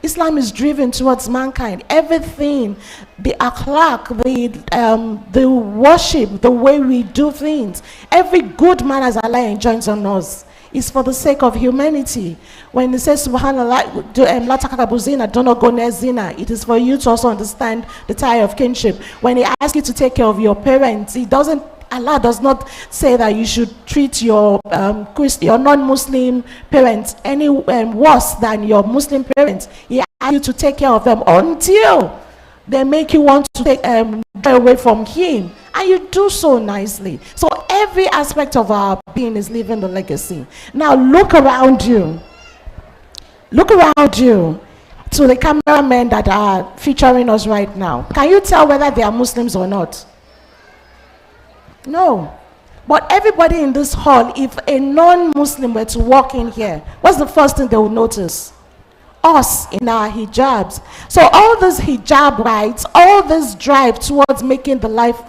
Islam is driven towards mankind. Everything, the akhlaq, the worship, the way we do things, every good manners Allah enjoins on us is for the sake of humanity. When it says subhanallah, la taqrabu zina, do not go near zina, it is for you to also understand the tie of kinship. When he asks you to take care of your parents, Allah does not say that you should treat your your non-Muslim parents any worse than your Muslim parents. He asks you to take care of them until they make you want to take away from him, and you do so nicely. So every aspect of our being is leaving the legacy. Now look around you. Look around you to the cameramen that are featuring us right now. Can you tell whether they are Muslims or not? No. But everybody in this hall, if a non-Muslim were to walk in here, what's the first thing they would notice? Us in our hijabs. So all this hijab rights, all this drive towards making the life,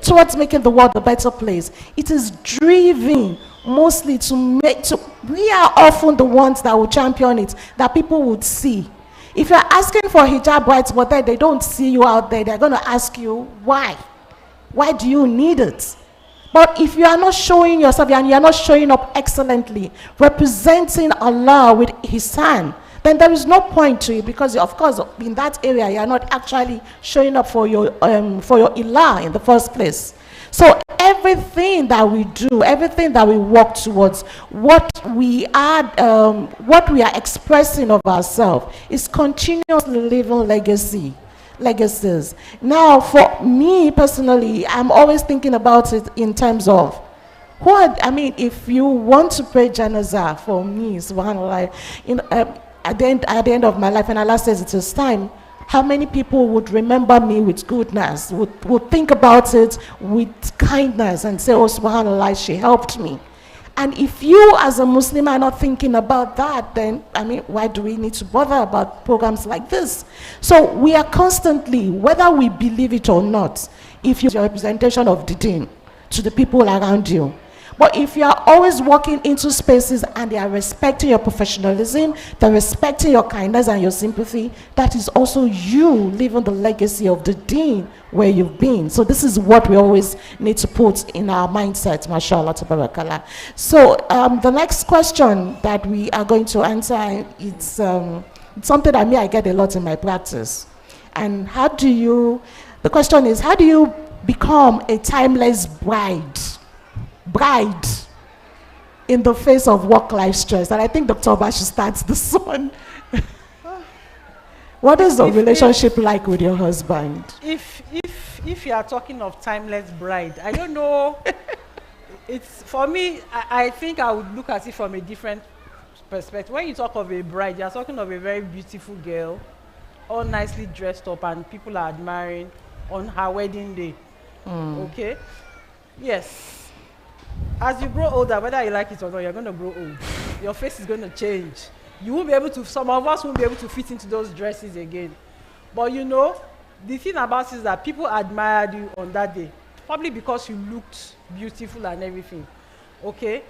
towards making the world a better place, it is driven mostly we are often the ones that will champion it, that people would see. If you're asking for hijab rights, but then they don't see you out there, they're going to ask you, why? Why do you need it? But if you are not showing yourself and you are not showing up excellently, representing Allah with His hand, then there is no point to it, because of course in that area you are not actually showing up for your ilah in the first place. So everything that we do, everything that we work towards, what we are expressing of ourselves is continuously living legacies. Now, for me personally, I'm always thinking about it in terms of if you want to pray janazah for me, subhanAllah, at the end of my life, and Allah says it is time, how many people would remember me with goodness, would think about it with kindness and say, oh, subhanAllah, she helped me. And if you as a Muslim are not thinking about that, then, why do we need to bother about programs like this? So we are constantly, whether we believe it or not, if you're a representation of the deen to the people around you. But if you are always walking into spaces and they are respecting your professionalism, they're respecting your kindness and your sympathy, that is also you leaving the legacy of the deen where you've been. So this is what we always need to put in our mindset, mashallah, tabarakallah. So the next question that we are going to answer, it's something that I get a lot in my practice. And the question is, how do you become a timeless bride in the face of work-life stress? And I think Dr. Oba should start this one. What is the relationship like with your husband? If you are talking of timeless bride, I don't know. It's for me, I think I would look at it from a different perspective. When you talk of a bride, you're talking of a very beautiful girl, all nicely dressed up, and people are admiring on her wedding day. Okay? Yes. As you grow older, whether you like it or not, you're going to grow old. Your face is going to change. You won't be able to, some of us won't be able to fit into those dresses again. But the thing about it is that people admired you on that day, probably because you looked beautiful and everything. Okay?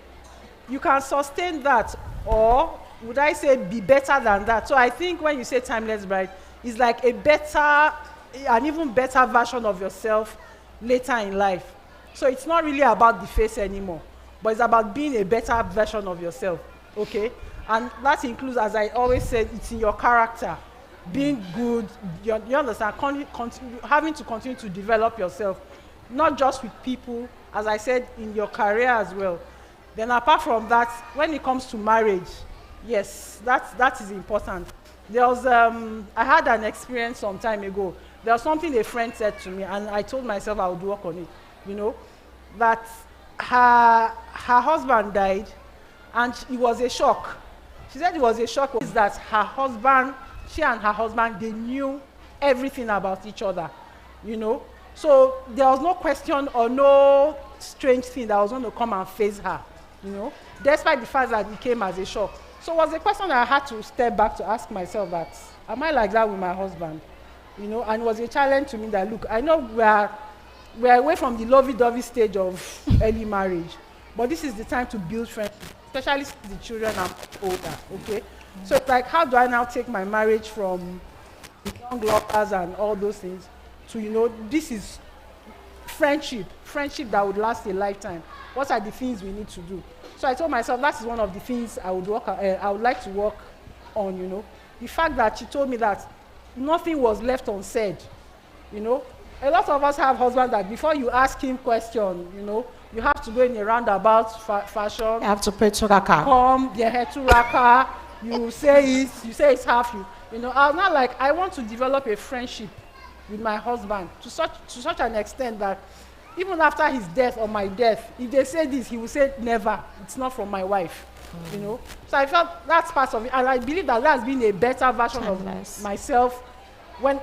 You can sustain that, or would I say be better than that? So I think when you say timeless bride, it's like an even better version of yourself later in life. So it's not really about the face anymore, but it's about being a better version of yourself, okay? And that includes, as I always said, it's in your character, being good, you understand, having to continue to develop yourself, not just with people, as I said, in your career as well. Then apart from that, when it comes to marriage, yes, that is important. There was, I had an experience some time ago. There was something a friend said to me, and I told myself I would work on it. That her husband died, and it was a shock. She said it was a shock is that she and her husband, they knew everything about each other, So there was no question or no strange thing that was going to come and face her, despite the fact that it came as a shock. So it was a question that I had to step back to ask myself that, am I like that with my husband? And it was a challenge to me that, look, I know we are away from the lovey-dovey stage of early marriage, but this is the time to build friendship, especially since the children are older, okay? So it's like, how do I now take my marriage from the young lovers and all those things to, this is friendship that would last a lifetime. What are the things we need to do? So I told myself that is one of the things I would like to work on, The fact that she told me that nothing was left unsaid, A lot of us have husbands that before you ask him question, you have to go in a roundabout fashion. You have to pay 2 raka. Come, yeah, 2 raka. You say it's half you. I'm not like, I want to develop a friendship with my husband to such an extent that even after his death or my death, if they say this, he will say never. It's not from my wife. So I felt that's part of it, and I believe that that's been a better version of myself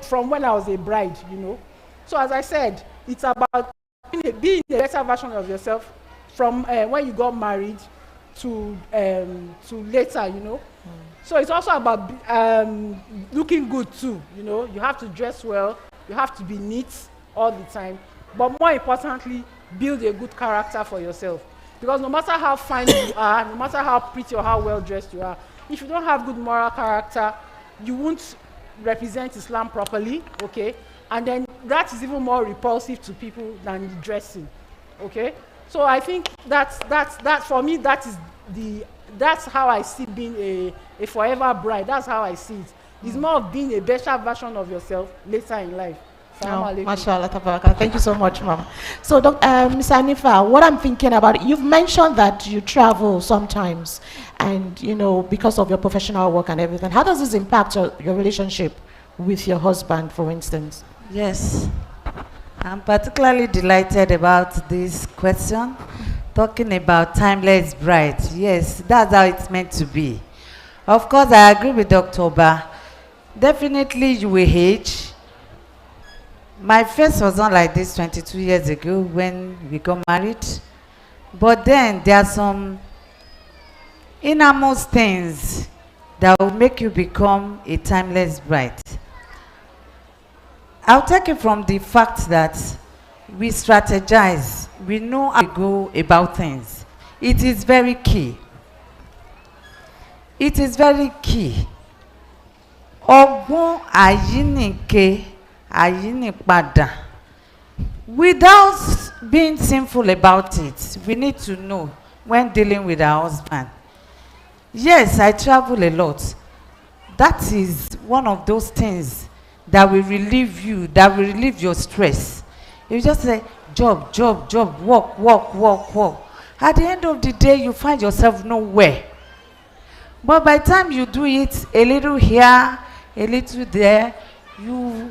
from when I was a bride. So as I said, it's about being a better version of yourself from when you got married to later. So it's also about looking good too. You have to dress well, you have to be neat all the time, but more importantly, build a good character for yourself. Because no matter how fine you are, no matter how pretty or how well dressed you are, if you don't have good moral character, you won't represent Islam properly, okay? And then that is even more repulsive to people than the dressing, okay? So I think that for me, that's how I see being a forever bride. That's how I see it. It's more of being a better version of yourself later in life. Mashallah, tabaraka. Thank you so much, Mama. So, Ms. Hanifa, what I'm thinking about, you've mentioned that you travel sometimes, and because of your professional work and everything. How does this impact your relationship with your husband, for instance? Yes, I'm particularly delighted about this question, talking about timeless bride. Yes, that's how it's meant to be. Of course, I agree with Dr. Oba. Definitely, you will age. My face was not like this 22 years ago when we got married. But then there are some innermost things that will make you become a timeless bride. I'll take it from the fact that we strategize. We know how to go about things. It is very key. It is very key. Ọgbọ́n àyíníke. Without being sinful about it, we need to know when dealing with our husband. Yes, I travel a lot. That is one of those things that will relieve you, that will relieve your stress. You just say, job, work. At the end of the day, you find yourself nowhere. But by the time you do it, a little here, a little there, you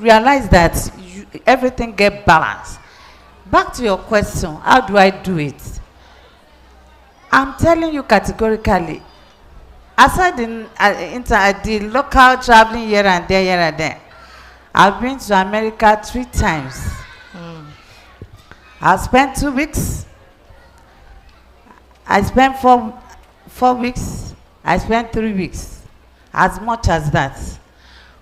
realize that everything get balanced. Back to your question, how do I do it? I'm telling you categorically, aside the local traveling here and there, I've been to America 3 times. I spent 2 weeks. I spent 4 weeks. I spent 3 weeks. As much as that.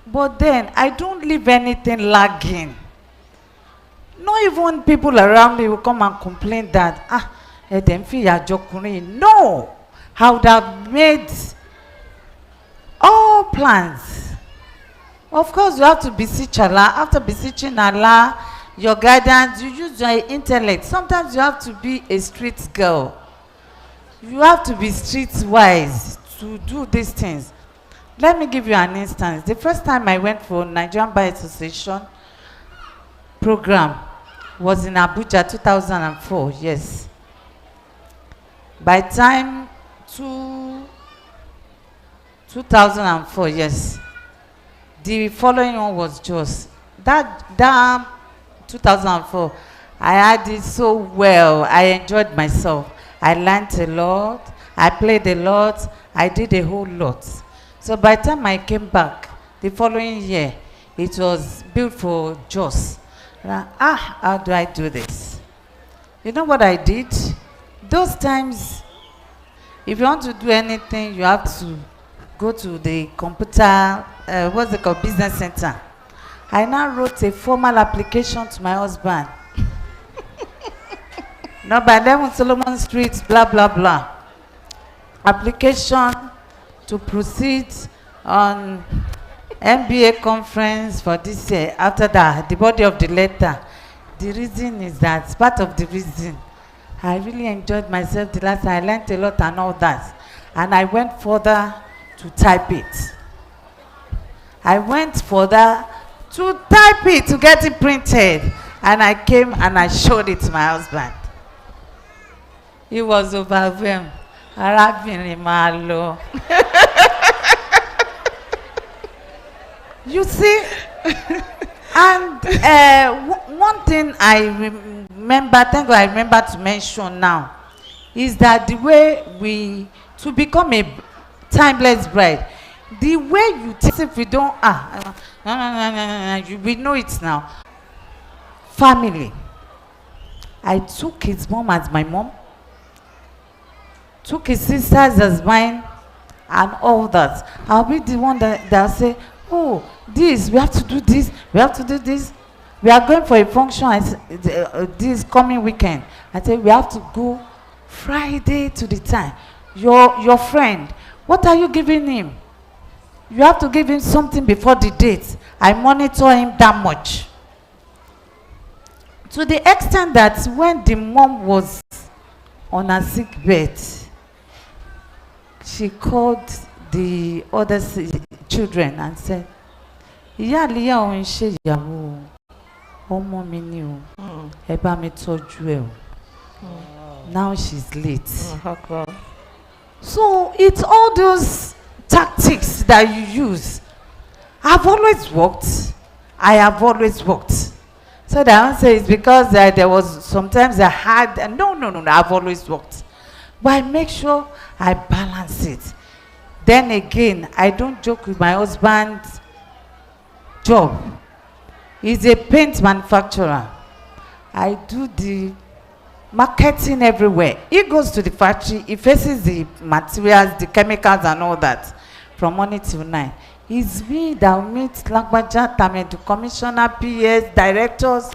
But then, I don't leave anything lagging. Not even people around me will come and complain that, no! I would have made all plans. Of course, you have to beseech Allah. After beseeching Allah, your guidance, you use your intellect. Sometimes you have to be a street girl. You have to be street-wise to do these things. Let me give you an instance. The first time I went for Nigerian Bar Association program was in Abuja, 2004, yes. By time 2004, yes. The following one was just that 2004. I had it so well. I enjoyed myself. I learned a lot. I played a lot. I did a whole lot. So by the time I came back, the following year, it was built for Jos. How do I do this? You know what I did? Those times, if you want to do anything, you have to go to the computer, what's it called, business center. I now wrote a formal application to my husband. Number 11 Solomon Street, blah, blah, blah. Application to proceed on MBA conference for this year. After that, the body of the letter. The reason is that, part of the reason, I really enjoyed myself the last time. I learned a lot and all that. And I went further to type it. I went further to type it, to get it printed. And I came and I showed it to my husband. He was overwhelmed. Arábìnrin máa lọ. You see, and one thing I remember, thank God I remember to mention now, is that the way to become a timeless bride, the way you take, if we don't, we know it now. Family. I took his mom as my mom, took his sisters as mine, and all that. I'll be the one that say, oh, this, we have to do this, we have to do this. We are going for a function this coming weekend. I say, we have to go Friday to the time. Your friend, what are you giving him? You have to give him something before the date. I monitor him that much. To the extent that when the mom was on her sick bed, she called the other children and said, ìyá àlíyá òun ṣe ìyàwó ọmọ mi ni o, ẹ bá mi tọ́jú ẹ o. Now she's late. So it's all those tactics that you use. I've always worked. I have always worked. So the answer is because there was sometimes I had, no, I've always worked. But I make sure I balance it. Then again, I don't joke with my husband's job. He's a paint manufacturer. I do the marketing everywhere. He goes to the factory, he faces the materials, the chemicals and all that from morning till night. It's me that will meet Lagbaja, Tamedu, commissioner, PS, directors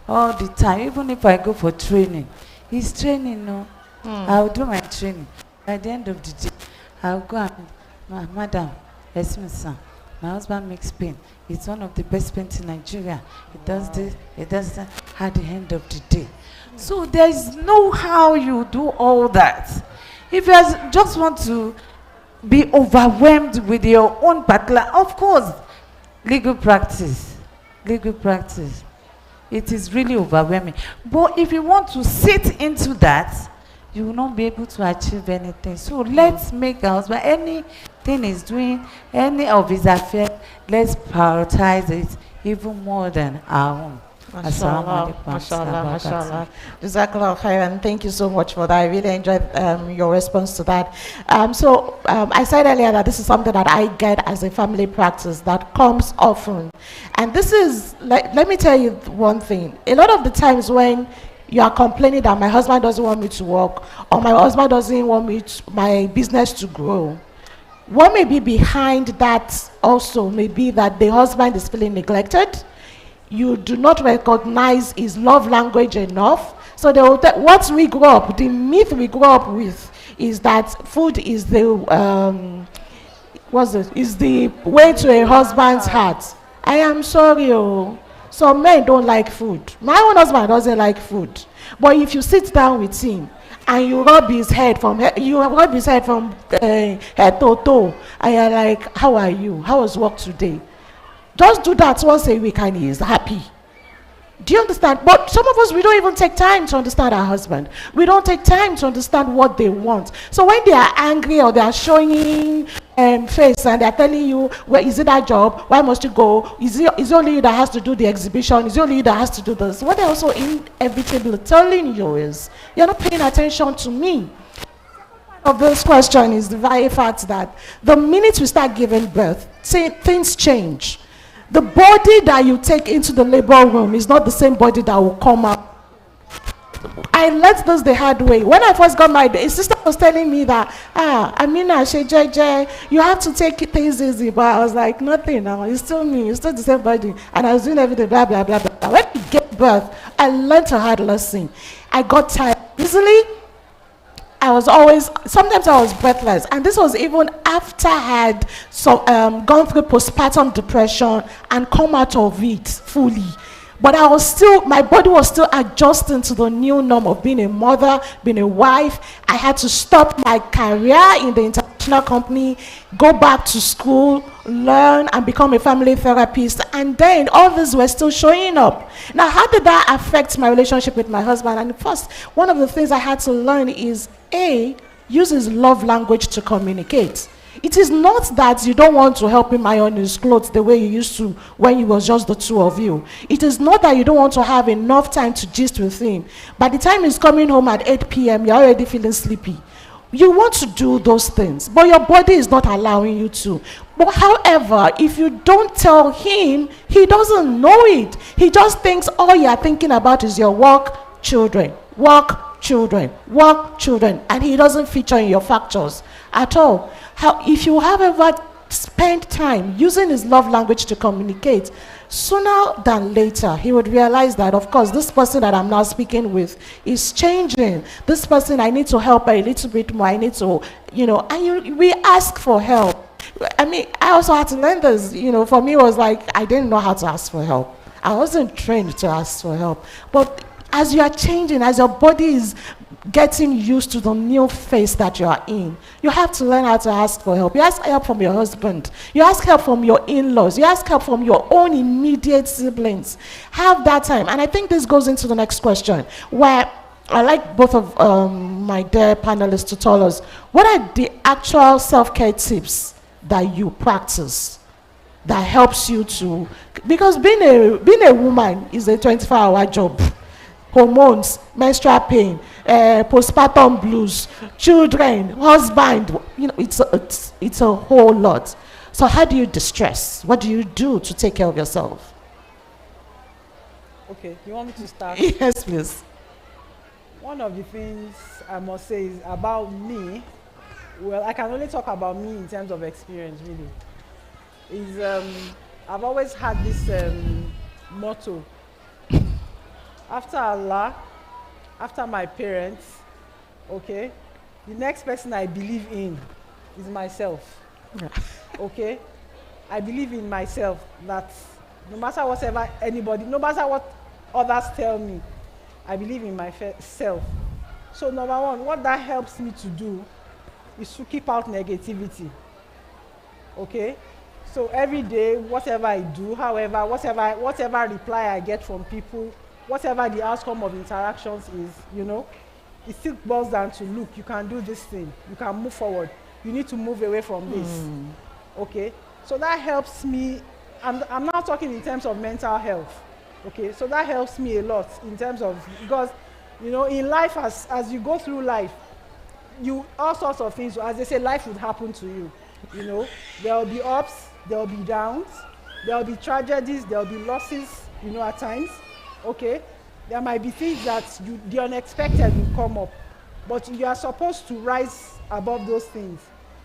all the time. Even if I go for training, he's training, no. I'll do my training. At the end of the day, I'll go and, madam, Esmisa, my husband makes paint. He's one of the best paints in Nigeria. He does this, he does that at the end of the day. So there's no how you do all that. If you just want to be overwhelmed with your own particular, of course, legal practice. It is really overwhelming. But if you want to sit into that, you will not be able to achieve anything. So let's make our husband, anything he's doing, any of his affairs, let's prioritize it even more than our own. Mashallah, mashallah. Jazakallah khairan. Thank you so much for that. I really enjoyed your response to that. I said earlier that this is something that I get as a family practice that comes often. And this is, let me tell you one thing. A lot of the times when you are complaining that my husband doesn't want me to work, or my husband doesn't want my business to grow, what may be behind that also may be that the husband is feeling neglected. You do not recognize his love language enough. So what we grow up, the myth we grow up with is that food is the way to a husband's heart. I am sorry, some men don't like food. My own husband doesn't like food. But if you sit down with him and you rub his head from head to toe, and you're like, how are you? How was work today? Just do that once a week and he is happy. Do you understand? But some of us, we don't even take time to understand our husband. We don't take time to understand what they want. So when they are angry or they are showing face and they are telling you, well, is it that job? Why must you go? Is it only you that has to do the exhibition? Is it only you that has to do this? What they're also inevitably telling you is, you're not paying attention to me. Of this question is the very fact that the minute we start giving birth, things change. The body that you take into the labor room is not the same body that will come out. I learned this the hard way. When I first got married, a sister was telling me that, Amina, you have to take things easy. But I was like, nothing now. It's still me. It's still the same body. And I was doing everything, blah, blah, blah, blah. When we gave birth, I learned a hard lesson. I got tired easily. Sometimes I was breathless. And this was even after I had gone through postpartum depression and come out of it fully. But my body was still adjusting to the new norm of being a mother, being a wife. I had to stop my career in the international company, go back to school, learn and become a family therapist. And then all these were still showing up. Now, how did that affect my relationship with my husband? And first, one of the things I had to learn is use his love language to communicate. It is not that you don't want to help him iron his clothes the way you used to when it was just the two of you. It is not that you don't want to have enough time to gist with him. By the time he's coming home at 8 p.m., you're already feeling sleepy. You want to do those things, but your body is not allowing you to. But however, if you don't tell him, he doesn't know it. He just thinks all you're thinking about is your work, children, work, children, work, children, and he doesn't feature in your factors at all. If you have ever spent time using his love language to communicate, sooner than later, he would realize that, of course, this person that I'm now speaking with is changing. This person, I need to help a little bit more. I need to, we ask for help. I mean, I also had to learn this. For me, it was like I didn't know how to ask for help. I wasn't trained to ask for help. But as you are changing, as your body is getting used to the new phase that you are in, you have to learn how to ask for help. You ask help from your husband. You ask help from your in-laws. You ask help from your own immediate siblings. Have that time. And I think this goes into the next question, where I like both of my dear panelists to tell us, what are the actual self-care tips that you practice that helps you to, because being a woman is a 24-hour job. Hormones, menstrual pain, postpartum blues, children, husband, it's a whole lot. So how do you distress? What do you do to take care of yourself? Okay, you want me to start? Yes, please. One of the things I must say is about me, well, I can only talk about me in terms of experience, really, is I've always had this motto. After Allah, after my parents, okay, the next person I believe in is myself. Okay? I believe in myself that no matter whatever anybody, no matter what others tell me, I believe in myself. So number one, what that helps me to do is to keep out negativity. Okay? So every day, whatever I do, however, whatever reply I get from people, whatever the outcome of interactions is, it still boils down to, look, you can do this thing. You can move forward. You need to move away from this. Okay? So that helps me. I'm now talking in terms of mental health. Okay? So that helps me a lot in terms of, because, in life, as you go through life, all sorts of things, as they say, life would happen to you. There will be ups, there will be downs, there will be tragedies, there will be losses, at times. Okay, there might be things that the unexpected will come up, but you are supposed to rise above those things.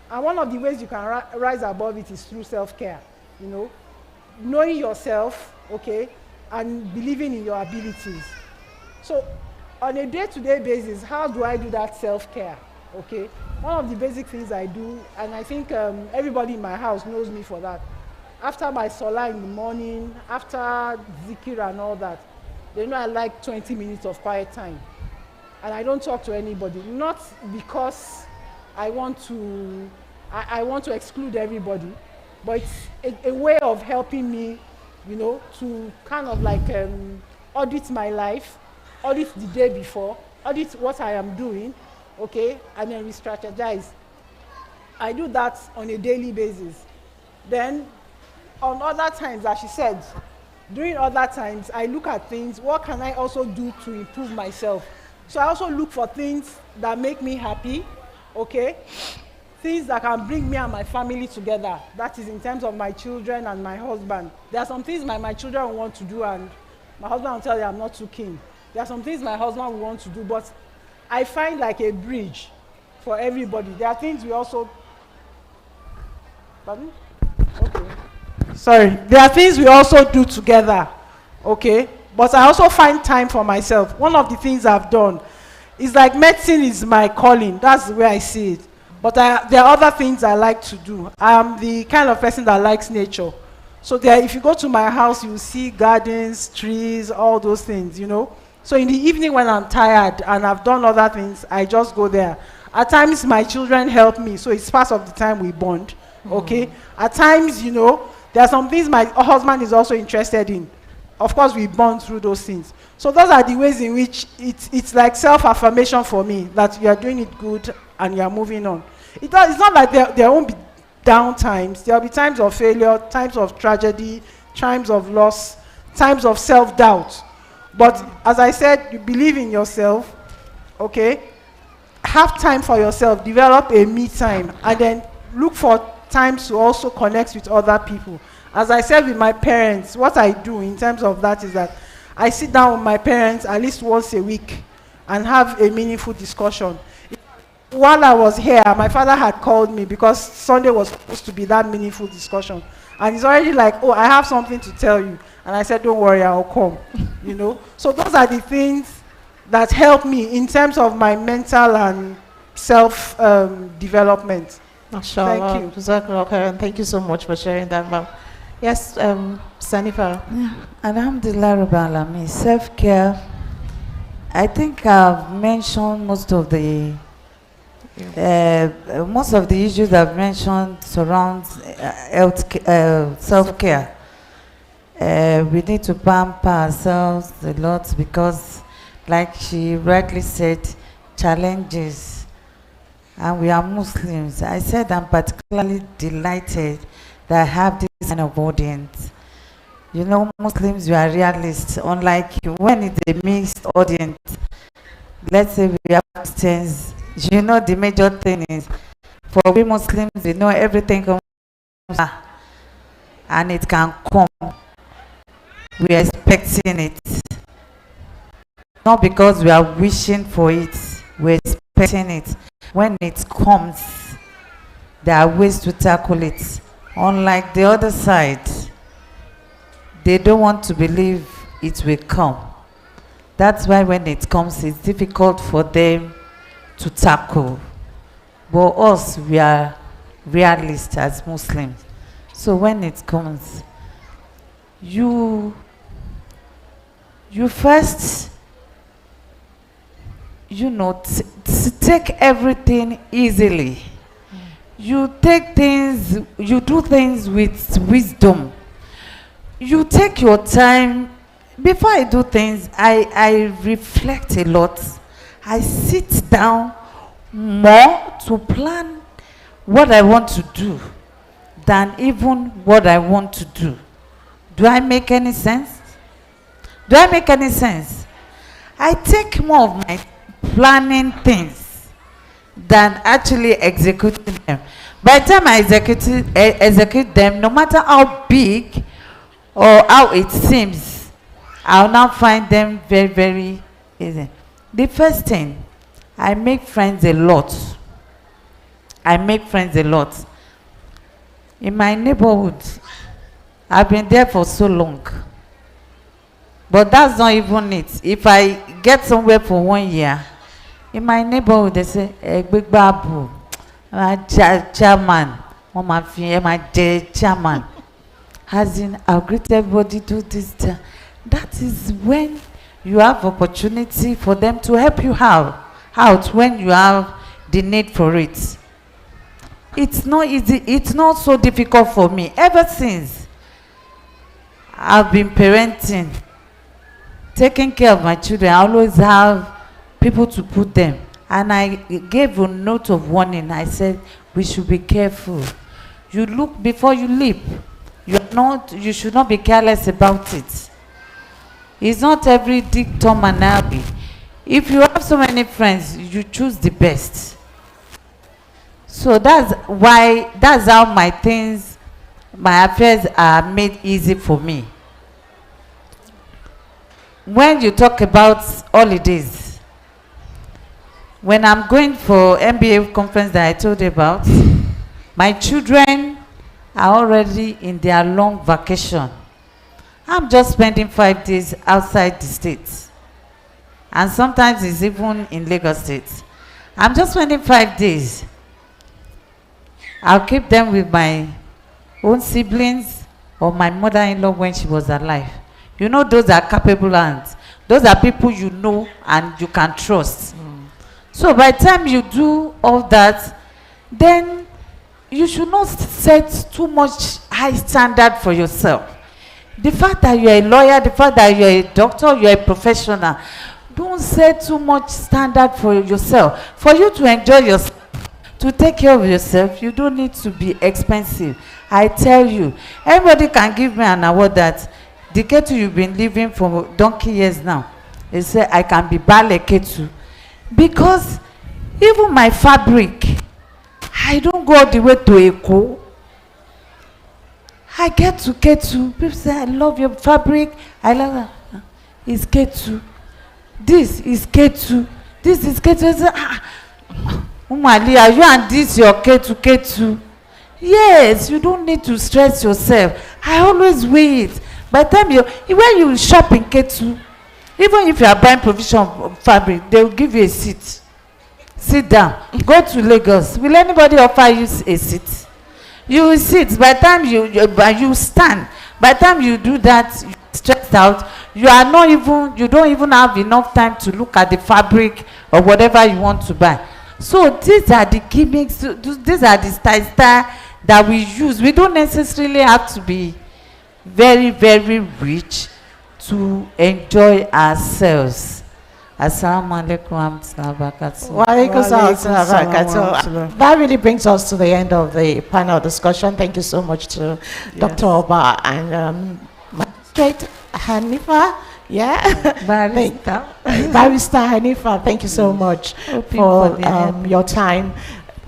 And one of the ways you can rise above it is through self-care, knowing yourself, okay, and believing in your abilities. So on a day-to-day basis, how do I do that self-care? Okay, one of the basic things I do, and I think everybody in my house knows me for that. After my salah in the morning, after zikir and all that, they know I like 20 minutes of quiet time. And I don't talk to anybody, not because I want to exclude everybody, but it's a way of helping me, to kind of like audit my life, audit the day before, audit what I am doing, okay, and then re-strategize. I do that on a daily basis. Then, on other times, as she said, during other times, I look at things, what can I also do to improve myself? So I also look for things that make me happy, okay? Things that can bring me and my family together. That is in terms of my children and my husband. There are some things my children want to do, and my husband will tell you I'm not too keen. There are some things my husband will want to do, but I find like a bridge for everybody. There are things we also... Pardon? Okay. Sorry, there are things we also do together, okay? But I also find time for myself. One of the things I've done is like medicine is my calling. That's the way I see it. But there are other things I like to do. I'm the kind of person that likes nature. So if you go to my house, you see gardens, trees, all those things, you know. So in the evening when I'm tired and I've done other things, I just go there. At times my children help me, so it's part of the time we bond, okay? At times, you know, there are some things my husband is also interested in. Of course, we bond through those things. So those are the ways in which it's like self-affirmation for me, that you are doing it good and you are moving on. It's not like there won't be down times. There will be times of failure, times of tragedy, times of loss, times of self-doubt. But as I said, you believe in yourself, okay? Have time for yourself, develop a me time, and then look for times to also connect with other people. As I said with my parents, what I do in terms of that is that I sit down with my parents at least once a week and have a meaningful discussion. While I was here, my father had called me because Sunday was supposed to be that meaningful discussion. And he's already like, oh, I have something to tell you. And I said, don't worry, I'll come, you know. So those are the things that help me in terms of my mental and self-development. Mashallah. Thank you. Jazakallah khairan. Thank you so much for sharing that, ma'am. Yes, Sanifa. Alhamdulillah Rabbil Alameen. Self-care. I think I've mentioned most of the issues I've mentioned surround self-care. We need to pamper ourselves a lot because, like she rightly said, challenges, and we are Muslims. I said I'm particularly delighted that I have this kind of audience. You know, Muslims, we are realists, unlike when it's a mixed audience. Let's say we have Christians. You know, the major thing is, for we Muslims, we know everything comes and it can come. We are expecting it. Not because we are wishing for it, we're expecting it. When it comes, there are ways to tackle it. Unlike the other side, they don't want to believe it will come. That's why when it comes, it's difficult for them to tackle. But us, we are realists as Muslims. So when it comes, you first, you know, take everything easily. You take things, you do things with wisdom. You take your time. Before I do things, I reflect a lot. I sit down more to plan what I want to do than even what I want to do. Do I make any sense? Do I make any sense? I take more of my planning things than actually executing them. By the time I execute them, no matter how big or how it seems, I'll now find them very, very easy. The first thing, I make friends a lot. I make friends a lot. In my neighborhood, I've been there for so long. But that's not even it. If I get somewhere for 1 year, in my neighborhood, they say, big babu, chairman, my chairman. As in, I'll greet everybody, do this. That is when you have opportunity for them to help you out when you have the need for it. It's not easy. It's not so difficult for me. Ever since I've been parenting, taking care of my children, I always have people to put them. And I gave a note of warning. I said, we should be careful. You look before you leap. You should not be careless about it. It's not every Dick, Tom, and Harry. If you have so many friends, you choose the best. So that's how my affairs are made easy for me. When you talk about holidays, when I'm going for MBA conference that I told you about, my children are already in their long vacation. I'm just spending 5 days outside the state. And sometimes it's even in Lagos State. I'm just spending 5 days. I'll keep them with my own siblings or my mother-in-law when she was alive. You know, those are capable hands. Those are people you know and you can trust. So by the time you do all that, then you should not set too much high standard for yourself. The fact that you're a lawyer, the fact that you're a doctor, you're a professional, don't set too much standard for yourself. For you to enjoy yourself, to take care of yourself, you don't need to be expensive. I tell you, everybody can give me an award that the Ketu you've been living for donkey years now. They say I can be Bale Ketu. Because even my fabric, I don't go all the way to Eko. I get to Ketu. People say, I love your fabric. I love it. It's Ketu. This is Ketu. This is Ketu. I say, Umali, are you and this your Ketu? Yes, you don't need to stress yourself. I always wait. By the time when you shop in Ketu, even if you are buying provision fabric, they will give you a seat. Sit down. Go to Lagos. Will anybody offer you a seat? You will sit. By the time you stand, by the time you do that, you're stressed out. You don't even have enough time to look at the fabric or whatever you want to buy. So these are the gimmicks. These are the style that we use. We don't necessarily have to be very, very rich to enjoy ourselves. Assalamu alaikum warahmatullahi wabarakatuh. Wa alaikum salam. That really brings us to the end of the panel discussion. Thank you so much to Dr. Oba and Magistrate Hanifa. Yeah, Barrister Hanifa. Thank you so much for your time.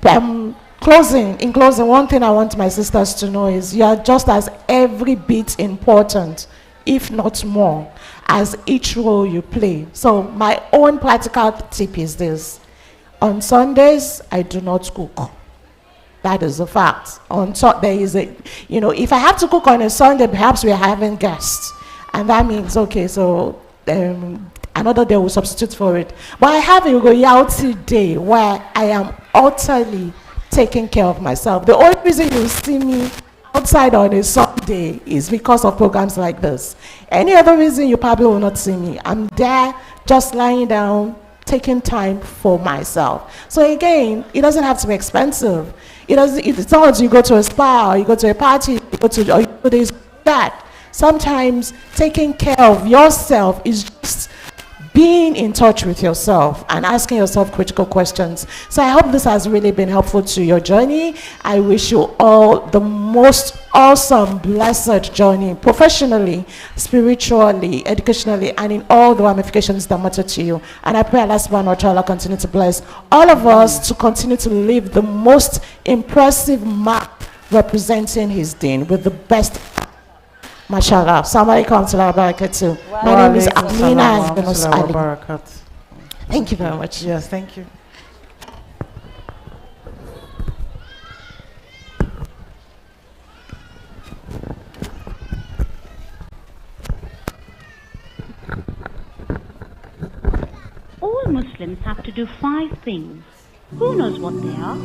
In closing, one thing I want my sisters to know is you are just as every bit important, if not more, as each role you play. So my own practical tip is this. On Sundays, I do not cook. That is a fact. If I have to cook on a Sunday, perhaps we are having guests. And that means, okay, so another day will substitute for it. But I have a royalty day where I am utterly taking care of myself. The only reason you see me outside on a Sunday is because of programs like this. Any other reason, you probably will not see me. I'm there just lying down, taking time for myself. So again, it doesn't have to be expensive. It's not like you go to a spa or you go to a party, or you do this, that. Sometimes taking care of yourself is just being in touch with yourself and asking yourself critical questions. So I hope this has really been helpful to your journey. I wish you all the most awesome, blessed journey, professionally, spiritually, educationally, and in all the ramifications that matter to you. And I pray Allah subhanahu wa ta'ala continue to bless all of us to continue to live the most impressive mark representing his deen with the best. Mashallah. Assalamu alaikum wa barakatuh. My name is Amina Yunus Ali. Thank you very much. Yes, thank you. All Muslims have to do 5 things. Who knows what they are?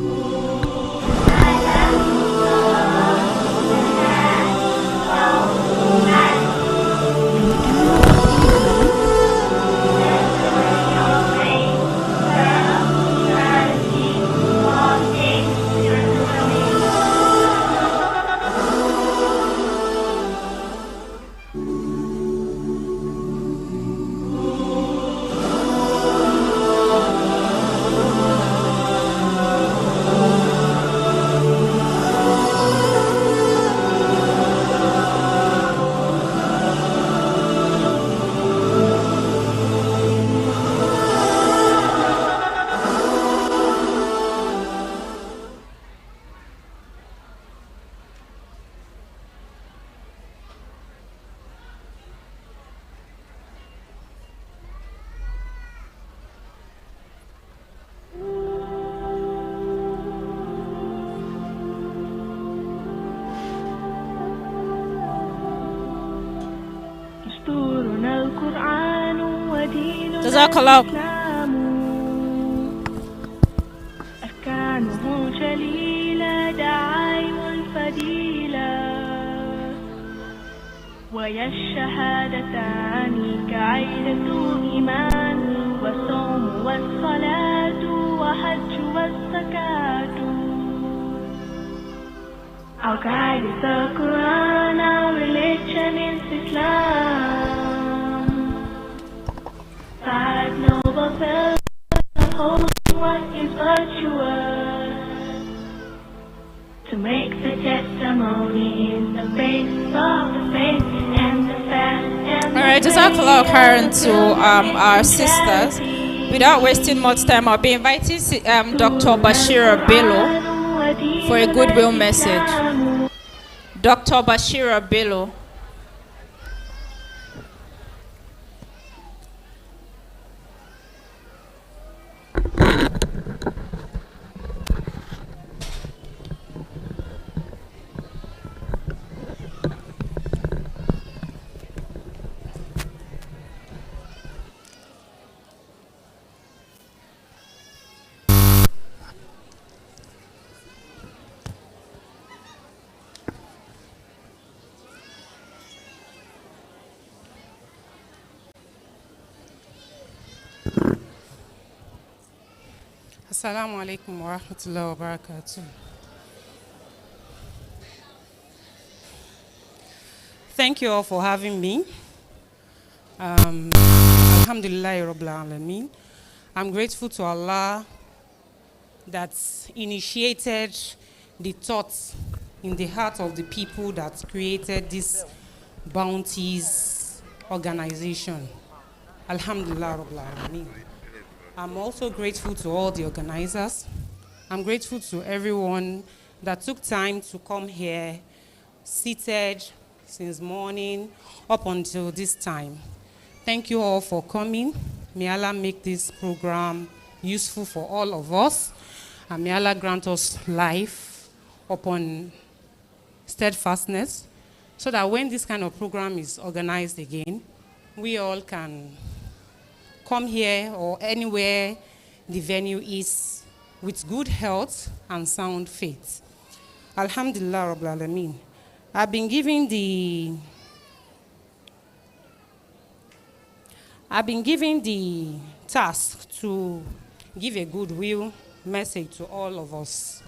Jazakallah. أركانه جليلة ويا الشهادتان كعيدة إيمان والصوم والصلاة وحج والزكاة. Our guide is the Quran, our religion is Islam. Five noble pillars upholding what is virtuous. To make the testimony in the basis of the faith and the fast and the Alright, Jazakallah khairan to our sisters. Without wasting much time, I'll be inviting Dr. Bashira Bello for a goodwill message. Dr. Bashira Bello. Assalamu alaikum wa rahmatullahi wa barakatuh. Thank you all for having me. Alhamdulillah Rabbil Alameen. I'm grateful to Allah that initiated the thoughts in the heart of the people that created this bounties organization. Alhamdulillah Rabbil Alameen. I'm also grateful to all the organizers. I'm grateful to everyone that took time to come here, seated since morning up until this time. Thank you all for coming. May Allah make this program useful for all of us. And may Allah grant us life upon steadfastness so that when this kind of program is organized again, we all can come here or anywhere the venue is with good health and sound faith. Alhamdulillah Rabbil Alameen. I've been given the task to give a goodwill message to all of us.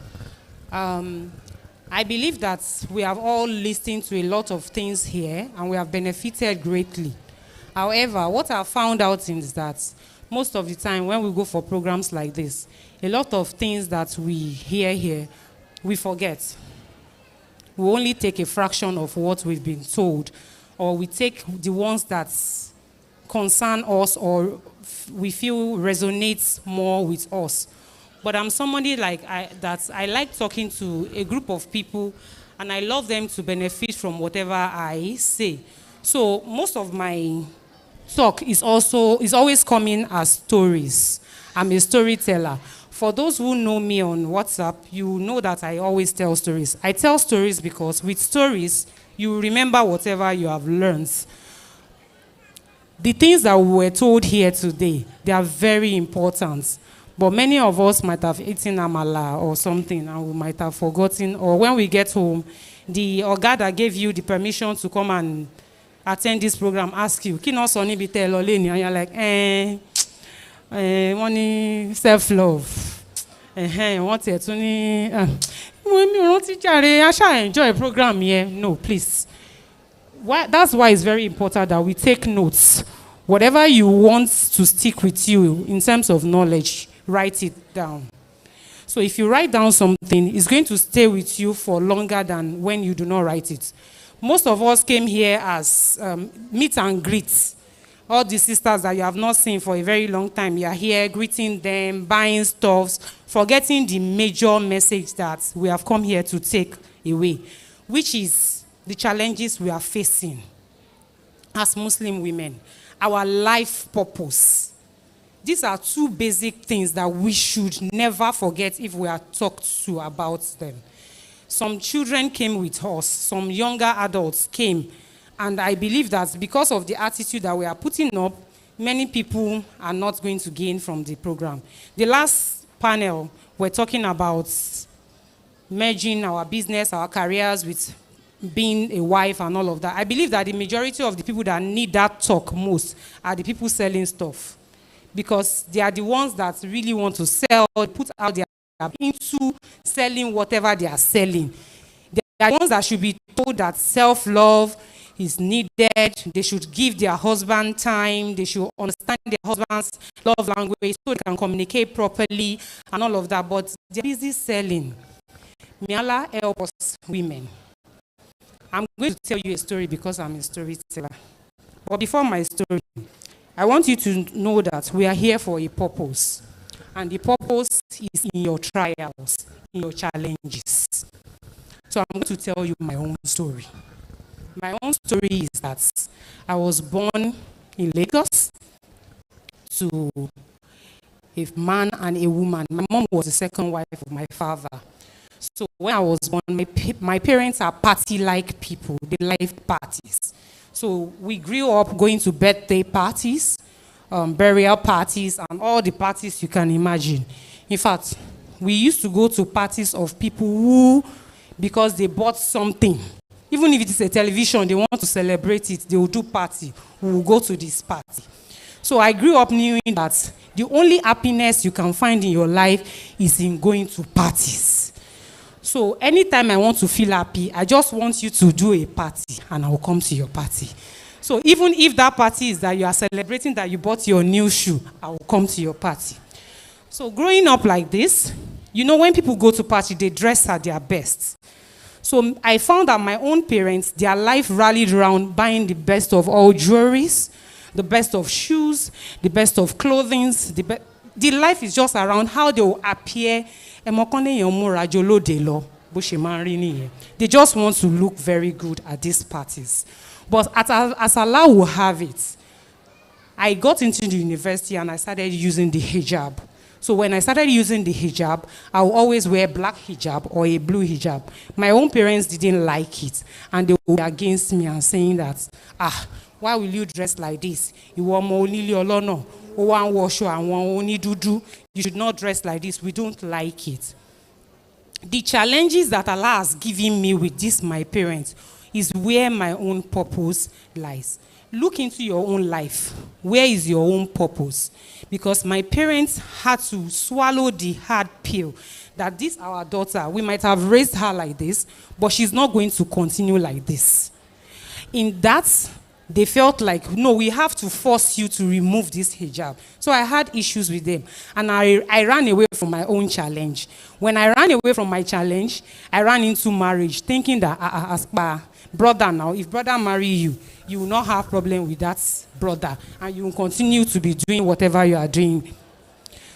I believe that we have all listened to a lot of things here and we have benefited greatly. However, what I found out is that most of the time when we go for programs like this, a lot of things that we hear here, we forget. We only take a fraction of what we've been told, or we take the ones that concern us or we feel resonates more with us. But I'm somebody that I like talking to a group of people and I love them to benefit from whatever I say. So most of my talk is always coming as stories. I'm a storyteller. For those who know me on WhatsApp, you know that I always tell stories. I tell stories because with stories, you remember whatever you have learned. The things that we were told here today, they are very important. But many of us might have eaten amala or something and we might have forgotten. Or when we get home, the Oga that gave you the permission to come and attend this program ask you, Kino Soni bi tell Oleni, and you're like, money self-love. What it only I shall enjoy a program here. No, please. That's why it's very important that we take notes. Whatever you want to stick with you in terms of knowledge, write it down. So if you write down something, it's going to stay with you for longer than when you do not write it. Most of us came here as meet and greet. All the sisters that you have not seen for a very long time, you are here greeting them, buying stuffs, forgetting the major message that we have come here to take away, which is the challenges we are facing as Muslim women, our life purpose. These are two basic things that we should never forget if we are talked to about them. Some children came with us, some younger adults came, and I believe that because of the attitude that we are putting up, many people are not going to gain from the program. The last panel, we're talking about merging our business, our careers with being a wife and all of that, I believe that the majority of the people that need that talk most are the people selling stuff, because they are the ones that really want to sell, put out their into selling whatever they are selling. They are the ones that should be told that self-love is needed. They should give their husband time. They should understand their husband's love language so they can communicate properly and all of that. But they're busy selling. May Allah help us women. I'm going to tell you a story because I'm a storyteller. But before my story, I want you to know that we are here for a purpose. And the purpose is in your trials, in your challenges. So I'm going to tell you my own story. My own story is that I was born in Lagos to a man and a woman. My mom was the second wife of my father. So when I was born, my parents are party-like people. They like parties. So we grew up going to birthday parties, burial parties, and all the parties you can imagine. In fact, we used to go to parties of people who, because they bought something, even if it is a television, they want to celebrate it, they will do party. We will go to this party. So I grew up knowing that the only happiness you can find in your life is in going to parties. So anytime I want to feel happy, I just want you to do a party and I will come to your party. So even if that party is that you are celebrating that you bought your new shoe, I will come to your party. So growing up like this, you know, when people go to party, they dress at their best. So I found that my own parents, their life rallied around buying the best of all jewelries, the best of shoes, the best of clothing. The life is just around how they will appear. They just want to look very good at these parties. But as Allah will have it, I got into the university and I started using the hijab. So when I started using the hijab, I would always wear black hijab or a blue hijab. My own parents didn't like it, and they were against me and saying that, why will you dress like this? You should not dress like this. We don't like it. The challenges that Allah has given me with this, my parents, is where my own purpose lies. Look into your own life. Where is your own purpose? Because my parents had to swallow the hard pill that this, our daughter, we might have raised her like this, but she's not going to continue like this. In that, they felt like, no, we have to force you to remove this hijab. So I had issues with them. And I ran away from my own challenge. When I ran away from my challenge, I ran into marriage, thinking that, as brother now, if brother marry you, you will not have problem with that brother. And you will continue to be doing whatever you are doing.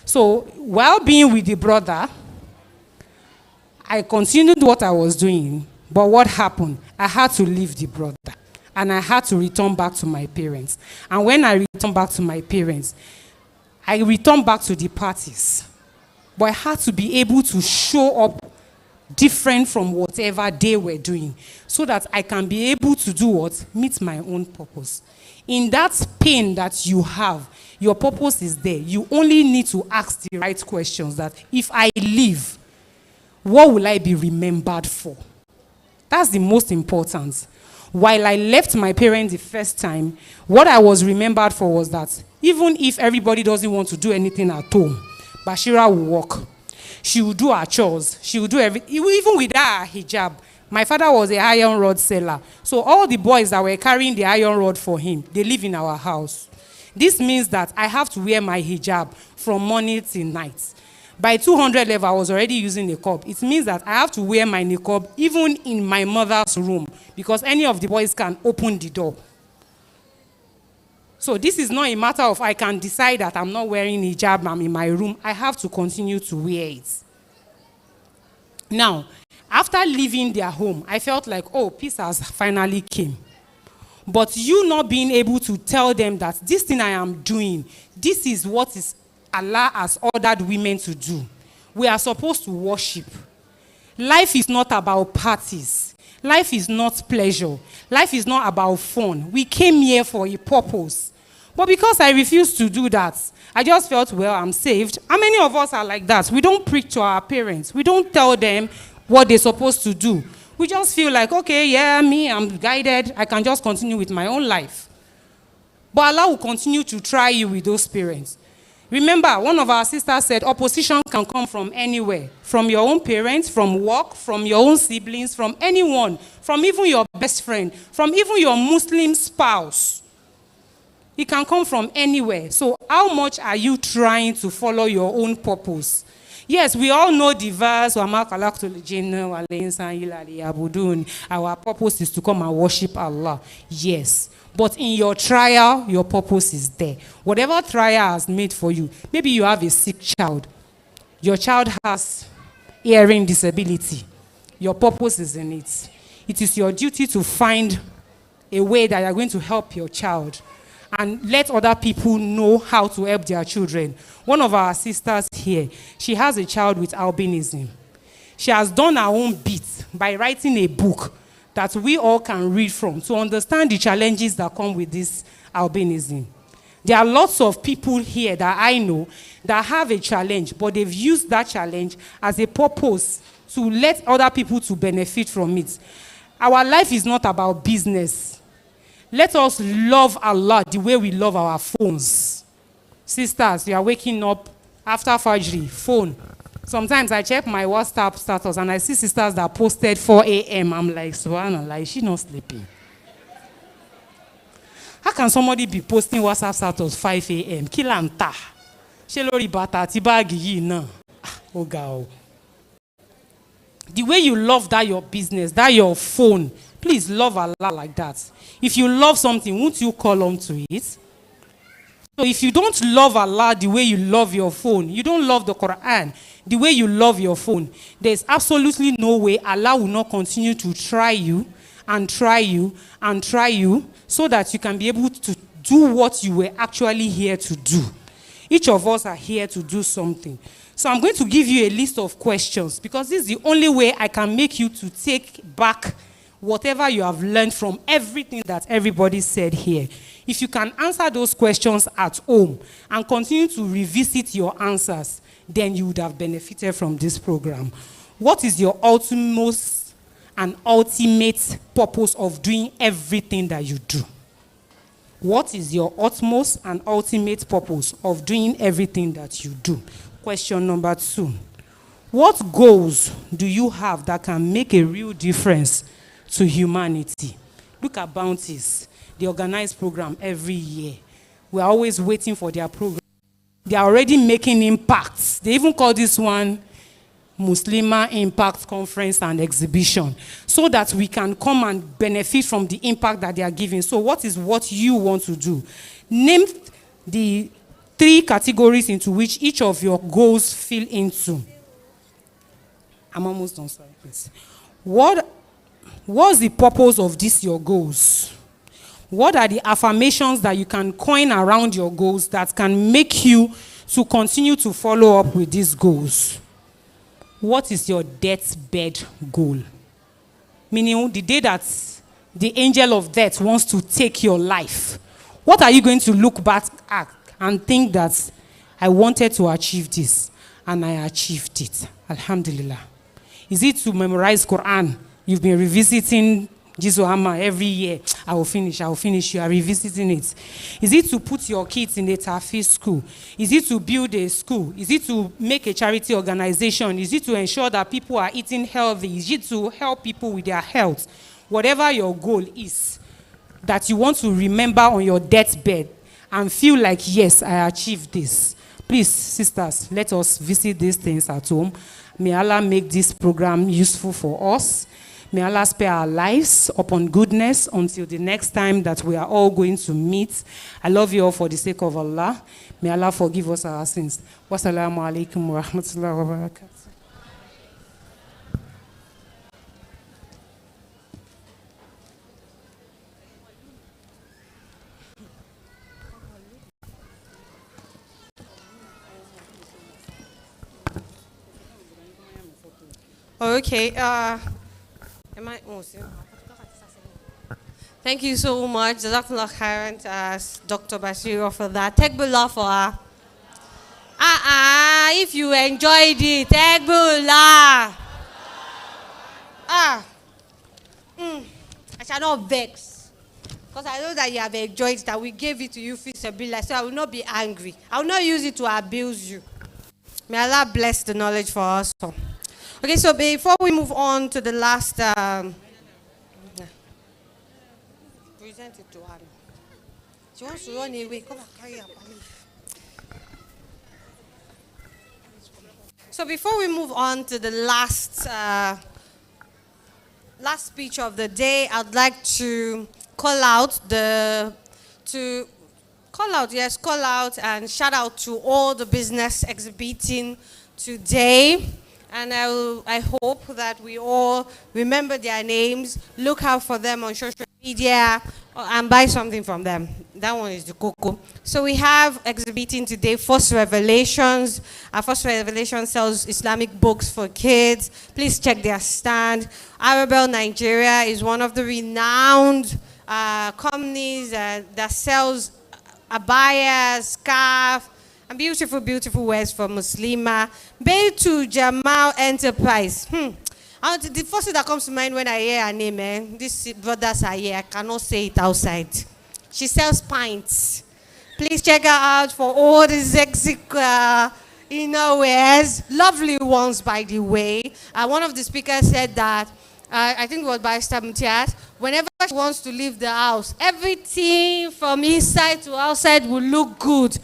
So while being with the brother, I continued what I was doing. But what happened? I had to leave the brother. And I had to return back to my parents. And when I returned back to my parents, I returned back to the parties. But I had to be able to show up different from whatever they were doing, so that I can be able to do what? Meet my own purpose. In that pain that you have, your purpose is there. You only need to ask the right questions, that if I leave, what will I be remembered for? That's the most important. While I left my parents the first time, what I was remembered for was that even if everybody doesn't want to do anything at home, Bashira will work. She will do her chores. She will do everything. Even with her hijab. My father was a iron rod seller. So all the boys that were carrying the iron rod for him, they live in our house. This means that I have to wear my hijab from morning till night. By 200 level, I was already using a niqab. It means that I have to wear my niqab even in my mother's room, because any of the boys can open the door. So this is not a matter of I can decide that I'm not wearing hijab, I'm in my room. I have to continue to wear it. Now, after leaving their home, I felt like, oh, peace has finally came. But you not being able to tell them that this thing I am doing, this is what is Allah has ordered women to do. We are supposed to worship. Life is not about parties. Life is not pleasure. Life is not about fun. We came here for a purpose. But because I refused to do that, I just felt, well, I'm saved. How many of us are like that? We don't preach to our parents. We don't tell them what they're supposed to do. We just feel like, okay, yeah, I'm guided. I can just continue with my own life. But Allah will continue to try you with those parents. Remember, one of our sisters said opposition can come from anywhere. From your own parents, from work, from your own siblings, from anyone, from even your best friend, from even your Muslim spouse. It can come from anywhere. So how much are you trying to follow your own purpose? Yes, we all know the verse, our purpose is to come and worship Allah. Yes. But in your trial, your purpose is there. Whatever trial has made for you, maybe you have a sick child. Your child has hearing disability. Your purpose is in it. It is your duty to find a way that you are going to help your child and let other people know how to help their children. One of our sisters here, she has a child with albinism. She has done her own bit by writing a book that we all can read from to understand the challenges that come with this albinism. There are lots of people here that I know that have a challenge, but they've used that challenge as a purpose to let other people to benefit from it. Our life is not about business. Let us love Allah the way we love our phones. Sisters, you are waking up after Fajr, phone. Sometimes I check my WhatsApp status and I see sisters that posted 4 a.m. I'm like, subhanallah, is she not sleeping? How can somebody be posting WhatsApp status 5 a.m.? Kilanta. Shelori bata tibagi na. Oh God. The way you love that your business, that your phone, please love Allah like that. If you love something, won't you call on to it? So if you don't love Allah the way you love your phone, you don't love the Quran the way you love your phone, there's absolutely no way Allah will not continue to try you and try you and try you so that you can be able to do what you were actually here to do. Each of us are here to do something. So I'm going to give you a list of questions because this is the only way I can make you to take back whatever you have learned from everything that everybody said here. If you can answer those questions at home and continue to revisit your answers, then you would have benefited from this program. What is your utmost and ultimate purpose of doing everything that you do? What is your utmost and ultimate purpose of doing everything that you do? Question number 2. What goals do you have that can make a real difference to humanity? Look at Bounties. They organize program every year. We're always waiting for their program. They are already making impacts. They even call this one Muslimah Impact Conference and Exhibition so that we can come and benefit from the impact that they are giving. So what is what you want to do? Name the 3 categories into which each of your goals fill into. I'm almost done, sorry, please. What's the purpose of these your goals? What are the affirmations that you can coin around your goals that can make you to continue to follow up with these goals? What is your deathbed goal? Meaning the day that the angel of death wants to take your life, what are you going to look back at and think that I wanted to achieve this and I achieved it? Alhamdulillah. Is it to memorize Quran? You've been revisiting Jizohama every year. I will finish. You are revisiting it. Is it to put your kids in a Tafiz school? Is it to build a school? Is it to make a charity organization? Is it to ensure that people are eating healthy? Is it to help people with their health? Whatever your goal is, that you want to remember on your deathbed and feel like, yes, I achieved this. Please, sisters, let us visit these things at home. May Allah make this program useful for us. May Allah spare our lives upon goodness until the next time that we are all going to meet. I love you all for the sake of Allah. May Allah forgive us our sins. Wassalamu alaikum wa rahmatullahi wa barakatuh. Okay. Thank you so much, Jazakallah khairan, Dr. Bashir, for that. Tekbullah for her. If you enjoyed it, Tekbullah. shall not vex. Because I know that you have enjoyed that we gave it to you, feasibility, so I will not be angry. I will not use it to abuse you. May Allah bless the knowledge for us. Okay, so before we move on to the last, present it to her. She wants to run away. Come and carry her. So before we move on to the last speech of the day, I'd like to call out and shout out to all the business exhibiting today. And I hope that we all remember their names, look out for them on social media, and buy something from them. That one is the cocoa. So we have exhibiting today First Revelations. First Revelation sells Islamic books for kids. Please check their stand. Arabelle Nigeria is one of the renowned companies that sells abayas, scarf, and beautiful, beautiful wares for Muslimah. Beitu Jamal Enterprise. The first thing that comes to mind when I hear her name, these brothers are here. I cannot say it outside. She sells pints. Please check her out for all the sexy wares. Lovely ones, by the way. One of the speakers said that, I think it was by Mutiat, whenever she wants to leave the house, everything from inside to outside will look good.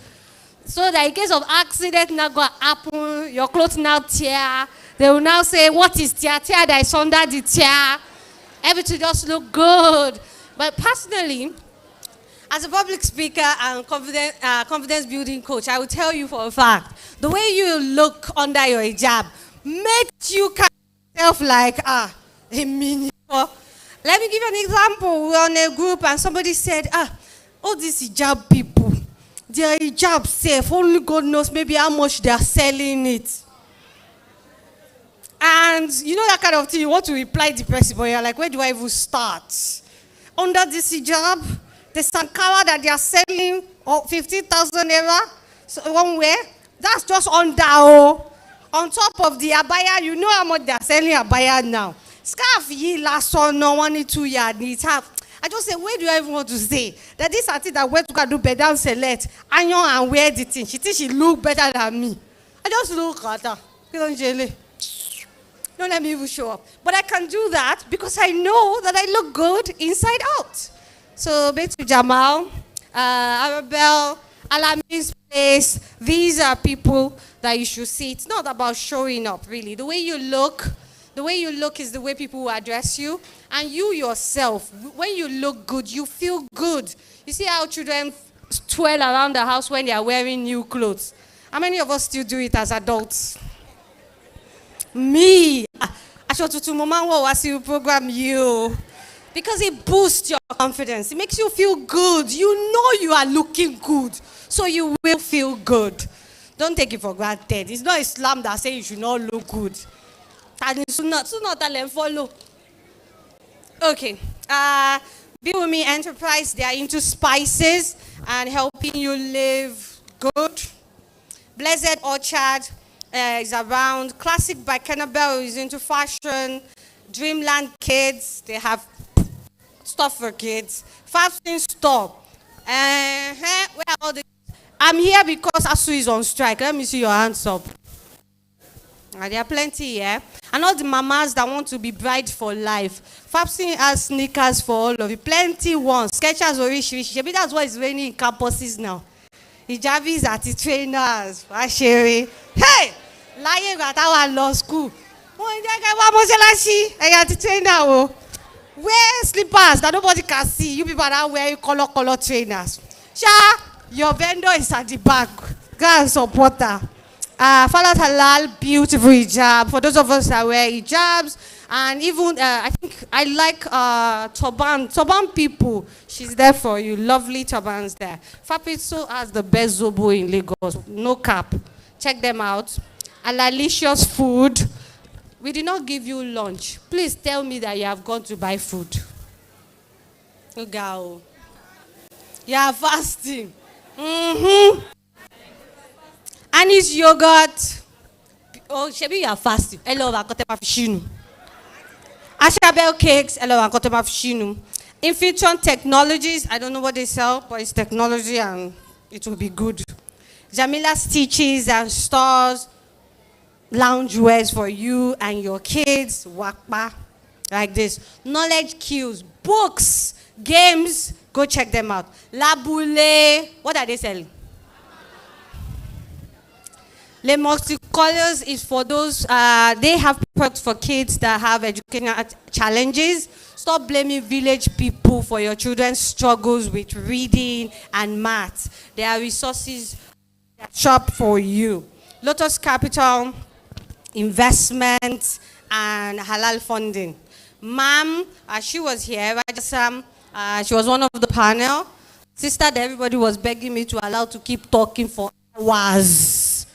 So that in case of accident now going to happen, your clothes now tear, they will now say, what is tear? Tear that is under the tear. Everything just look good. But personally, as a public speaker and confidence building coach, I will tell you for a fact, the way you look under your hijab makes you kind of yourself like, a mini. Let me give you an example. We were on a group and somebody said, all these hijab people, their hijab safe, only God knows maybe how much they are selling it. And you know that kind of thing, you want to reply the person, but you're like, where do I even start? Under this hijab, the Sankara that they are selling, 15,000 naira, so one way, that's just under. On top of the abaya, you know how much they are selling abaya now. Scarf, last one, no 1 2 yard, it's half. I just say, where do I even want to say? That this artist that went to do better and select, iron and wear the thing. She thinks she look better than me. I just look at her. Don't let me even show up. But I can do that because I know that I look good inside out. So, Betu Jamal, Arabelle, Alami's place, these are people that you should see. It's not about showing up, really. The way you look is the way people will address you. And you yourself, when you look good, you feel good. You see how children twirl around the house when they are wearing new clothes. How many of us still do it as adults? Me. I should to mama was you program you. Because it boosts your confidence. It makes you feel good. You know you are looking good. So you will feel good. Don't take it for granted. It's not Islam that says you should not look good. And it's not follow. Okay. Be With Me Enterprise, they are into spices and helping you live good. Blessed Orchard is around. Classic by Kennebell is into fashion. Dreamland Kids, they have stuff for kids. Fashion store. Where are all the? I'm here because ASU is on strike. Let me see your hands up. There are plenty here. And all the mamas that want to be bride for life. Fabsin has sneakers for all of you. Plenty ones. Skechers or rich. Maybe that's why it's raining in campuses now. Hijabis at the trainers. Hey! Lying at our law school. I got the trainer. Wear slippers that nobody can see. You people are now wearing color trainers. Your vendor is at the back. Go and support her. Falat Halal, beautiful hijab. For those of us that wear hijabs, and even I think I like turban people. She's there for you. Lovely turbans there. Fapitso has the best zobo in Lagos. No cap. Check them out. Alalicious food. We did not give you lunch. Please tell me that you have gone to buy food. Go. You are fasting. Annie's yogurt. Oh, Shebi, you are fasting. Hello, Akotema Fishinu. Ashabel cakes. Hello, Akotema Fishinu. Infusion Technologies, I don't know what they sell, but it's technology and it will be good. Jamila Stitches and Stores, loungewears for you and your kids, wakpa, like this. Knowledge Kills, books, games, go check them out. Labule, what are they selling? Les Multicolors is for those, they have products for kids that have educational challenges. Stop blaming village people for your children's struggles with reading and math. There are resources shop for you. Lotus Capital, investment, and halal funding. Ma'am, she was here, she was one of the panel. Sister, that everybody was begging me to allow to keep talking for hours.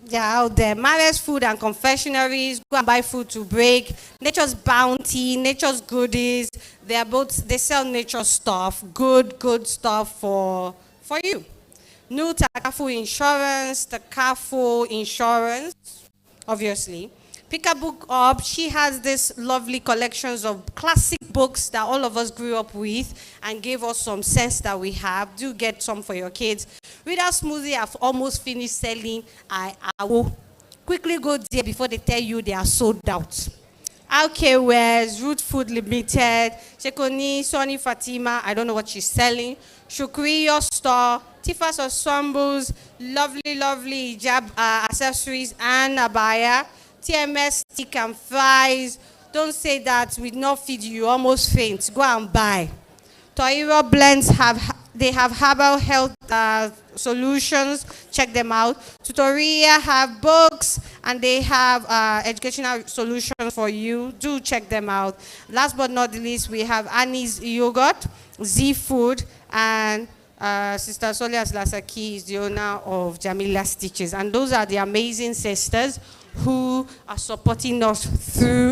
They're out there. Maria's Food and Confectionaries. Go and buy food to break. Nature's Bounty, Nature's Goodies. They sell nature stuff. Good stuff for you. New Takafu Insurance, Takafu Insurance, obviously. Pick a book up. She has this lovely collections of classic books that all of us grew up with and gave us some sense that we have. Do get some for your kids. Reader Smoothie, I've almost finished selling. I will quickly go there before they tell you they are sold out. Okay, where's Root Food Limited, Chekoni, Sonny Fatima, I don't know what she's selling. Shukri, your store, Tifa's Ensembles, lovely hijab accessories and abaya. TMS stick and fries. Don't say that we not feed you, almost faint. Go and buy. Toiro Blends have herbal health solutions. Check them out. Tutoria have books and they have educational solutions for you. Do check them out. Last but not least, we have Annie's Yogurt, Z Food, and Sister Solia Lasaki is the owner of Jamila Stitches. And those are the amazing sisters who are supporting us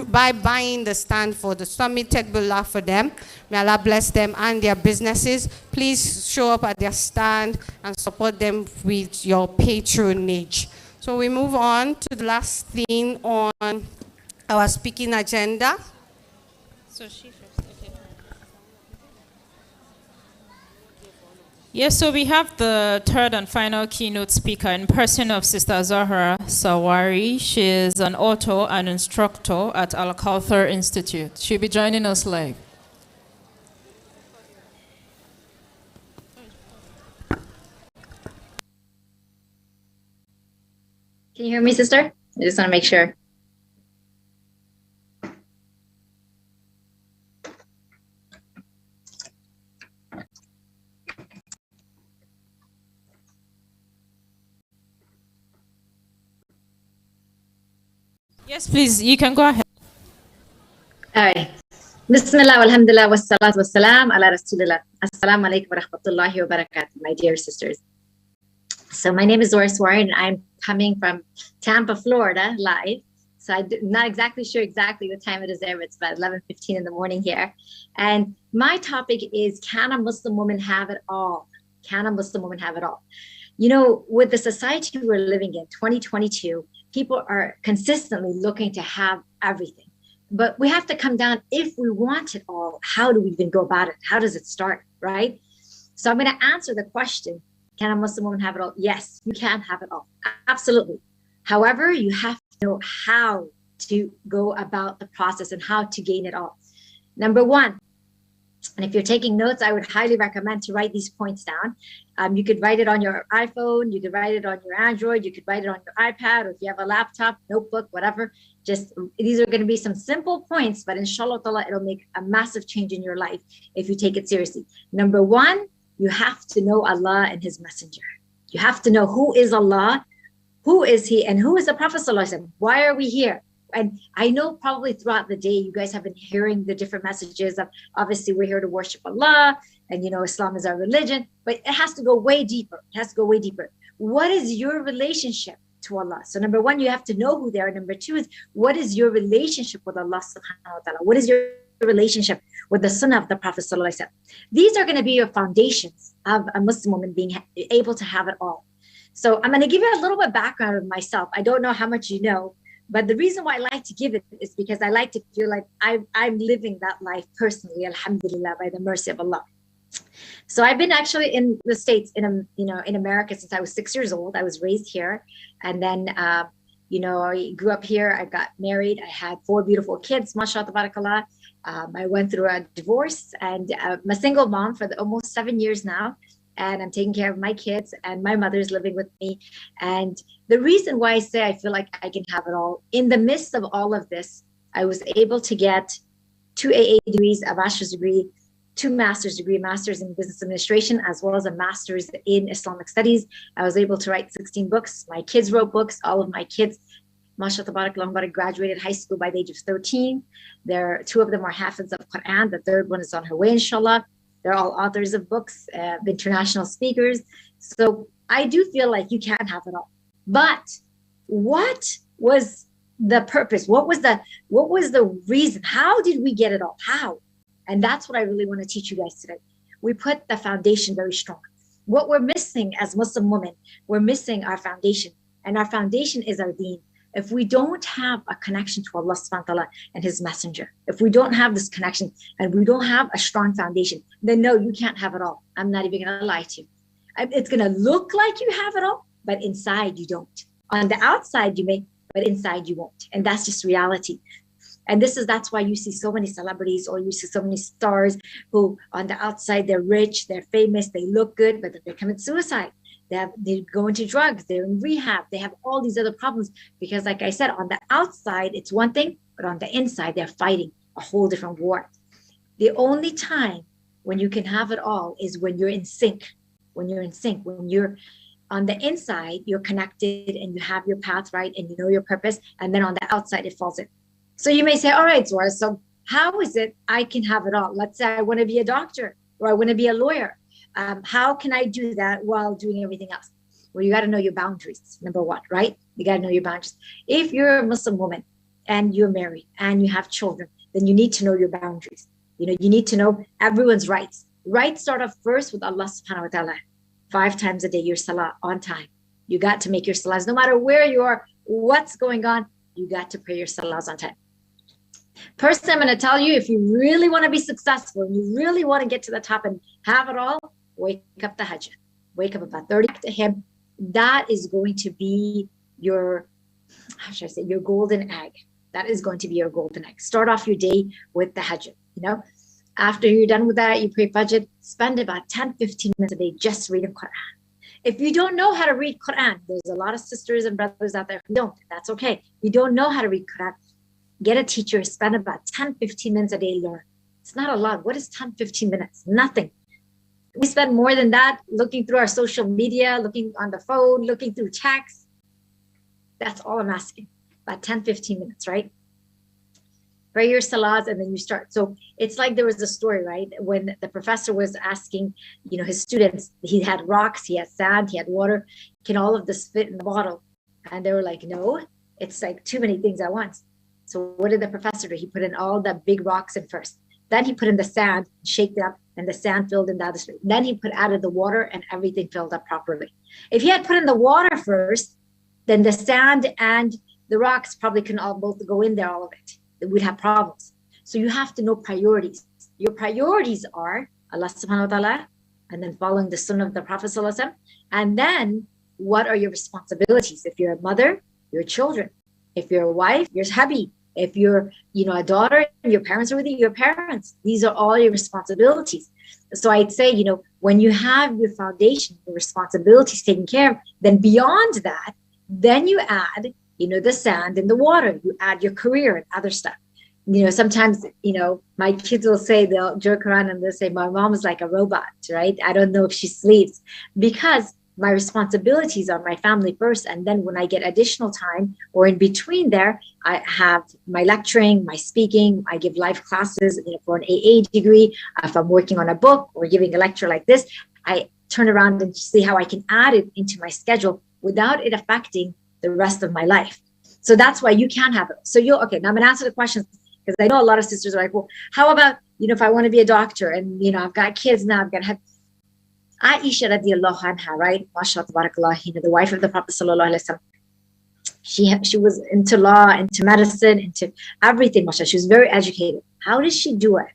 by buying the stand for the summit. Take Billah for them. May Allah bless them and their businesses. Please show up at their stand and support them with your patronage. So we move on to the last thing on our speaking agenda. So she first. Okay. Yes, so we have the third and final keynote speaker in person of Sister Zahra Sawari. She is an author and instructor at Al-Kauthar Institute. She'll be joining us live. Can you hear me, sister? I just want to make sure. Yes, please, you can go ahead. All right. Bismillah, alhamdulillah, wassalatu wassalam ala rasulillah. Assalamu alaikum wa rahmatullahi wa barakatuh, my dear sisters. So my name is Zora Warren, and I'm coming from Tampa, Florida, live. So I'm not exactly sure exactly what time it is there, but it's about 11:15 in the morning here. And my topic is, can a Muslim woman have it all? Can a Muslim woman have it all? You know, with the society we're living in, 2022, people are consistently looking to have everything. But we have to come down, if we want it all, how do we even go about it? How does it start, right? So I'm going to answer the question, can a Muslim woman have it all? Yes, you can have it all. Absolutely. However, you have to know how to go about the process and how to gain it all. Number one, and if you're taking notes, I would highly recommend to write these points down. You could write it on your iPhone, you could write it on your Android, you could write it on your iPad, or if you have a laptop, notebook, whatever. Just these are going to be some simple points, but inshallah ta'ala, it'll make a massive change in your life if you take it seriously. Number one, you have to know Allah and His Messenger. You have to know who is Allah, who is He, and who is the Prophet sallallahu alaihi wasallam. Why are we here? And I know probably throughout the day, you guys have been hearing the different messages of, obviously we're here to worship Allah, and you know, Islam is our religion, but it has to go way deeper. It has to go way deeper. What is your relationship to Allah? So number one, you have to know who they are. Number two is, what is your relationship with Allah subhanahu wa ta'ala? What is your relationship with the sunnah of the Prophet sallallahu alaihi wasallam? These are going to be your foundations of a Muslim woman being able to have it all. So I'm going to give you a little bit of background of myself. I don't know how much you know, But the reason why I like to give it is because I like to feel like I'm living that life personally, alhamdulillah, by the mercy of Allah. So I've been actually in the States, in America since I was 6 years old. I was raised here. And then, I grew up here. I got married. I had 4 beautiful kids, mashallah, tabarakallah. I went through a divorce, and I'm a single mom for almost 7 years now. And I'm taking care of my kids, and my mother's living with me. And the reason why I say I feel like I can have it all, in the midst of all of this, I was able to get 2 AA degrees, a bachelor's degree, 2 master's degree, master's in business administration, as well as a master's in Islamic studies. I was able to write 16 books. My kids wrote books. All of my kids, mashallah, tabarakallah, graduated high school by the age of 13. 2 of them are hafiz of Quran. The 3rd one is on her way, inshallah. They're all authors of books, international speakers. So I do feel like you can have it all. But what was the purpose? What was the reason? How did we get it all? How? And that's what I really want to teach you guys today. We put the foundation very strong. What we're missing as Muslim women, we're missing our foundation. And our foundation is our deen. If we don't have a connection to Allah subhanahu wa ta'ala and His Messenger, if we don't have this connection and we don't have a strong foundation, then no, you can't have it all. I'm not even going to lie to you. It's going to look like you have it all, but inside you don't. On the outside you may, but inside you won't. And that's just reality. And that's why you see so many celebrities, or you see so many stars who on the outside, they're rich, they're famous, they look good, but they commit suicide. They go into drugs, they're in rehab, they have all these other problems because, like I said, on the outside, it's one thing, but on the inside, they're fighting a whole different war. The only time when you can have it all is when you're in sync, when you're on the inside, you're connected and you have your path right and you know your purpose. And then on the outside, it falls in. So you may say, all right, Zora, so how is it I can have it all? Let's say I want to be a doctor or I want to be a lawyer. How can I do that while doing everything else? Well, you got to know your boundaries, number one, right? You got to know your boundaries. If you're a Muslim woman and you're married and you have children, then you need to know your boundaries. You need to know everyone's rights. Rights start off first with Allah subhanahu wa ta'ala. 5 times a day, your salah on time. You got to make your salahs, no matter where you are, what's going on, you got to pray your salahs on time. Personally, I'm going to tell you, if you really want to be successful and you really want to get to the top and have it all, wake up the Hajj. Wake up about 30 to him. That is going to be your, how should I say, your golden egg. That is going to be your golden egg. Start off your day with the Hajj, After you're done with that, you pray Fajr, spend about 10-15 minutes a day just reading Quran. If you don't know how to read Quran, there's a lot of sisters and brothers out there who don't. That's okay. You don't know how to read Quran. Get a teacher, spend about 10-15 minutes a day, learn. It's not a lot. What is 10-15 minutes? Nothing. We spend more than that looking through our social media, looking on the phone, looking through texts. That's all I'm asking. About 10-15 minutes, right? Pray your salahs and then you start. So it's like there was a story, right? When the professor was asking, his students, he had rocks, he had sand, he had water. Can all of this fit in the bottle? And they were like, no, it's like too many things at once. So what did the professor do? He put in all the big rocks in first. Then he put in the sand, shaked it up, and the sand filled in the other street. Then he added the water and everything filled up properly. If he had put in the water first, then the sand and the rocks probably couldn't all both go in there, all of it. We'd have problems. So you have to know priorities. Your priorities are Allah subhanahu wa ta'ala, and then following the sunnah of the Prophet sallallahu alaihi wasallam. And then what are your responsibilities? If you're a mother, your children. If you're a wife, your hubby. If you're, a daughter and your parents are with you, your parents. These are all your responsibilities. So I'd say, when you have your foundation, your responsibilities taken care of, then beyond that, then you add, the sand and the water. You add your career and other stuff. Sometimes, my kids will say, they'll joke around and they'll say, my mom is like a robot, right? I don't know if she sleeps, because my responsibilities are my family first. And then when I get additional time or in between there, I have my lecturing, my speaking, I give live classes for an AA degree. If I'm working on a book or giving a lecture like this, I turn around and see how I can add it into my schedule without it affecting the rest of my life. So that's why you can have it. So okay, now I'm gonna answer the questions, because I know a lot of sisters are like, well, how about, if I want to be a doctor and, I've got kids now, I've got to have Aisha radiallahu anha, right? MashaAllah, tabarakallah, the wife of the Prophet sallallahu alaihi wasallam. She was into law, into medicine, into everything, mashallah. She was very educated. How does she do it?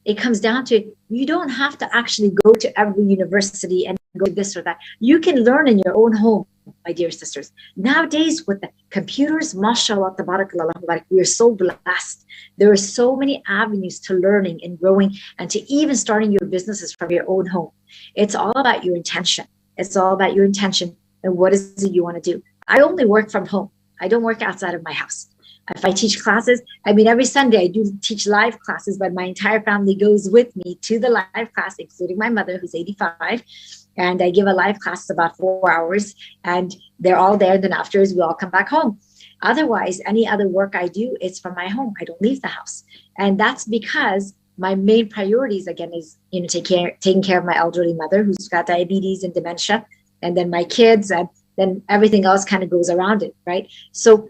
It comes down to, you don't have to actually go to every university and go to this or that. You can learn in your own home, my dear sisters. Nowadays, with the computers, mashallah, tabarakallah, we are so blessed. There are so many avenues to learning and growing and to even starting your businesses from your own home. It's all about your intention. It's all about your intention and what is it you want to do. I only work from home. I don't work outside of my house. If I teach classes, I mean, every Sunday I do teach live classes, but my entire family goes with me to the live class, including my mother, who's 85. And I give a live class about 4 hours, and they're all there. Then afterwards, we all come back home. Otherwise, any other work I do, it's from my home. I don't leave the house. And that's because my main priorities, again, is, taking care of my elderly mother who's got diabetes and dementia, and then my kids, and then everything else kind of goes around it, right? So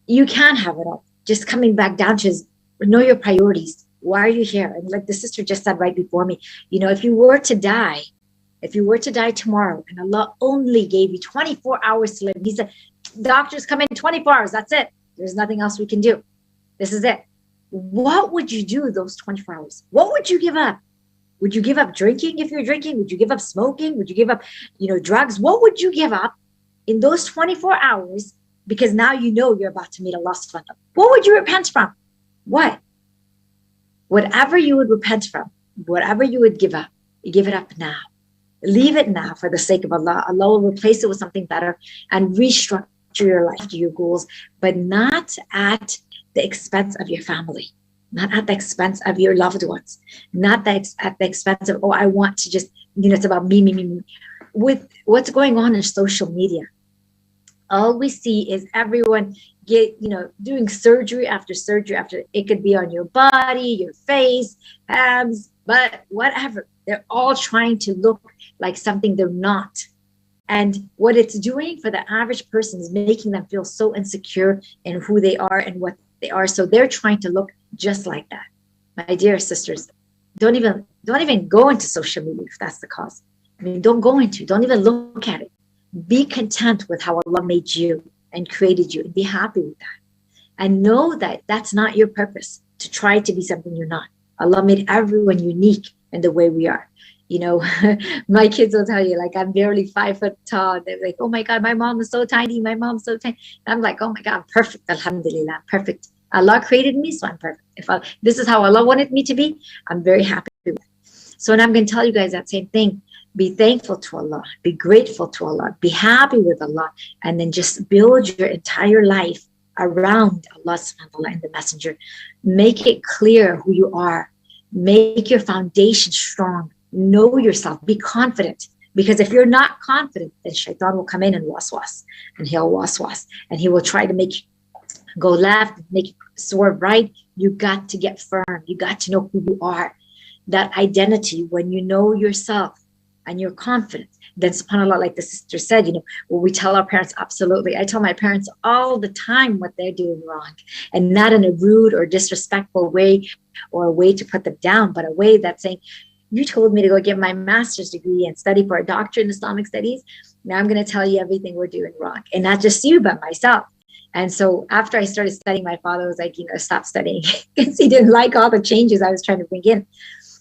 you can have it all. Just coming back down to know your priorities. Why are you here? And like the sister just said right before me, if you were to die tomorrow and Allah only gave you 24 hours to live, he said, doctors come in 24 hours, that's it. There's nothing else we can do. This is it. What would you do those 24 hours? What would you give up? Would you give up drinking if you're drinking? Would you give up smoking? Would you give up, drugs? What would you give up in those 24 hours? Because now you're about to meet Allah subhanahu wa ta'ala. What would you repent from? What? Whatever you would repent from, whatever you would give up, you give it up now. Leave it now for the sake of Allah. Allah will replace it with something better and restructure your life to your goals, but not at the expense of your family, not at the expense of your loved ones, not at the expense of, I want to just, it's about me. With what's going on in social media, all we see is everyone doing surgery after surgery after. It could be on your body, your face, abs, but whatever. They're all trying to look like something they're not. And what it's doing for the average person is making them feel so insecure in who they are and what they are. So they're trying to look just like that. My dear sisters, don't even go into social media if that's the cause. I mean, don't even look at it. Be content with how Allah made you and created you, and be happy with that. And know that that's not your purpose, to try to be something you're not. Allah made everyone unique in the way we are. My kids will tell you, like, I'm barely 5 foot tall. They're like, oh my God, my mom is so tiny. My mom's so tiny. I'm like, oh my God, I'm perfect. Alhamdulillah, I'm perfect. Allah created me, so I'm perfect. This is how Allah wanted me to be, I'm very happy with it. So, and I'm going to tell you guys that same thing. Be thankful to Allah, be grateful to Allah, be happy with Allah, and then just build your entire life around Allah subhanahu wa ta'ala and the messenger. Make it clear who you are. Make your foundation strong. Know yourself. Be confident. Because if you're not confident, then shaitan will come in and waswas. And he'll waswas. And he will try to make you go left, make you swerve right. You got to get firm. You got to know who you are. That identity, when you know yourself, and you're confident, then subhanAllah, like the sister said, will we tell our parents? Absolutely. I tell my parents all the time what they're doing wrong, and not in a rude or disrespectful way or a way to put them down, but a way that's saying, you told me to go get my master's degree and study for a doctorate in Islamic studies. Now I'm going to tell you everything we're doing wrong, and not just you, but myself. And so after I started studying, my father was like, stop studying, because he didn't like all the changes I was trying to bring in.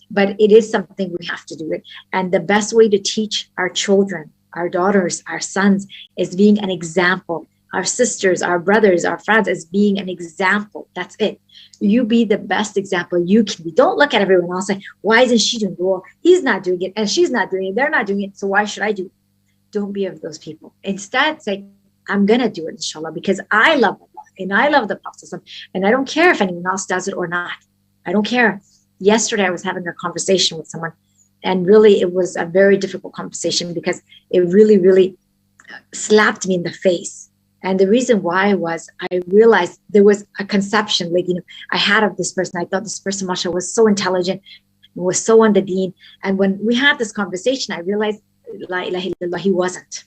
But it is something we have to do it. And the best way to teach our children, our daughters, our sons, is being an example. Our sisters, our brothers, our friends, as being an example. That's it. You be the best example you can be. Don't look at everyone else and say, why isn't she doing it? Well, he's not doing it, and she's not doing it. They're not doing it, so why should I do it? Don't be of those people. Instead, say, I'm going to do it, inshallah, because I love Allah and I love the Prophet, and I don't care if anyone else does it or not. I don't care. Yesterday, I was having a conversation with someone, and really it was a very difficult conversation because it really, really slapped me in the face. And the reason why was I realized there was a conception, I had of this person. I thought this person, mashallah, was so intelligent, was so on the deen. And when we had this conversation, I realized, la ilaha illallah, he wasn't.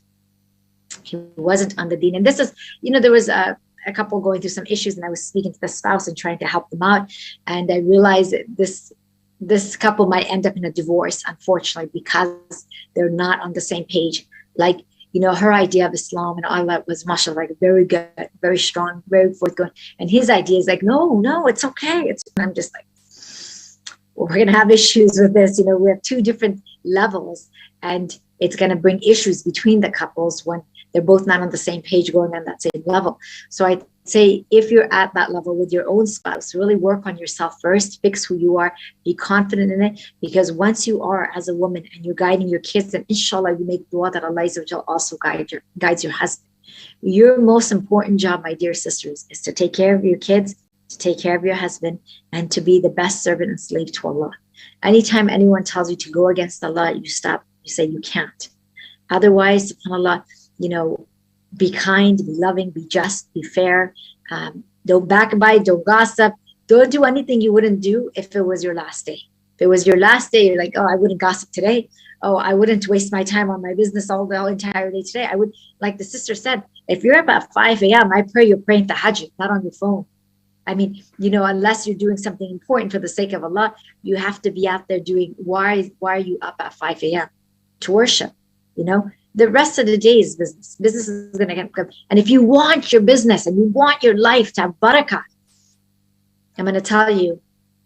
He wasn't on the deen. And this is, there was a couple going through some issues, and I was speaking to the spouse and trying to help them out. And I realized that this couple might end up in a divorce, unfortunately, because they're not on the same page. Like, her idea of Islam and all that was, mashallah, like very good, very strong, very forthgoing. And his idea is like, no, it's okay. And I'm just like, well, we're going to have issues with this. We have two different levels, and it's going to bring issues between the couples when they're both not on the same page, going on that same level. So I say, if you're at that level with your own spouse, really work on yourself first, fix who you are, be confident in it, because once you are as a woman and you're guiding your kids, then inshallah you make dua that Allah also guides your husband. Your most important job, my dear sisters, is to take care of your kids, to take care of your husband, and to be the best servant and slave to Allah. Anytime anyone tells you to go against Allah, you stop, you say you can't. Otherwise, subhanAllah, be kind, be loving, be just, be fair. Don't backbite, don't gossip. Don't do anything you wouldn't do if it was your last day. If it was your last day, you're like, oh, I wouldn't gossip today. Oh, I wouldn't waste my time on my business all the entire day today. I would, like the sister said, if you're up at 5 a.m., I pray you're praying tahajjud, not on your phone. I mean, unless you're doing something important for the sake of Allah, you have to be out there doing, why are you up at 5 a.m.? To worship, The rest of the day is business. Business is going to get good. And if you want your business and you want your life to have barakah, I'm going to tell you,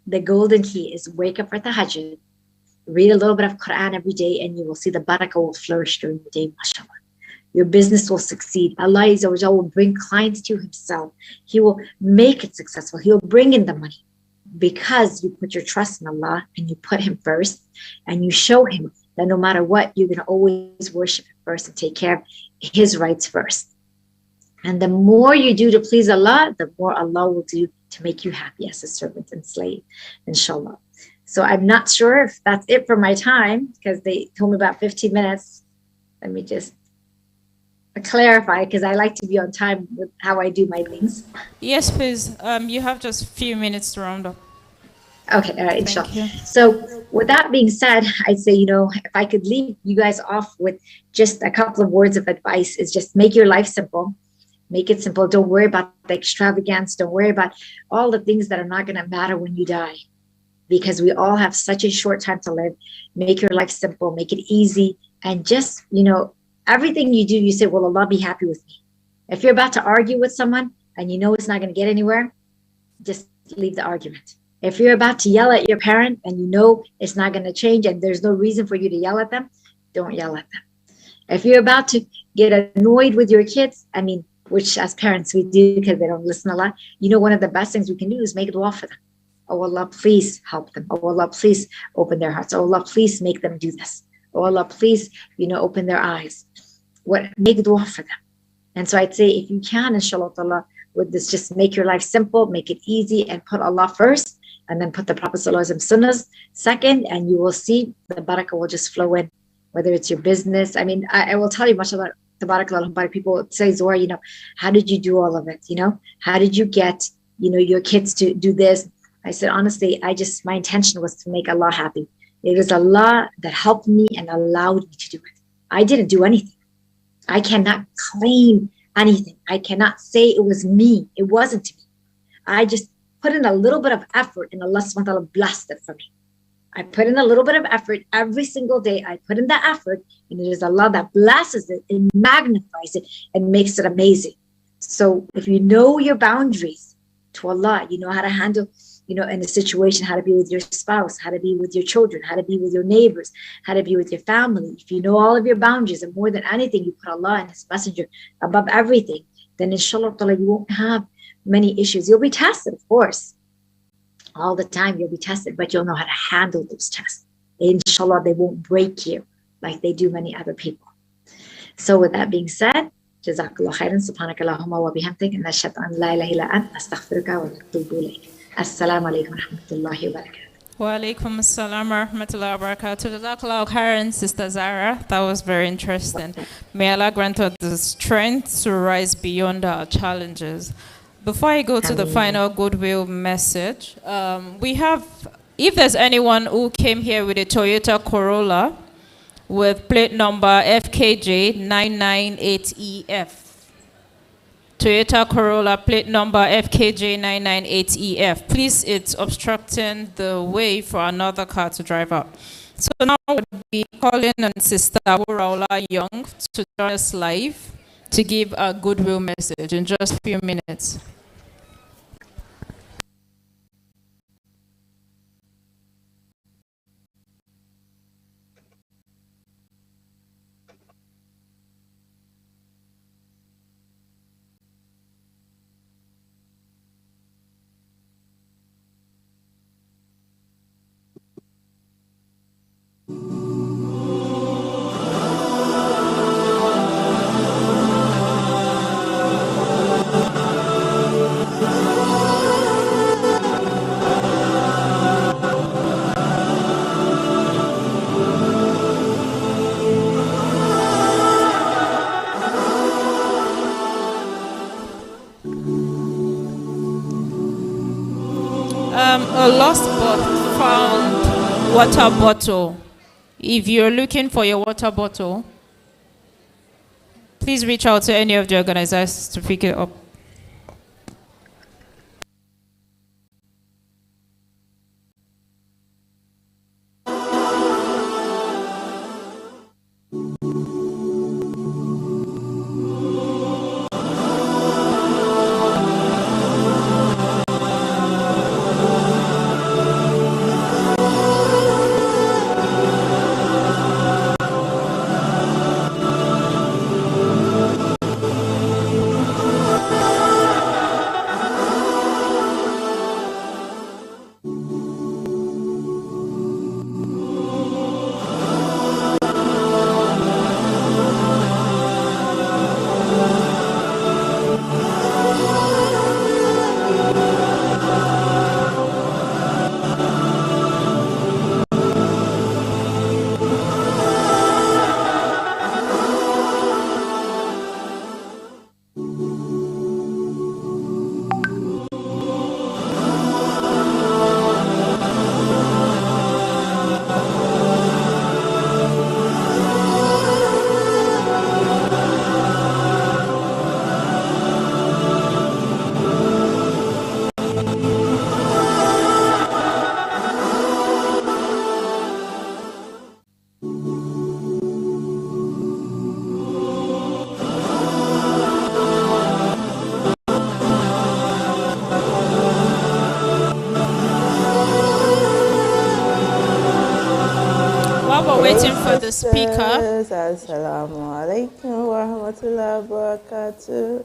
the golden key is wake up for tahajjud, read a little bit of Quran every day, and you will see the barakah will flourish during the day, mashallah. Your business will succeed. Allah will bring clients to himself. He will make it successful. He'll bring in the money because you put your trust in Allah and you put him first, and you show him that no matter what, you're going to always worship him first and take care of his rights first. And the more you do to please Allah, the more Allah will do to make you happy as a servant and slave, inshallah. So I'm not sure if that's it for my time, because they told me about 15 minutes. Let me just clarify, because I like to be on time with how I do my things. Yes, please. You have just a few minutes to round up. Okay, all right, inshallah. So with that being said, I'd say, if I could leave you guys off with just a couple of words of advice, is just make your life simple. Make it simple. Don't worry about the extravagance. Don't worry about all the things that are not going to matter when you die, because we all have such a short time to live. Make your life simple. Make it easy. And just, everything you do, you say, will Allah be happy with me? If you're about to argue with someone and it's not going to get anywhere, just leave the argument. If you're about to yell at your parent and it's not going to change and there's no reason for you to yell at them, don't yell at them. If you're about to get annoyed with your kids, which as parents we do because they don't listen a lot, one of the best things we can do is make dua for them. Oh Allah, please help them. Oh Allah, please open their hearts. Oh Allah, please make them do this. Oh Allah, please, open their eyes. Make dua for them. And so I'd say, if you can, inshallah, with this, just make your life simple, make it easy, and put Allah first, and then put the Prophet ﷺ sunnahs second, and you will see the barakah will just flow in, whether it's your business. I will tell you, mashallah, tabarakallah, people say, Zora, how did you do all of it? How did you get, your kids to do this? I said, honestly, my intention was to make Allah happy. It is Allah that helped me and allowed me to do it. I didn't do anything. I cannot claim anything. I cannot say it was me. It wasn't me. I just put in a little bit of effort, and Allah subhanahu wa ta'ala blessed it for me. I put in a little bit of effort every single day. I put in the effort, and it is Allah that blesses it and magnifies it and makes it amazing. So if you know your boundaries to Allah, you know how to handle, in a situation, how to be with your spouse, how to be with your children, how to be with your neighbors, how to be with your family. If you know all of your boundaries, and more than anything, you put Allah and His Messenger above everything, then inshallah you won't have many issues. You'll be tested, of course. All the time you'll be tested, but you'll know how to handle those tests. Inshallah, they won't break you like they do many other people. So with that being said, Jazakallah khairan, subhanakallahumma wa bihamdik, and nashhadu an la ilaha illa anta, astaghfiruka wa atubu ilayk. Assalamu alaikum wa rahmatullahi wa barakatuh. Wa alaikum assalam wa rahmatullahi wa barakatuh. Jazakallah khairan, Sister Zara. That was very interesting. May Allah grant us the strength to rise beyond our challenges. Before I go to the final goodwill message, if there's anyone who came here with a Toyota Corolla with plate number FKJ 998EF. Toyota Corolla, plate number FKJ 998EF. Please, it's obstructing the way for another car to drive up. So now would be calling on Sister Raula Young to join us live to give a goodwill message in just a few minutes. A lost but found water bottle. If you're looking for your water bottle, please reach out to any of the organizers to pick it up. While we're waiting for the speaker. Assalamu alaikum wa rahmatullahi wa barakatuh.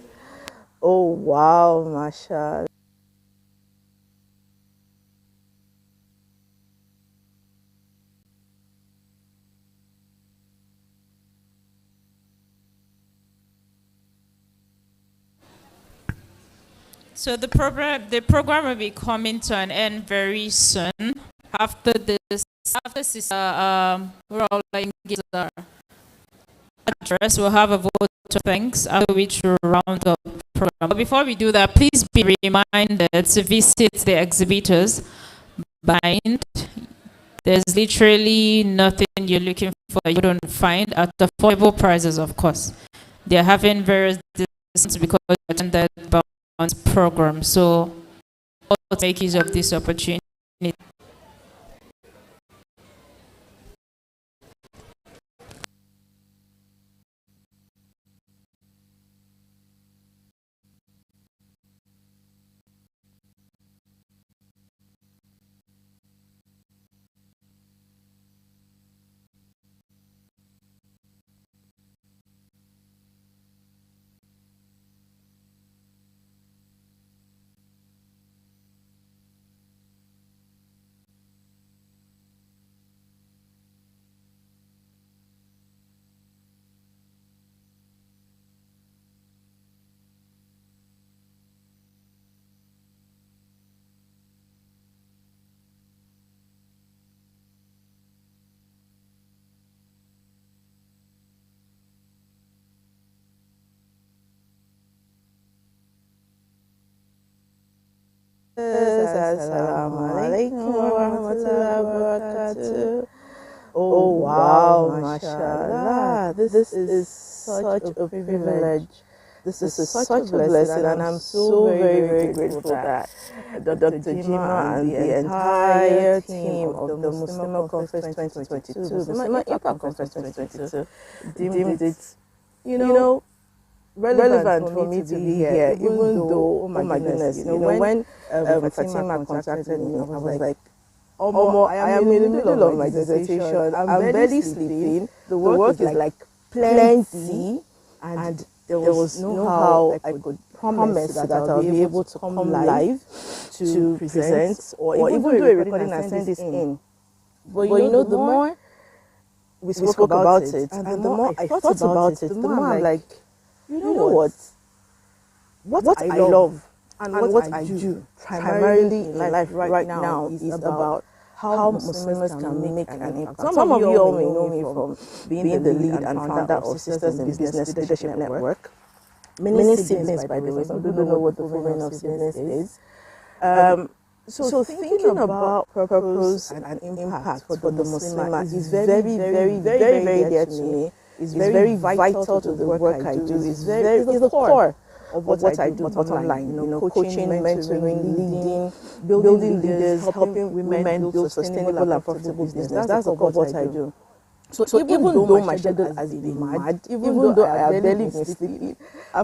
Oh wow, mashallah. So the program will be coming to an end very soon. After Sister Raula gives our address, we'll have a vote of thanks, after which we'll round up the program. But before we do that, please be reminded to visit the exhibitors behind. There's literally nothing you're looking for you don't find at affordable prices, of course. They're having various discounts because we attended Bounce program. So also make use of this opportunity. Assalamu alaikum wa rahmatullahi wa barakatuh. Oh wow, mashallah. This is such a privilege This is such a blessing, and I'm so very, very grateful that Dr. Jima and the entire team of the Muslimah Conference 2022, Muslimah Impact Conference 2022, deemed it, relevant for me to be here, even though, oh my goodness, when Fatima contacted me, I was like, I am in the middle of my dissertation, I'm barely sleeping, the work is like plenty, and there was no how I could promise that I'll be able to come live to present or even do a recording and send this in. But the more we spoke about it, and the more I thought about it, the more I'm like, you know what I love and what I do primarily in life right now is about how Muslims can make an impact. Some of you all may know me from being the lead and founder of Sisters in Business Leadership Network. Many siblings, by the way, some people don't know what the full meaning of siblings is. So thinking about purpose and impact for the Muslimah is very, very, very, very dear to me. It's very vital to the work I do. It's the core of what I do, bottom line. Coaching, mentoring, leading, building leaders, helping women build sustainable and profitable business. That's the core of what I do. So even though my schedule has been mad, even though I have barely been sleeping,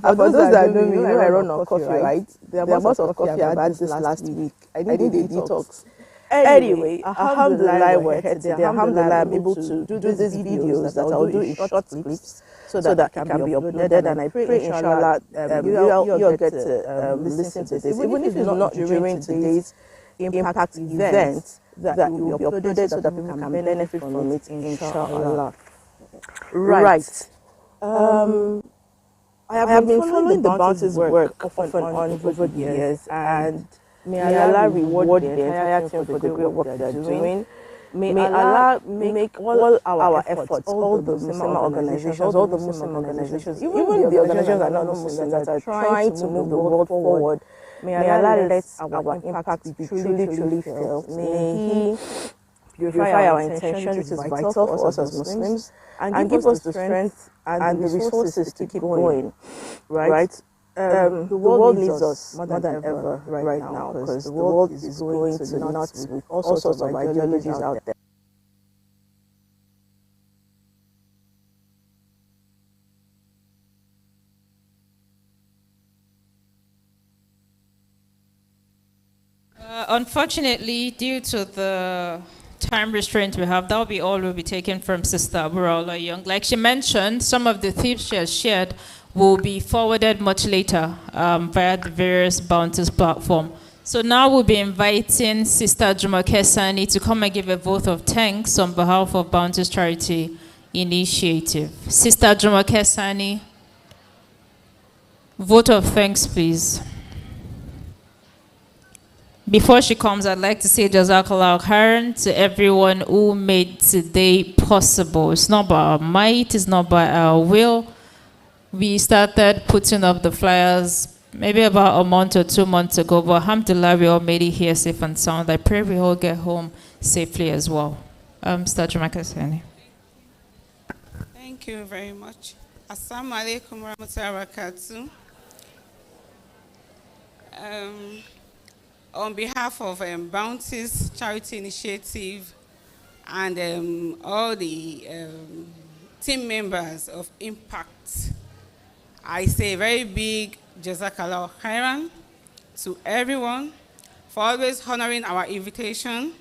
for those that know me, I run on coffee, right? The amount of coffee I've had this last week, I need a detox. Anyway, alhamdulillah, we're here today. Alhamdulillah, I'm able to do these videos that I'll do in short clips so that it can be uploaded, and I pray inshallah you'll get to listen to this. Even if it's not during today's impact event, that will be uploaded so that people can benefit from it, inshallah. Right. I have been following the Bounty's work off and on over the years, and may Allah reward the entire team for the great work they're doing. May Allah make all our efforts, all the Muslim organizations, even the organizations that are not Muslims that are trying to move the world forward, may Allah let our impact be truly felt. May He purify our intentions, which is vital for us as Muslims, and give us the strength and the resources to keep going, right? The world needs us more than ever right now, because the world is going to nuts with all sorts of ideologies out there. Unfortunately, due to the time restraint we have, that will be all will be taken from Sister Aburaola Young. Like she mentioned, some of the tips she has shared will be forwarded much later via the various Bounties platform. So now we'll be inviting Sister Jumoke Sani to come and give a vote of thanks on behalf of Bounties Charity Initiative. Sister Jumoke Sani, vote of thanks, please. Before she comes, I'd like to say Jazakallah khairan to everyone who made today possible. It's not by our might, it's not by our will. We started putting up the flyers maybe about a month or 2 months ago, but alhamdulillah, we all made it here safe and sound. I pray we all get home safely as well. Mr. Jumoke Sani. Thank you very much. Assalamu alaikum wa rahmatullahi wa barakatuh. On behalf of Bounties Charity Initiative and all the team members of Impact, I say a very big Jazakallah khairan to everyone for always honoring our invitation,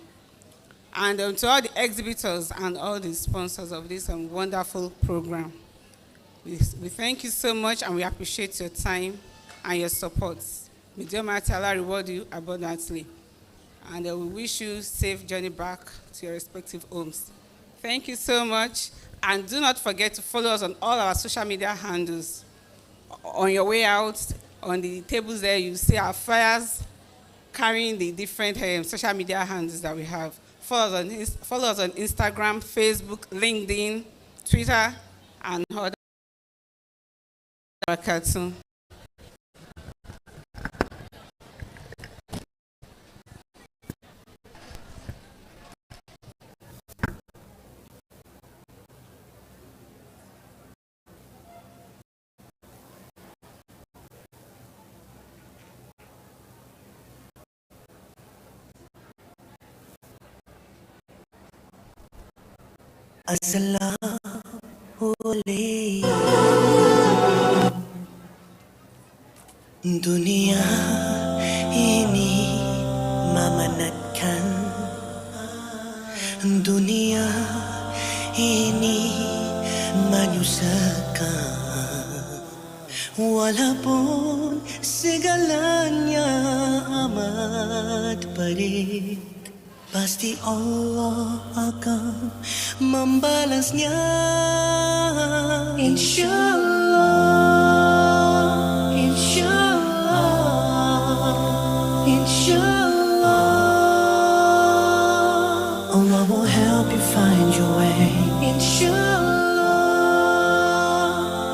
and to all the exhibitors and all the sponsors of this wonderful program. We thank you so much, and we appreciate your time and your support. May Almighty Allah reward you abundantly. And we wish you safe journey back to your respective homes. Thank you so much. And do not forget to follow us on all our social media handles. On your way out, on the tables there, you see our flyers carrying the different social media handles that we have. Follow us on Instagram, Facebook, LinkedIn, Twitter, and other. Assalamualaikum. Dunia ini memenatkan, dunia ini menyusahkan, walaupun segalanya amat baik, pasti Allah akan membalasnya, insyaallah, insyaallah, insyaallah. Allah will help you find your way, insyaallah,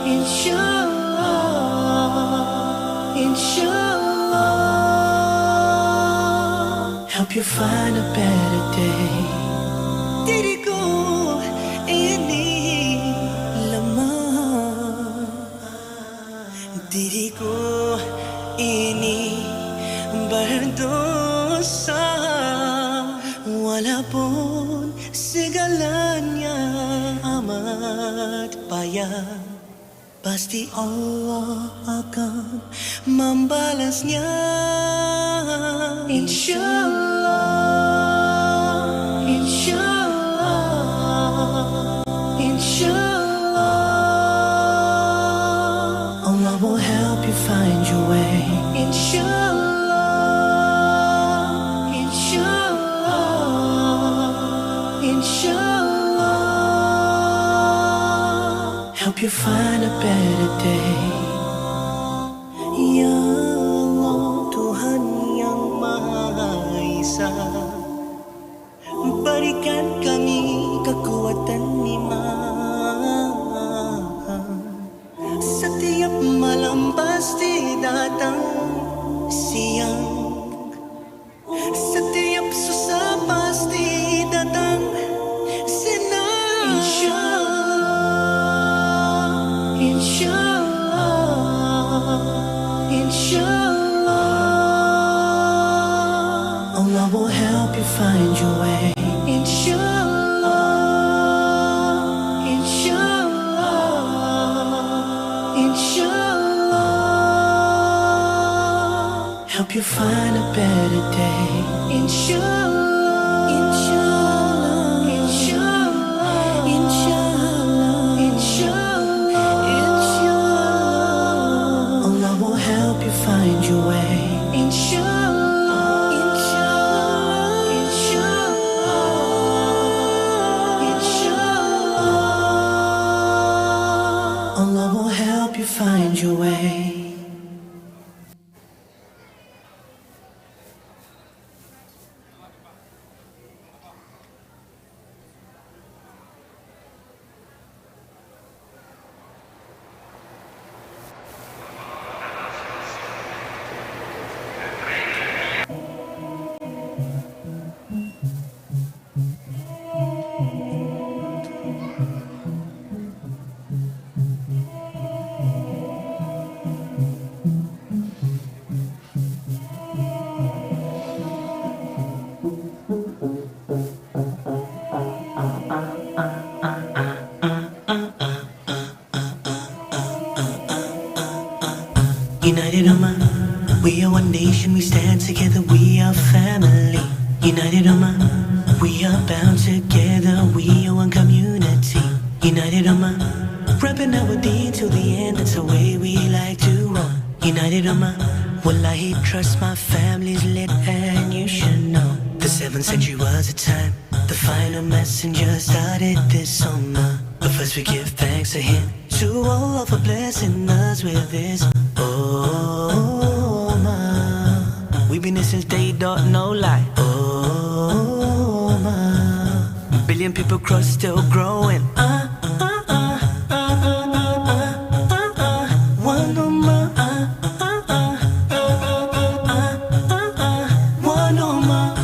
insyaallah, insyaallah. Help you find a better day. Diriku ini lemah, diriku ini berdosa, walaupun segalanya amat payah, pasti Allah akan membalasnya, insyaallah, insyaallah, insyaallah. Allah will help you find your way, insyaallah, insyaallah, insyaallah. Help you find a better day. Ya Allah, Tuhan yang Maha Esa, berikan kami kekuatan iman. Setiap malam pasti datang siang, setiap susah pasti datang senang, insyaallah, insyaallah, insyaallah. Allah will help you find your way, insyaallah, insyaallah, insyaallah. Help you find a better day, insyaallah, insyaallah, insyaallah, insyaallah, insyaallah, insyaallah. Allah will help you find your way, inshallah, inshallah, inshallah, inshallah. Allah will help you find your way. United Ummah, we are one nation, we stand together, we are family. United Ummah, we are bound together, we are one community. United Ummah, repping our deen till the end, that's the way we like to roll. United Ummah, wallahi, trust my family's lit and you should know. The 7th century was a time, the final messenger started this ummah. But first we give thanks to him, to Allah for blessing us with this ummah. We've been here since day dot, no lie. Ummah, billion people cross, still growing. One ummah, one ummah,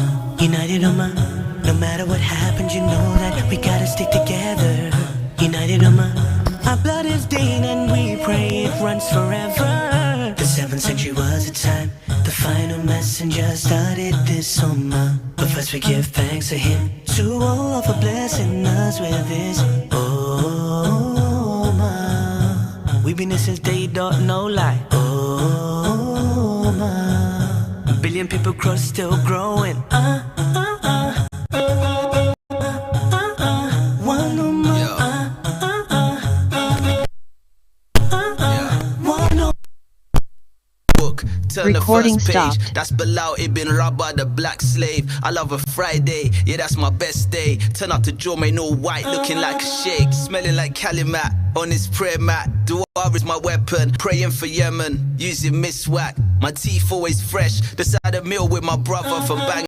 united ummah. No matter what happens, you know that we gotta stick together. United Ummah, our blood is deen and we pray it runs forever. The 7th century was a time, the final messenger started this ummah. But first we give thanks to Him, to Allah for blessing us with this. Oh, my. We've been here since they don't know lie. Oh, my. A billion people cross, still growing. Turn Recording the first page. stopped. That's Bilal Ibn Rabah, the black slave. I love a Friday, yeah, that's my best day. Turn up to Joe, man, all white, looking like a shake, smelling like Calimat on his prayer mat. Dua is my weapon, praying for Yemen, using miswak. My teeth always fresh. Decided a meal with my brother from Bang.